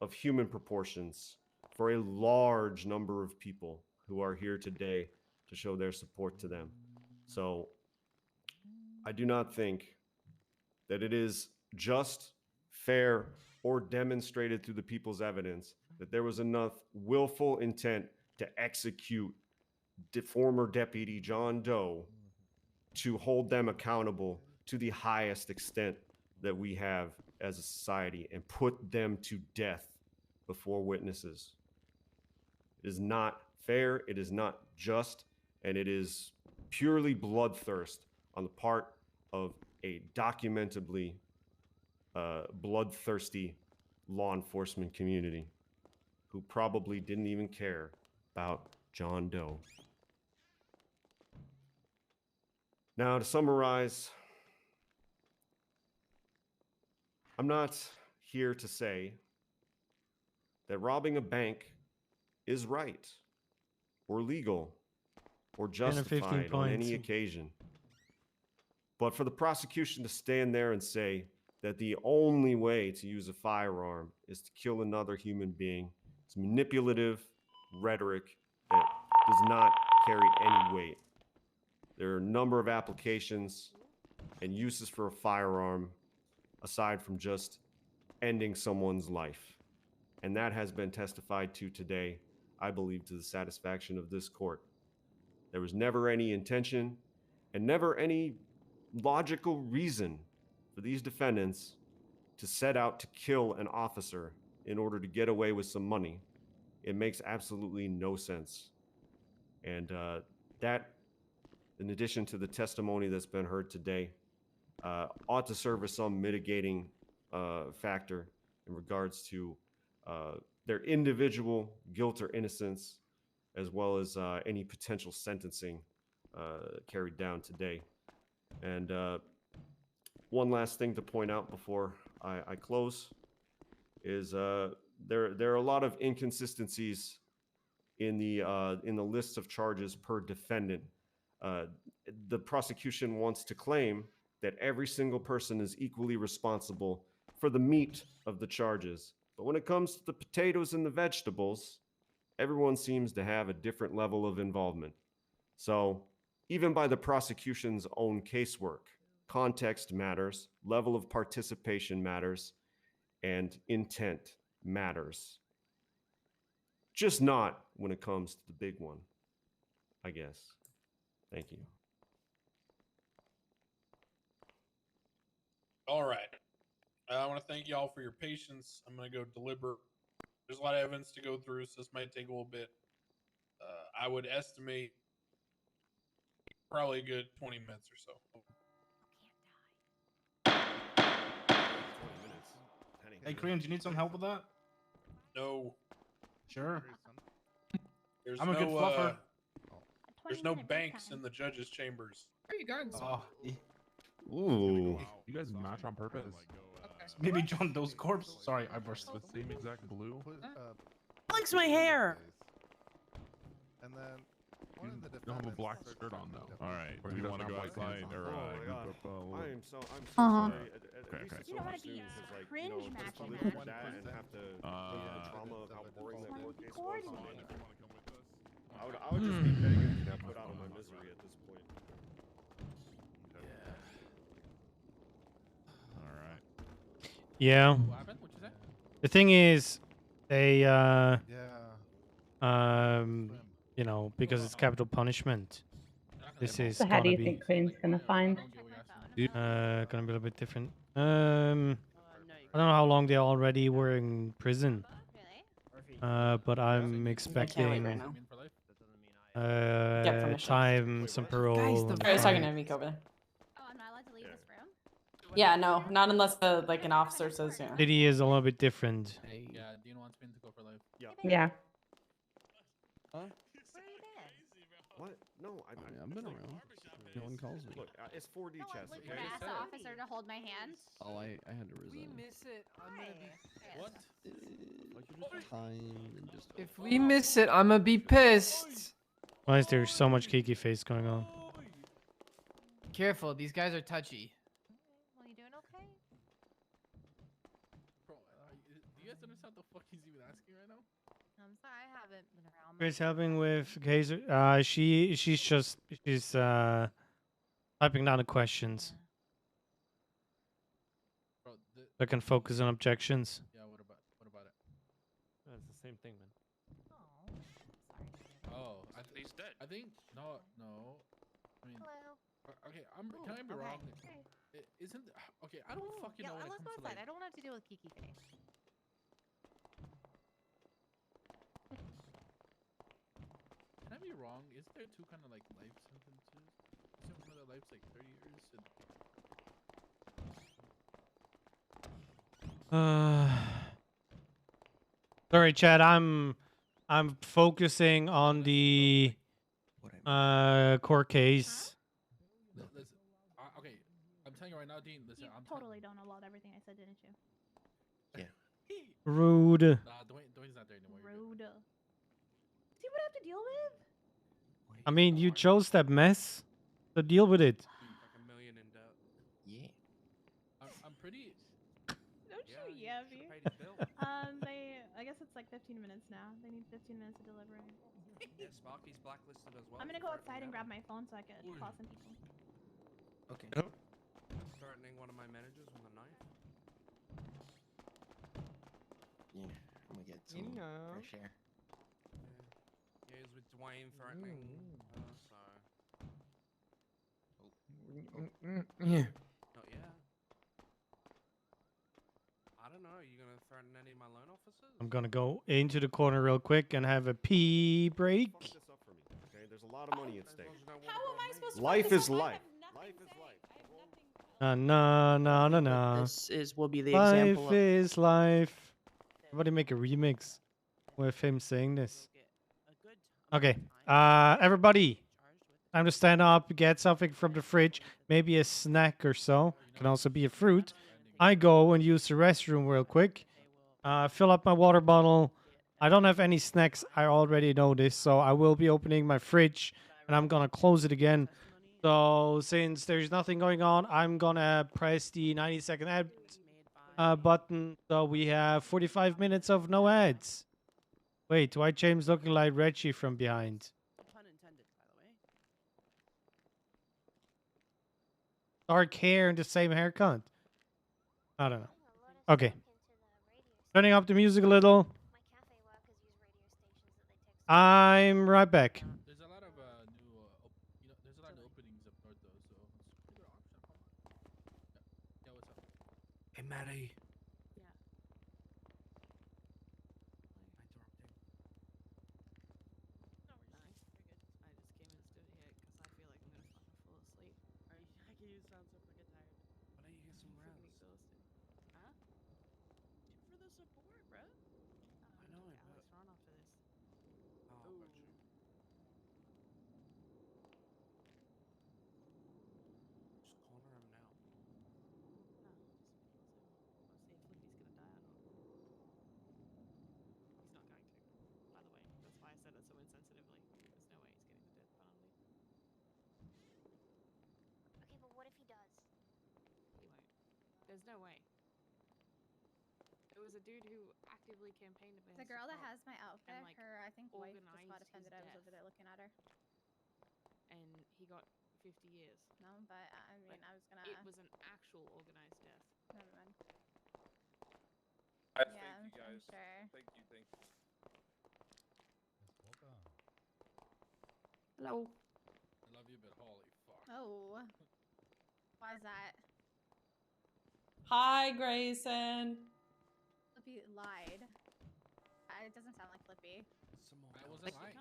of human proportions for a large number of people who are here today to show their support to them. So I do not think that it is just, fair, or demonstrated through the people's evidence that there was enough willful intent to execute former Deputy John Doe to hold them accountable to the highest extent that we have as a society and put them to death before witnesses. It is not fair, it is not just, and it is purely bloodthirst on the part of a documentably bloodthirsty law enforcement community who probably didn't even care about John Doe. Now, to summarize, I'm not here to say that robbing a bank is right or legal or 10 or 15 justified on any points. occasion. But for the prosecution to stand there and say that the only way to use a firearm is to kill another human being is manipulative rhetoric that does not carry any weight. There are a number of applications and uses for a firearm aside from just ending someone's life. And that has been testified to today, I believe, to the satisfaction of this court. There was never any intention and never any logical reason for these defendants to set out to kill an officer in order to get away with some money. It makes absolutely no sense. And that, in addition to the testimony that's been heard today, ought to serve as some mitigating factor in regards to their individual guilt or innocence, as well as any potential sentencing carried down today. And one last thing to point out before I close is there are a lot of inconsistencies in the list of charges per defendant. The prosecution wants to claim that every single person is equally responsible for the meat of the charges. But when it comes to the potatoes and the vegetables, everyone seems to have a different level of involvement. So even by the prosecution's own casework, context matters, level of participation matters, and intent matters. Just not when it comes to the big one, I guess. Thank you. All right. I want to thank y'all for your patience. I'm going to go deliberate. There's a lot of evidence to go through, so this might take a little bit. I would estimate probably a good 20 minutes or so. 20 minutes. Hey, Korean, do you need some help with that? No. Sure. There's I'm a no, good fluffer. There's no banks in the judges' chambers. Where are you going? Oh, Ooh. You guys match on purpose. maybe John Doe's corpse. Sorry, I brushed with Same exact blue. Flicks my hair. And then one of the You don't have a black skirt on though. All right. Or Do he you doesn't want to have go white pants outside on. or Oh my God. you I'm so Uh-huh. sorry. At least it's so You know much what, soon the, because, like, cringe just match to I live had. with that and have to live with the trauma of how boring that court case was. I would just be begging to get put out of my misery at this point. All right. Yeah. What happened? What'd you say? The thing is, they Yeah. you know, because it's capital punishment. This is So how do gonna you be think Queen's gonna find? gonna be a little bit different. I don't know how long they already were in prison. But I'm wait expecting right now. permission. time, some parole. and I was talking fine. to Mika over there. Oh, I'm not allowed to leave this room? Yeah, no, not unless the like an officer says yeah. City is a little bit different. Yeah, Dean wants me to go for life. Yeah. Yeah. Huh? What? No, I've been around. No one calls me. Look, it's 4D chess. Would you Okay. ask the officer to hold my hand? Oh, I had to If we resign. miss it, I'm gonna be. What? Time and just. If we miss it, I'm gonna be pissed. Why is there so much Kiki face going on? Careful, these guys are touchy. Well, you doing okay? Bro, do you guys understand what the fuck he's even asking right now? I'm sorry, I haven't been around. Chris helping with Hazer. She's typing down the questions. Bro, I can focus on objections. yeah, what about it? That's the same thing, man. Oh, he's dead. I think no. I mean, okay. Can I be wrong? Isn't okay? I don't fucking know. When Let's it go comes to outside. like, I don't want to have to deal with Kiki face. can I be wrong? Isn't there two kind of like life sentences? Isn't one of the life's like 30 years? Sorry, Chad. I'm focusing on the court case. Listen, okay. I'm telling you right now, Dean. Listen, You I'm totally don't know everything I said, didn't you? Rude. Nah, Dwayne's not there anymore. Rude. See what I have to deal with? I mean, you chose that mess, so deal with it. Like $1 million in debt. Yeah. I'm pretty. Don't you yeah me? I guess it's like 15 minutes now. They need 15 minutes to deliver. Yeah, Sparky's blacklisted as well. I'm gonna go outside and grab my phone so I can call some people. Okay. Threatening one of my managers with a knife. Yeah, I'm gonna get some fresh air. Yeah, he's with Dwayne threatening. Yeah. Not yet. I don't know. Are you gonna threaten any of my loan officers? I'm gonna go into the corner real quick and have a pee break. Fuck this up for me. Okay, there's a lot of money at stake. How am I supposed to? Life is life. Life is life. No. This will be the Life example of. is life. Somebody make a remix with him saying this. Okay. Everybody, time to stand up, get something from the fridge, maybe a snack or so. Can also be a fruit. I go and use the restroom real quick. Fill up my water bottle. I don't have any snacks. I already know this, so I will be opening my fridge and I'm gonna close it again. So since there's nothing going on, I'm gonna press the 90-second ad button. So we have 45 minutes of no ads. Wait, why James looking like Reggie from behind? Pun intended, by the way. Dark hair and the same haircut. I don't know. Okay. Turning up the music a little. I'm right back. There's a lot of new, there's a lot of openings up north though, so it's a good option. Yeah, what's up? Hey, Maddie. There's no way. It was a dude who actively campaigned against The girl that cops has my outfit, and, like, her, I think, wife just organized got his offended. I was death. over there looking at her. And he got 50 years. No, but I mean, Like, I was gonna. It was an actual organized death. Never mind. Thank Yeah, you I'm guys. sure. Thank you. Hello. I love you, but holy fuck. Oh. Why is that? Hi, Grayson. Flippy lied. It doesn't sound like Flippy. I wasn't Like, lying.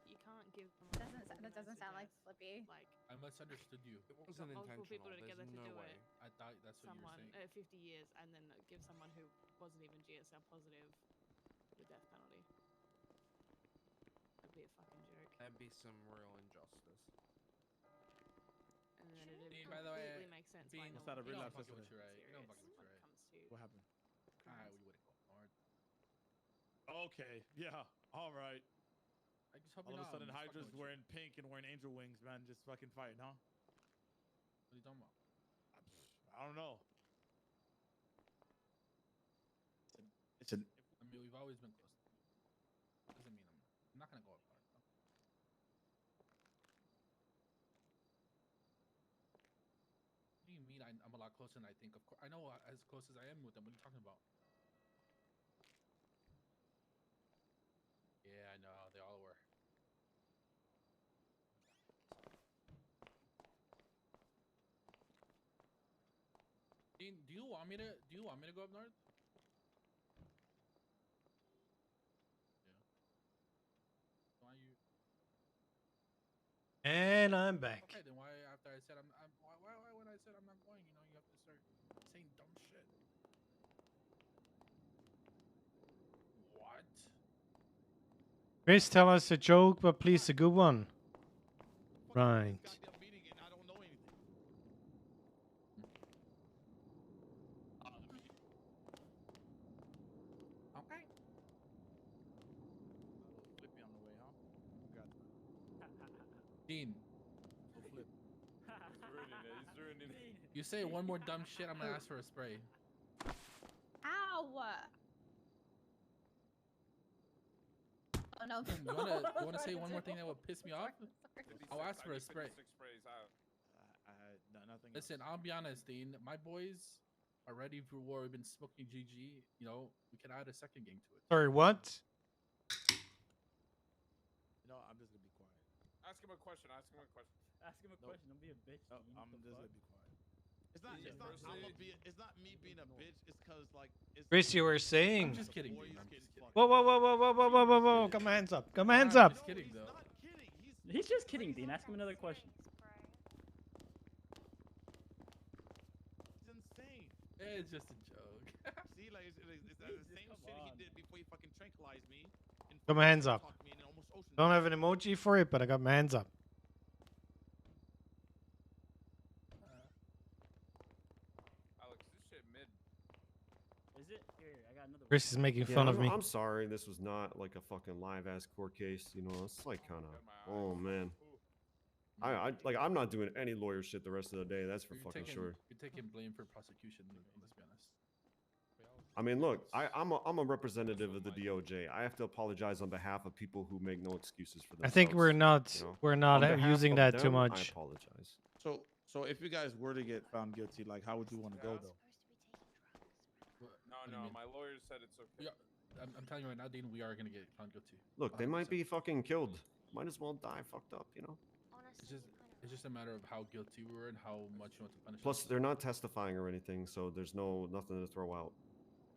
you can't give someone. That doesn't sound like Flippy. Like I misunderstood you. it wasn't multiple people together to do it. I thought that's what you were Someone saying. 50 years and then give someone who wasn't even GSL positive the death penalty. That'd be a fucking joke. That'd be some real injustice. And then it By the way, completely makes sense. Bean, why what's that, a no real one life takes listener? it Right. You don't serious fucking when right. it comes to What happened? Ah, we wouldn't go hard. Okay, yeah, all right. I just hope All you're of a not, sudden, I'm just fucking Hydra's with you. wearing pink and wearing angel wings, man. Just fucking fighting, huh? What are you talking about? I don't know. I mean, we've always been close. Doesn't mean I'm not gonna go up hard. Though. What do you mean? I'm a lot closer than I think. Of course, I know as close as I am with them. What are you talking about? Yeah, I know. They all were. Dean, do you want me to go up north? Yeah. Why you? And I'm back. Okay, then why after I said why when I said I'm not going, you know, you have to start saying dumb shit. What? Chris, tell us a joke, but please a good one. Right. Okay. Flippy on the way, huh? Got Dean, so flip. He's ruining it. you say one more dumb shit, I'm gonna ask for a spray. Ow! Oh no. You wanna say one more thing that would piss me off? I'll ask for a spray. I had nothing. Listen, I'll be honest, Dean. My boys are ready for war. We've been smoking GG. You know, we can add a second game to it. Sorry, what? You know, I'm just gonna be quiet. Ask him a question. Ask him a question. Ask him a question. Don't be a bitch. No, Dean. I'm What just the gonna fuck? be quiet. It's not. It's not. It's not me being a bitch. It's cause like. It's Chris, you were saying. I'm just kidding, Dean. I'm just kidding. Whoa, whoa, whoa, whoa, whoa, whoa, whoa, whoa, whoa! Got my hands up. Got my hands up. Just kidding, though. He's just kidding, Dean. Ask him another question. It's insane. It's just a joke. See, like it's the same shit he did before he fucking tranquilized me. Got my hands up. Don't have an emoji for it, but I got my hands up. Alex, this shit mid. Is it? Here, I got another. Chris is making fun of me. I'm sorry, this was not like a fucking live ass court case. You know, it's like kind of. Oh man. I'm not doing any lawyer shit the rest of the day. That's for fucking sure. You're taking blame for prosecution. Let's be honest. I mean, look, I'm a representative of the DOJ. I have to apologize on behalf of people who make no excuses for themselves. I think we're not. you know? We're On not behalf using of that too them, I much. apologize. So if you guys were to get found guilty, like, how would you want to go though? No, my lawyer said it's okay. Yeah, I'm telling you right now, Dean, we are gonna get found guilty. Look, they might be fucking killed. Might as well die fucked up, you know? It's just a matter of how guilty we were and how much you want to punish. Plus, us. they're not testifying or anything, so there's nothing to throw out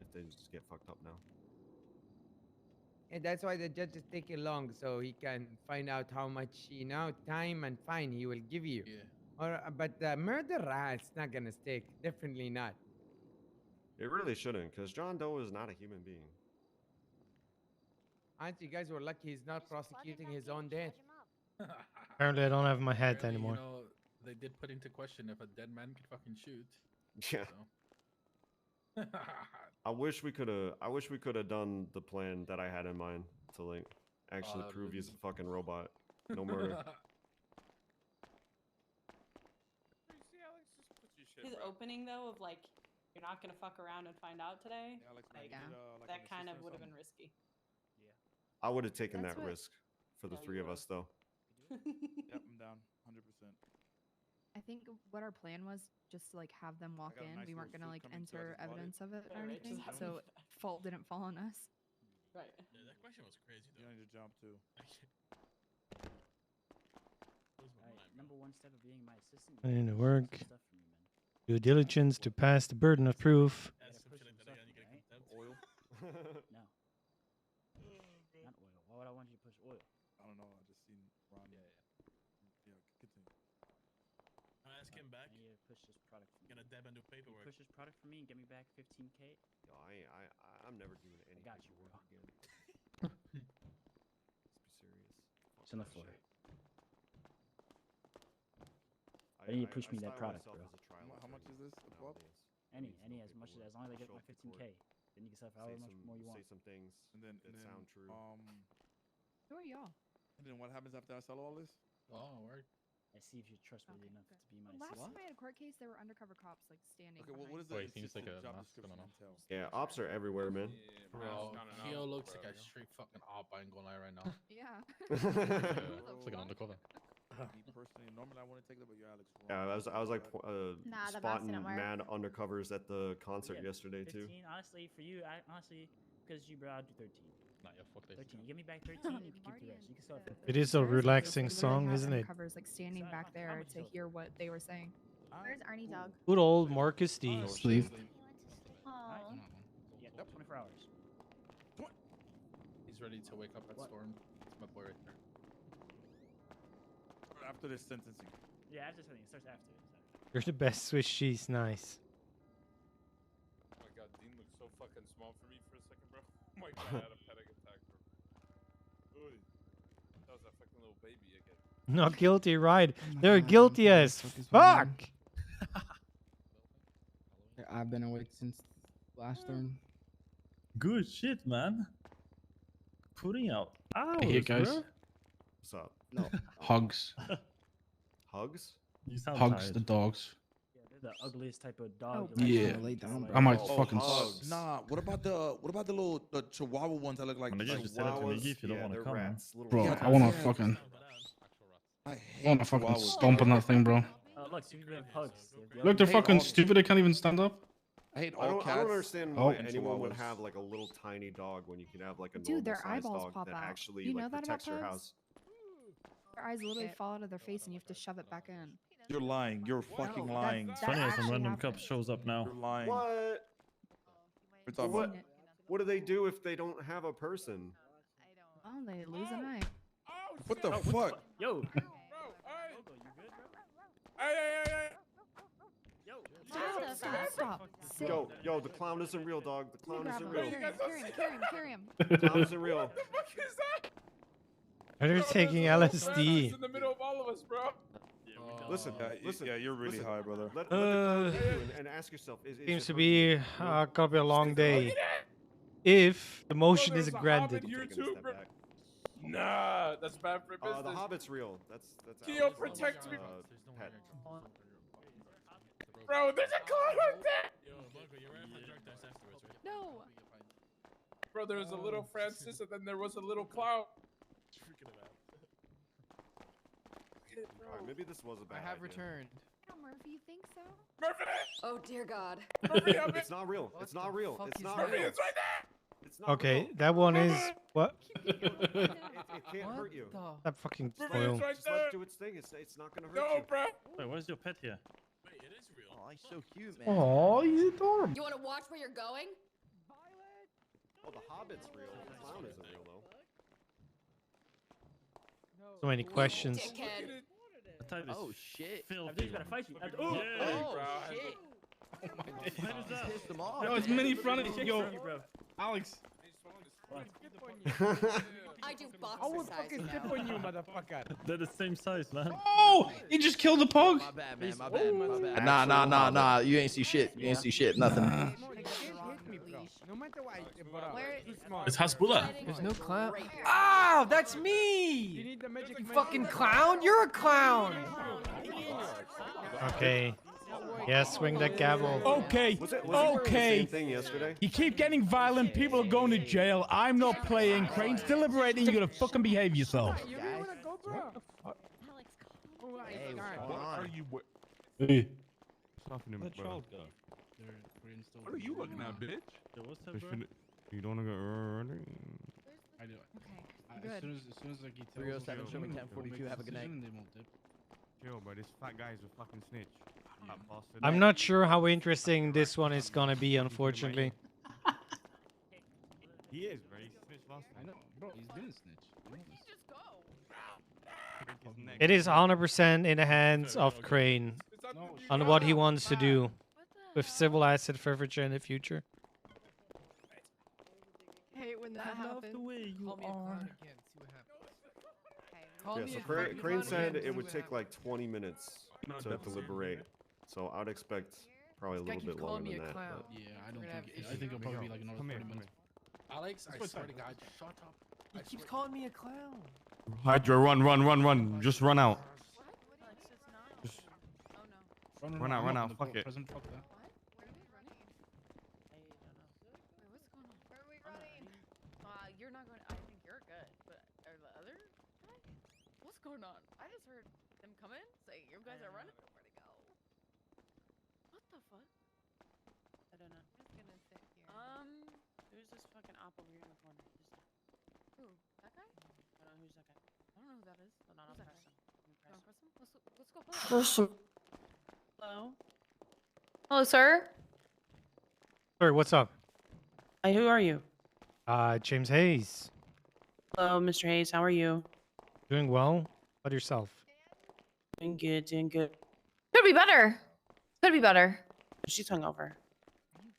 if they just get fucked up now. And that's why the judge is taking long, so he can find out how much, time and fine he will give you. Yeah. But the murder, it's not gonna stick. Definitely not. It really shouldn't, because John Doe is not a human being. Aren't you guys were lucky he's not prosecuting his own death? Apparently, I don't have my head Apparently, anymore. You know, they did put into question if a dead man could fucking shoot. Yeah. So. I wish we could have done the plan that I had in mind to like actually that prove he's a would've fucking robot. No murder. His opening though of like you're not gonna fuck around and find out today. Like, that kind of would have been risky. I would have taken That's that what- risk for the Yeah, three you of us though. Yep, I'm down, 100%. I think what our plan was just to like have them walk got a in. nice We weren't little gonna suit like coming to us enter as well, evidence of it Yeah, or right, anything, just have so them- fault didn't fall on us. Right. Yeah, that question was crazy You though. need to jump too. Number one step of being my assistant. I need to do work. some stuff for me, man. Due diligence to pass the burden of proof. Ask some shit like that again, you get contempt. Oil. No. push this product for me and get me back 15K? Yo, I'm never doing any got you, work bro. again. Let's be serious. It's on the floor. I need to push me that style product, myself bro. as a trial How much is this? A buck? nowadays. Any, Means as people much would as long as I get show my up to 15K, court, then you can sell for say however much some more you want. say some things And that sound true. Who are y'all? And then what happens after I sell all this? Oh, word. I see if you're trustworthy enough to be my Last assistant. time I had a court case, there were undercover cops like standing. Okay, well, behind what is me. that? Wait, can you just take a job mask? I don't description know. entails? Yeah, ops are everywhere, man. Bro, No, no, no, Keo looks bro, like a yo. straight fucking op. I ain't gonna lie right now. Yeah. It's like an undercover. Me personally, normally I wouldn't take that, but you're Alex. Yeah, I was like Nah, the mask spotting didn't work. mad undercovers at the concert Yeah, yesterday too. 15, honestly, for you, honestly, because you, bro, I'll do 13. Nah, yeah, fuck this. 13. You give me back 13, you can keep the rest. You can sell it for It is a Where's relaxing Literally song, had isn't it? undercovers like standing back there to hear what they were saying. Where's Arnie Dog? Good old Marcus D. Sleep. Oh. Yeah, 24 hours. He's ready to wake up at Storm. That's my boy right there. After this sentencing. Yeah, after something. It starts after. You're the best Swiss cheese. Nice. Oh my god, Dean looks so fucking small for me for a second, bro. Oh my god, I had a panic attack, bro. Oy. That was that fucking little baby again. Not guilty, right? They're guilty as fuck. I've been awake since last term. Good shit, man. Putting out hours, Hey, guys. bro. What's up? No. Hugs. Hugs? You sound Hugs tired. the dogs. Yeah, they're the ugliest type of dog. Oh, Yeah. Lay down, I might Oh, fucking. hugs. Nah, what about the little Chihuahua ones that look like? When they like just set up to Chihuahuas, me if you don't yeah, want to they're come, man. rats, little Bro, rats. I wanna Yeah. fucking. I I hate wanna fucking Chihuahuas. stomp on that thing, bro. Look, see if you have hugs. Look, they're hate fucking all- stupid. They can't even stand up. I hate I all don't cats. understand Oh. why and anyone would Chihuahuas. have like a little tiny dog when you can have like a Dude, their normal sized eyeballs dog pop that out. actually You know like that about protects your pugs? house. Their eyes literally fall out of their face and you have to shove it back in. You're lying. You're fucking that- lying. It's that funny how some actually random happened. cop shows up now. You're lying. What? We're talking What? about. What do they do if they don't have a person? Oh, they lose an eye. What the fuck? Yo. Stop. Sit. Yo, the clown isn't real, dog. The clown Grab isn't him. real. Carry him. The clown isn't real. What the fuck is that? They're taking LSD. in the middle of all of us, bro. Listen, listen. Yeah, you're really listen. high, brother. Let the clown hit you and ask yourself: is Seems it to hurting be you? gonna be a long day. If the motion there's is a granted. Hobbit here Taking a too, step bro. back. Nah, that's bad for business. The Hobbit's real. That's Keo, Alex's, protect me. pet. Bro, there's a clown right there. No. Bro, there was a little Francis and then there was a little clown. Alright, maybe this was a bad I have idea. returned. No, Murphy, you think so? Murphy! Oh dear God. Murphy, I'm It's not real. It's not real. fuck It's is not that? real. It's right there. It's not Okay, real. that one is what? It can't hurt you. That fucking Murphy, spoil. it's right Just let it there. do its thing. It's not gonna hurt No, you. bro. Wait, where's your pet here? Oh, he's so cute, man. Oh, he's adorable. You want to watch where you're going? Oh, the Hobbit's real. The clown isn't real though. So many questions. Dickhead. The type is Oh shit. I filthy. think he's gonna fight you. Oh, Yeah. Oh bro. shit. What is that? Pissed him off. Yo, it's mini front of yo, bro. Alex. I do boxer I would size fucking now. step on you, motherfucker. They're the same size, man. Oh, he just killed the pug. My bad, man. My bad. My bad. Nah. You ain't see shit. You ain't see shit. Nothing. Hit me, bro. No matter what, bro. Where Too smart. It's Hasbullah. There's no clown. Right here. Oh, that's You me! need the magic You man. fucking clown! You're a clown! Okay. Yeah, swing that gavel. Okay, Was it the okay. same thing yesterday? You keep getting violent, people are going to jail. I'm not playing. Crane's deliberating. You gotta fucking behave yourself. You really wanna go, bro? Hey, what's going What on? are you? Hey. Soften him, Where'd bro. Charles go? What are you looking at, bitch? Yo, what's You up, bro? shouldn't- You don't wanna go running. I do. Okay. Good. As soon as like he tells 307, us, show me we'll 1042, make have a good night. decision, they won't dip. Chill, bro. This fat guy is a fucking snitch. That bastard. I'm not sure how interesting this one is gonna be, unfortunately. He is, bro. He snitched last I time. know, bro. He's been a snitch. You know this. His neck. It is 100% in the hands of Crane No, on what he wants to do. with civil asset forfeiture in the future. Hey, when that happens, call me a clown again. See what happens. Call Yeah, me so a fucking Crane clown said again, it see would what take happens. like 20 minutes to deliberate. So I'd expect probably a This guy little keeps bit calling longer me than a that. clown. but- Yeah, I don't We're gonna have think. I issues. think it'll probably be like another Come 30 here, minutes. Alex, I swear to God, shut up. He keeps calling me a clown. Hydra, run. Just run out. Just run out. Fuck it. Present, fuck that. You're not going. I think you're good, but are the other guy? What's going on? I just heard them come in, say you guys are running. Where'd he go? What the fuck? I don't know. I'm just gonna sit here. Who's this fucking op over here in the corner? Who? That guy? I don't know who's that guy. I don't know who that is. Hold on, I'll Who's that press guy? him. You wanna press him? Let's go play. Hello. Hello, sir. Sorry, what's up? Hi, who are you? James Haze. Hello, Mr. Hayes. How are you? Doing well. How about yourself? Doing good, doing good. Could be better. Could be better. She's hungover.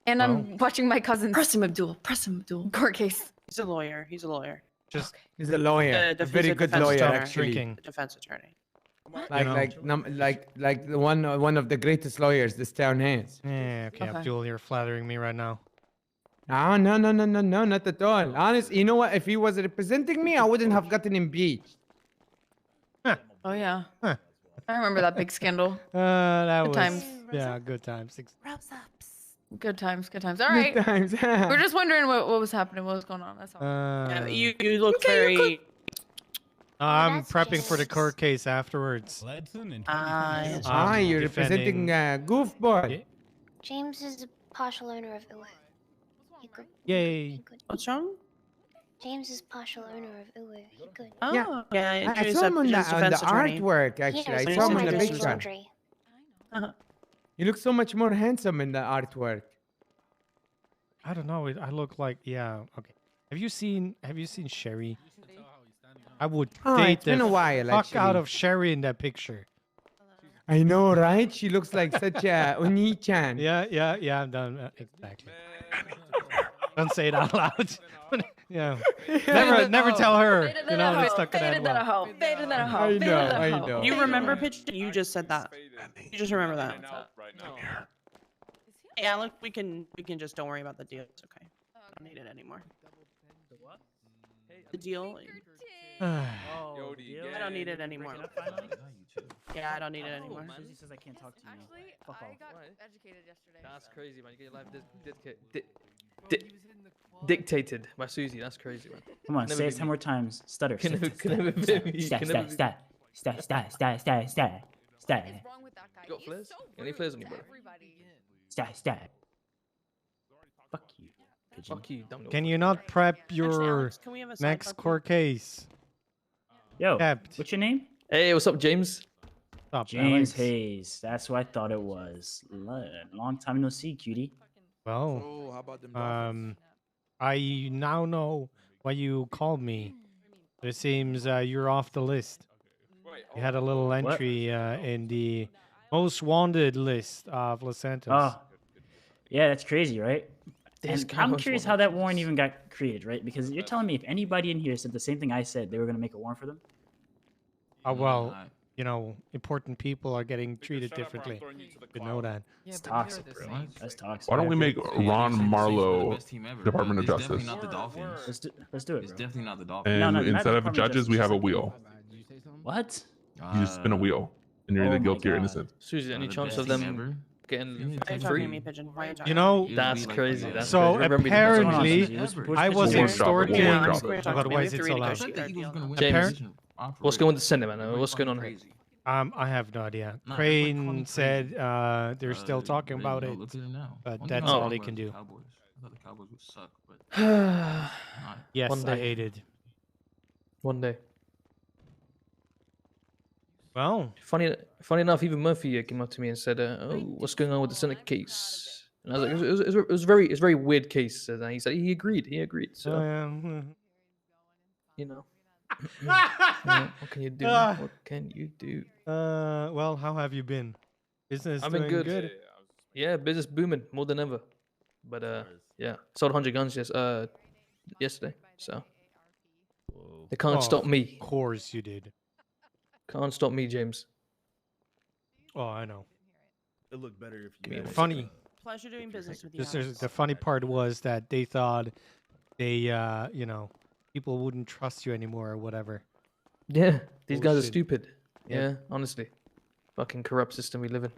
And Well. I'm watching my cousin's Press him, Abdul. Press him, Abdul. court case. He's a lawyer. He's a lawyer. Just He's a lawyer. A very good lawyer, Stop actually. drinking. A defense attorney. Like the one of the greatest lawyers this town has. Yeah, okay, Okay. Abdul, you're flattering me right now. No, not at all. Honest, you know what? If he was representing me, I wouldn't have gotten impeached. Oh, yeah. Huh. I remember that big scandal. That Good was times. yeah, good times. Good times. Good times. All right. times. We're just wondering what was happening, what was going on. That's all. Yeah, you look Okay, you're very. I'm prepping for the court case afterwards. You're representing Goofball. James is the partial owner of Uwe. Yay. What's wrong? James is partial owner of Uwe. He could. Oh, yeah. I introduce saw him on his the defense attorney. artwork, actually. I saw him in the picture. You look so much more handsome in the artwork. I don't know. I look like okay. Have you seen Sherry? I would date it's been the a while, fuck out actually. of Sherry in that picture. I know, right? She looks like such a Oni-chan. Yeah, I'm done. Exactly. Don't say it out loud. Yeah. Never tell her. You know, they stuck in that well. I know. You remember pitching? You just said that. You just remember that. Hey, Alec, we can just don't worry about the deal. It's okay. I don't need it anymore. The deal. Oh, I don't need it anymore. Yeah, I don't need it anymore. Susie says I can't talk to you. Actually, Fuck I off. got educated yesterday. That's crazy, man. You get your life dictated by Susie. That's crazy, man. Come on, Can say never it be 10 me. more times. Stutter. Can never be me. Stat, Can stat, never be me. stat. Stat, stat, stat, stat, stat. Stat. What's wrong with that guy? You got He flares? is so Any rude flares on to you, brother? everybody. Stat, stat. Fuck you. Pigeon. Fuck you, dumb Can you not prep your Alex, can we have a side next talk, court case? Yo, Kept. what's your name? Hey, what's up, James? Stop, James Alex. Hayes. That's what I thought it was. Long time no see, cutie. Well, how about them I now know why you called me. It seems you're off the list. You had a little entry in the most wanted list of Los Santos. Oh, yeah, that's crazy, right? This And guy I'm was curious one how of that warrant even got created, right? Because you're telling me if anybody in here said the same thing I said, they were going to make a warrant for them? Well, you know, important people are getting treated differently. You know that. It's toxic, bro. That's toxic. Why don't we make Ron Marlowe Department of Justice? Not the Dolphins. Let's do it, It's bro. definitely not the Dolphins. And No, not instead of Department of judges, we Justice, have a just wheel. What? You just spin a wheel, and you're either Oh my guilty or God. innocent. Susie, any the chance best of team them ever. getting Why are you talking free? to me, Pigeon? Why are you talking You know, That's crazy. That's so crazy. Remember the apparently, Susie? I was One shot, one extorting. shot. We're Oh talking God, to me. why We is have it to so loud? renegotiate. James, what's going with the Senate, man? What's going on here? I have no idea. Nah, Crane everyone call me said crazy. they're still talking Really, about no, it, Look at it now. but One that's thing I all thought they about can the do. Cowboys. I thought the Cowboys would suck, but Yes, One I day. hated. One day. Well, Funny enough, even Murphy came up to me and said, "Oh, what's going on with the Senate case?" And I was like, "It was a very weird case." And he said he agreed. So you know, what can you do? What can you do? well, how have you been? Business I've been doing good. Yeah, business booming more than ever. But yeah, sold 100 guns yesterday. So they can't stop me. Of course you did. Can't stop me, James. Oh, I know. It looked better if Give me you. one had, Funny. Pleasure doing business with you. Just Alex. the funny part was that they thought they, you know, people wouldn't trust you anymore or whatever. Yeah, these guys are Bullshit. stupid. Yep. Yeah, honestly. Fucking corrupt system we live in.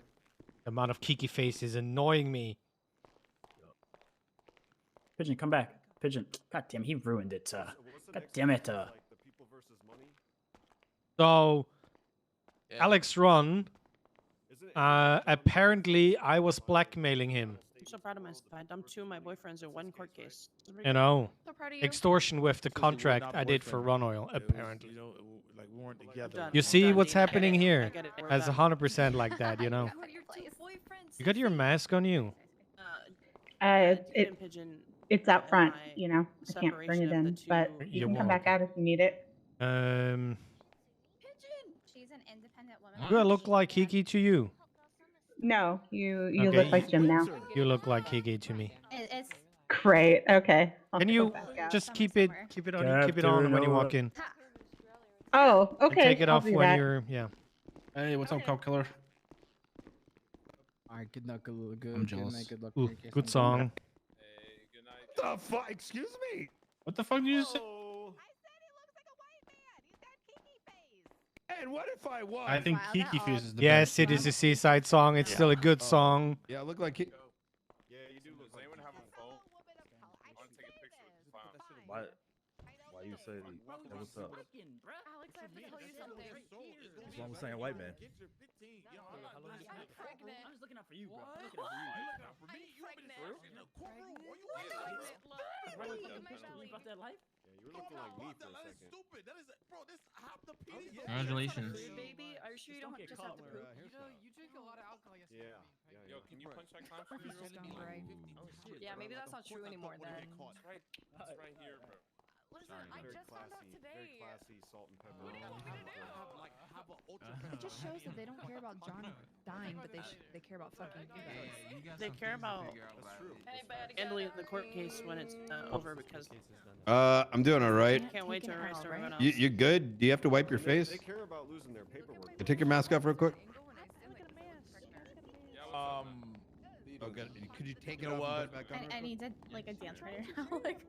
The amount of Kiki face is annoying me. Pigeon, come back. Pigeon. God damn, he ruined it. God damn it. So, Alex Run, apparently I was blackmailing him. I'm so proud of myself. I dumped 2 of my boyfriends in 1 court case. You know, So proud of you. extortion with the So you were contract not I did for boyfriend. Run Oil, It was, apparently. you know, like we weren't together. done. You see done, what's Dean. I get happening it. here? I get it. We're As done. 100% like that, you know. You got your mask on you. It's out front, my you know. I can't bring it in, but you You can come won't. back out if you need it. She's an independent woman. Do I look like Kiki to you? No, you Okay, look like Jim now. You look like Kiki to me. It's Great. Okay. I'll Can go you back out. just keep it on when you walk in? Oh, And okay. take it I'll off do when that. you're Hey, what's up, Cop Killer? Alright, good luck, good I'm good jealous. night, good luck. Ooh, Merry Christmas. good song. The fuck? Excuse me. What the fuck did you just say? And what if I was? I think Kiki Fuse is the Yes, best. it is a seaside song. It's still a good song. Yeah, I look like. Yeah, you do. Does anyone have a phone? I want to take a picture with the clown. Why you say? Hey, what's up? Alex, I have to tell you something. What's wrong with saying white man? I'm pregnant. I'm just looking out for you, bro. What? I'm looking out for you. You looking out for me? You want me to through? In the courtroom? Are you Right, Look at my belly. about that life? Yeah, you were looking like me for a That is second. stupid. That is, bro. This half the penis. Congratulations. Baby, are you sure you don't get just caught have to where, poop? here's You drink a lot of alcohol yesterday. Yeah. Yo, can you punch that clown for me? real quick? Yeah, maybe that's not true anymore then. It's right. It's right here, bro. Listen, I Very just found out classy, today. very classy salt and pepper. It just shows that they don't care about John dying, but they care about fucking you guys. They care about handling the court case when it's over because I'm doing all right. I can't wait to arrest everyone else. You good? Do you have to wipe your face? They care about losing their paperwork. Take your mask off real quick. Okay. Could you take You it know off and what? put it back on? I need to like a dance right now. Like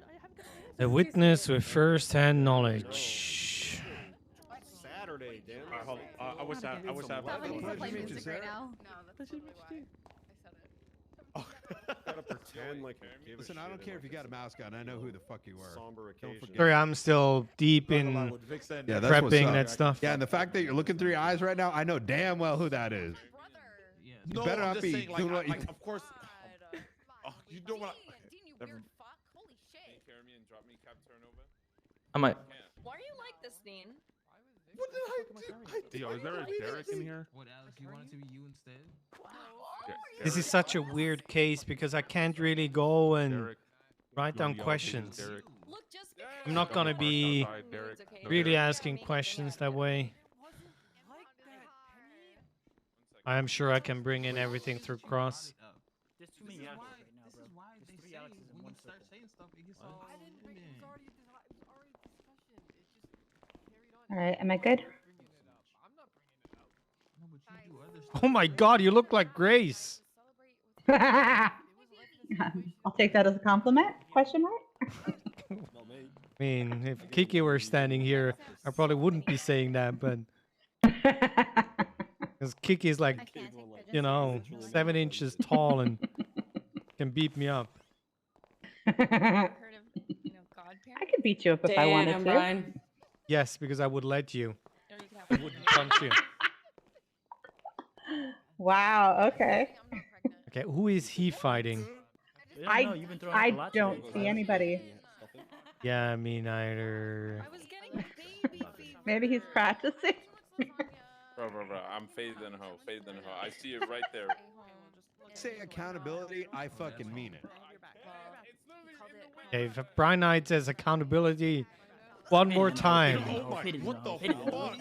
A witness with first-hand knowledge. Saturday, damn. I wish I had That would one. play music right now. No, that's probably why. I said it. Gotta pretend like you give a Listen, I shit don't in, care like, if you got a mask on. I know who the fuck you are. somber Don't occasion. forget. Sorry, I'm still deep in Yeah, that's what's prepping up. that stuff. Yeah, and the fact that you're looking through your eyes right now, I know damn well who that is. You No, better I'm not just be saying, doing what you. of course. Oh, you don't want. Dean, you Never- weird fuck. Holy Can shit. you carry me and drop me, Cap Turnover? I might. Why are you like this, Dean? What did I do? Yo, is there a Derek in here? What, Alex? You want it to be you instead? This is such a weird case because I can't really go and Derek. write down Yo, questions. Derek. Look, just I'm not gonna be Outside, Derek. No, really Derek. asking questions that way. I am sure I can bring in everything through cross. There's too many Alexes right now, bro. There's 3 Alexes in one circle. All right, am I good? Oh my god, you look like Grace. I'll take that as a compliment. Question mark? I mean, if Kiki were standing here, I probably wouldn't be saying that, but because Kiki is like, you know, 7 inches tall and can beat me up. I could beat you up if I wanted to. Yes, because I would let you. I wouldn't punch you. Wow. Okay. Okay, who is he fighting? I don't see anybody. Yeah, me neither. Maybe he's practicing. Bro, I'm phased in ho. Phased in ho. I see it right there. Say accountability, I fucking mean it. Okay, if Brian Knight says accountability one more time. Oh my! What the fuck?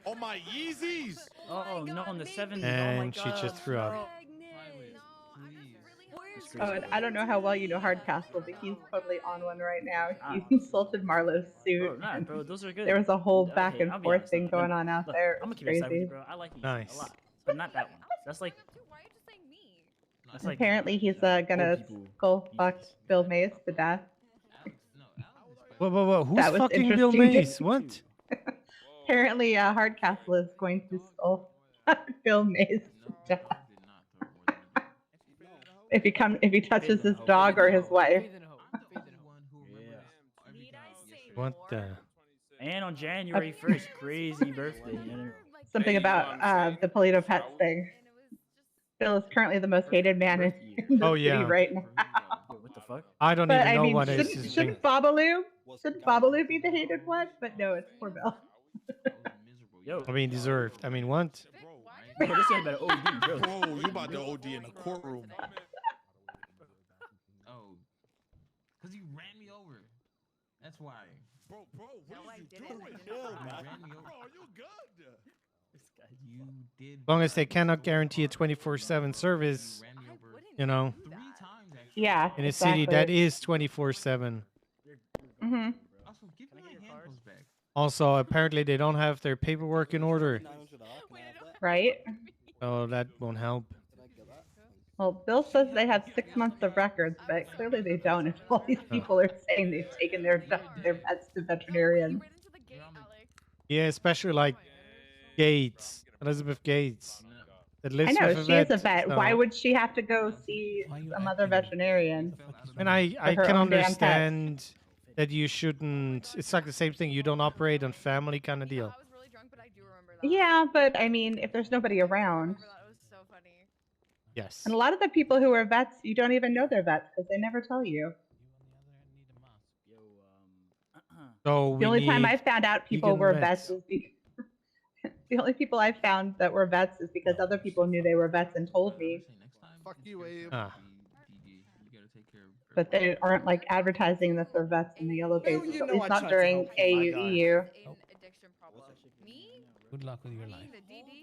Oh my Yeezys! Oh no, on the 7. And she just threw up. Oh, and I don't know how well you know Hardcastle, but he's totally on one right now. He Ah. insulted Marlowe's suit. Bro, nah, and bro, those are good. There was a whole back Okay, and I'll be forth honest, thing going on out there. I'm gonna It's keep it aside with you, crazy. bro. I like you Nice. a lot, but not that one. That's like. That's like Apparently, he's gonna skull fuck Bill Mays to death. Whoa. Who's That was fucking Bill interesting. Mays? What? Apparently, Hardcastle is going to skull fuck Bill Mays to death. If he touches his dog or his wife. What the? And on January 1st, crazy birthday. Something about the Polito Pets thing. Bill is currently the most hated man in the Oh, city yeah. right now. What the fuck? I don't But even I know mean, what is his thing. shouldn't Babalu be the hated one? But no, it's poor Bill. Yo, I mean, deserved. I mean, what? bro, this guy better OD, bro. Bro, you about to OD in the courtroom. Oh, because you ran me over. That's why. Bro, what No, is I you didn't. doing? I didn't. Bro, You ran me over. you good? You did. As long as they cannot guarantee a 24/7 service, you know, Yeah. in a city exactly. that is 24/7. Mm-hmm. Also, give me my handles back. Also, apparently they don't have their paperwork in order, Right? so that won't help. Well, Bill says they have 6 months of records, but clearly they don't. If all these people are saying they've taken their pets to veterinarians. Yeah, especially like Gates, Elizabeth Gates, that I lives know, with a she is a vet. vet. so- Why would she have to go see some other veterinarian? And I her can own damn pets? understand that you shouldn't. It's like the same thing. You don't operate on family kind of deal. Yeah, but I mean, if there's nobody around. Yes. And a lot of the people who are vets, you don't even know they're vets because they never tell you. So we The only time need I found out people vegan were vets. vets is because the only people I found that were vets is because other people knew they were vets and told me, Fuck you, Abe. Ah. but they aren't like advertising that they're vets in the yellow Well, pages. you At know least I not tried to during help you, my guy. AUEU. Good luck with your life.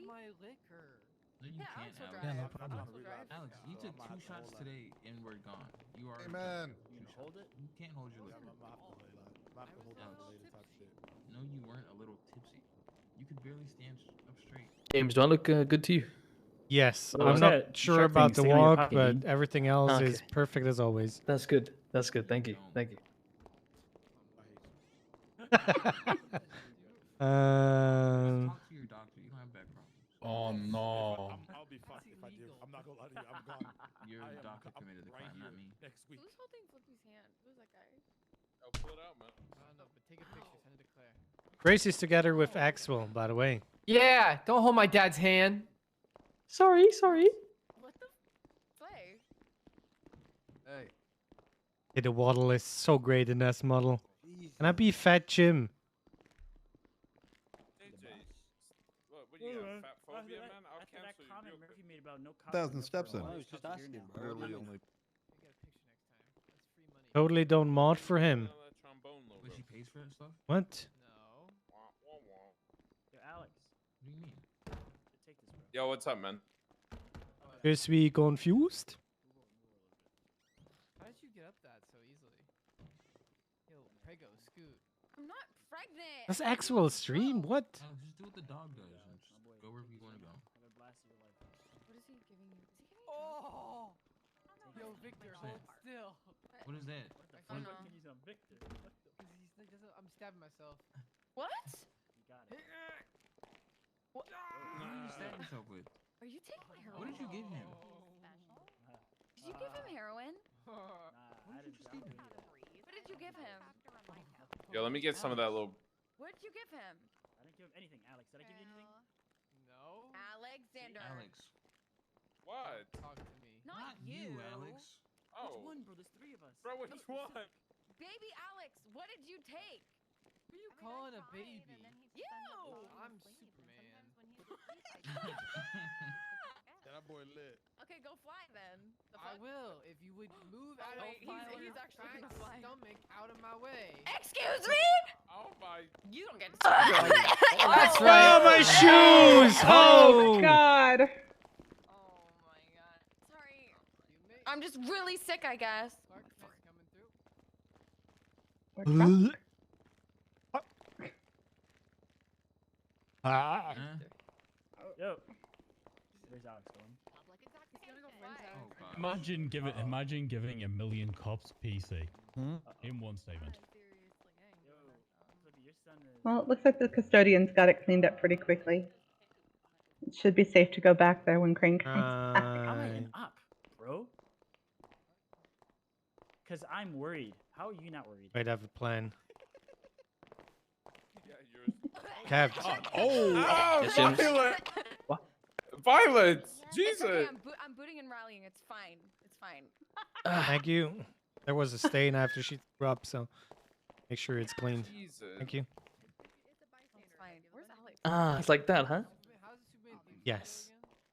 My liquor. No, you can't, Alex will Alex. drive. Yeah, no problem. Alex will drive. Alex, you took 2 shots today and we're gone. You are. Hey, man. You hold it? You can't hold your liquor. No, you weren't a little tipsy. You could barely stand up straight. James, do I look good to you? Yes, Oh, I'm is not that sure shark about thing the sticking in your walk, pocket, but dude? everything else Okay. is perfect as always. That's good. That's good. Thank you. Thank you. Talk to your doctor. You don't have back problems. Oh no. I'll be fucked if I do. I'm not gonna lie to you. I'm gone. Your I am- doctor I'm committed the right crime, not here me. Next week. Who's holding Flippy's hand? Who's that guy? I'll pull it out, man. I don't know, but take a picture, send it to Claire. Grace is together with Axel, by the way. Yeah, don't hold my dad's hand. Sorry. What the? Play. Hey. Hey, the waddle is so great in this model. Can I be Fat Jim? What do you got? Fat phobia, man? I'll cancel you real quick. Made about no 1,000 steps in. I was just asking. Literally only. Totally don't mod for him. Wait, she pays for it and stuff? What? Yo, Alex. What do you mean? Take this, bro. Yo, what's up, man? Is we confused? How did you get up that so easily? Yo, Prego, scoot. I'm not pregnant. That's Axel stream? What? Alex, just do what the dog does and just go wherever you want to go. What is he giving you? Is he giving you? Oh! Yo, Victor, hold still. What is that? I don't know. Victor. I'm stabbing myself. What? You got it. What? What did you stab yourself with? Are you taking heroin? What did you give him? Did you give him heroin? Nah, I didn't give him. What did you give him? Yo, let me get some of that little. What did you give him? I didn't give him anything, Alex. Did I give you anything? No. Alexander. Alex. What? Talk to me. Not you, Alex. Oh. Which one, bro? There's 3 of us. Bro, which one? Baby Alex, what did you take? Who are you calling a baby? You! I'm Superman. That boy lit. Okay, go fly then. The I fuck? will if you would move Oh, out wait, of he's actually gonna fly. stomach out of my way. Excuse me? Oh my. You don't get to That's Oh, my shoes! Oh, Oh! God. Oh my god. Sorry. I'm just really sick, I guess. Yo. Where's Alex going? Imagine giving a million cops PC in one statement. Well, it looks like the custodians got it cleaned up pretty quickly. It should be safe to go back there when Crane comes back. How am I an up, bro? Because I'm worried. How are you not worried? Might have a plan. Yeah, Kev. violent! What? Violence! Jesus! Okay, I'm booting and rallying. It's fine. It's fine. Thank you. There was a stain after she threw up, so make sure it's cleaned. Thank you. It's fine. Where's Alex? It's like that, huh? Yes.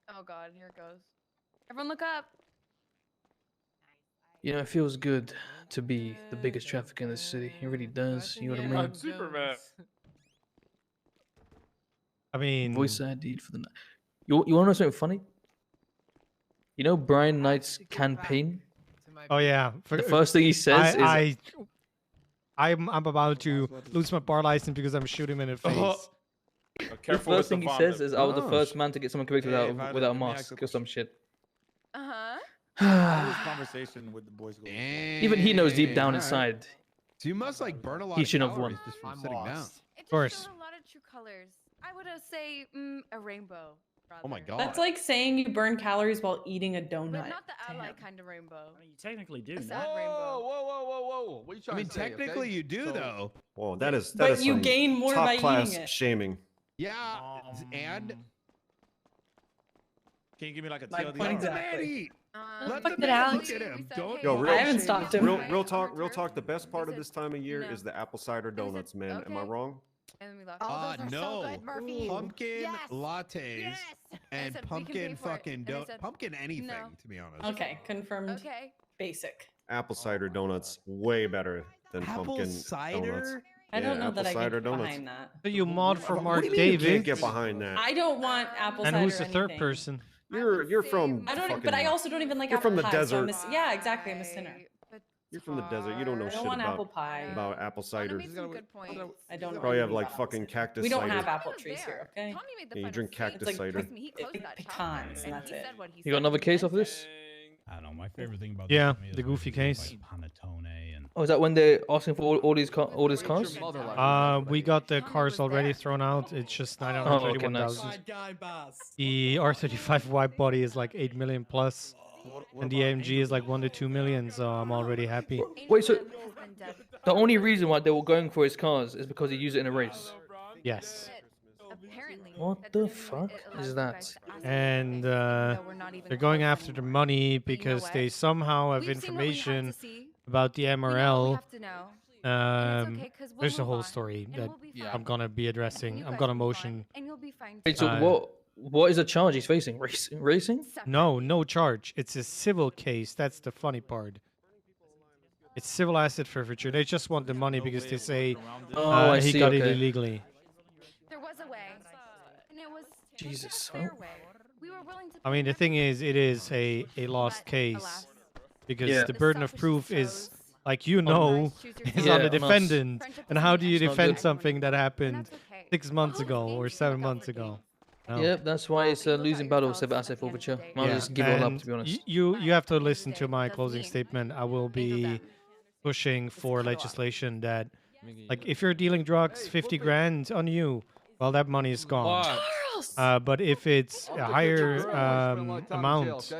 Oh god, here it goes. Everyone look up. You know, it feels good to be the biggest trafficker in the city. It really does. You know what I mean? I'm Superman. I mean, Voice ID for the night. You want to know something funny? You know Brian Knight's campaign? Oh yeah. The first thing he says is... I'm about to lose my bar license because I'm shooting him in the face. The first thing he says is, "I was the first man to get someone convicted without a mask or some shit." Uh-huh. This conversation with the boys. Even he knows deep down inside. So you must like burn a lot. He of shouldn't have won. calories just from sitting down. It Of course. just showed a lot of true colors. I would say a rainbow. Rather. Oh my god. That's like saying you burn calories while eating a donut. But not the ally kind of rainbow. I mean, you technically do. A No? sad rainbow. Whoa! What are you I trying mean, to say? technically you do though. Whoa, that is But you some gain more top by class eating it. shaming. Yeah, and Can you give me like a My TLDR? point exactly. let fuck the did man Alex look at him. Don't. Yo, real, I haven't stopped him. Real talk. The best part of this time of year is the apple cider donuts, man. Am I wrong? And then we left. No. Pumpkin Yes. lattes Yes. and I said we can pumpkin pay for it. fucking And I don't said, pumpkin anything no. to be honest. Okay, confirmed. Okay. Basic. Apple cider donuts way better than Apple pumpkin cider? donuts. I don't know apple that I cider get donuts. behind that. So you mod for What Mark do you mean you David. can't get behind that? I don't want apple And cider. who's the third anything. person? You're from. I don't. fucking, But I also don't even like You're apple from the pie. So I'm desert. yeah, exactly. I'm a sinner. You're from the desert. You don't know I don't shit want about apple pie. apple cider. Made some good points. I don't know. Probably have anything like about apple fucking cider. cactus We don't cider. have apple trees here, okay? Tommy made the Yeah, you fun drink of cactus sweet. cider. Trust me, he closed that pecans, shop, and that's he it. said what he You got said. another case of this? I don't know. My favorite thing about Yeah, this to me is the when goofy they do, case. like, Panettone and Oh, is that when they're asking for all these cars? We got the cars already thrown out. It's just Oh, okay, 931,000. nice. Guy boss. The R35 wide body is like 8 million plus, and the AMG is like 1 to 2 million. So I'm already happy. Wait, so the only reason why they were going for his cars is because he used it in a race? Yes. Apparently. What the fuck is that? And they're going after the money because they somehow have information about the MRL. There's a whole story that I'm gonna be addressing. I'm gonna motion. And you'll be fine. Wait, so what is the charge he's facing? Racing? No charge. It's a civil case. That's the funny part. It's civil asset forfeiture. They just want the money because they say I he see, got it okay. illegally. There was a way. And it was Jesus. a fair way. We were willing to I mean, the thing is, it is a lost case because the burden of proof is, like is on the defendant. And how do you It's not defend good. something that happened 6 months ago or 7 months ago? No. Yep, that's why it's a losing battle, civil asset forfeiture. I'll just give it all up, and to be honest. You have to listen to my closing statement. I will be pushing for legislation that, like, if you're dealing drugs, 50 grand on you, well, that money is gone. But if it's a higher amount,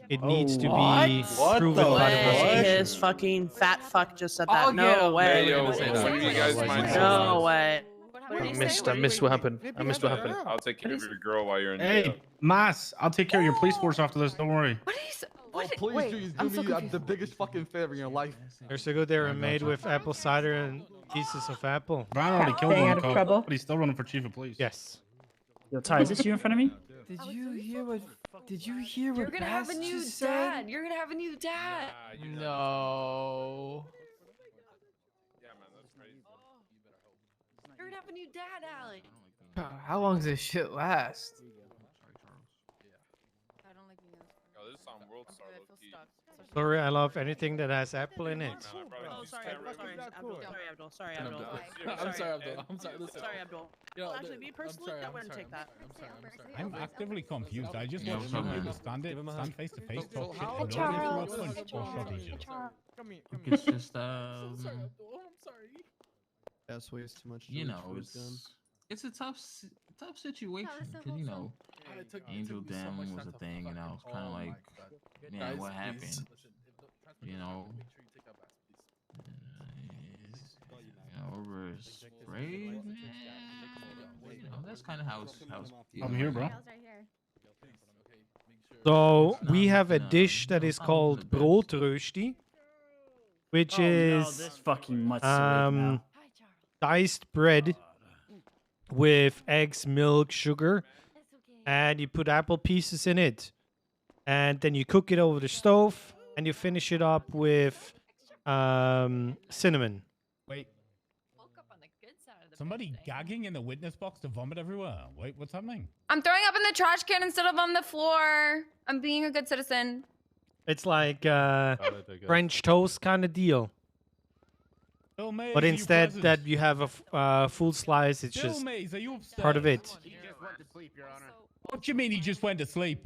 it needs to be proven by the prosecution. His fucking fat fuck just said that. No way. Hey, yo, what do you guys mind? No way. I missed what happened. I missed what happened. I'll take care of your girl while you're in Hey, jail. Mas, I'll take care of your police force after this. Don't worry. Please do me the biggest fucking favor in your life. They're so good. They were made with apple cider and pieces of apple. Brian already killed Staying one out of cop, trouble. but he's still running for chief of police. Yes. Yo, Ty, is this you in front of me? Did you hear what? Did you hear You're what gonna have a Bass new just said? dad. You're gonna have a new dad. No. Yeah, man, that's crazy. You're gonna have a new dad, Alec. How long does this shit last? I don't like being in this. Yo, this is on World Star low key. Sorry, I love anything that has apple in it. Oh, sorry, Abdul. Sorry, I'm Abdul. I'm sorry, Abdul. I'm sorry. Listen. Sorry, Abdul. Well, actually, me personally, I wouldn't take that. I'm actively confused. I just Yeah, want what's to up, know man? whether stand face to face, So talk shit, how- and Charles, throw a punch or shot each other. It's just I'm sorry. That's way too much. you George know, for his gun. it's a tough situation because you know, Angel Dem was a thing, and I was kind of like, man, what happened? You know, over spray, man. You know, that's kind of how it's. I'm here, bro. So It's we not have a looking, dish that is not looking the called best. broodrösti, which Oh, no, is this fucking mutts right now. diced bread with eggs, milk, sugar, and you put apple pieces in it, and then you cook it over the stove, and you finish it up with cinnamon. Wait. Somebody gagging in the witness box to vomit everywhere. Wait, what's happening? I'm throwing up in the trash can instead of on the floor. I'm being a good citizen. It's like French toast kind of deal. Bill Mays, But are you instead present? that you have a full slice, it's Bill just Mays, are you upstairs? part of it. What you mean he just went to sleep?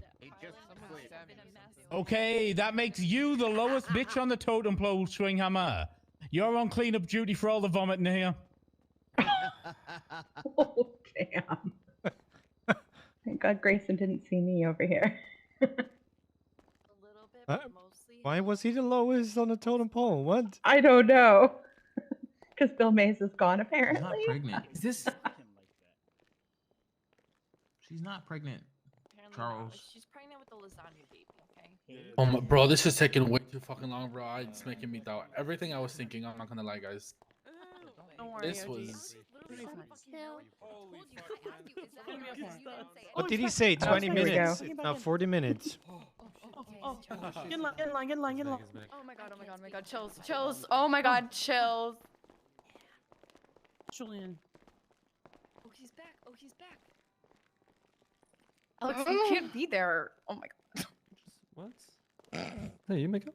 Okay, that makes you the lowest bitch on the totem pole, Stringhammer. You're on cleanup duty for all the vomiting here. Oh, damn. Thank God Grayson didn't see me over here. Why was he the lowest on the totem pole? What? I don't know. Because Bill Mays is gone, She's apparently. not pregnant. Is this? She's not pregnant, Charles. She's pregnant with the lasagna baby, okay? Oh my, bro, this is taking way too fucking long, bro. It's making me doubt everything I was thinking. I'm not gonna lie, guys. Don't worry, This OG. was. What did he say? 20 here we minutes. go. It's now 40 minutes. Oh, get in line, get in line, get in line, get in line. Oh my god, oh my god, oh my god, chills, chills. Oh my god, chills. Julian. Oh, he's back. Oh, he's back. Alex, you can't be there. Oh my god. What? Hey, you make up.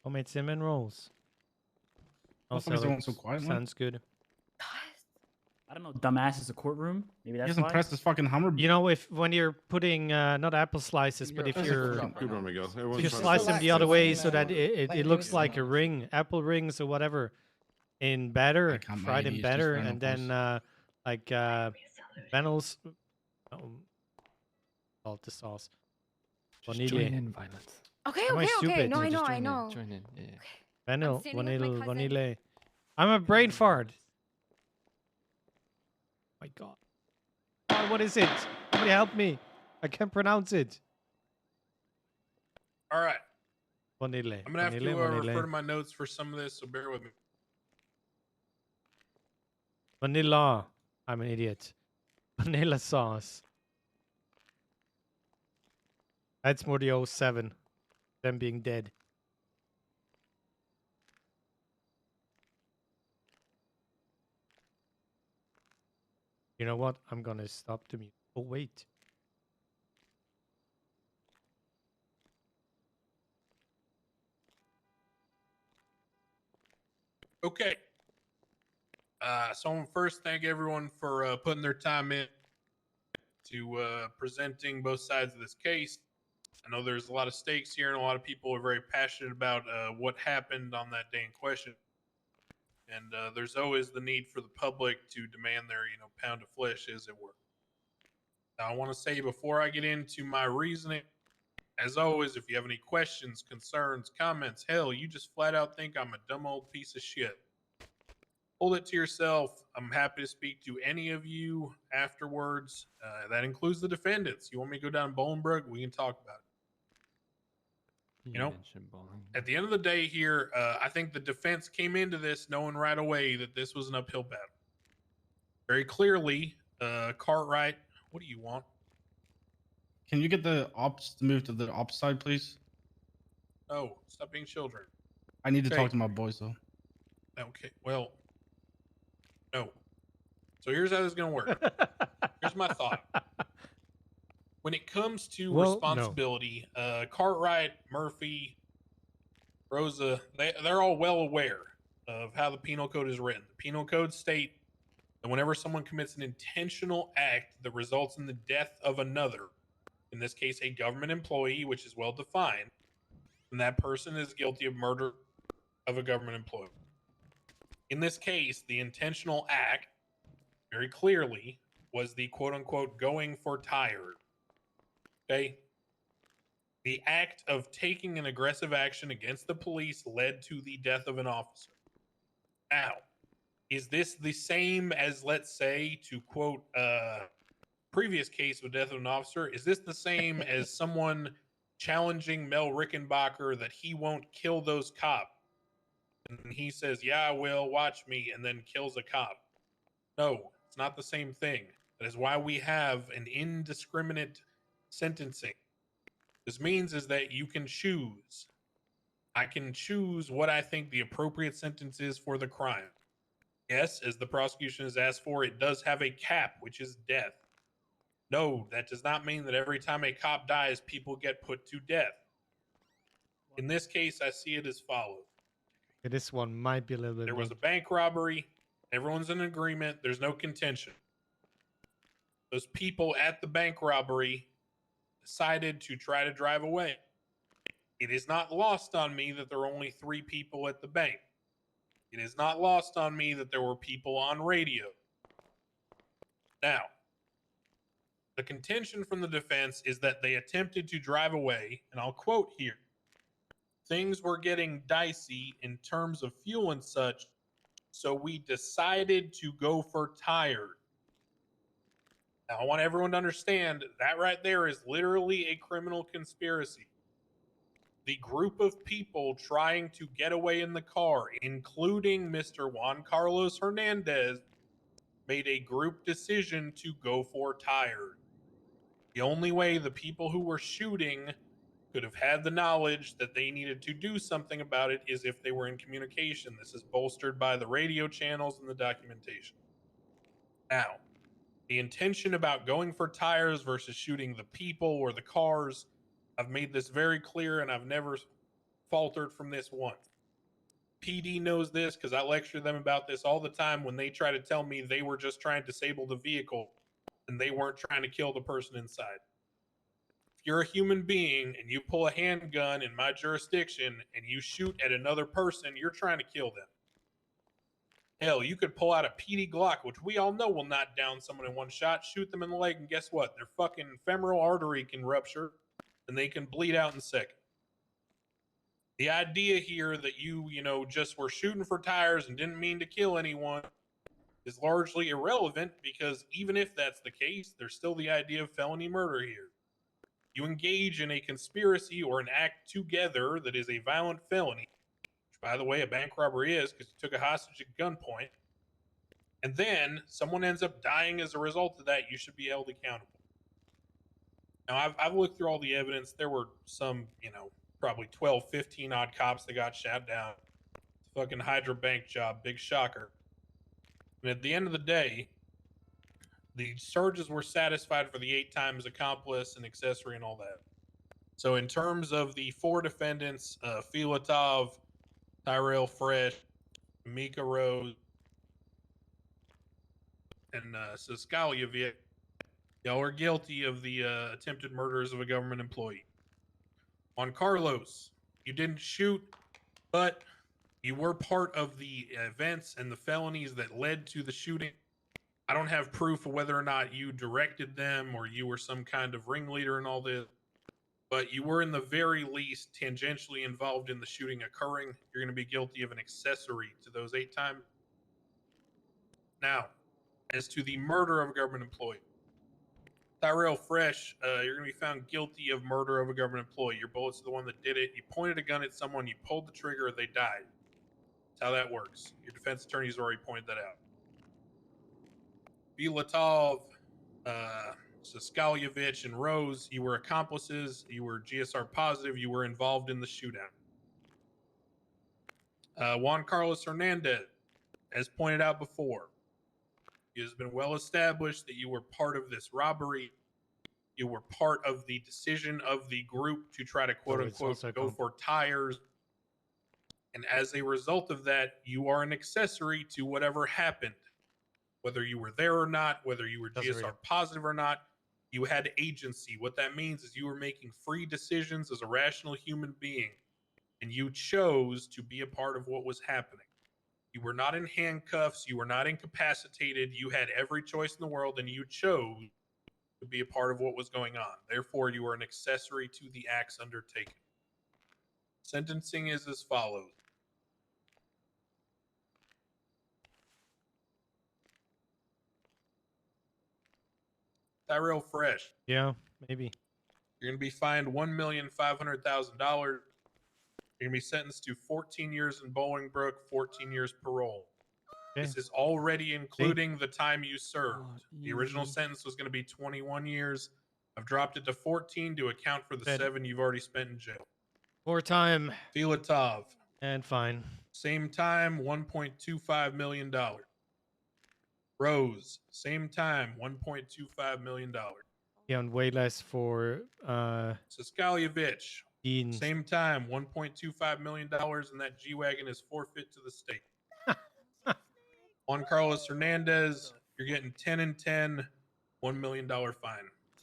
Homemade cinnamon rolls. Why somebody's Also, going so quiet, man? sounds good. I don't know. Dumbass is a courtroom. Maybe He that's hasn't why. pressed his fucking hammer. You know, if when you're putting not apple slices, but if you're Good one, Miguel. if you slice them the other way so that it looks like a ring, apple rings or whatever, in batter, can't fried mind, in he's just batter, random and then like Venel's called the sauce. Just Vanille. join in, Violet. Okay, Am I okay, okay. stupid? No, I Just know, I join in, know. Join in. Yeah. Vanille, standing with my vanille, cousin. vanille. I'm a brain fart. My God. God, what is it? Somebody help me. I can't pronounce it. All right. Vanille. I'm gonna have to vanille, vanille. refer to my notes for some of this, so bear with me. Vanilla. I'm an idiot. Vanilla sauce. That's more the 07. Them being dead. You know what? I'm gonna stop the music. Oh, wait. Okay. So I want to first thank everyone for putting their time in to presenting both sides of this case. I know there's a lot of stakes here, and a lot of people are very passionate about what happened on that day in question. And there's always the need for the public to demand their, pound of flesh, as it were. Now, I want to say before I get into my reasoning, as always, if you have any questions, concerns, comments, hell, you just flat out think I'm a dumb old piece of shit, hold it to yourself. I'm happy to speak to any of you afterwards. That includes the defendants. You want me to go down Bolingbrook? We can talk about it. You know, at the end of the day here, I think the defense came into this knowing right away that this was an uphill battle. Very clearly, Cartwright, what do you want? Can you get the ops to move to the ops side, please? Oh, stop being children. I need to Okay. talk to my boys, though. Okay, well, No. So here's how this is going to work. Here's my thought. When it comes to Well, no. responsibility, Cartwright, Murphy, Rosa, they're all well aware of how the penal code is written. The penal code state that whenever someone commits an intentional act that results in the death of another, in this case a government employee, which is well defined, then that person is guilty of murder of a government employee. In this case, the intentional act, very clearly, was the quote-unquote going for tired. Okay? The act of taking an aggressive action against the police led to the death of an officer. Now, is this the same as, let's say, to quote previous case of death of an officer, is this the same as someone challenging Mel Rickenbacker that he won't kill those cops? And he says, yeah, I will, watch me, and then kills a cop. No, it's not the same thing. That is why we have an indiscriminate sentencing. This means is that you can choose. I can choose what I think the appropriate sentence is for the crime. Yes, as the prosecution has asked for, it does have a cap, which is death. No, that does not mean that every time a cop dies, people get put to death. In this case, I see it as follows. This one might be a little bit There more. was a bank robbery. Everyone's in agreement. There's no contention. Those people at the bank robbery decided to try to drive away. It is not lost on me that there are only 3 people at the bank. It is not lost on me that there were people on radio. Now, the contention from the defense is that they attempted to drive away, and I'll quote here, things were getting dicey in terms of fuel and such, so we decided to go for tired. Now, I want everyone to understand that right there is literally a criminal conspiracy. The group of people trying to get away in the car, including Mr. Juan Carlos Hernandez, made a group decision to go for tired. The only way the people who were shooting could have had the knowledge that they needed to do something about it is if they were in communication. This is bolstered by the radio channels and the documentation. Now, the intention about going for tires versus shooting the people or the cars, I've made this very clear and I've never faltered from this once. PD knows this because I lecture them about this all the time when they try to tell me they were just trying to disable the vehicle and they weren't trying to kill the person inside. If you're a human being and you pull a handgun in my jurisdiction and you shoot at another person, you're trying to kill them. Hell, you could pull out a PD Glock, which we all know will knock down someone in one shot, shoot them in the leg, and guess what? Their fucking femoral artery can rupture and they can bleed out in seconds. The idea here that you just were shooting for tires and didn't mean to kill anyone is largely irrelevant because even if that's the case, there's still the idea of felony murder here. You engage in a conspiracy or an act together that is a violent felony, which, by the way, a bank robbery is because you took a hostage at gunpoint, and then someone ends up dying as a result of that, you should be held accountable. Now, I've looked through all the evidence. There were some, probably 12, 15 odd cops that got shot down. Fucking Hydra Bank job, big shocker. And at the end of the day, the charges were satisfied for the 8 times accomplice and accessory and all that. So in terms of the 4 defendants, Filatov, Tyrell Fresh, Mika Rose, and Saskalyevich, y'all are guilty of the attempted murders of a government employee. On Carlos, you didn't shoot, but you were part of the events and the felonies that led to the shooting. I don't have proof of whether or not you directed them or you were some kind of ringleader in all this, but you were in the very least tangentially involved in the shooting occurring. You're going to be guilty of an accessory to those 8 times. Now, as to the murder of a government employee, Tyrell Fresh, you're going to be found guilty of murder of a government employee. Your bullet's the one that did it. You pointed a gun at someone, you pulled the trigger, they died. That's how that works. Your defense attorney's already pointed that out. Filatov, Saskalyevich, and Rose, you were accomplices. You were GSR positive. You were involved in the shootout. Juan Carlos Hernandez, as pointed out before, It has been well established that you were part of this robbery. You were part of the decision of the group to try to quote it's unquote also go for tires. And as a result of that, you are an accessory to whatever happened. Whether you were there or not, whether you were GSR positive or not, you had agency. What that means is you were making free decisions as a rational human being, and you chose to be a part of what was happening. You were not in handcuffs. You were not incapacitated. You had every choice in the world, and you chose to be a part of what was going on. Therefore, you are an accessory to the acts undertaken. Sentencing is as follows. Tyrell Fresh. Yeah, maybe. You're going to be fined $1,500,000. You're going to be sentenced to 14 years in Bolingbrook, 14 years parole. Okay. This is already including the time you served. The original sentence was going to be 21 years. I've dropped it to 14 to account for the 7 you've already spent in jail. More time. Filatov. And fine. Same time, $1.25 million. Rose. Same time, $1.25 million. Yeah, and way less for Saskalyevich. Dean. Same time, $1.25 million, and that G-Wagon is forfeit to the state. Juan Carlos Hernandez, you're getting 10 and 10, $1 million fine.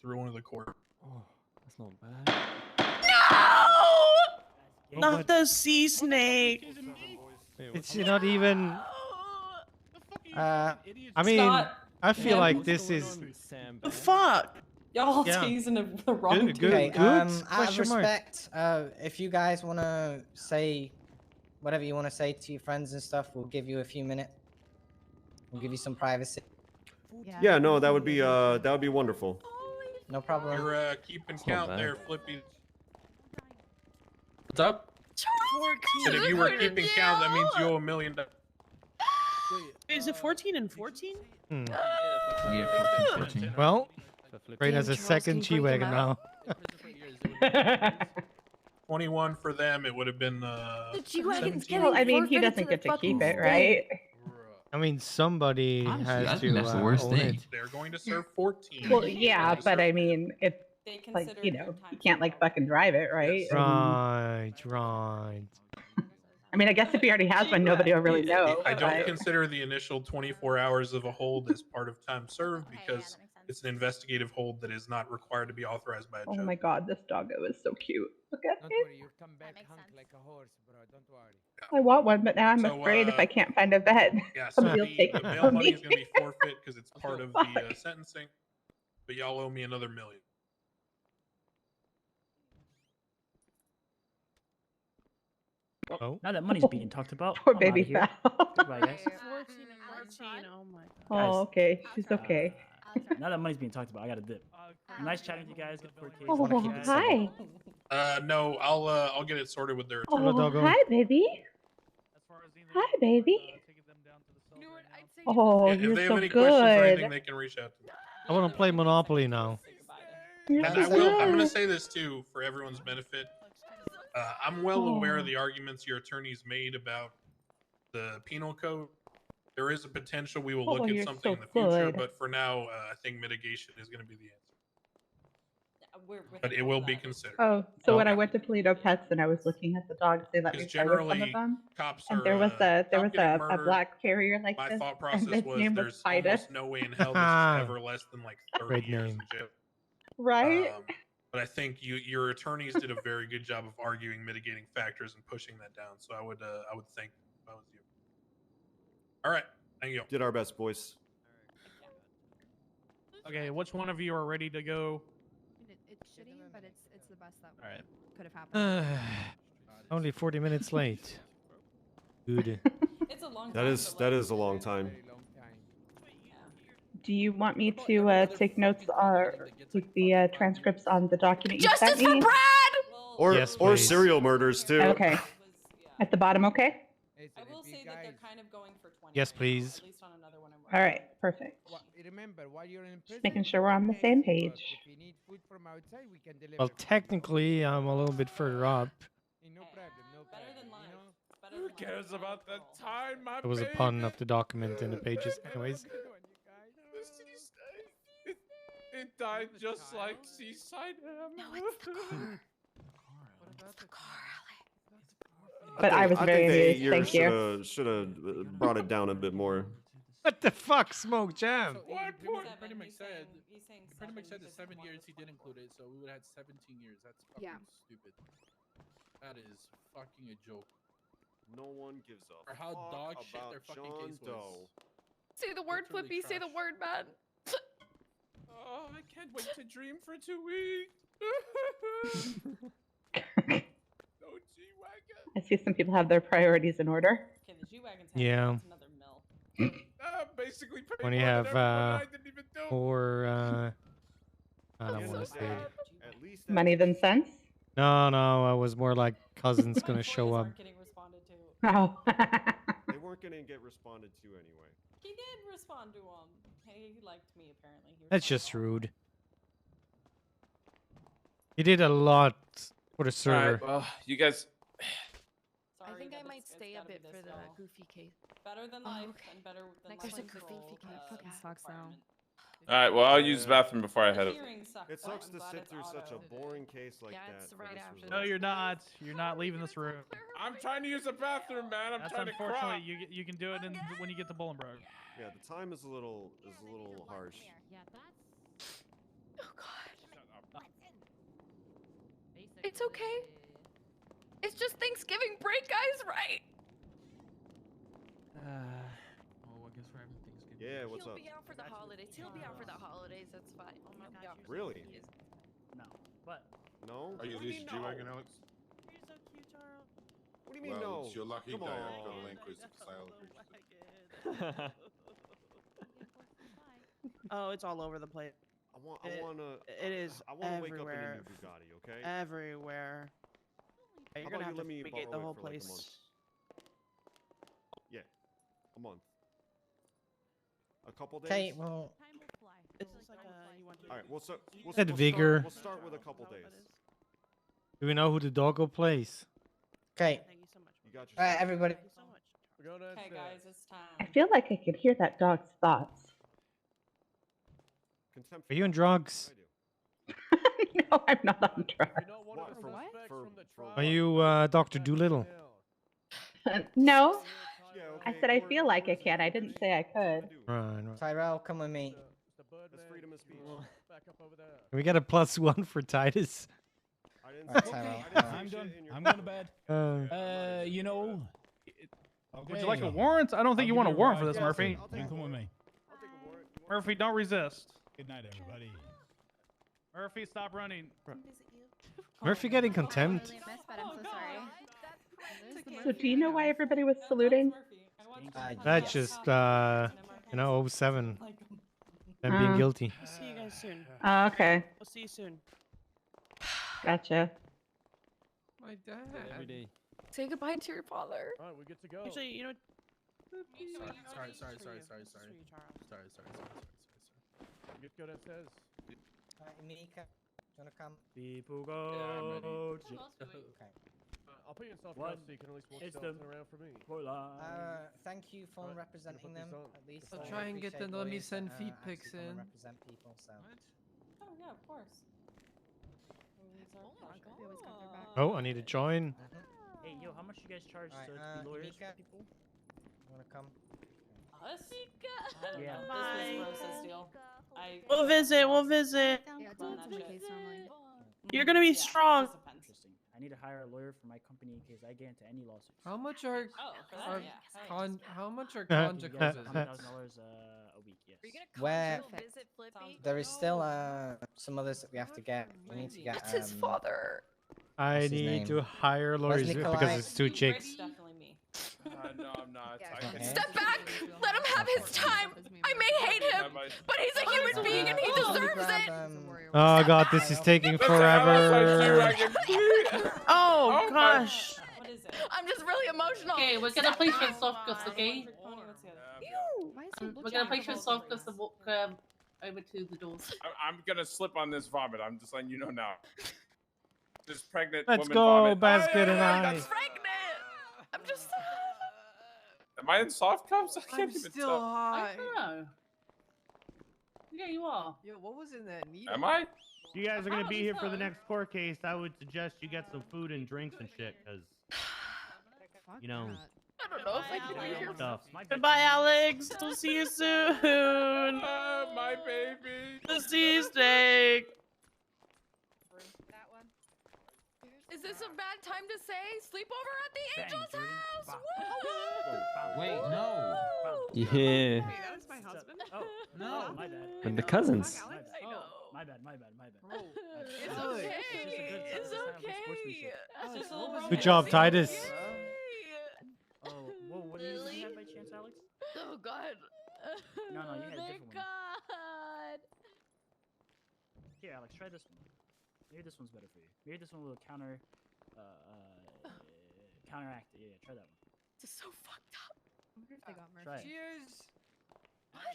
Through one of the court. Oh, that's not bad. No! Not the sea snake. It's not even. I mean, not I feel him. like this is. The fuck? Y'all Yeah. teasing the wrong dude. Okay, good out of question mark. respect, if you guys want to say whatever you want to say to your friends and stuff, we'll give you a few minutes. We'll give you some privacy. Yeah, no, that would be wonderful. No problem. You're keeping not count bad. there, Flippy. What's up? And if you were keeping count, that means you owe $1 million. Is it 14 and 14? Yeah, 14. Well, Great has a second G-Wagon now. 21 for them, it would have been. The G-Wagon's 17. Well, I mean, he doesn't get to keep it, right? I mean, somebody Honestly, has I to think that's the worst own thing. it. They're going to serve 14. Well, yeah, but I mean, it's They like, consider you their know, time you can't like fucking drive it, right? Right, right. I mean, I guess if he already has one, nobody will really know. I don't but- consider the initial 24 hours of a hold as part of time served because it's an investigative hold that is not required to be authorized by a Oh judge. my god, this doggo is so cute. Look at him. you come back hunk like a horse, bro. Don't worry. I want one, but now I'm So, afraid if I can't find a vet, Yeah, so somebody will take the it bail from money me. is going to be forfeit because it's part of the sentencing, but y'all owe me another $1 million. Oh. Now that money's being talked about, Poor I'm baby outta here. Val. Goodbye, guys. 14 and 14. Oh my god. Oh, okay. She's okay. Now that money's being talked about, I gotta dip. Nice chatting with you guys. Good court case. Oh, Wanna keep it hi. civil. No, I'll get it sorted with their attorney. Oh, hi, baby. Hi, baby. Oh, Yeah, if you're they have so any questions or anything, good. they can reach out to me. I want to play Monopoly now. You're And so I'm going to good. say this too for everyone's benefit. I'm well aware of the arguments your attorneys made about the penal code. There is a potential we will Oh, look at you're something so in the future, good. but for now, I think mitigation is going to be the answer. We're But it will be considered. Oh, so when I went to Toledo Pets and I was looking at the dogs, they let me Because play with some generally, of them. cops And are. there was a cop getting a murdered, black terrier like My this, thought and process his was name was there's Titus. almost no way in hell this is ever less than like 30 Great years name. in jail. Right? But I think your attorneys did a very good job of arguing mitigating factors and pushing that down. So I would think if I was you. All right, thank you. Did our best, boys. Okay, which one of you are ready to go? It's shitty, but it's the best that All right. could have happened. Only 40 minutes late. Good. It's a long That time, is but, like, a long time. Do you want me to take notes or take the transcripts on the document you Justice sent for me? Brad! Or Yes, or please. serial murders too. Okay. At the bottom, okay? I will say that they're kind of going for 20. Yes, right now, please. At least on another one. All right, perfect. Remember, while you're in prison, Making sure we're on the same If page. you need food from outside, we can deliver. Well, technically, I'm a little bit further up. No problem, no Better problem. than life. Better Who than life. cares about the time, my It was a pun of the document in the pages, anyways. it died just like Seaside Ham. No, it's the car. It's the car, But I was very they amused. Thank you. should have brought it down a bit more. What the fuck, Smoke Jam? What Pretty much said. Pretty much said the 7 years he did include it, so we would have had 17 years. That's fucking stupid. That is fucking a joke. No one gives a Or how fuck dog shit about their fucking John case was. Doe. Say the word, Literally Flippy. Say the trash. word, man. Oh, I can't wait to dream for 2 weeks. No G-Wagon. I see some people have their priorities in order. Okay, the G-Wagon's Yeah. That's another mill. Basically pay When you more have than everyone I didn't even do. more, I don't want to say it. At least Money than sense? No, I was more like cousins gonna show up. Getting responded to. Oh. They weren't gonna get responded to anyway. He did respond to him. He liked me apparently. He That's responded just rude. You did a lot for the server. Alright, well, you guys. I think I might stay a bit for the goofy case. Better than life and better than There's a life goofy control, case. Fucking sucks now. Alright, well, I'll use the bathroom before I head up. It sucks to sit through such a boring case like that. it's right after No, you're not. You're not leaving this room. I'm trying to use the bathroom, man. I'm That's trying to crop. unfortunately you can do it when you get to Bolingbroke. Yeah, the time is a little harsh. Oh god. It's okay. It's just Thanksgiving break, guys, right? Oh, I guess we're having Thanksgiving. Yeah, what's He'll up? be out for the holidays. He'll be out for the holidays. That's fine. Oh my god. Really? No. What? No? Are you What do leasing mean no? G-Wagon, Alex? You're so cute, Charles. What do you mean Well, no? it's your lucky Come day. on. I've got a link with Oh, it's all over the place. It is I wanna wake up in a everywhere. new Bugatti, okay? Everywhere. How You're gonna about have you to let me fumigate the borrow it whole for, like, a place. month? Yeah, a month. A couple days. Okay, well, It's just like you want to. All right, we'll start. That vigor. We'll start with a couple days. Do we know who the doggo plays? okay. Thank you so much. You got All right, everybody. Thank you so much. Okay, guys, it's time. I feel like I could hear that dog's thoughts. Contempt. Are you on drugs? No, I'm not on drugs. What? Are you Dr. Doolittle? No. Yeah, I okay, said I we're- feel like I can. I didn't say I could. Right. Tyrell, come with me. That's freedom of speech. Can we get a +1 for Titus? I didn't Alright, say- Tyrell. I didn't Alright. say I'm shit done. in your I'm going to bed. Uh, You know. Would you like a warrant? I don't think you want a warrant for this, Murphy. You can come with me. Murphy, don't resist. Good night, everybody. Murphy, stop running. Murphy getting contempt? So do you know why everybody was saluting? That's just, 07. Them being guilty. I'll see you guys soon. Oh, okay. I'll see you soon. Gotcha. My dad. Every day. Say goodbye to your father. Alright, we good to go. Actually, you know. Sorry. This is for you, Charles. We good to go downstairs. Alright, Mika, do you wanna come? People Yeah, I'm go. Okay. I'll put you in soft What? so you can at least walk It's skeleton them. around for me. Thank you for Right, representing gonna them. put this At least on. I I'll try and get them to let me send feed pics pics in. Represent people, so. Oh yeah, of course. Oh, I need to join. Hey, yo, how much you guys charge Alright, to be lawyers Mika, for people? you wanna come? Us? Yeah. This was Rosa's deal. We'll visit. We'll visit. Run that shit. You're gonna be strong. Interesting. I need to hire a lawyer for my company in case I get into any lawsuits. How much are Oh, for that, are yeah. how much are Uh, You conjugal guys visits? $100,000 a week, yes. Where Visit Flippy? there is still some others that we have to get. We need to get. It's his father. I What's his need name? to hire lawyers Nikolai? because it's two chicks. Definitely me. No, I'm not. I can Step back. Let him have his time. I may hate him, but he's a human being and he deserves it. Oh god, this is taking forever. Oh gosh. What is it? I'm just really emotional. Okay, we're gonna place you in soft cuffs, okay? Ew. We're gonna place you in soft cuffs and walk over to the doors. I'm gonna slip on this vomit. I'm just letting you know now. This pregnant Let's woman go, vomit. Basket and I. I'm pregnant. I'm just. Am I in soft cups? I can't even still tell. I high. don't know. Yeah, you are. Yo, what was in that needle? Am I? You guys are gonna Oh, be this here for the time. next court case. I would suggest you get some food and drinks and shit, cause you know I don't know if I can be here. stuff. Goodbye, Alex. We'll see you soon. My baby. The sea snake. Is this a bad time to say sleepover at the Angel's house? Woo! Wait, no. Yeah. Wait, that was my husband. Oh, No. my bad. With the cousins. My bad. I know. My bad. My bad. My bad. Bro, It's Alex, okay. It's just a good It's time for okay. sportsmanship. Alex, what was Good that? job, It's Titus. okay. Oh, whoa, what did you have by chance, Alex? Oh God. No, you had a Thank different one. God. Here, Alex, try this one. Maybe this one's better for you. Maybe this one will counteract it. Yeah, try that one. This is so fucked up. I wonder if they got Try it. Cheers.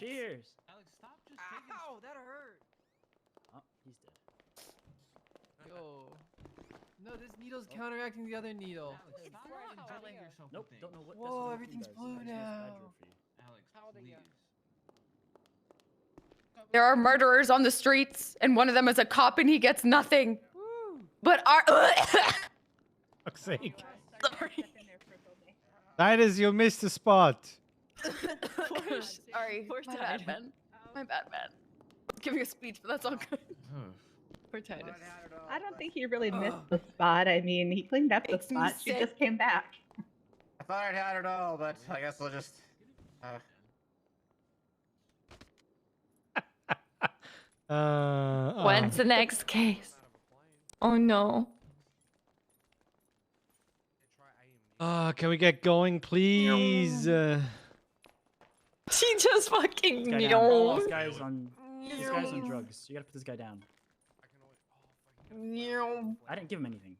Cheers. Alex, stop just taking. Ow, that hurt. Oh, he's dead. Yo. No, this needle's counteracting the other needle. Alex, stop injecting yourself Nope, with things. don't know what. Whoa, that's what everything's you guys- blue I just guess bad now. joke for you. Alex, please. There are murderers on the streets, and one of them is a cop, and he gets nothing. But our Fuck's sake. sorry. Titus, you missed the spot. Sorry. My bad, man. My bad, man. Giving a speech, but that's all good. Poor Titus. I don't think he really missed the spot. I mean, he cleaned up the Makes me spot. She sick. just came back. I thought I'd had it all, but I guess we'll just. When's the next case? Oh no. Can we get going, please? She just fucking This guy down. no. This guy's on. This guy's on drugs. You gotta put this guy down. I didn't give him anything.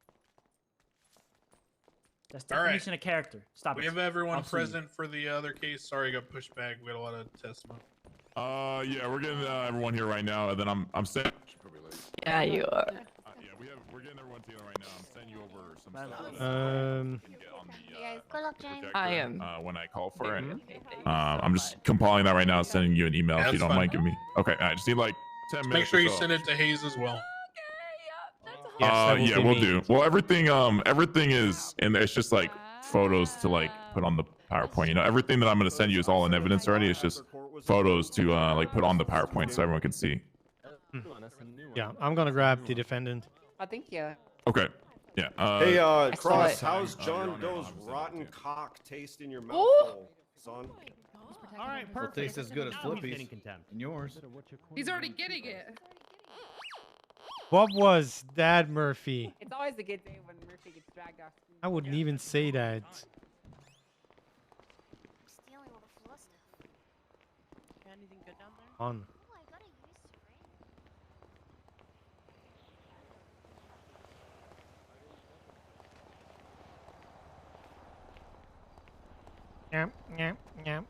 That's All right. definition of character. Stop We it. have everyone I'll sue you. present for the other case. Sorry, I got pushed back. We got a lot of testimony. Yeah, we're getting everyone here right now, and then I'm sending. Yeah, you are. Yeah, we're getting everyone together right now. I'm sending you over some stuff. I am. When I call for it, I'm just compiling that right now, sending you an email if That's you don't fine. mind giving me. Okay, I just need like 10 minutes. Make sure or you so. send it to Haze as well. Yeah, we'll do. Well, everything is, and it's just like photos to like put on the PowerPoint. You know, everything that I'm gonna send you is all in evidence already. It's just photos to like put on the PowerPoint so everyone can see. Yeah, I'm gonna grab the defendant. I think yeah. Okay. Yeah. Hey, saw Cross, it. how's John Doe's rotten cock taste in your mouth, Ooh. son? All right, Well, perfect. it tastes as good as Now he's Flippy's. getting contempt. And yours. He's already getting it. What was that, Murphy? It's always a good day when Murphy gets dragged off. I wouldn't even say that. Anything good down there? On. Yep, yep, yep.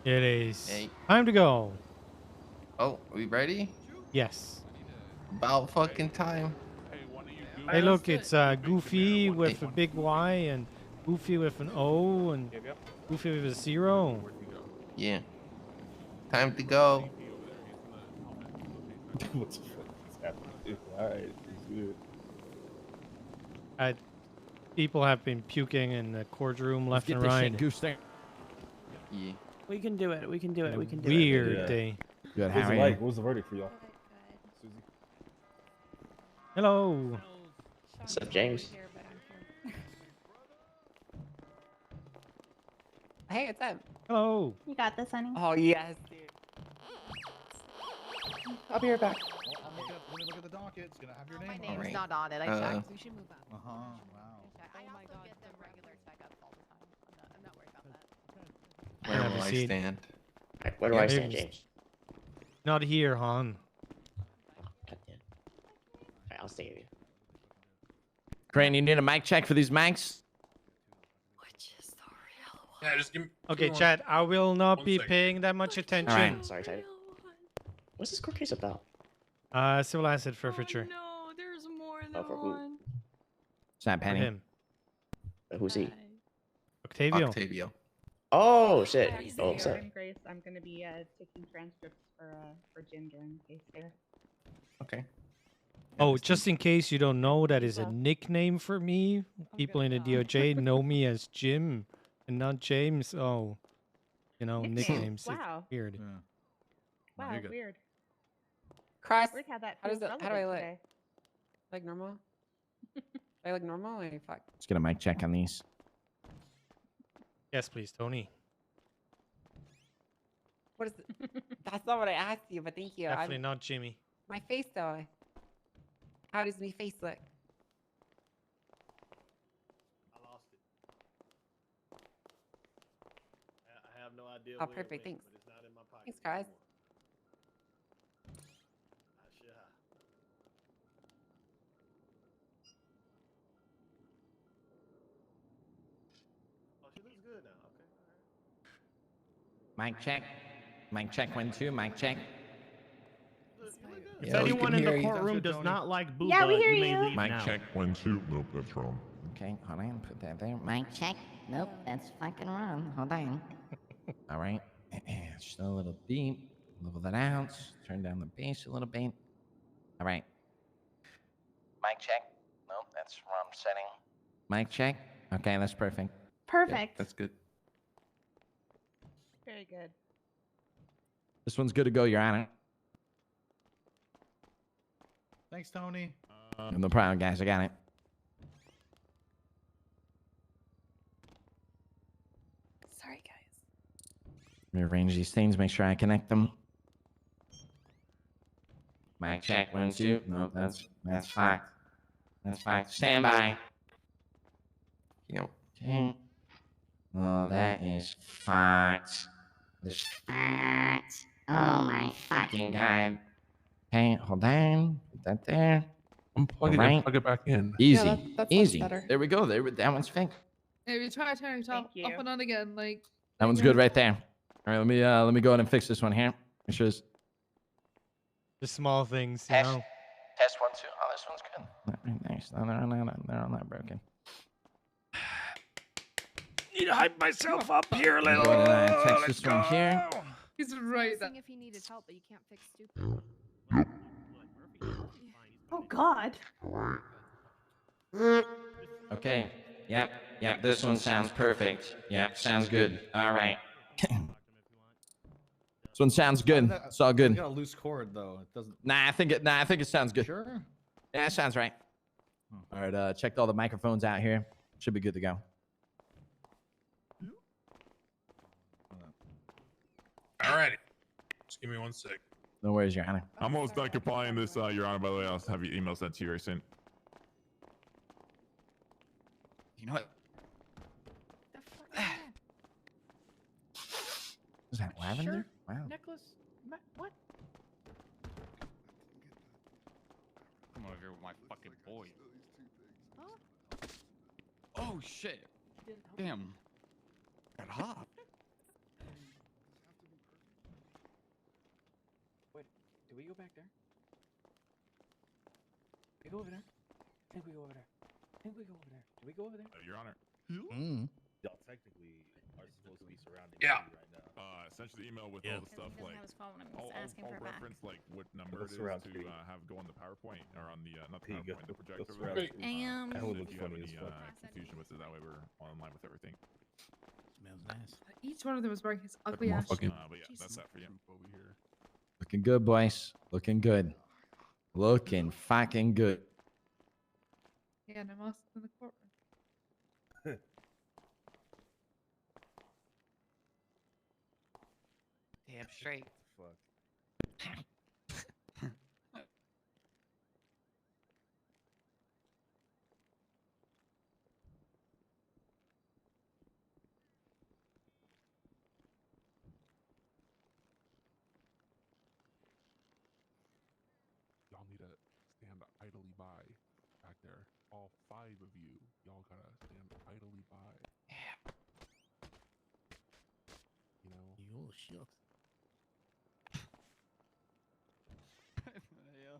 It is Hey. time to go. Oh, are we ready? Yes. About fucking time. Hey, look, it's Goofy with a big Y and Goofy with an O and Goofy with a 0. Yeah. Time to go. What the fuck is happening? Alright, it's good. People have been puking in the courtroom left Get and this right. shit goose thing. Yeah. We can do it. We can do it. We can do Weird Yeah. day. Good. What was it like? What was the verdict for y'all? Susie? Hello. What's up, James? Hey, what's up? Hello. You got this, honey. Oh yes, dude. I'll be right back. Let me look at the docket. It's gonna have your name My on name's it. not on it. I checked. We should move up. Uh-huh. Wow. I also get the regular checkups all the time. I'm not worried about that. Where Have will a I seat. stand? Where do I stand, Maybe- James? Not here, hon. Alright, I'll stay here. Crane, you need a mic check for these mics? Yeah, just give me. Okay, give me Chad, I will not One be second. paying that much attention. Alright. Sorry, Tidy. What's this court case about? Civil asset forfeiture. No, there's more than Oh, for who? Is that For Penny? him. Who's he? Octavio. Octavio. Oh shit. Yeah, Oh, here, sorry. I'm Grace. I'm gonna be taking transcripts for Jim during the case there. Okay. Oh, just in case you don't know, that is a nickname for me. People in the DOJ know me as Jim and not James. Oh, you know, nicknames. It's Wow. weird. Wow, you're good. weird. Christ, Weird how that how feels does it? relevant How do I look? today. Like normal? I look normal? Like fuck. Let's get a mic check on these. Yes, please, Tony. What is it? That's not what I asked you, but thank you. Definitely not Jimmy. My face though. How does my face look? I lost it. I have no idea. Oh, where it perfect. went, Thanks. But it's not in my pocket. Thanks, guys. Sure. Oh, she looks good now. Okay. All right. Mic check. Mic check 1 2. Mic check. If Yeah, we anyone can in the hear you. courtroom Sounds good, does Tony. not like Booba, Yeah, we hear you may you. leave Mic now. check 1 2. Nope, that's wrong. Okay, hold on. Put that there. Mic check. Nope, that's fucking wrong. Hold on. All right. Just a little beep. Level that out. Turn down the bass a little bit. All right. Mic check. Nope, that's wrong setting. Mic check. Okay, that's perfect. Perfect. That's good. Very good. This one's good to go, Your Honor. Thanks, Tony. No problem, guys. I got it. Sorry, guys. Rearrange these things. Make sure I connect them. Mic check 1 2. No, that's fine. That's fine. Stand by. Yep. Okay. Oh, that is farts. This farts. Oh my fucking god. Okay, hold on. Put that there. Unplug it and plug it back in. Easy. Yeah, that's much Easy. better. There we go. That one's fixed. Maybe try turning it off and on again. Like That one's good right there. All right, let me go ahead and fix this one here. Make sure it's The small things, you Test. know. Test 1 2. Oh, this one's good. Nice. No, they're not broken. Need to hype myself up here a Let me little. go ahead and text this one here. he's right. Asking if he needed help, but you can't fix stupid. Oh God. Okay. Yep. Yep. This one sounds perfect. Yep. Sounds good. All right. This one sounds good. It's all good. You got a loose cord though. It doesn't. Nah, I think it sounds good. Sure. Yeah, it sounds right. All right. Checked all the microphones out here. Should be good to go. Alrighty. Just give me 1 sec. No worries, Your Honor. I'm almost done complying this, Your Honor. By the way, I'll have your email sent to you very soon. You know what? Is that lavender? Wow. Necklace? What? Come over here with my fucking boy. Oh shit! Damn. Got hot. Wait, do we go back there? We go over there? I think we go over there. I think we go over there. Do we go over there? Your Honor. Y'all technically are supposed to be surrounded Yeah. right now. Essentially email with Yeah. all the stuff like all reference like what number it is surround to screen. have go on the PowerPoint or on the not the Here you go. PowerPoint, the projector. surround rather. screen. That would So look if you have funny any as fuck. confusion with it, that way we're all in line with everything. Smells nice. Each one of them was wearing his ugly ass. But yeah, that's that for you. Over here. Looking good, boys. Looking good. Looking fucking good. Yeah, and I'm also in the courtroom. Damn straight. Fuck. Y'all need to stand idly by back there. All 5 of you. Y'all gotta stand idly by. Yeah. You know? You shucks. Yeah.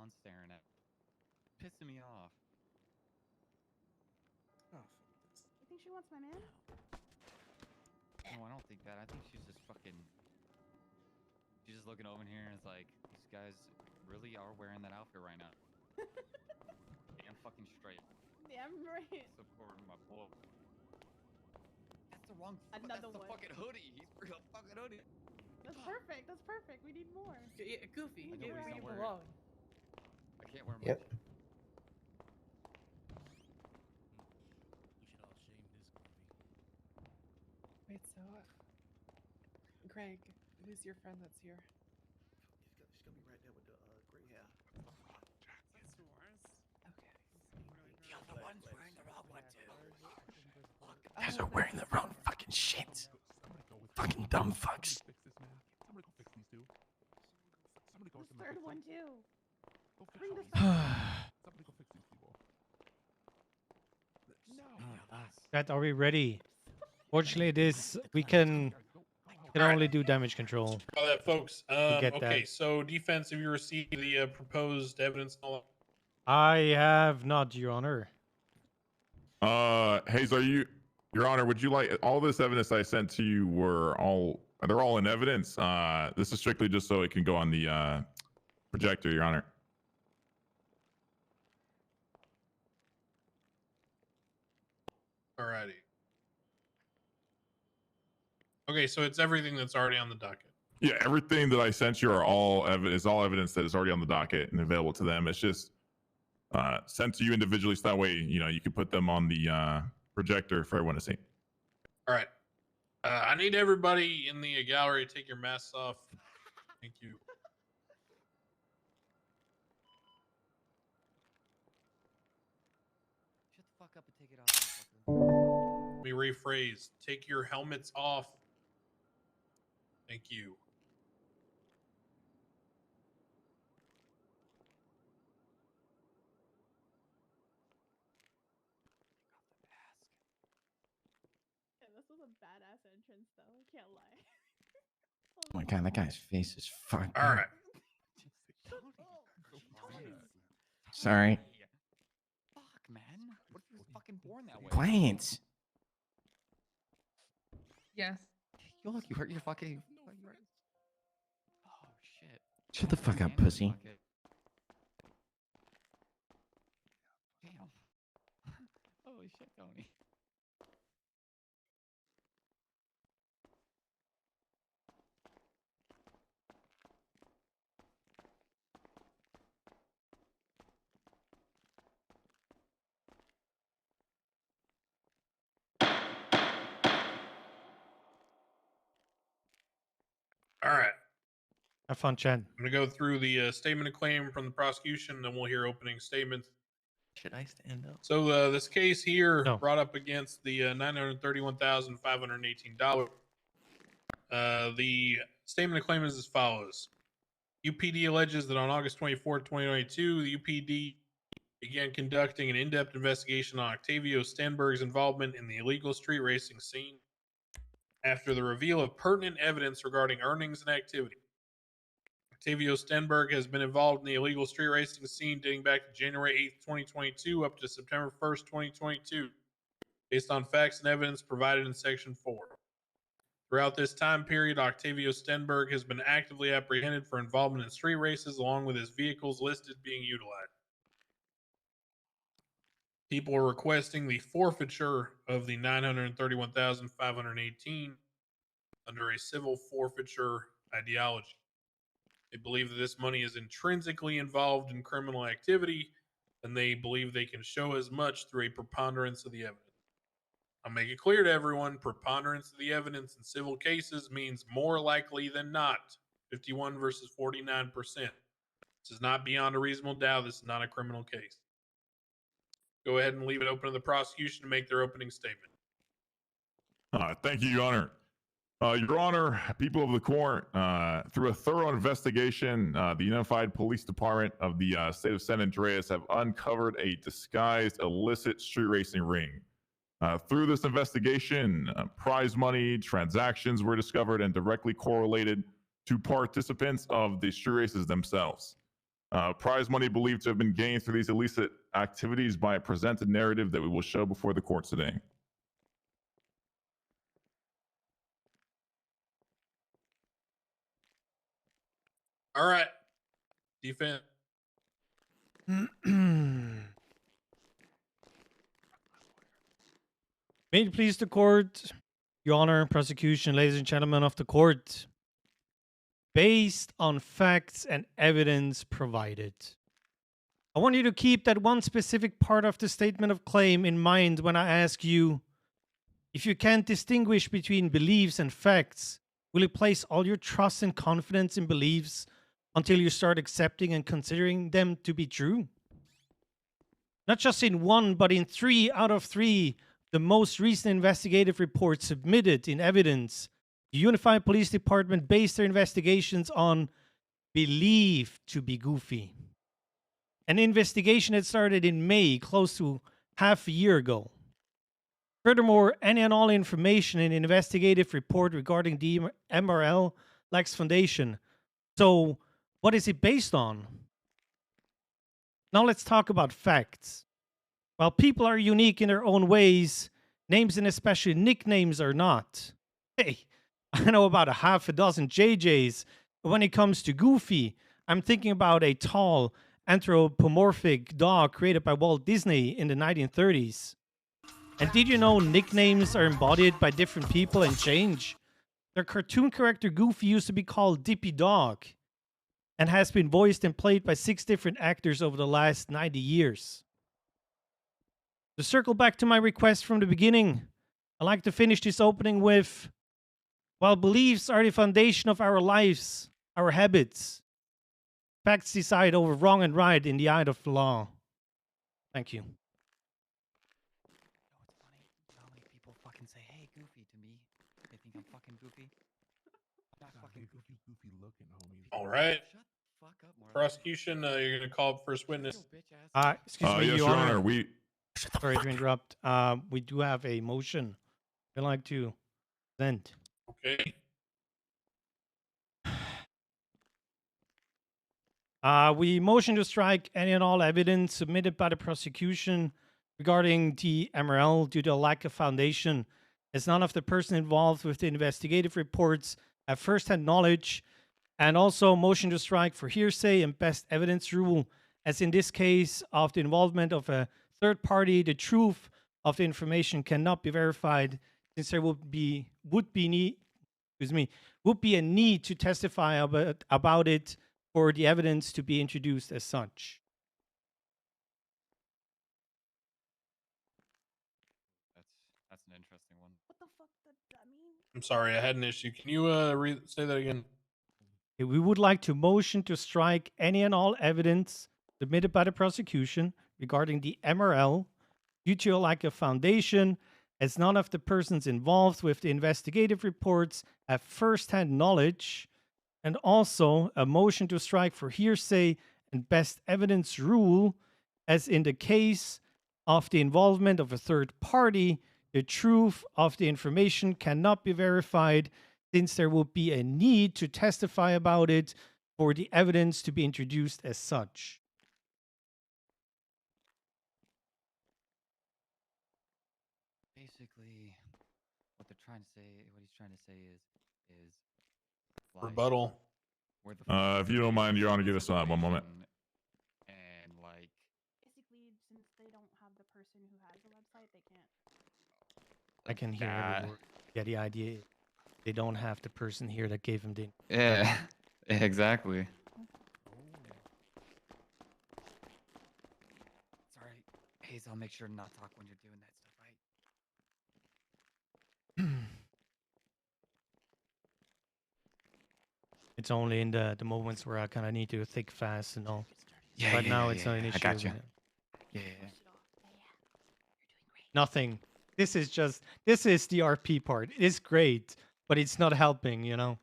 on staring at, pissing me off. You think she wants my man? No, I don't think that. I think she's just fucking. She's just looking over here and is like, these guys really are wearing that outfit right now. Damn fucking straight. Damn right. Supporting my boy. That's the wrong. Another that's one. the fucking hoodie. He's wearing a fucking hoodie. That's perfect. That's perfect. We need more. Yeah, Goofy, I know, give but her he's you not wearing belong. I can't wear Yep. much. We should all shame this Goofy. Wait, so, Greg, who's your friend that's here? She's gonna be right there with the gray hair. That's yours. Okay. The other one's wearing the wrong one too. You guys are wearing the wrong fucking shit. Fucking dumb fucks. The third one too. Bring the Somebody go fix these people. Chat, are we ready? Fortunately, this we can only do damage control. All that, folks. get Okay, that. so defense, have you received the proposed evidence? And all that? I have not, Your Honor. Haze, Your Honor, would you like all this evidence I sent to you? They're all in evidence. This is strictly just so it can go on the projector, Your Honor. Alrighty. Okay, so it's everything that's already on the docket. Yeah, everything that I sent you is all evidence that is already on the docket and available to them. It's just sent to you individually, so that way you can put them on the projector for everyone to see. All right. I need everybody in the gallery to take your masks off. Thank you. Shut the fuck up and take it off, motherfucker. Let me rephrase. Take your helmets off. Thank you. Yeah, this was a badass entrance, though. I can't lie. Oh my god, that guy's face is fucked. All right. Sorry. Fuck, man. What if he was fucking born that way? Plants. Yes. Yo, look, you hurt your fucking. Oh shit. Shut the fuck up, pussy. Damn. Holy shit, Tony. All right. Have fun, Chen. I'm going to go through the statement of claim from the prosecution, then we'll hear opening statements. Should I stand up? So this case here brought up against the $931,518. The statement of claim is as follows. UPD alleges that on August 24, 2022, the UPD began conducting an in-depth investigation on Octavio Stenberg's involvement in the illegal street racing scene after the reveal of pertinent evidence regarding earnings and activity. Octavio Stenberg has been involved in the illegal street racing scene dating back to January 8th, 2022 up to September 1st, 2022, based on facts and evidence provided in Section 4. Throughout this time period, Octavio Stenberg has been actively apprehended for involvement in street races along with his vehicles listed being utilized. People are requesting the forfeiture of the $931,518 under a civil forfeiture ideology. They believe that this money is intrinsically involved in criminal activity, and they believe they can show as much through a preponderance of the evidence. I'll make it clear to everyone, preponderance of the evidence in civil cases means more likely than not, 51 versus 49%. This is not beyond a reasonable doubt. This is not a criminal case. Go ahead and leave it open to the prosecution to make their opening statement. Thank you, Your Honor. Your Honor, people of the court, through a thorough investigation, the Unified Police Department of the state of San Andreas have uncovered a disguised illicit street racing ring. Through this investigation, prize money transactions were discovered and directly correlated to participants of the street races themselves. Prize money believed to have been gained through these illicit activities by a presented narrative that we will show before the court today. All right. Defense. May it please the court, Your Honor, prosecution, ladies and gentlemen of the court. Based on facts and evidence provided, I want you to keep that one specific part of the statement of claim in mind when I ask you, if you can't distinguish between beliefs and facts, will you place all your trust and confidence in beliefs until you start accepting and considering them to be true? Not just in one, but in 3 out of 3, the most recent investigative reports submitted in evidence, the Unified Police Department based their investigations on believed to be goofy. An investigation that started in May, close to half a year ago. Furthermore, any and all information in the investigative report regarding the MRL lacks foundation. So, what is it based on? Now let's talk about facts. While people are unique in their own ways, names and especially nicknames are not. Hey, I know about a half a dozen JJs, but when it comes to Goofy, I'm thinking about a tall, anthropomorphic dog created by Walt Disney in the 1930s. And did you know nicknames are embodied by different people and change? Their cartoon character Goofy used to be called Dippy Dog and has been voiced and played by 6 different actors over the last 90 years. To circle back to my request from the beginning, I'd like to finish this opening with, while beliefs are the foundation of our lives, our habits, facts decide over wrong and right in the eye of the law. Thank you. How many people fucking say, "Hey, Goofy" to me? They think I'm fucking goofy. I'm not fucking goofy. looking, homie. All right. Shut the fuck up, Marlon. Prosecution, you're going to call up first witness. Excuse me, yes, Your Honor. We sorry to interrupt. We do have a motion I'd like to present. Okay. We motion to strike any and all evidence submitted by the prosecution regarding the MRL due to a lack of foundation, as none of the person involved with the investigative reports have first-hand knowledge, and also motion to strike for hearsay and best evidence rule, as in this case of the involvement of a third party, the truth of the information cannot be verified, since there would be a need to testify about it for the evidence to be introduced as such. That's an interesting one. What the fuck does that mean? I'm sorry, I had an issue. Can you say that again? We would like to motion to strike any and all evidence submitted by the prosecution regarding the MRL due to a lack of foundation, as none of the persons involved with the investigative reports have first-hand knowledge, and also a motion to strike for hearsay and best evidence rule, as in the case of the involvement of a third party, the truth of the information cannot be verified, since there will be a need to testify about it for the evidence to be introduced as such. Basically, what he's trying to say is lies. Rebuttal. Where the if you don't mind, Your Honor, give us 1 moment. and like Basically, since they don't have the person who has the website, they can't. I can hear every word. Yeah, the idea is they don't have the person here that gave them the... Yeah, exactly. Sorry, Haze, I'll make sure to not talk when you're doing that stuff, right? It's only in the moments where I kind of need to think fast and all. Yeah, Right yeah, now, yeah, it's yeah, not an yeah. issue. I got you. with it. Yeah. Nothing. This is the RP part. It's great, but it's not helping, you know?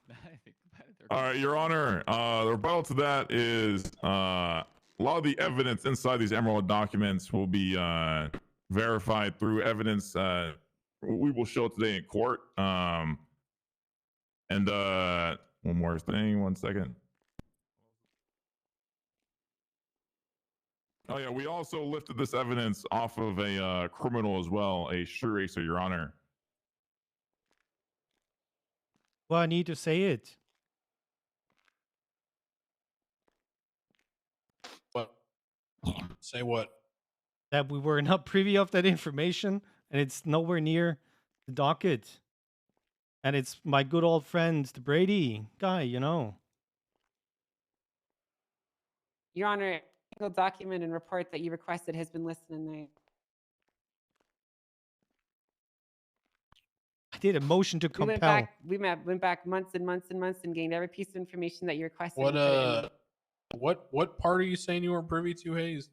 All right, Your Honor. The rebuttal to that is a lot of the evidence inside these Emerald documents will be verified through evidence we will show today in court. And one more thing, 1 second. Oh yeah, we also lifted this evidence off of a criminal as well, a street racer, Your Honor. Well, I need to say it. What? Say what? That we were not privy of that information, and it's nowhere near the docket. And it's my good old friend, the Brady guy, you know. Your Honor, a legal document and report that you requested has been listed in there. I did a motion to We compel. went back months and months and months and gained every piece of information that you requested. What and put it in. what part are you saying you weren't privy to, Haze?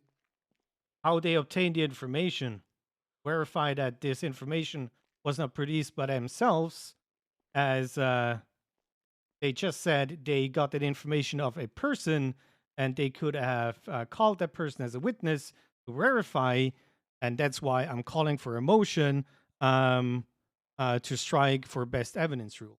How they obtained the information, verify that this information was not produced by themselves, as they just said they got that information of a person, and they could have called that person as a witness to verify, and that's why I'm calling for a motion to strike for best evidence rule.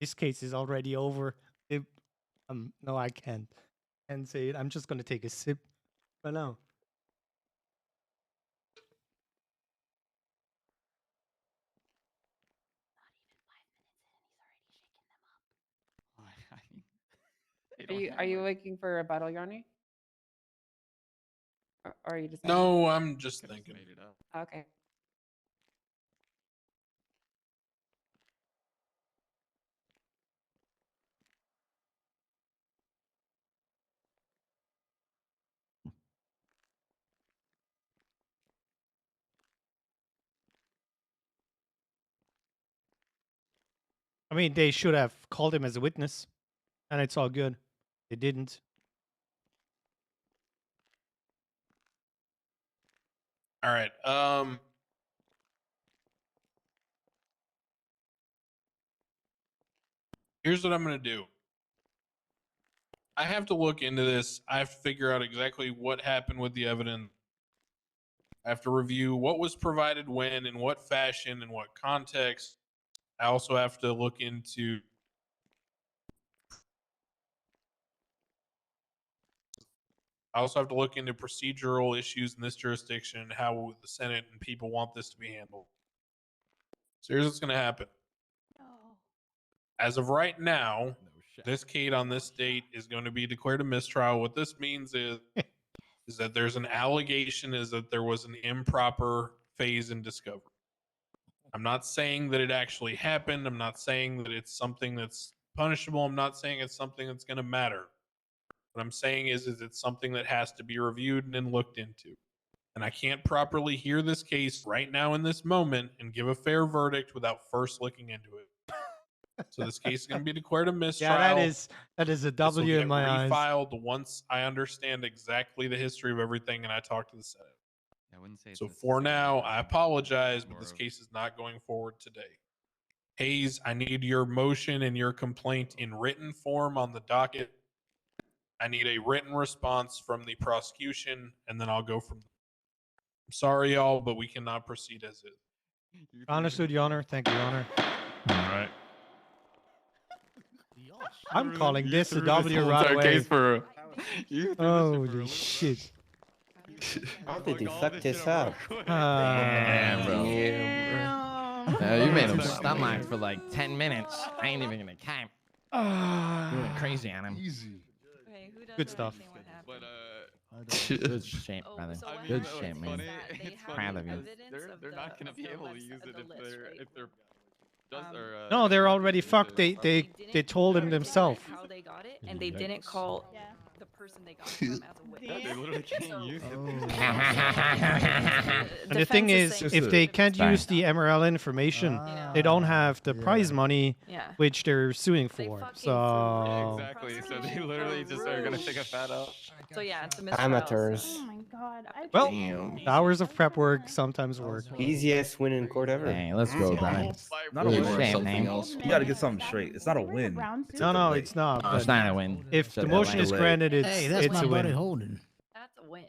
This case is already over. No, I can't say it. I'm just gonna take a sip for now. Are you looking for a rebuttal, Your Honor? Or are you just No, I'm just thinking. Okay. I mean, they should have called him as a witness, and it's all good. They didn't. All right. Here's what I'm gonna do. I have to look into this. I have to figure out exactly what happened with the evidence. I have to review what was provided when, in what fashion, in what context. I also have to look into procedural issues in this jurisdiction and how the Senate and people want this to be handled. So here's what's going to happen. As of right now, this case on this date is going to be declared a mistrial. What this means is that there's an allegation is that there was an improper phase in discovery. I'm not saying that it actually happened. I'm not saying that it's something that's punishable. I'm not saying it's something that's going to matter. What I'm saying is it's something that has to be reviewed and looked into. And I can't properly hear this case right now in this moment and give a fair verdict without first looking into it. So this case is going to be declared a mistrial. Yeah, that is a This will W in get my eyes. refiled once I understand exactly the history of everything and I talk to the Senate. I wouldn't say So for now, I apologize, but this case is not going forward today. Haze, I need your motion and your complaint in written form on the docket. I need a written response from the prosecution, and then I'll go from there. I'm sorry, y'all, but we cannot proceed as is. Understood, Your Honor. Thank you, Your Honor. All right. I'm calling this a threw W whole right entire away. case for Holy shit. How did he fuck this up? Damn, bro. You made him stomach for like 10 minutes. I ain't even gonna count. You went crazy on him. Easy. Good stuff. Good shit, brother. Good shit, man. Proud of you. They're not gonna be able to use it if they're just or No, they're already fucked. They told him themselves. How they got it, and they didn't call the person they got it from as a witness. they literally can't use it. And the thing defense is, is if saying- they can't Fine. use the MRL information, they don't have the prize money, Yeah. which they're suing They for. fucking So Exactly. So they literally just are gonna take a fat L. So yeah, it's a mistrial. Amateurs. So. Oh my god. well, Damn. hours of prep work sometimes work. Easiest win in court ever. Hey, let's go, brother. Not a Really win. shame, Something man. else. You gotta get something straight. It's not a win. No, it's not. No, it's but not a win. If It's the a motion delay. is granted, it's Hey, that's it's my a buddy win. Holden. That's a win.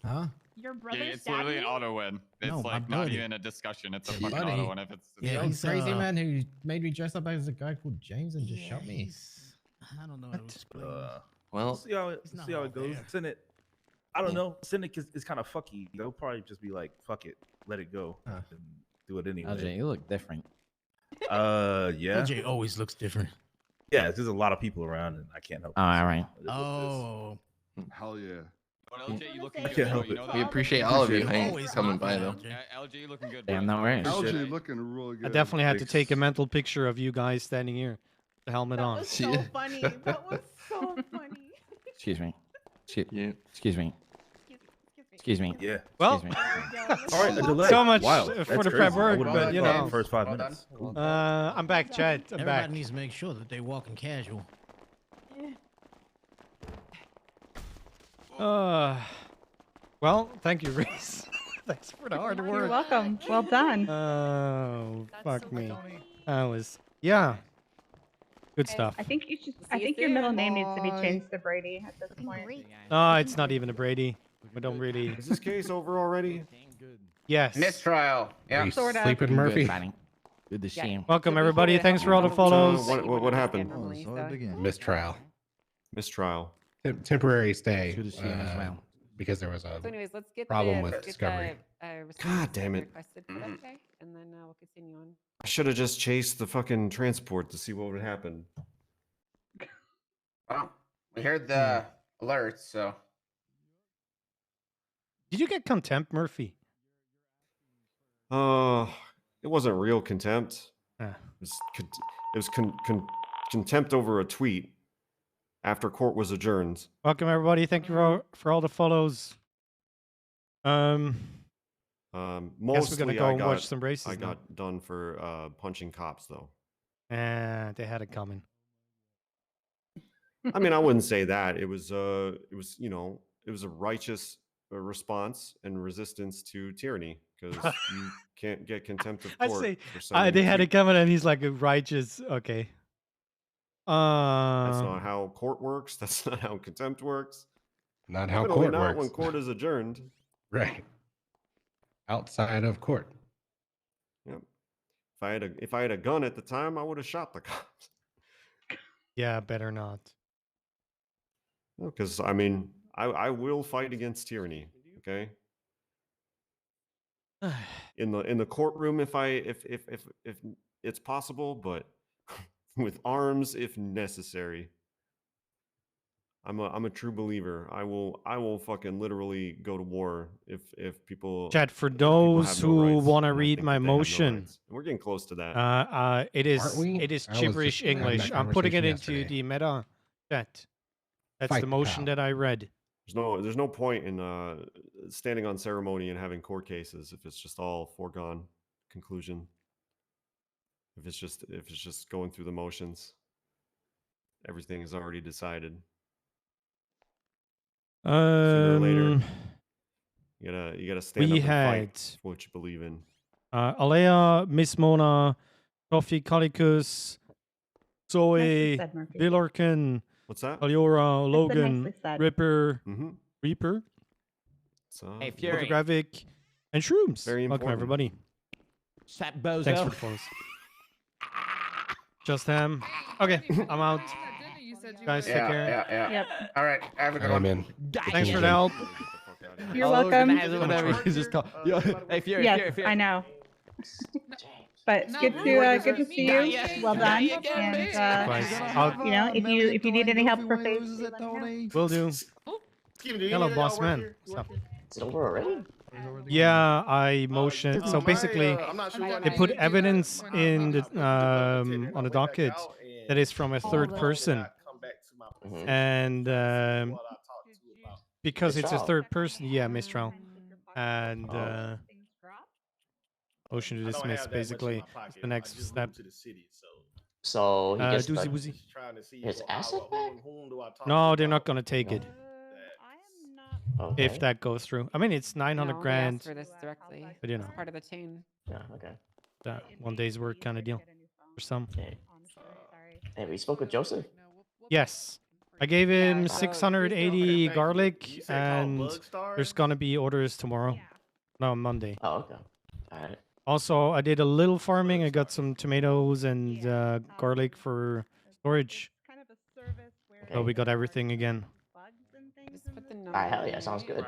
Huh? Your Yeah, brother it's stabbed literally an you? auto win. It's No, my like not buddy. even a discussion. It's a Hey, fucking buddy. auto win if it's. Yeah, it's he's crazy man who made me dress up as a guy called James and just shot me. I don't know how to explain. Well, See how it goes. Senate. I don't know. Senate is kind of fucky. They'll probably just be like, "Fuck it, let it go, and do it anyway." LJ, you look different. Yeah. LJ always looks different. Yeah, there's a lot of people around, and I can't help. Oh, all right. Oh. Hell yeah. But LJ, you looking I good. can't though, help you it. know we that? appreciate all of you Always coming looking by, though. LJ. Yeah, LJ, you looking good. Damn, bro. no worries. LJ looking really good. I definitely had to Thanks. take a mental picture of you guys standing here, the helmet on. was so funny. That was so funny. Excuse me. Yeah. Excuse me. Excuse me. Yeah. Well, Excuse me. All right, a delay. so much Wow, for that's the crazy. prep I work, would've but been you like know, the first 5 minutes. I'm back, Chad. I'm Everybody back. needs to make sure that they walking casual. Well, thank you, Reese. Thanks for the hard You're work. welcome. Well done. Oh, That's fuck so me. funny. That was, yeah. Good stuff. I think you should. I See you think your middle soon. name needs to be changed to Brady at this point. No, it's not even a Brady. We don't really. Is this case over already? Yes. Mistrial. Yeah. Sort of. Sleeping Good, Murphy. buddy. Good to see you. Welcome, everybody. Thanks for all the follows. What happened? Mistrial. Mistrial. Temporary stay. Good to see you as well. Because there was a So anyways, let's get problem the, with get discovery. God damn it. Requested for that day, and then we'll continue on. I should have just chased the fucking transport to see what would happen. Well, we heard the alerts, so. Did you get contempt, Murphy? It wasn't real contempt. Ah. It was contempt over a tweet after court was adjourned. Welcome, everybody. Thank you for all the follows. Guess we're Mostly gonna go I and got, watch some races. I now. got done for punching cops though. They had it coming. I mean, I wouldn't say that. It was you know, it was a righteous response and resistance to tyranny because you can't get contempt of I court. say for sending they a had it tweet. coming, and he's like righteous. Okay. That's not how court works. That's not how contempt works. Not how Definitely court not works. when court is adjourned. Right. Outside of court. Yep. If I had a gun at the time, I would have shot the cops. Yeah, better not. Because I mean, I will fight against tyranny. Okay. In the courtroom, if it's possible, but with arms if necessary. I'm a true believer. I will fucking literally go to war if people. Chat, for if people those have no who rights, want to and I read think my that they have no motion, rights. We're getting close to that. it Aren't we? is I was gibberish just having that English. I'm putting it conversation into yesterday. the meta chat. That's Fight the the motion cop. that I read. There's no point in standing on ceremony and having court cases if it's just all foregone conclusion. If it's just going through the motions, everything is already decided. Sooner or later, you gotta stand we up and fight had for what you believe in. Alea, Miss Mona, Coffee Calicus, Zoe, said, Murphy. Oh, Billarkin, What's that? Aliora, That's Logan, nicely said. Ripper, Mm-hmm. Reaper, So, Hey, Fury. Photographic, and Shrooms. Very Welcome, important. everybody. Sap bozo. Thanks for the follows. Just him. Okay, I'm out. Guys, take care. Yeah. Yep. All right. Have a good I'm one. in. Thanks for the help. You're welcome. Whatever. You just call. Yo, hey, Fury, Yes, Fury, Fury. I know. But No, good we're to see you. Well done. And Likewise. I'll- you know, if you need any help for face, Will do. Hello, boss man. What's up? It's over already? Yeah, I motioned. So basically, they put evidence in the on the docket that is from a third person, and because it's a third person, yeah, mistrial, and Motion to I don't dismiss, have that much in basically. my It's pocket. the next I just step. moved to the city, so So he gets Doozy the, woozy. just trying to see his who, asset back? whom do I talk No, to they're not about gonna take No. it Okay. if that goes through. I mean, it's 900 No, they asked grand, for this directly. but you It's know, part of the chain. Yeah. Okay. that one day's work kind of deal for some. Okay. Hey, we spoke with Joseph. Yes, I gave him Yeah, so he's the 680 Thank you. garlic, You said called and Bug there's Stars? gonna be orders tomorrow. No, Monday. Oh, okay. All right. Also, I did a little farming. I got some tomatoes and garlic for storage. So we got everything again. Just put the All right. Hell number yeah. in. Sounds good.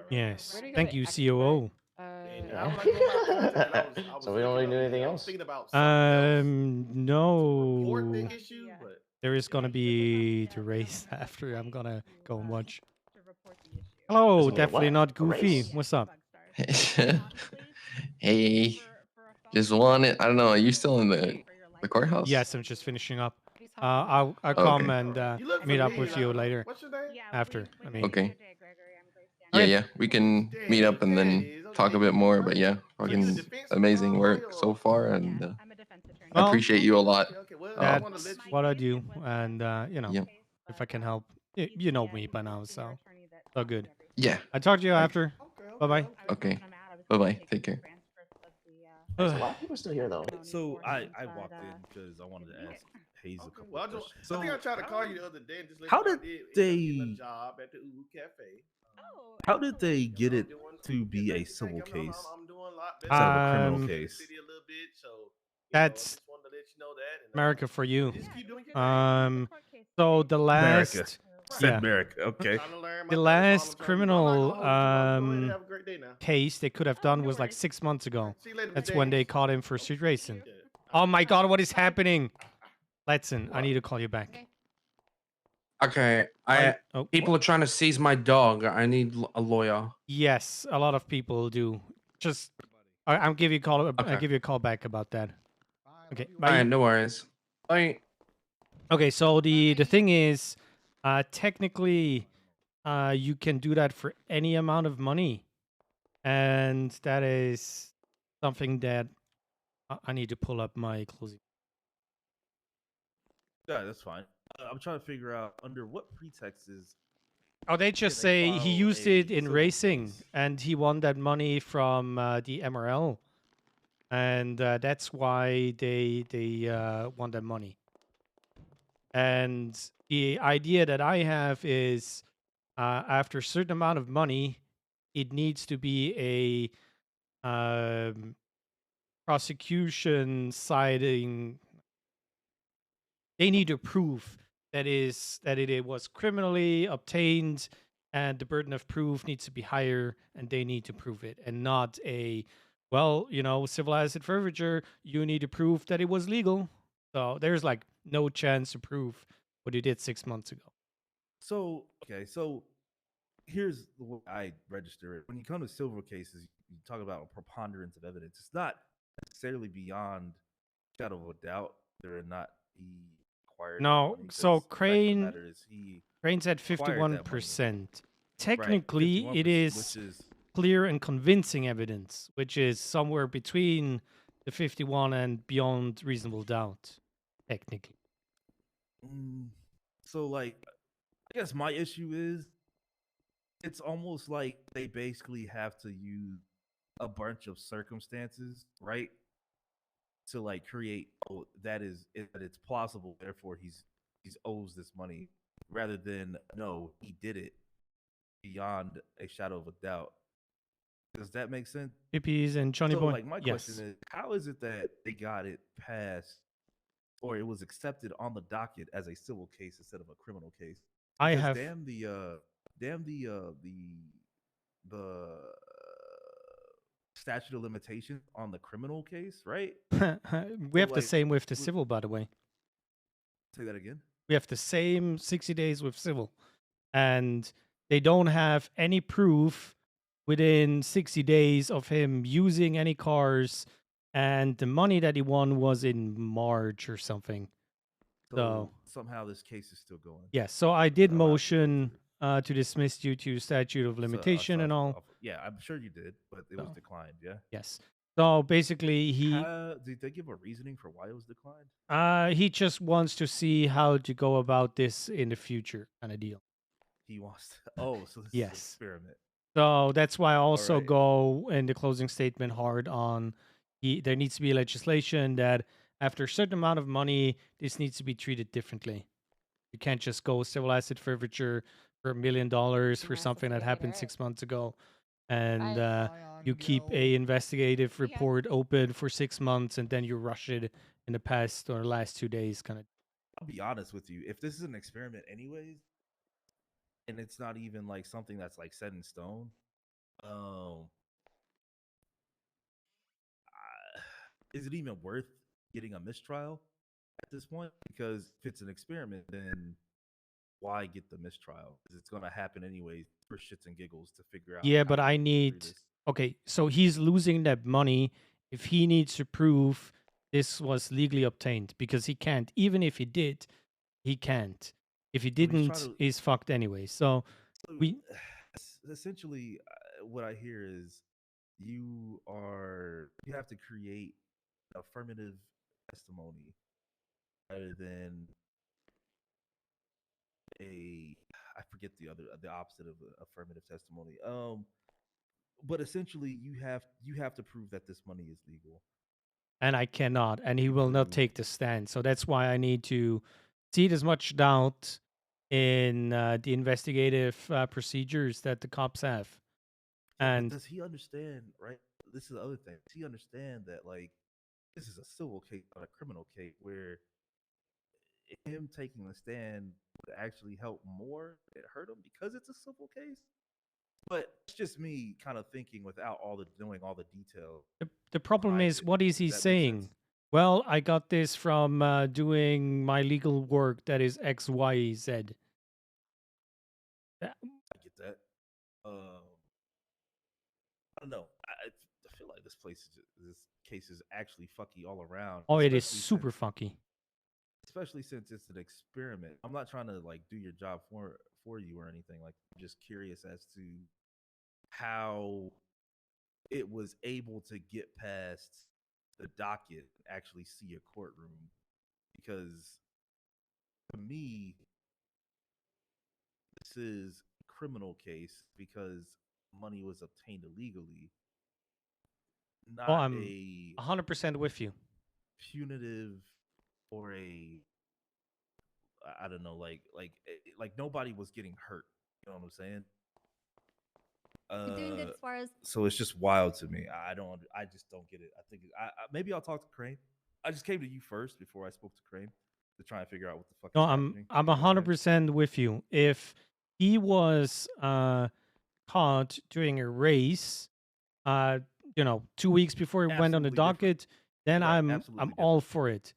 Yes. Where do you go Thank to you, export? COO. Yeah. How would I go about contacting? I was So we don't really thinking do of- anything I was else. thinking about something else. Report No. the issue, but There is gonna be the race after. I'm gonna go and watch. Hello, There's gonna be a definitely what? not A Goofy. race? What's up? Hey, just wanted. I don't know. Are you still in the courthouse? Yes, I'm just finishing up. I'll Oh, come okay. and you look meet up familiar. with you later. What's your name? After, I mean. Okay. Yeah, Alright. yeah. We can meet up and then talk a bit more. But yeah, fucking amazing work so far, and I Well, appreciate you a lot. That's what I do, and you know, Yep. if I can help, you know me by now, so all good. Yeah. I talk to you after. Bye bye. Okay. Bye bye. Take care. There's a lot of people still here though. So I walked in because I wanted to ask Haze a couple Well, of questions. I think I tried to call you the other day and just let How you know I did did they- end up getting a job at the Uwu Cafe. How did they get it to be a civil case I'm doing a lot instead of a criminal Um, case? city a little bit, so That's wanted to let you know that. And, America for you. just keep doing your So the last, America. Said yeah, America. Okay. Trying to learn the my last I'm criminal Go ahead and have a great day now. case they could have done was like 6 months ago. See you later, That's James. when they caught him for street racing. Oh my God, what is happening? Letson, I need to call you back. Okay, people are trying to seize my dog. I need a lawyer. Yes, a lot of people do. Just, I'll give you a call. I'll Okay. give you a call back about that. Okay, All bye. right, no worries. Bye. Okay, so the thing is, technically, you can do that for any amount of money, and that is something that I need to pull up my closing. Yeah, that's fine. I'm trying to figure out under what pretexts is. Oh, they just Can they say he file used a it in civil racing, case? and he won that money from the MRL, and that's why they won that money. And the idea that I have is, after a certain amount of money, it needs to be a prosecution siding. They need to prove that it was criminally obtained, and the burden of proof needs to be higher, and they need to prove it, and not civil asset forfeiture. You need to prove that it was legal. So there's like no chance to prove what you did 6 months ago. So okay, so here's the way I register it. When you come to civil cases, you talk about a preponderance of evidence. It's not necessarily beyond shadow of a doubt whether or not he acquired. that No, money, 'cause so the fact of the Crane matter is he Crane's at acquired that money. 51%. Technically, 51%, it is which is clear and convincing evidence, which is somewhere between the 51 and beyond reasonable doubt, technically. so like I guess my issue is it's almost like they basically have to use a bunch of circumstances, right? To like create that it's plausible, therefore he's owes this money, rather than no, he did it beyond a shadow of a doubt. Does that make sense? Hippies and Johnny So Boy. like my Yes. question is, how is it that they got it passed or it was accepted on the docket as a civil case instead of a criminal case? I Because have- the statute of limitations on the criminal case, right? We have the same with the civil, by the way. Say that again. We have the same 60 days with civil. And they don't have any proof within 60 days of him using any cars. And the money that he won was in March or something. So somehow this case is still going. yes, so I did motion to dismiss due to statute of limitation and all. Yeah, I'm sure you did, but it was declined. Yeah. Yes. So basically, Did they give a reasoning for why it was declined? he just wants to see how to go about this in the future, kind of deal. He wants to. Oh, so this is an Yes. experiment. So that's why I also right. go in the closing statement hard on there needs to be legislation that after a certain amount of money, this needs to be treated differently. You can't just go civil asset forfeiture for $1 million for something that happened 6 months ago, and you keep a investigative report open for 6 months, and then you rush it in the past or last 2 days, kind of. I'll be honest with you. If this is an experiment, anyways, and it's not even like something that's like set in stone, is it even worth getting a mistrial at this point? Because if it's an experiment, then why get the mistrial? Because it's going to happen anyways for shits and giggles to figure out. Yeah, how but to I get need. through this. Okay, so he's losing that money if he needs to prove this was legally obtained, because he can't. Even if he did, he can't. If he So he's trying didn't, to- he's fucked anyway. So we. Essentially, what I hear is you have to create affirmative testimony rather than I forget the opposite of affirmative testimony. But essentially you have to prove that this money is legal. And I cannot, and he will not take the stand. So that's why I need to see as much doubt in the investigative procedures that the cops have. Yeah, And but does he understand, right? This is the other thing. Does he understand that like this is a civil case, not a criminal case, where him taking the stand would actually help more than hurt him because it's a civil case? But it's just me kind of thinking without knowing all the detail. the problem behind is, it. what is he Does that make saying? sense? Well, I got this from doing my legal work that is X, Y, Z. I get that. I don't know. I feel like this case is actually fucky all around. Oh, it is especially super since- fucky. Especially since it's an experiment. I'm not trying to like do your job for you or anything. Like, I'm just curious as to how it was able to get past the docket and actually see a courtroom. Because to me, this is a criminal case because money was obtained illegally, not Oh, I'm a 100% with you. punitive or I don't know, like nobody was getting hurt. You know what I'm saying? You're doing good as far as So it's just wild to me. I just don't get it. I think maybe I'll talk to Crane. I just came to you first before I spoke to Crane to try and figure out what the fuck No, is I'm happening. I'm You know what I'm saying? 100% with you. If he was caught during a race, uh, 2 weeks before he went on the Absolutely different. docket, then Right, I'm absolutely all for it.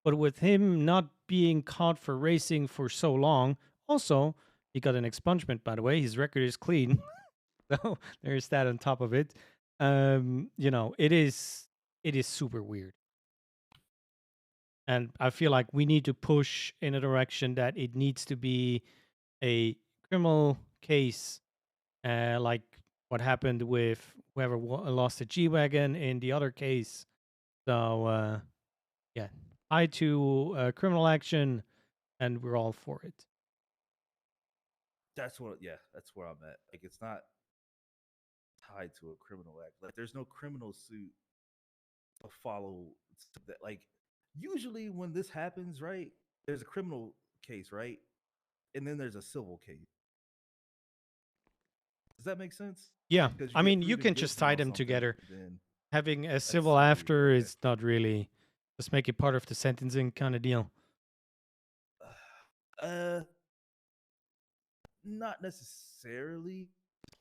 But with him not being caught for racing for so long, also he got an expungement, by the way. His record is clean. So there's that on top of it. It is super weird. And I feel like we need to push in a direction that it needs to be a criminal case, like what happened with whoever lost the G-Wagon in the other case. So, yeah, tied to criminal action, and we're all for it. That's where I'm at. Like, it's not tied to a criminal act. Like, there's no criminal suit to follow that. Like, usually when this happens, right, there's a criminal case, right, and then there's a civil case. Does that make sense? Yeah, Because I get mean, you proven can just guilty tie on them something, together. then Having a that's civil weird. after Okay. is not really, just make it part of the sentencing kind of deal. Not necessarily,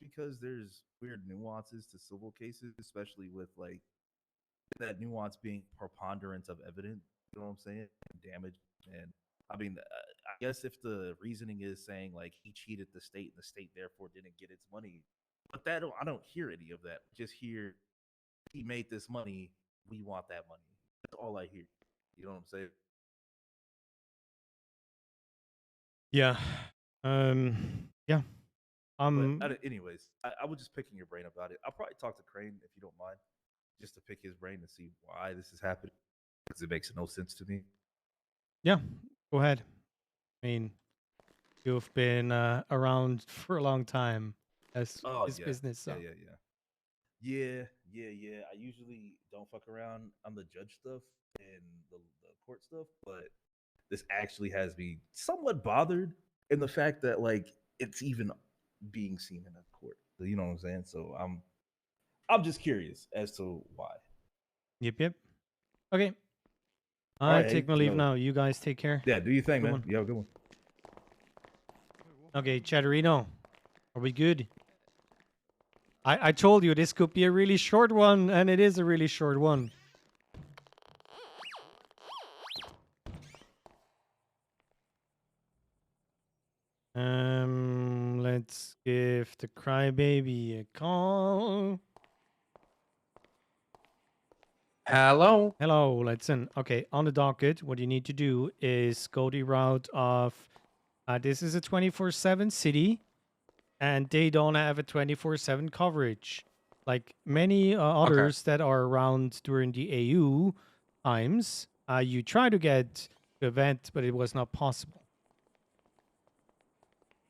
because there's weird nuances to civil cases, especially with like that nuance being preponderance of evidence. You know what I'm saying? Damage. And I mean, I guess if the reasoning is saying like he cheated the state and the state therefore didn't get its money, but I don't hear any of that. Just hear he made this money. We want that money. That's all I hear. You know what I'm saying? Yeah. Yeah. But anyways, I was just picking your brain about it. I'll probably talk to Crane if you don't mind. just to pick his brain to see why this is happening, because it makes no sense to me. Yeah, go ahead. I mean, you've been around for a long time. That's Oh his yeah, business. So. yeah. I usually don't fuck around on the judge stuff and the court stuff, but this actually has me somewhat bothered in the fact that like it's even being seen in a court. You know what I'm saying? So I'm just curious as to why. Yep. Okay. All I right, take my Haze, leave now. You guys take care. Yeah, do your thing, Good man. one. You have a good one. Okay, Chatterino, are we good? I told you this could be a really short one, and it is a really short one. Let's give the crybaby a call. Hello. Hello, listen. Okay, on the docket, what you need to do is go the route of this is a 24/7 city, and they don't have a 24/7 coverage. Like many others that are around during the AU times, you try to get the event, but it was not possible.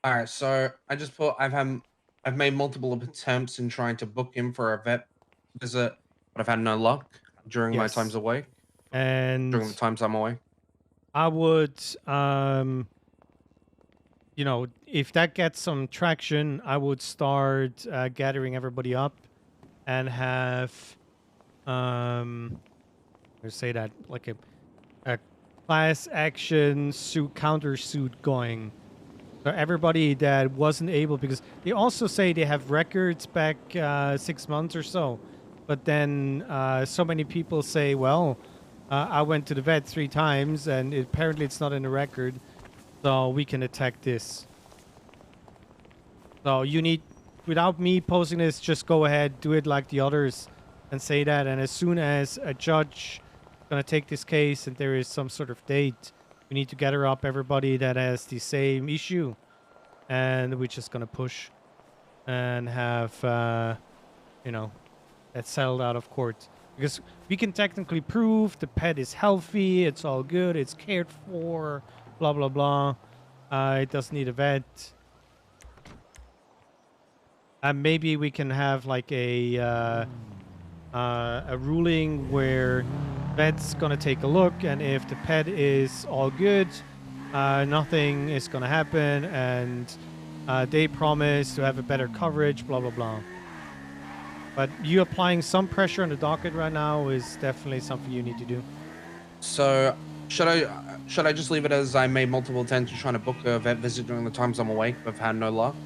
All right, so I just put I've made multiple attempts in trying to book him for a vet visit, but I've had no luck during my times Yes. away. And during the times I'm away. I would, you know, if that gets some traction, I would start gathering everybody up and have, let's say that, like a class action suit countersuit going. So everybody that wasn't able, because they also say they have records back 6 months or so, but then so many people say, well, I went to the vet 3 times and apparently it's not in the record, so we can attack this. So you need, without me posting this, just go ahead, do it like the others and say that. And as soon as a judge is going to take this case and there is some sort of date, we need to gather up everybody that has the same issue. And we're just going to push and have, you know, that settled out of court. Because we can technically prove the pet is healthy, it's all good, it's cared for, blah, blah, blah. It doesn't need a vet. And maybe we can have like a ruling where vet's gonna take a look, and if the pet is all good, nothing is gonna happen, and they promise to have a better coverage, blah, blah, blah. But you applying some pressure on the docket right now is definitely something you need to do. So should I just leave it as I made multiple attempts trying to book a vet visit during the times I'm awake, but I've had no luck?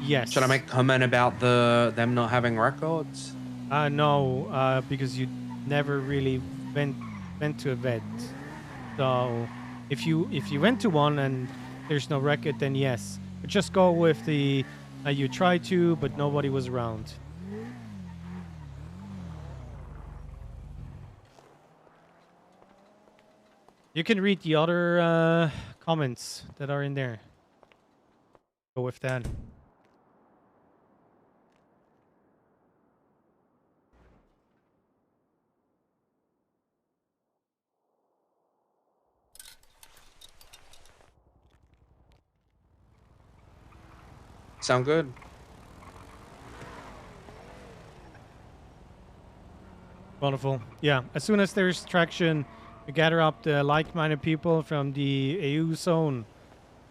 Yes. Should I make comment about them not having records? No, because you never really went to a vet. So if you went to one and there's no record, then yes. But just go with the you tried to, but nobody was around. You can read the other comments that are in there. Go with that. Sound good? Wonderful. Yeah, as soon as there's traction, we gather up the like-minded people from the AU zone,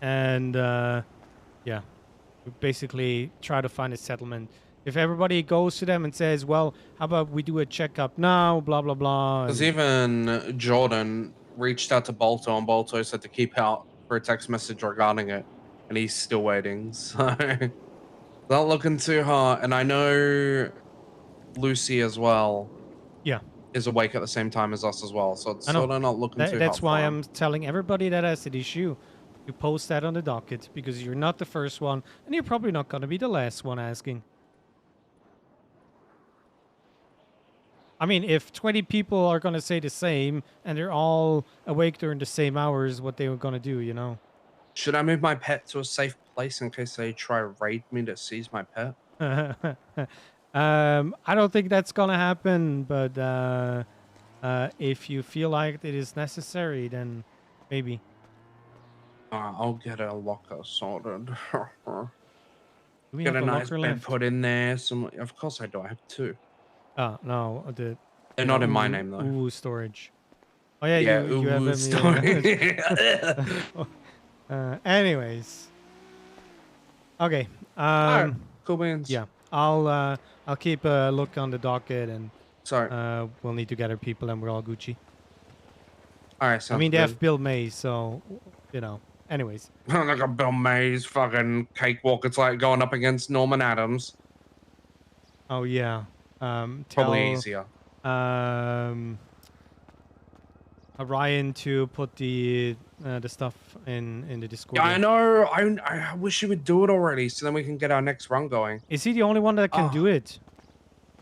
and yeah, we basically try to find a settlement. If everybody goes to them and says, well, how about we do a checkup now, blah, blah, blah. Because even Jordan reached out to Balto, and Balto said to keep out for a text message regarding it, and he's still waiting. So not looking too hard. And I know Lucy as well. Yeah. Is awake at the same time as us as well. So it's I know. sort of not looking too hot. That's why for I'm him. telling everybody that has an issue to post that on the docket, because you're not the first one, and you're probably not going to be the last one asking. I mean, if 20 people are going to say the same, and they're all awake during the same hours, what they were going to do, you know? Should I move my pet to a safe place in case they try raid me to seize my pet? I don't think that's gonna happen, but if you feel like it is necessary, then maybe. I'll get a locker sorted. Do we Get have a a nice locker bed left? put in there. Some, of course I do. I have 2. Oh no, They're you not know, in my name though. ooh, storage. Oh yeah, Yeah, you have ooh, them. story. Anyways, okay. Alright, cool beans. Yeah, I'll keep a look on the docket, and sorry, we'll need to gather people, and we're all Gucci. All right, I sounds mean, they good. have Bill Mays, so you know. Anyways, Like a Bill Mays fucking cakewalk. It's like going up against Norman Adams. oh yeah, Probably tell easier. Ryan to put the stuff in the Discord. Yeah, I know. I wish you would do it already, so then we can get our next run going. Is he the only one that can do it?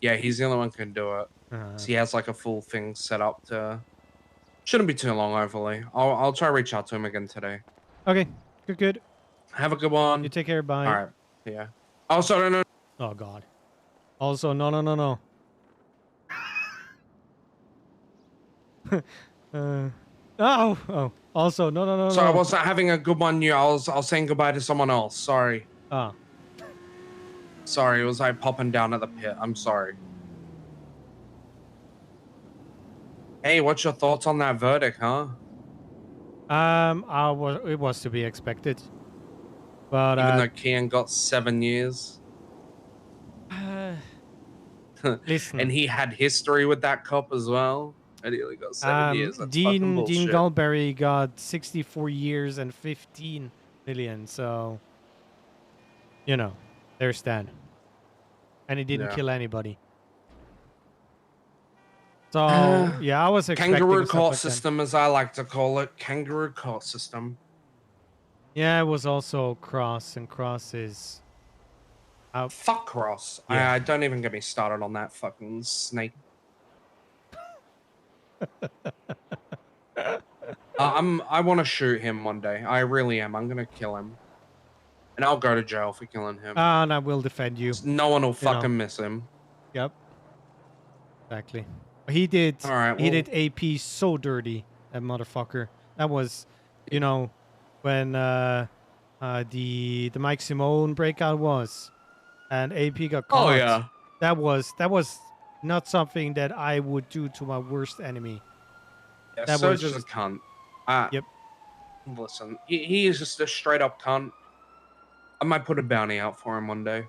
Yeah, he's the only one who can do it. So he has like a full thing set up to. Shouldn't be too long, hopefully. I'll try to reach out to him again today. Okay, good. Have a good one. You take care. Bye. All right. Yeah. Oh, sorry, no. Oh God. Also, no. Oh. Also, no. So I wasn't having a good one. I was saying goodbye to someone else. Sorry. Ah. Sorry, it was like popping down at the pit. I'm sorry. Hey, what's your thoughts on that verdict, huh? It was to be expected. But Even though Kian got 7 years. Listen. And he had history with that cop as well. And he only got 7 years. That's fucking Dean bullshit. Galberry got 64 years and 15 million. So, you know, there's that. And he didn't Yeah. kill anybody. So yeah, I was expecting Kangaroo stuff court like that. system, as I like to call it. Kangaroo court system. Yeah, it was also Cross, and Cross is out. Fuck Cross. Yeah. I don't even get me started on that fucking snake. I want to shoot him one day. I really am. I'm gonna kill him, and I'll go to jail for killing him. And I will defend you. No one will You fucking know. miss him. Yep. Exactly. He did. All right, He well- did AP so dirty. That motherfucker. That was, you know, when the Mike Simone breakout was, and AP got caught. Oh, yeah. That was not something that I would do to my worst enemy. Yeah, That Serge was is a just- cunt. Yep. Listen, he is just a straight up cunt. I might put a bounty out for him one day.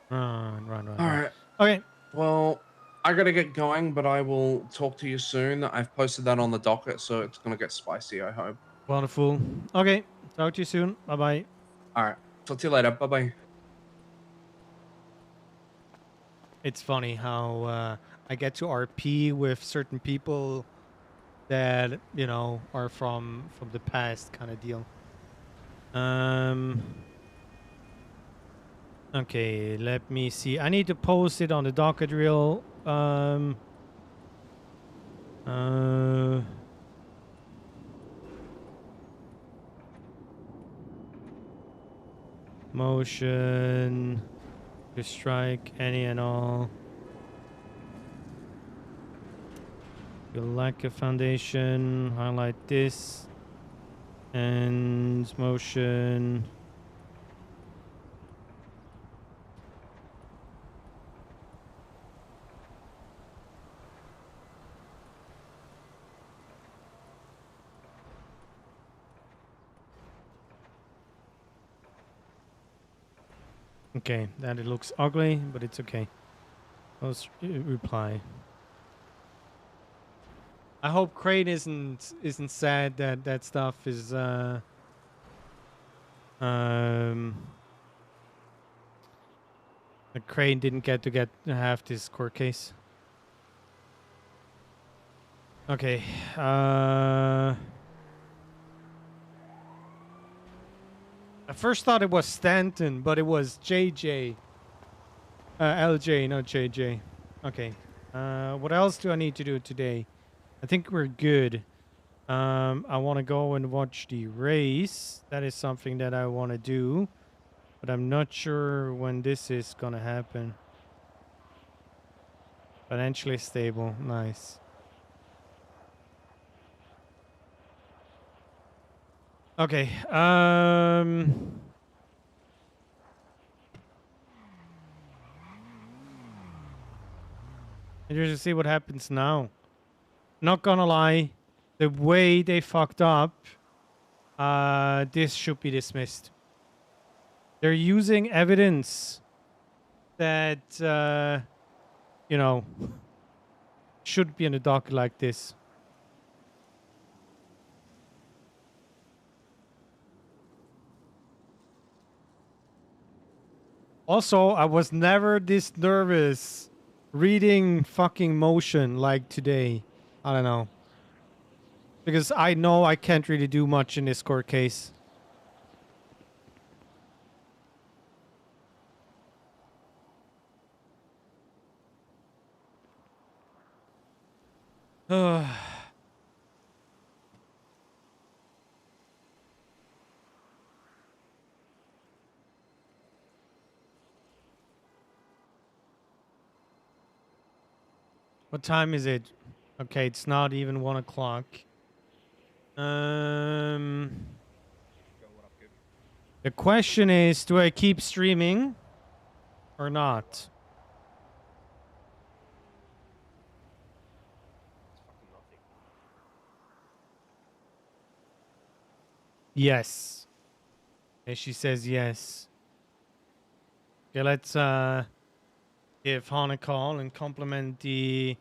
Run. All right. Okay. Well, I gotta get going, but I will talk to you soon. I've posted that on the docket, so it's gonna get spicy, I hope. Wonderful. Okay. Talk to you soon. Bye bye. All right. Talk to you later. Bye bye. It's funny how I get to RP with certain people that, you know, are from the past kind of deal. Okay, let me see. I need to post it on the docket reel. Motion to strike any and all. You lack a foundation, highlight this, and motion. Okay, that it looks ugly, but it's okay. Let's reply. I hope Crane isn't sad that that stuff is that Crane didn't get to have this court case. Okay. I first thought it was Stanton, but it was JJ. LJ, not JJ. Okay. What else do I need to do today? I think we're good. I want to go and watch the race. That is something that I want to do. but I'm not sure when this is gonna happen. Financially stable, nice. Okay, here's to see what happens now. Not gonna lie, the way they fucked up, this should be dismissed. They're using evidence that, you know, should be in a docket like this. Also, I was never this nervous reading fucking motion like today. I don't know. Because I know I can't really do much in this court case. What time is it? Okay, it's not even 1 o'clock. The question is, do I keep streaming or not? Yes. And she says yes. Okay, let's give Han a call and compliment the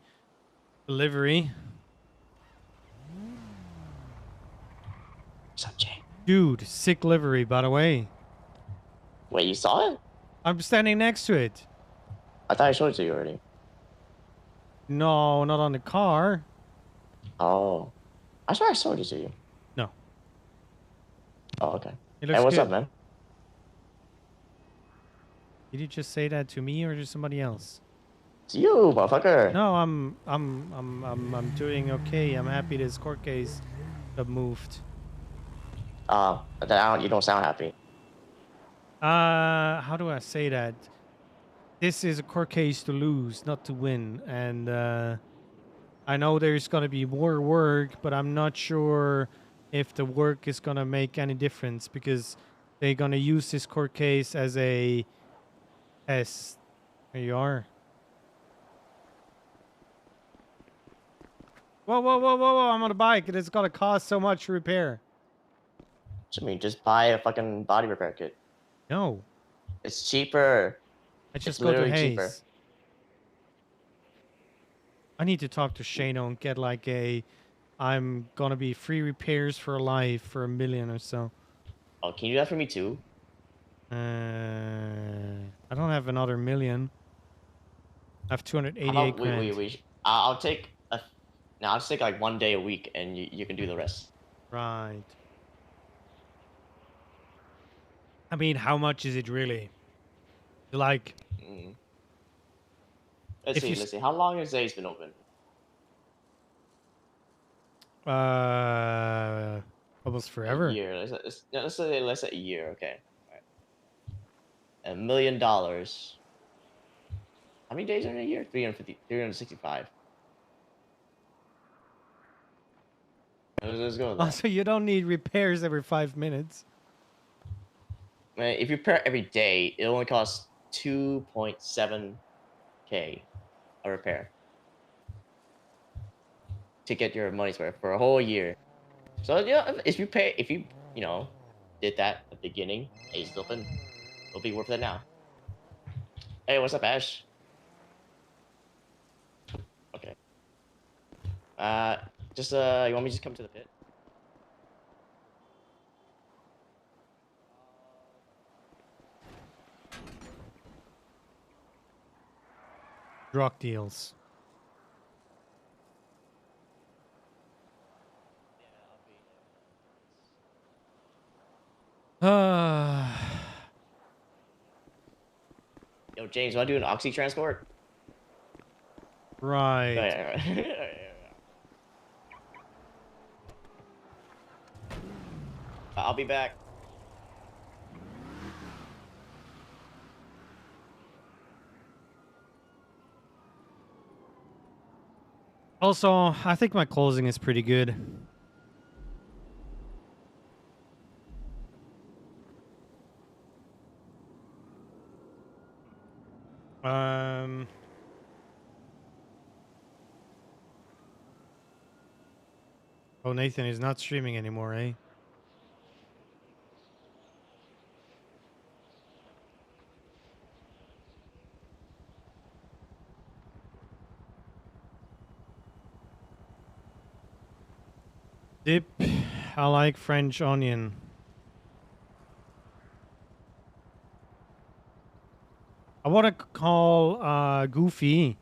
delivery. What's up, Jay? Dude, sick livery, by the way. Wait, you saw it? I'm standing next to it. I thought I showed it to you already. No, not on the car. Oh. I swear I showed it to you. No. Oh, okay. It Hey, looks what's good. up, man? Did you just say that to me or to somebody else? It's you, motherfucker. No, I'm doing okay. I'm happy this court case got moved. You don't sound happy. How do I say that? This is a court case to lose, not to win. And I know there's gonna be more work, but I'm not sure if the work is gonna make any difference because they're gonna use this court case as a test. There you are. Whoa, whoa, whoa, whoa, whoa, I'm on a bike and it's gonna cost so much to repair. So, I mean, just buy a fucking body repair kit. No. It's cheaper. I just It's go to literally Haze. cheaper. I need to talk to Shano and get like I'm gonna be free repairs for life for $1 million or so. Oh, can you do that for me too? I don't have another $1 million. I have 288 How about, grand. wait. I'll take I'll just take like 1 day a week and you can do the rest. Right. I mean, how much is it really? Like, Let's if see. How long has Haze been open? almost forever. A year. Let's say a year. Okay. All right. $1 million. How many days are in a year? 365. Let's go with that. Also, you don't need repairs every 5 minutes. Man, if you repair every day, it only costs 2.7K a repair to get your money's worth for a whole year. So yeah, if you did that at the beginning, Haze is open, it'll be worth it now. Hey, what's up, Ash? Okay. You want me to just come to the pit? Drug deals. Yo, James, wanna do an oxy transport? Right. Right. I'll be back. Also, I think my closing is pretty good. Um. Oh, Nathan is not streaming anymore, eh? Dip. I like French onion. I want to call Goofy.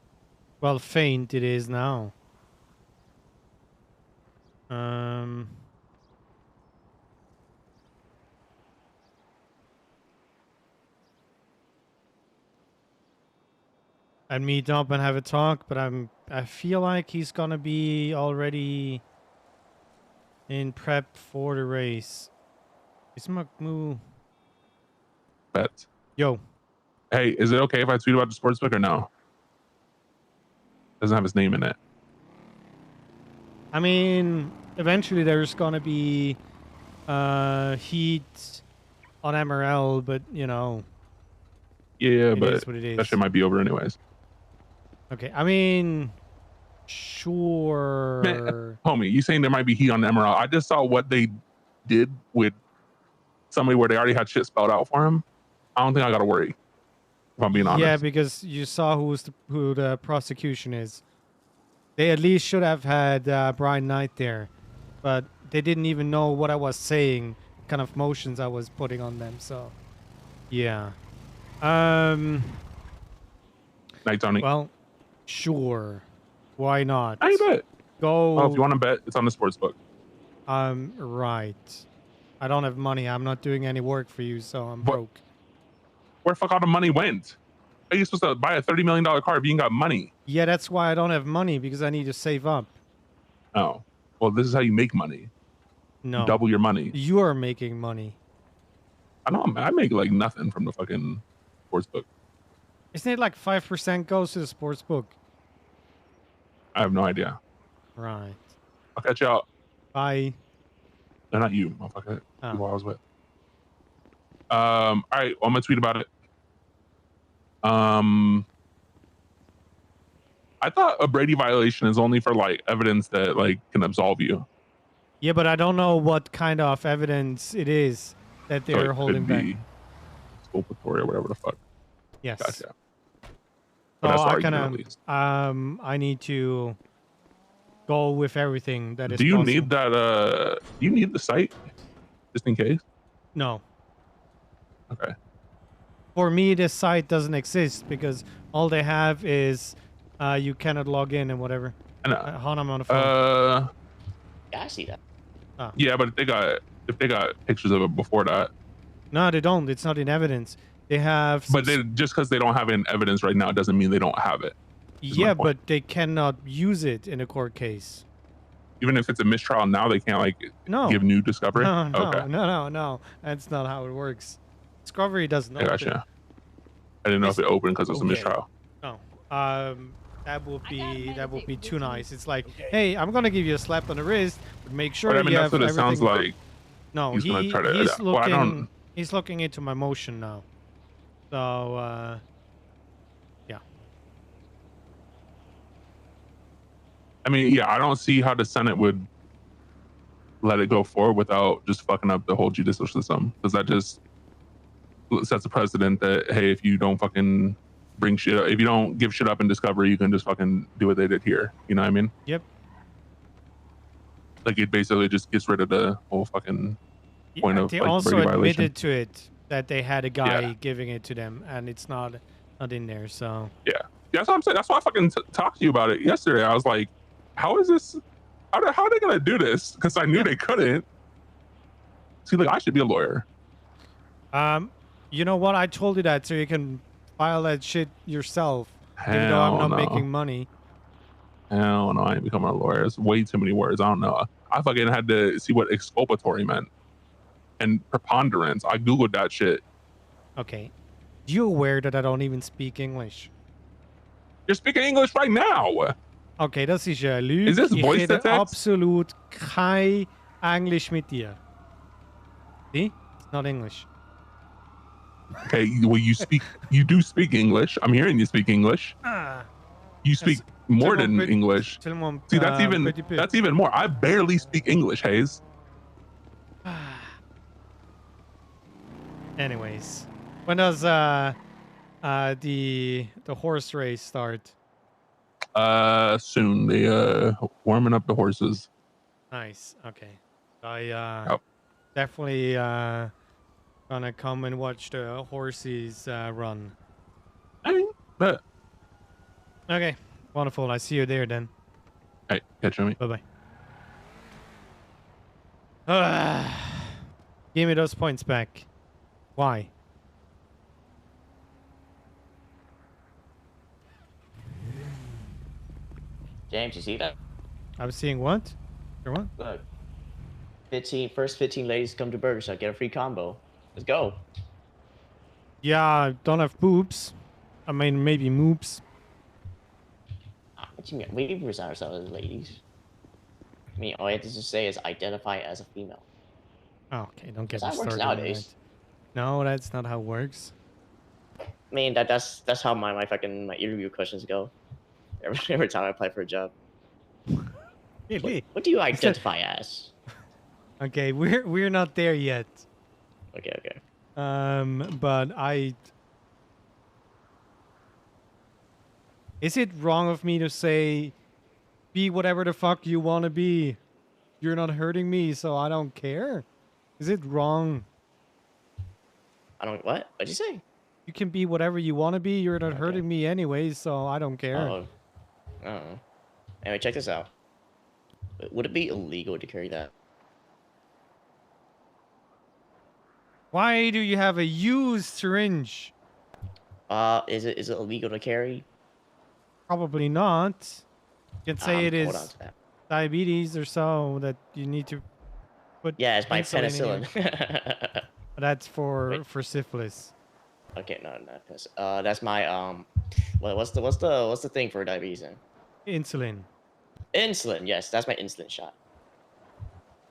Well, Faint it is now. I'd meet up and have a talk, but I feel like he's gonna be already in prep for the race. Is Moo? Bet. Yo. Hey, is it okay if I tweet about the sportsbook or no? Doesn't have his name in it. I mean, eventually there's gonna be heat on MRL, but you know. Yeah, It but is what it is. that shit might be over anyways. Okay, I mean, sure. Man, homie, you saying there might be heat on the Emerald? I just saw what they did with somebody where they already had shit spelled out for him. I don't think I gotta worry. If I'm being honest. Yeah, because you saw who the prosecution is. They at least should have had Brian Knight there, but they didn't even know what I was saying, kind of motions I was putting on them. So, yeah. Night, Tony. Well, sure. Why not? I bet. Go. Well, if you want to bet, it's on the sports book. Right. I don't have money. I'm not doing any work for you, so I'm broke. Where the fuck all the money went? Are you supposed to buy a $30 million car if you ain't got money? Yeah, that's why I don't have money, because I need to save up. Oh. Well, this is how you make money. No. You double your money. You are making money. I know. I make like nothing from the fucking sports book. Isn't it like 5% goes to the sports book? I have no idea. Right. I'll catch you out. Bye. No, not you, motherfucker. Oh. Who I was with. All right. Well, I'm gonna tweet about it. I thought a Brady violation is only for like evidence that like can absolve you. Yeah, but I don't know what kind of evidence it is that So they're it holding could back. be exculpatory or whatever the fuck. Yes. Gotcha. So But that's the I argument, kind at of, least. I need to go with everything that is Do you possible. need that? Do you need the site just in case? No. Okay. For me, this site doesn't exist because all they have is you cannot log in and whatever. And hold on, I'm on the phone. Yeah, I see that. Yeah, but if they got pictures of it before that. No, they don't. It's not in evidence. They have. But they just because they don't have it in evidence right now doesn't mean they don't have it. Yeah, but they cannot use it in a court case. Even if it's a mistrial now, they can't like No. give new discovery. No, no, Okay. no. That's not how it works. Discovery doesn't. I gotcha. I didn't know if it opened because it was a mistrial. No. That would be too nice. It's like, hey, I'm gonna give you a slap on the wrist, but make sure But I mean, you that's have what it sounds everything- like. No, he's gonna try to. he's Well, I looking. don't. He's looking into my motion now. So, yeah. I mean, yeah, I don't see how the Senate would let it go forward without just fucking up the whole judicial system, because that just sets a precedent that hey, if you don't fucking bring shit up, if you don't give shit up in discovery, you can just fucking do what they did here. You know what I mean? Yep. Like it basically just gets rid of the whole fucking point of They like also Brady admitted violation. to it that they had a guy Yeah. giving it to them, and it's not in there. So Yeah, that's what I'm saying. That's why I fucking talked to you about it yesterday. I was like, how is this? How are they gonna do this? Because I knew they couldn't. See, like I should be a lawyer. You know what? I told you that so you can file that shit yourself, even though I'm Hell not no. making money. Hell no, I ain't becoming a lawyer. It's way too many words. I don't know. I fucking had to see what exculpatory meant and preponderance. I googled that shit. Okay. You aware that I don't even speak English? You're speaking English right now. Okay, das ist ja Lüge. Is this Ich voice rede to text? absolut kein Englisch mit dir. See? It's not English. Okay, well you do speak English. I'm hearing you speak English. Ah. You speak more than petit- English. tellement, See, that's petit peu. that's even more. I barely speak English, Haze. Anyways, when does the horse race start? Soon. They warming up the horses. Nice. Okay. I definitely gonna come and watch the horses run. But Okay. Wonderful. I see you there then. hey, catch me. Bye bye. Give me those points back. Why? James, you see that? I'm seeing what? Your what? Look. 15 ladies come to Burger Shot, get a free combo. Let's go. Yeah, I don't have boobs. I mean, maybe moobs. What you mean? We present ourselves as ladies. I mean, all you have to just say is identify as a female. Oh, okay, don't get That's me how it works started on nowadays. that. No, that's not how it works. I mean, that's how my interview questions go. Every time I apply for a job. Really? What do you identify as? Okay, we're not there yet. Okay. But is it wrong of me to say, be whatever the fuck you want to be? You're not hurting me, so I don't care. Is it wrong? I don't. What? What'd you say? You can be whatever you want to be. You're not hurting me anyways, so I don't care. Oh. Anyway, check this out. Would it be illegal to carry that? Why do you have a used syringe? Is it illegal to carry? Probably not. You can say it Hold on is to that. diabetes or so that you need to put. Yeah, it's my insulin in penicillin. here. That's for syphilis. Okay, no, that's my what's the thing for diabetes then? Insulin. Insulin, yes, that's my insulin shot.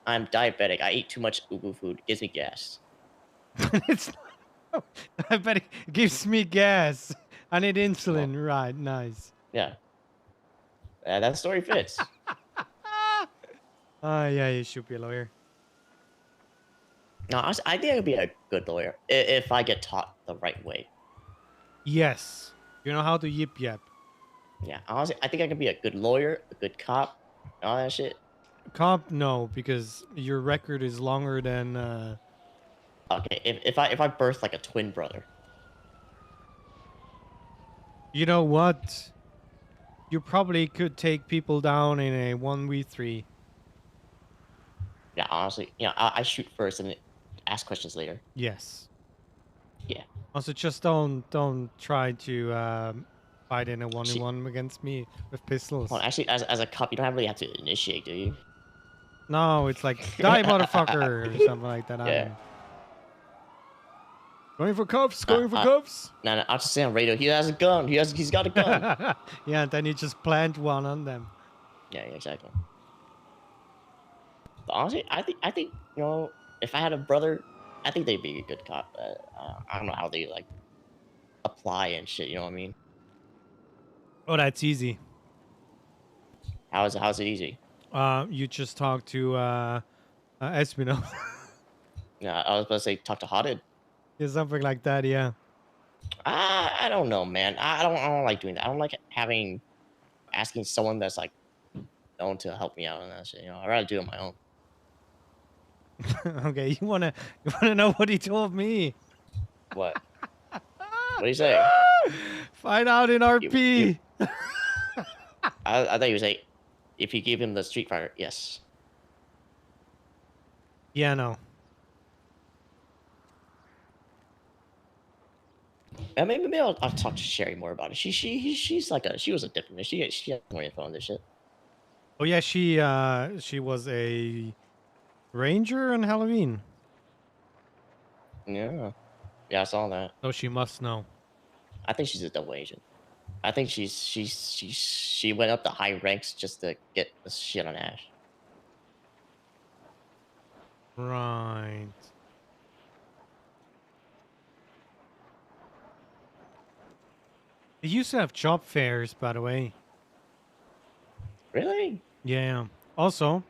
I'm diabetic. I eat too much ubu food. It gives me gas. It's not, I bet it gives me gas. I need insulin. Right, nice. Yeah. That story fits. Yeah, you should be a lawyer. No, I think I could be a good lawyer if I get taught the right way. Yes. You know how to yip yap. Yeah, honestly, I think I could be a good lawyer, a good cop, all that shit. Cop, no, because your record is longer than. Okay, if I birth like a twin brother. You know what? You probably could take people down in a 1v3. Yeah, honestly, I shoot first and ask questions later. Yes. Yeah. Also, just don't try to fight in a 1v1 against me with pistols. Well, actually, as a cop, you don't really have to initiate, do you? No, it's like die, motherfucker, or something like that. I don't know. Going for cuffs. Going for cuffs. No, I'll just say on radio. He has a gun. He's got a gun. Yeah, and then you just plant one on them. Yeah, exactly. But honestly, I think if I had a brother, I think they'd be a good cop. I don't know how they like apply and shit. You know what I mean? Oh, that's easy. How's it easy? You just talk to Espino. Yeah, I was about to say talk to Hotted. Yeah, something like that. Yeah. I don't know, man. I don't like doing that. I don't like asking someone that's like known to help me out and that shit. I'd rather do it on my own. Okay, you wanna know what he told me? What? What do you say? Find out in RP. I thought you would say, if you give him the Street Fighter, yes. Yeah, no. Maybe I'll talk to Sherry more about it. She was a diplomat. She has more info on this shit. Oh yeah, she was a ranger on Halloween. Yeah, I saw that. So she must know. I think she's a double agent. I think she went up the high ranks just to get the shit on Ash. Right. They used to have job fairs, by the way. Really? Yeah. Also,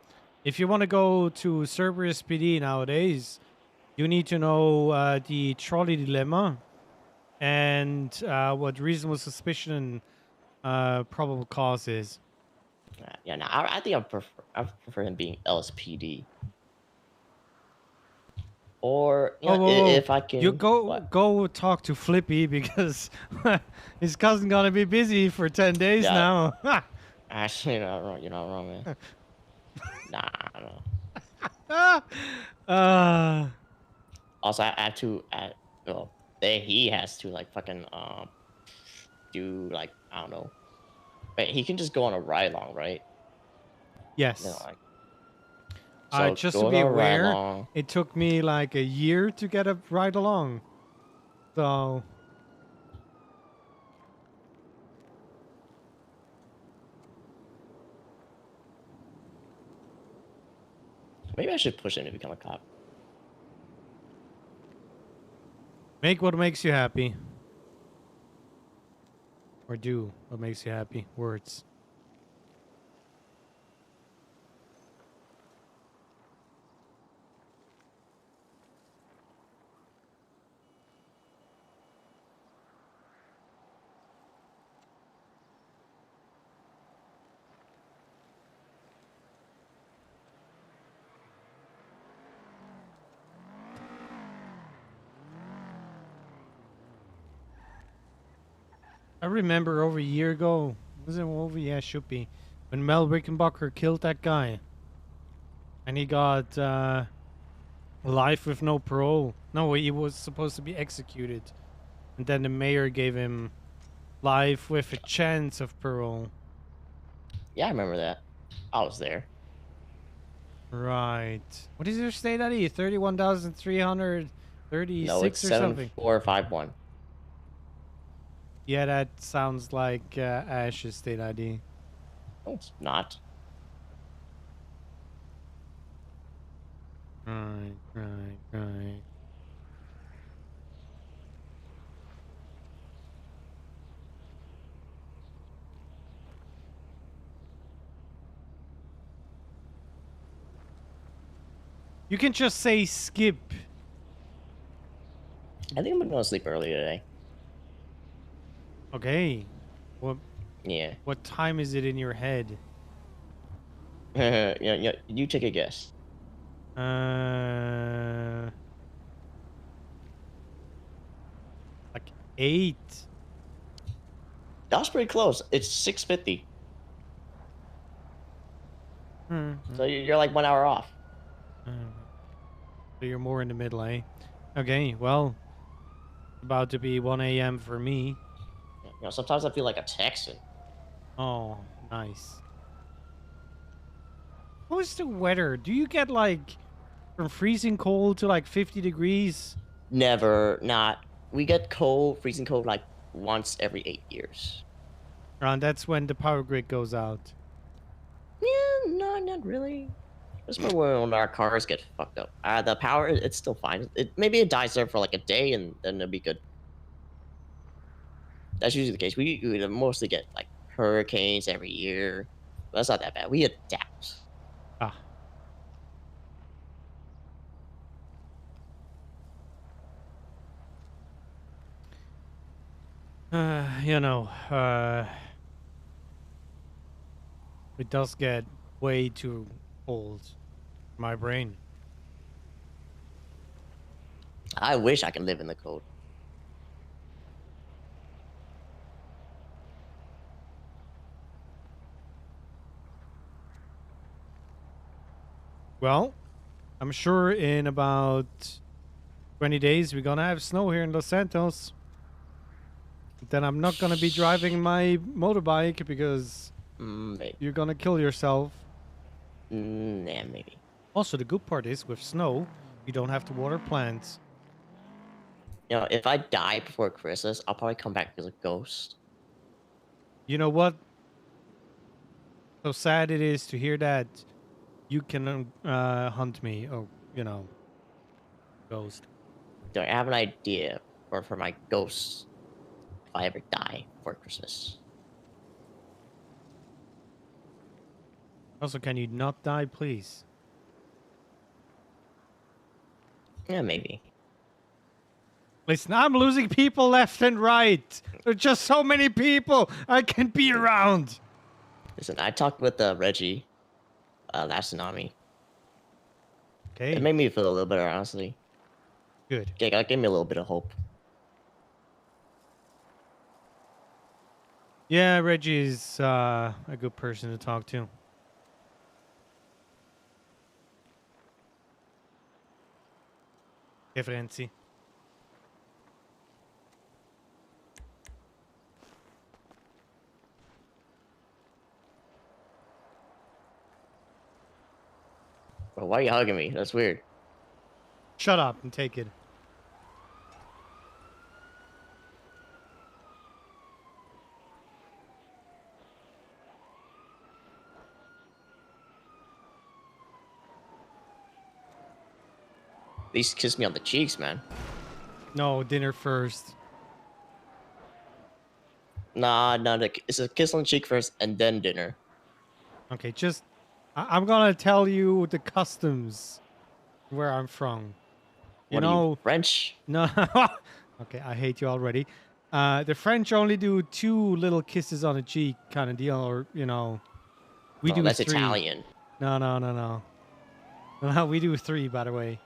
if you want to go to Cerberus PD nowadays, you need to know the trolley dilemma and what reasonable suspicion and probable cause is. Yeah, no, I think I prefer him being LSPD. Or you know, Whoa. if I can, You go talk to Flippy because his cousin gonna be busy for 10 days Yeah. now. Actually, you're not wrong. You're not wrong, man. uh, Also, I had to well, he has to like fucking do like I don't know. Wait, he can just go on a ride along, right? yes. You know, like, so just go to on be a ride aware, along. it took me like a year to get a ride along. So Maybe I should push him to become a cop. make what makes you happy. Or do what makes you happy. Words. I remember over a year ago, was it over? Yeah, should be, when Mel Rickenbacker killed that guy, and he got life with no parole. No, he was supposed to be executed, and then the mayor gave him life with a chance of parole. Yeah, I remember that. I was there. Right. What is your state ID? 31,336 No, it's or something. 7451. Yeah, that sounds like Ash's state ID. No, it's not. Right. You can just say skip. I think I'm gonna go to sleep early today. Okay. What? Yeah. What time is it in your head? Yeah. You take a guess. Like 8. That was pretty close. It's 6:50. So you're like 1 hour off. So you're more in the middle, eh? Okay, well, about to be 1 a.m. for me. You know, sometimes I feel like a Texan. Oh, nice. What is the weather? Do you get like from freezing cold to like 50 degrees? Never, not. We get cold, freezing cold, like once every 8 years. And that's when the power grid goes out. Yeah, no, not really. Just when our cars get fucked up. The power, it's still fine. Maybe it dies there for like a day and then it'll be good. That's usually the case. We mostly get like hurricanes every year. But that's not that bad. We adapt. Ah. You know, it does get way too old for my brain. I wish I could live in the cold. Well, I'm sure in about 20 days we're gonna have snow here in Los Santos. Then I'm not gonna be driving my motorbike because you're gonna kill yourself. Yeah, maybe. Also, the good part is with snow, you don't have to water plants. You know, if I die before Christmas, I'll probably come back as a ghost. You know what? So sad it is to hear that you can hunt me, or ghost. Do I have an idea for my ghosts if I ever die for Christmas? Also, can you not die, please? Yeah, maybe. Listen, I'm losing people left and right. There's just so many people I can be around. Listen, I talked with Reggie last tsunami. Okay. It made me feel a little better, honestly. Good. Yeah, that gave me a little bit of hope. Yeah, Reggie's a good person to talk to. Differenzi. Bro, why are you hugging me? That's weird. Shut up and take it. At least kiss me on the cheeks, man. No, dinner first. Nah, it's a kiss on the cheek first and then dinner. Okay, just I'm gonna tell you the customs where I'm from. What are you, French? No. Okay, I hate you already. The French only do 2 little kisses on the cheek kind of deal, or we No, do that's 3. Italian. No. No, we do 3, by the way.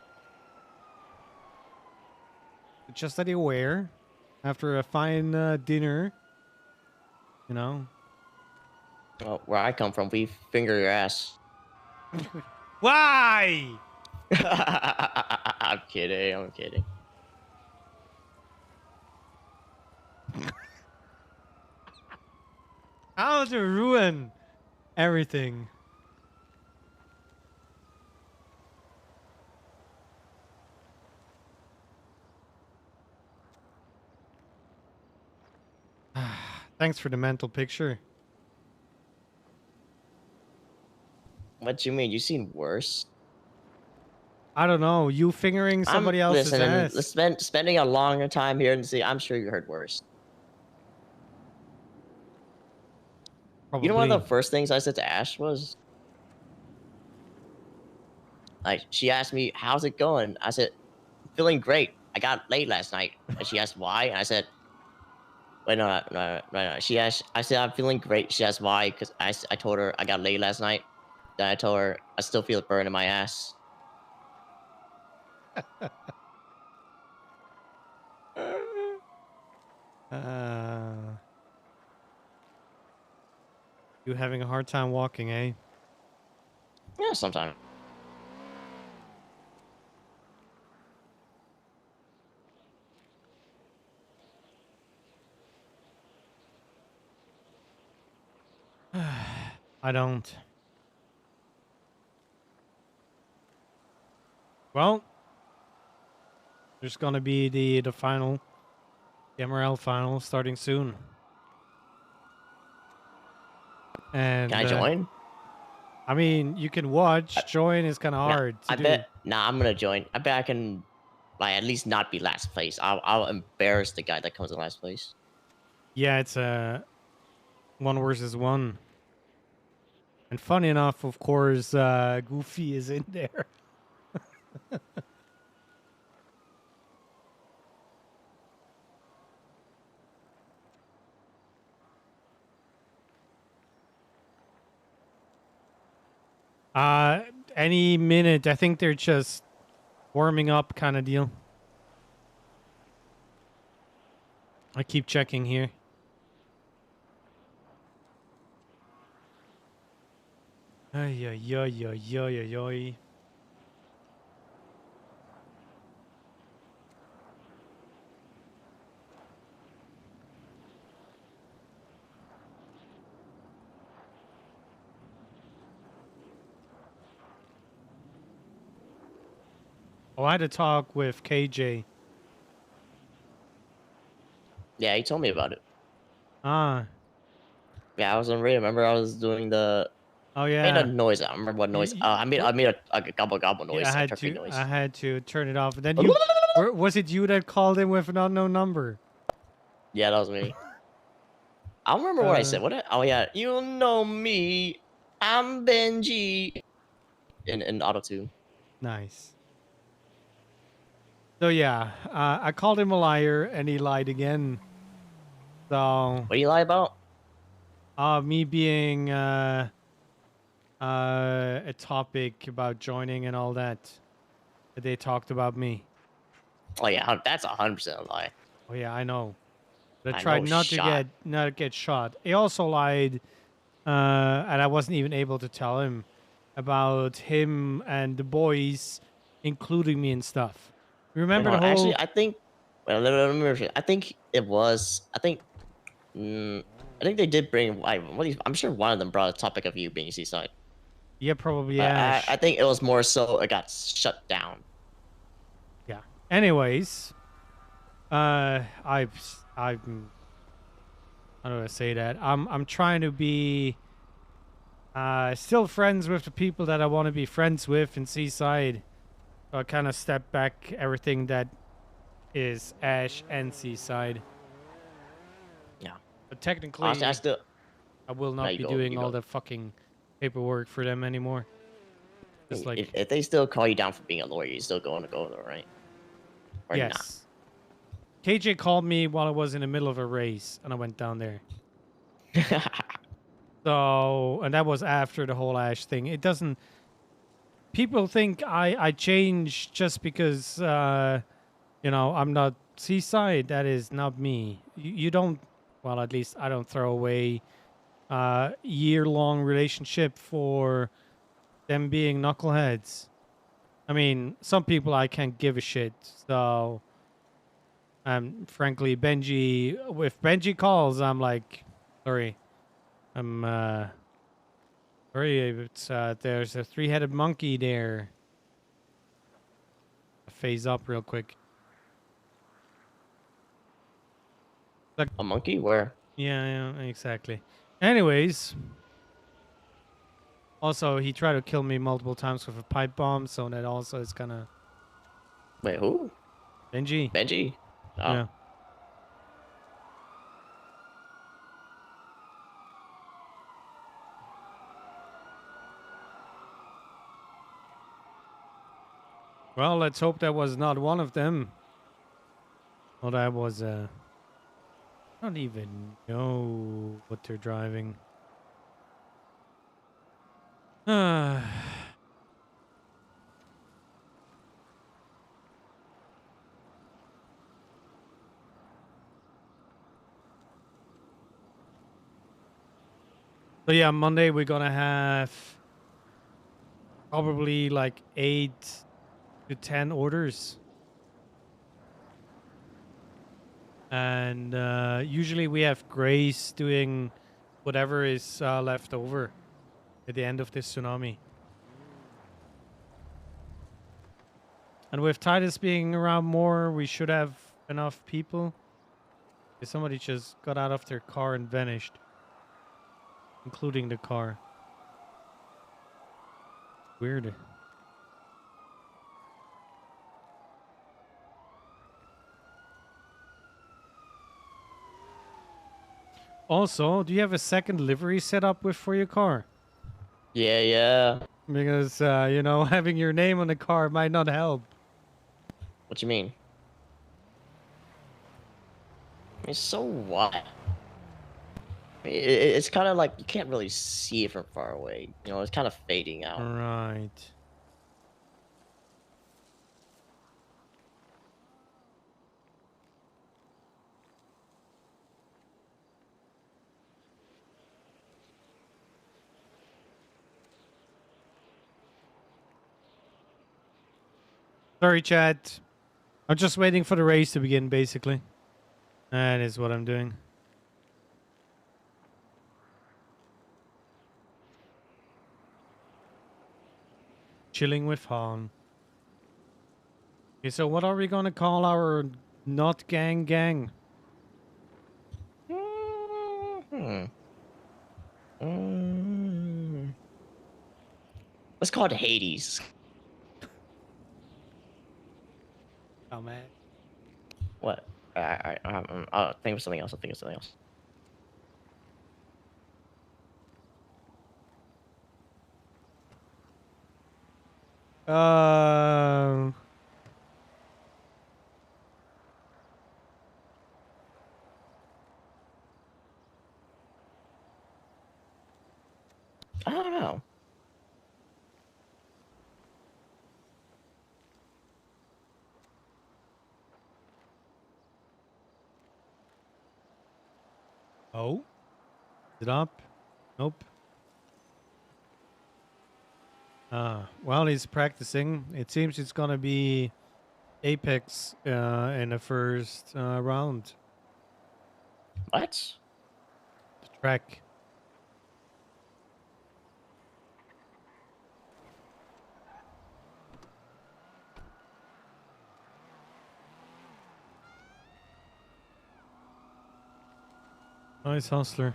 Just that you're aware, after a fine dinner, Well, where I come from, we finger your ass. Why? I'm kidding. How to ruin everything? Thanks for the mental picture. What do you mean? You seen worse? I don't know. You fingering somebody else's ass. Spending a longer time here and see. I'm sure you heard worse. Probably. You know, one of the first things I said to Ash was, like, she asked me, "How's it going?" I said, "Feeling great. I got late last night." And she asked why, and I said, "Wait, no." She asked, I said, "I'm feeling great." She asked why, because I told her I got late last night. Then I told her I still feel it burn in my ass. You having a hard time walking, eh? Yeah, sometimes. I don't. Well, there's gonna be the final, the MRL final starting soon. And Can I join? I mean, you can watch. Join is kind of hard to do. Bet. Nah, I'm gonna join. I bet I can, like, at least not be last place. I'll embarrass the guy that comes in last place. Yeah, it's a 1 versus 1. And funny enough, of course, Goofy is in there. Any minute. I think they're just warming up kind of deal. I keep checking here. Ay, ay, ay, ay, ay, ay, ay. Oh, I had to talk with KJ. Yeah, he told me about it. Ah. Yeah, I was on radio. Remember, I was doing the. Oh I made a yeah. noise. I don't remember what noise. I made a gobble gobble noise. Yeah, a turkey noise. I had to turn it off. And then you, was it you that called in with an unknown number? Yeah, that was me. I don't remember what I said. Oh yeah, you know me. I'm Benji. In auto tune. Nice. So yeah, I called him a liar, and he lied again. So. What do you lie about? Me being a topic about joining and all that. That they talked about me. Oh yeah, that's 100% a lie. Oh yeah, I know. But I I tried know, not shot. to get shot. He also lied, and I wasn't even able to tell him about him and the boys, including me and stuff. Remember the whole? Actually, I think. Well, let me refresh. I think it was. I think they did bring. I'm sure one of them brought a topic of you being seaside. Yeah, probably. But Yeah. I think it was more so it got shut down. Yeah. Anyways, I'm. How do I say that? I'm trying to be still friends with the people that I want to be friends with in Seaside. So I kind of step back everything that is Ash and Seaside. Yeah. But technically, Honestly, I will No, not you be go- doing you all go. the fucking paperwork for them anymore. Just like if they still call you down for being a lawyer, you're still going to go there, right? Or not? yes. KJ called me while I was in the middle of a race, and I went down there. So, and that was after the whole Ash thing. It doesn't. People think I changed just because you know, I'm not Seaside. That is not me. You don't. Well, at least I don't throw away year-long relationship for them being knuckleheads. I mean, some people I can't give a shit. So, frankly, Benji. If Benji calls, I'm like, sorry, I'm sorry. It's there's a three-headed monkey there. Phase up real quick. Like, a monkey? Where? Yeah, exactly. Anyways, also he tried to kill me multiple times with a pipe bomb, so that also is kind of. Wait, who? Benji. Benji. Oh. Yeah. Well, let's hope that was not one of them. Well, that was I don't even know what they're driving. So yeah, Monday we're gonna have probably like 8 to 10 orders. And usually we have Grace doing whatever is left over at the end of this tsunami. And with Titus being around more, we should have enough people. Somebody just got out of their car and vanished, including the car. Weird. Also, do you have a second livery set up with for your car? Yeah. Because you know, having your name on the car might not help. What you mean? I mean, so what? It's kind of like you can't really see it from far away. You know, it's kind of fading out. Right. Sorry, chat. I'm just waiting for the race to begin, basically. That is what I'm doing. Chilling with Han. Okay, so what are we gonna call our not gang gang? Hmm. Let's call it Hades. Oh man. What? I'll think of something else. I'll think of something else. Um. I don't know. Oh. Is it up? Nope. Well, he's practicing. It seems it's gonna be Apex in the first round. What? The track. Nice hustler.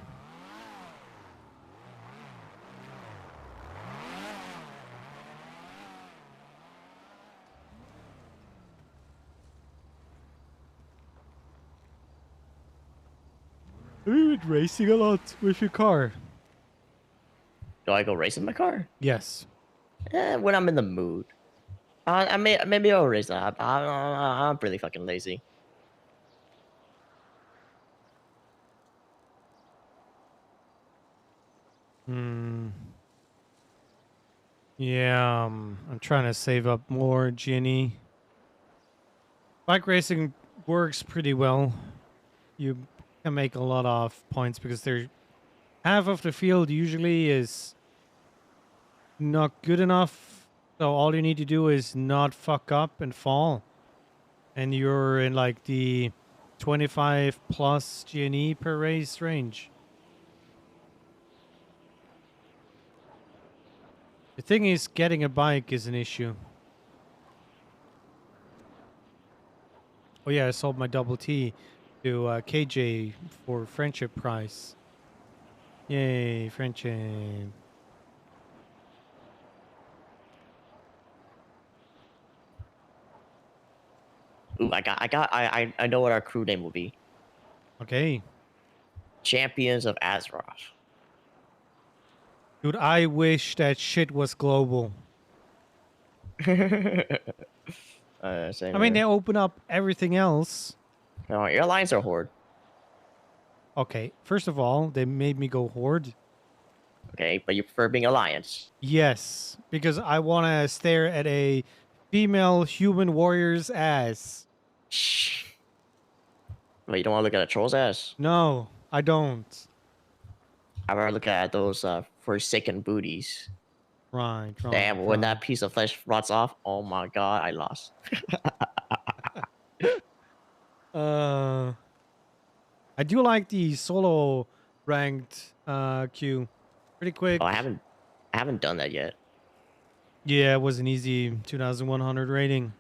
Have you been racing a lot with your car? Do I go racing my car? Yes. When I'm in the mood. Maybe I'll race that. I'm pretty fucking lazy. Hmm. Yeah, I'm trying to save up more Ginny. Bike racing works pretty well. You can make a lot of points because there's half of the field usually is not good enough. So all you need to do is not fuck up and fall. And you're in like the 25 plus G&E per race range. The thing is, getting a bike is an issue. Oh yeah, I sold my double T to KJ for friendship price. Yay, friendship. Ooh, I know what our crew name will be. Okay. Champions of Azeroth. Dude, I wish that shit was global. Same I mean, they open up everything else. No, airlines are Horde. Okay, first of all, they made me go Horde. Okay, but you prefer being Alliance. Yes, because I want to stare at a female human warrior's ass. Shh. But you don't want to look at a troll's ass? No, I don't. I rather look at those forsaken booties. Right. Damn, when that piece of flesh rots off, oh my god, I lost. I do like the solo ranked queue. Pretty quick. Oh, I haven't done that yet. Yeah, it was an easy 2,100 rating.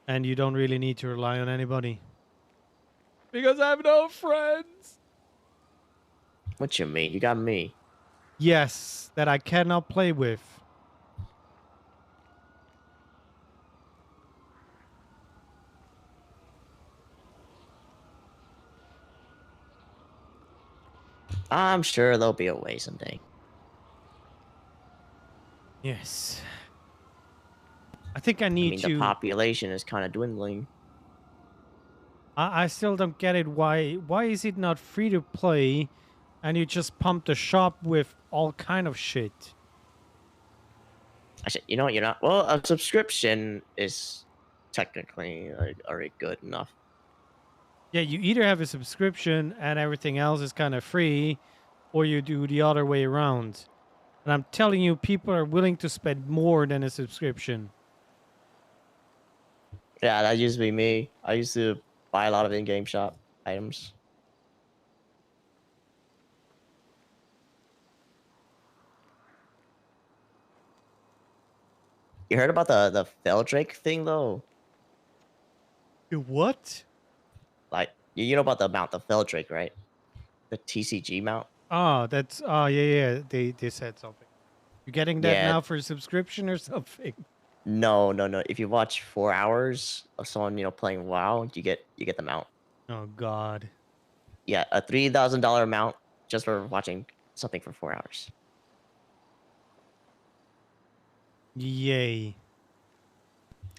And you don't really need to rely on anybody. Because I have no friends. What you mean? You got me. Yes, that I cannot play with. I'm sure there'll be a way someday. Yes. I think I need to... the population is kind of dwindling. I still don't get it. Why is it not free to play and you just pump the shop with all kind of shit? Actually, you know what? You're not... Well, a subscription is technically already good enough. Yeah, you either have a subscription and everything else is kind of free, or you do the other way around. And I'm telling you, people are willing to spend more than a subscription. Yeah, that used to be me. I used to buy a lot of in-game shop items. You heard about the Feldrake thing though? The what? Like you know about the amount of Feldrake, right? The TCG mount. Oh, that's yeah. They said something. You're getting that Yeah. now for a subscription or something? No. If you watch 4 hours of someone playing WoW, you get the mount. Oh God. Yeah, a $3,000 amount just for watching something for 4 hours. Yay.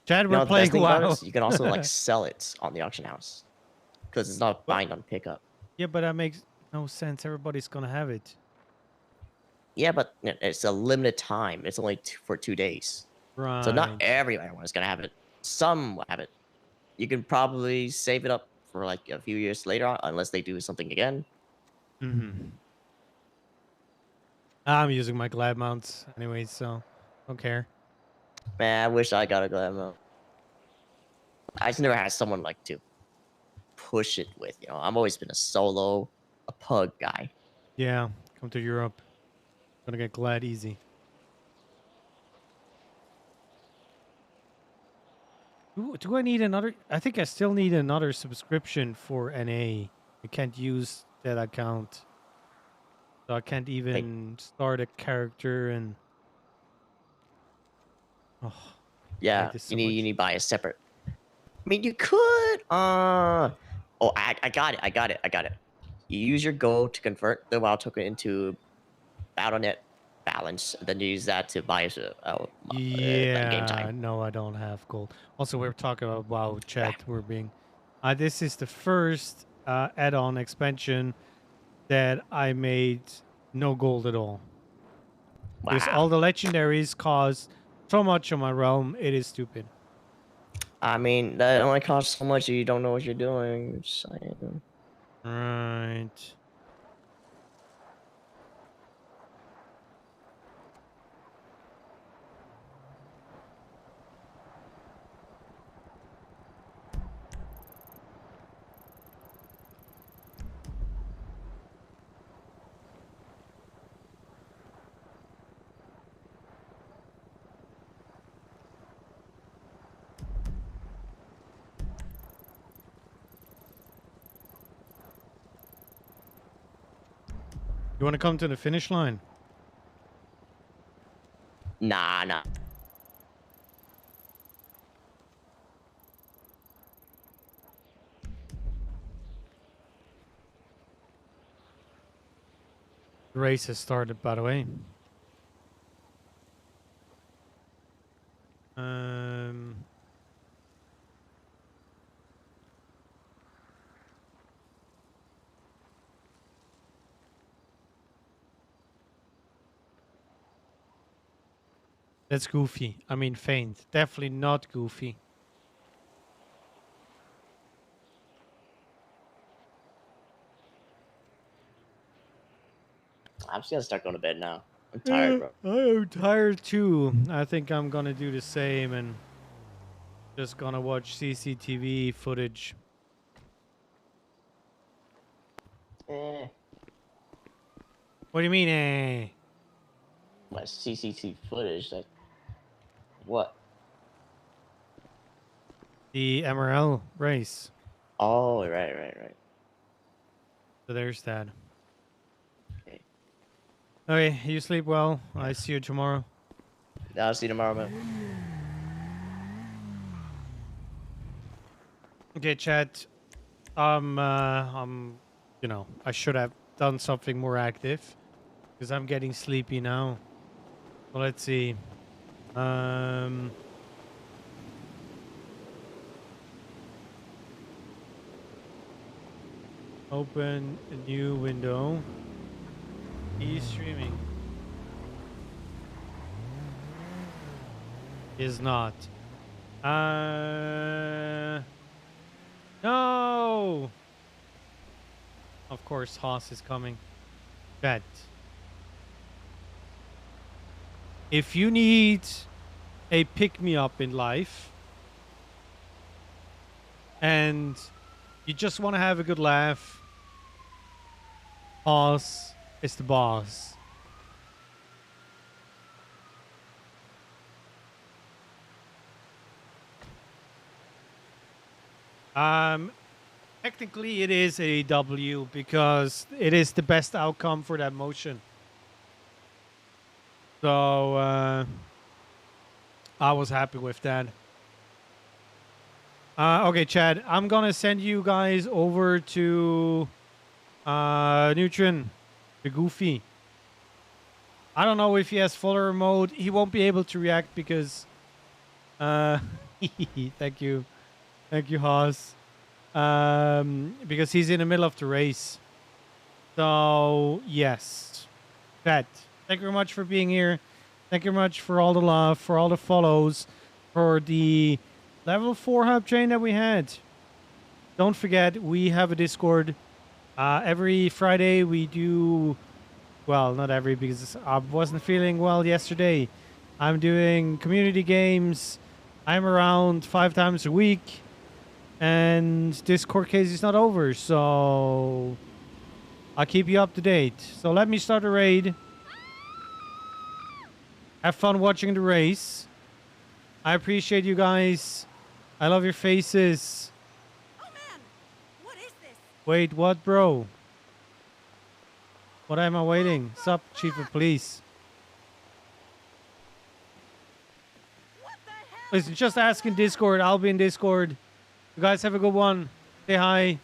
Chad, You we're know, the best playing thing about it WoW. is you can also like sell it on the auction house because it's not bind on pickup. Yeah, but that makes no sense. Everybody's gonna have it. Yeah, but it's a limited time. It's only for 2 days. Right. So not everyone is gonna have it. Some will have it. You can probably save it up for like a few years later on, unless they do something again. Mm-hmm. I'm using my glad mounts anyway, so don't care. Man, I wish I got a glad mount. I just never had someone like to push it with. I've always been a solo, a pug guy. Yeah, come to Europe. Gonna get glad easy. Do I need another? I think I still need another subscription for NA. I can't use that account. So I can't even start a character and... Oh, Yeah, hate this so you much. need to buy a separate. I mean, you could. Oh, I got it. You use your gold to convert the WoW token into BattleNet balance, and then you use that to buy game time. Yeah, no, I don't have gold. Also, we're talking about WoW chat. We're being... this is the first add-on expansion that I made no gold at all. Because all the legendaries cost so much on my realm, it is stupid. I mean, that only costs so much. You don't know what you're doing. Just saying. Right. You want to come to the finish line? Nah. The race has started, by the way. That's goofy. I mean, faint. Definitely not goofy. I'm just gonna start going to bed now. I'm tired, bro. I'm tired too. I think I'm gonna do the same and just gonna watch CCTV footage. What do you mean, eh? My CCTV footage. Like, what? The MRL race. Oh, right. So there's that. Okay, you sleep well. I see you tomorrow. I'll see you tomorrow, man. Okay, chat. You know, I should have done something more active because I'm getting sleepy now. So let's see. Open a new window. E-streaming. Is not. No! Of course, Haas is coming. Chat. If you need a pick-me-up in life and you just want to have a good laugh, Haas is the boss. Technically, it is a W because it is the best outcome for that motion. So I was happy with that. Okay, Chad, I'm gonna send you guys over to Neutron, the Goofy. I don't know if he has follower mode. He won't be able to react because thank you, Haas. Because he's in the middle of the race. So yes, Pat, thank you very much for being here. Thank you very much for all the love, for all the follows, for the level 4 hub train that we had. Don't forget, we have a Discord. Every Friday we do, well, not every because I wasn't feeling well yesterday. I'm doing community games. I'm around 5 times a week. And this court case is not over, so I'll keep you up to date. So let me start a raid. Have fun watching the race. I appreciate you guys. I love your faces. Oh man, what is this? Wait, what, bro? What am I waiting? Sup, Chief of Police? Listen, just ask in Discord. I'll be in Discord. You guys have a good one. Say hi.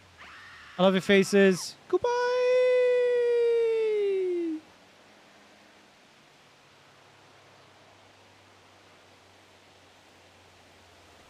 I love your faces. Goodbye.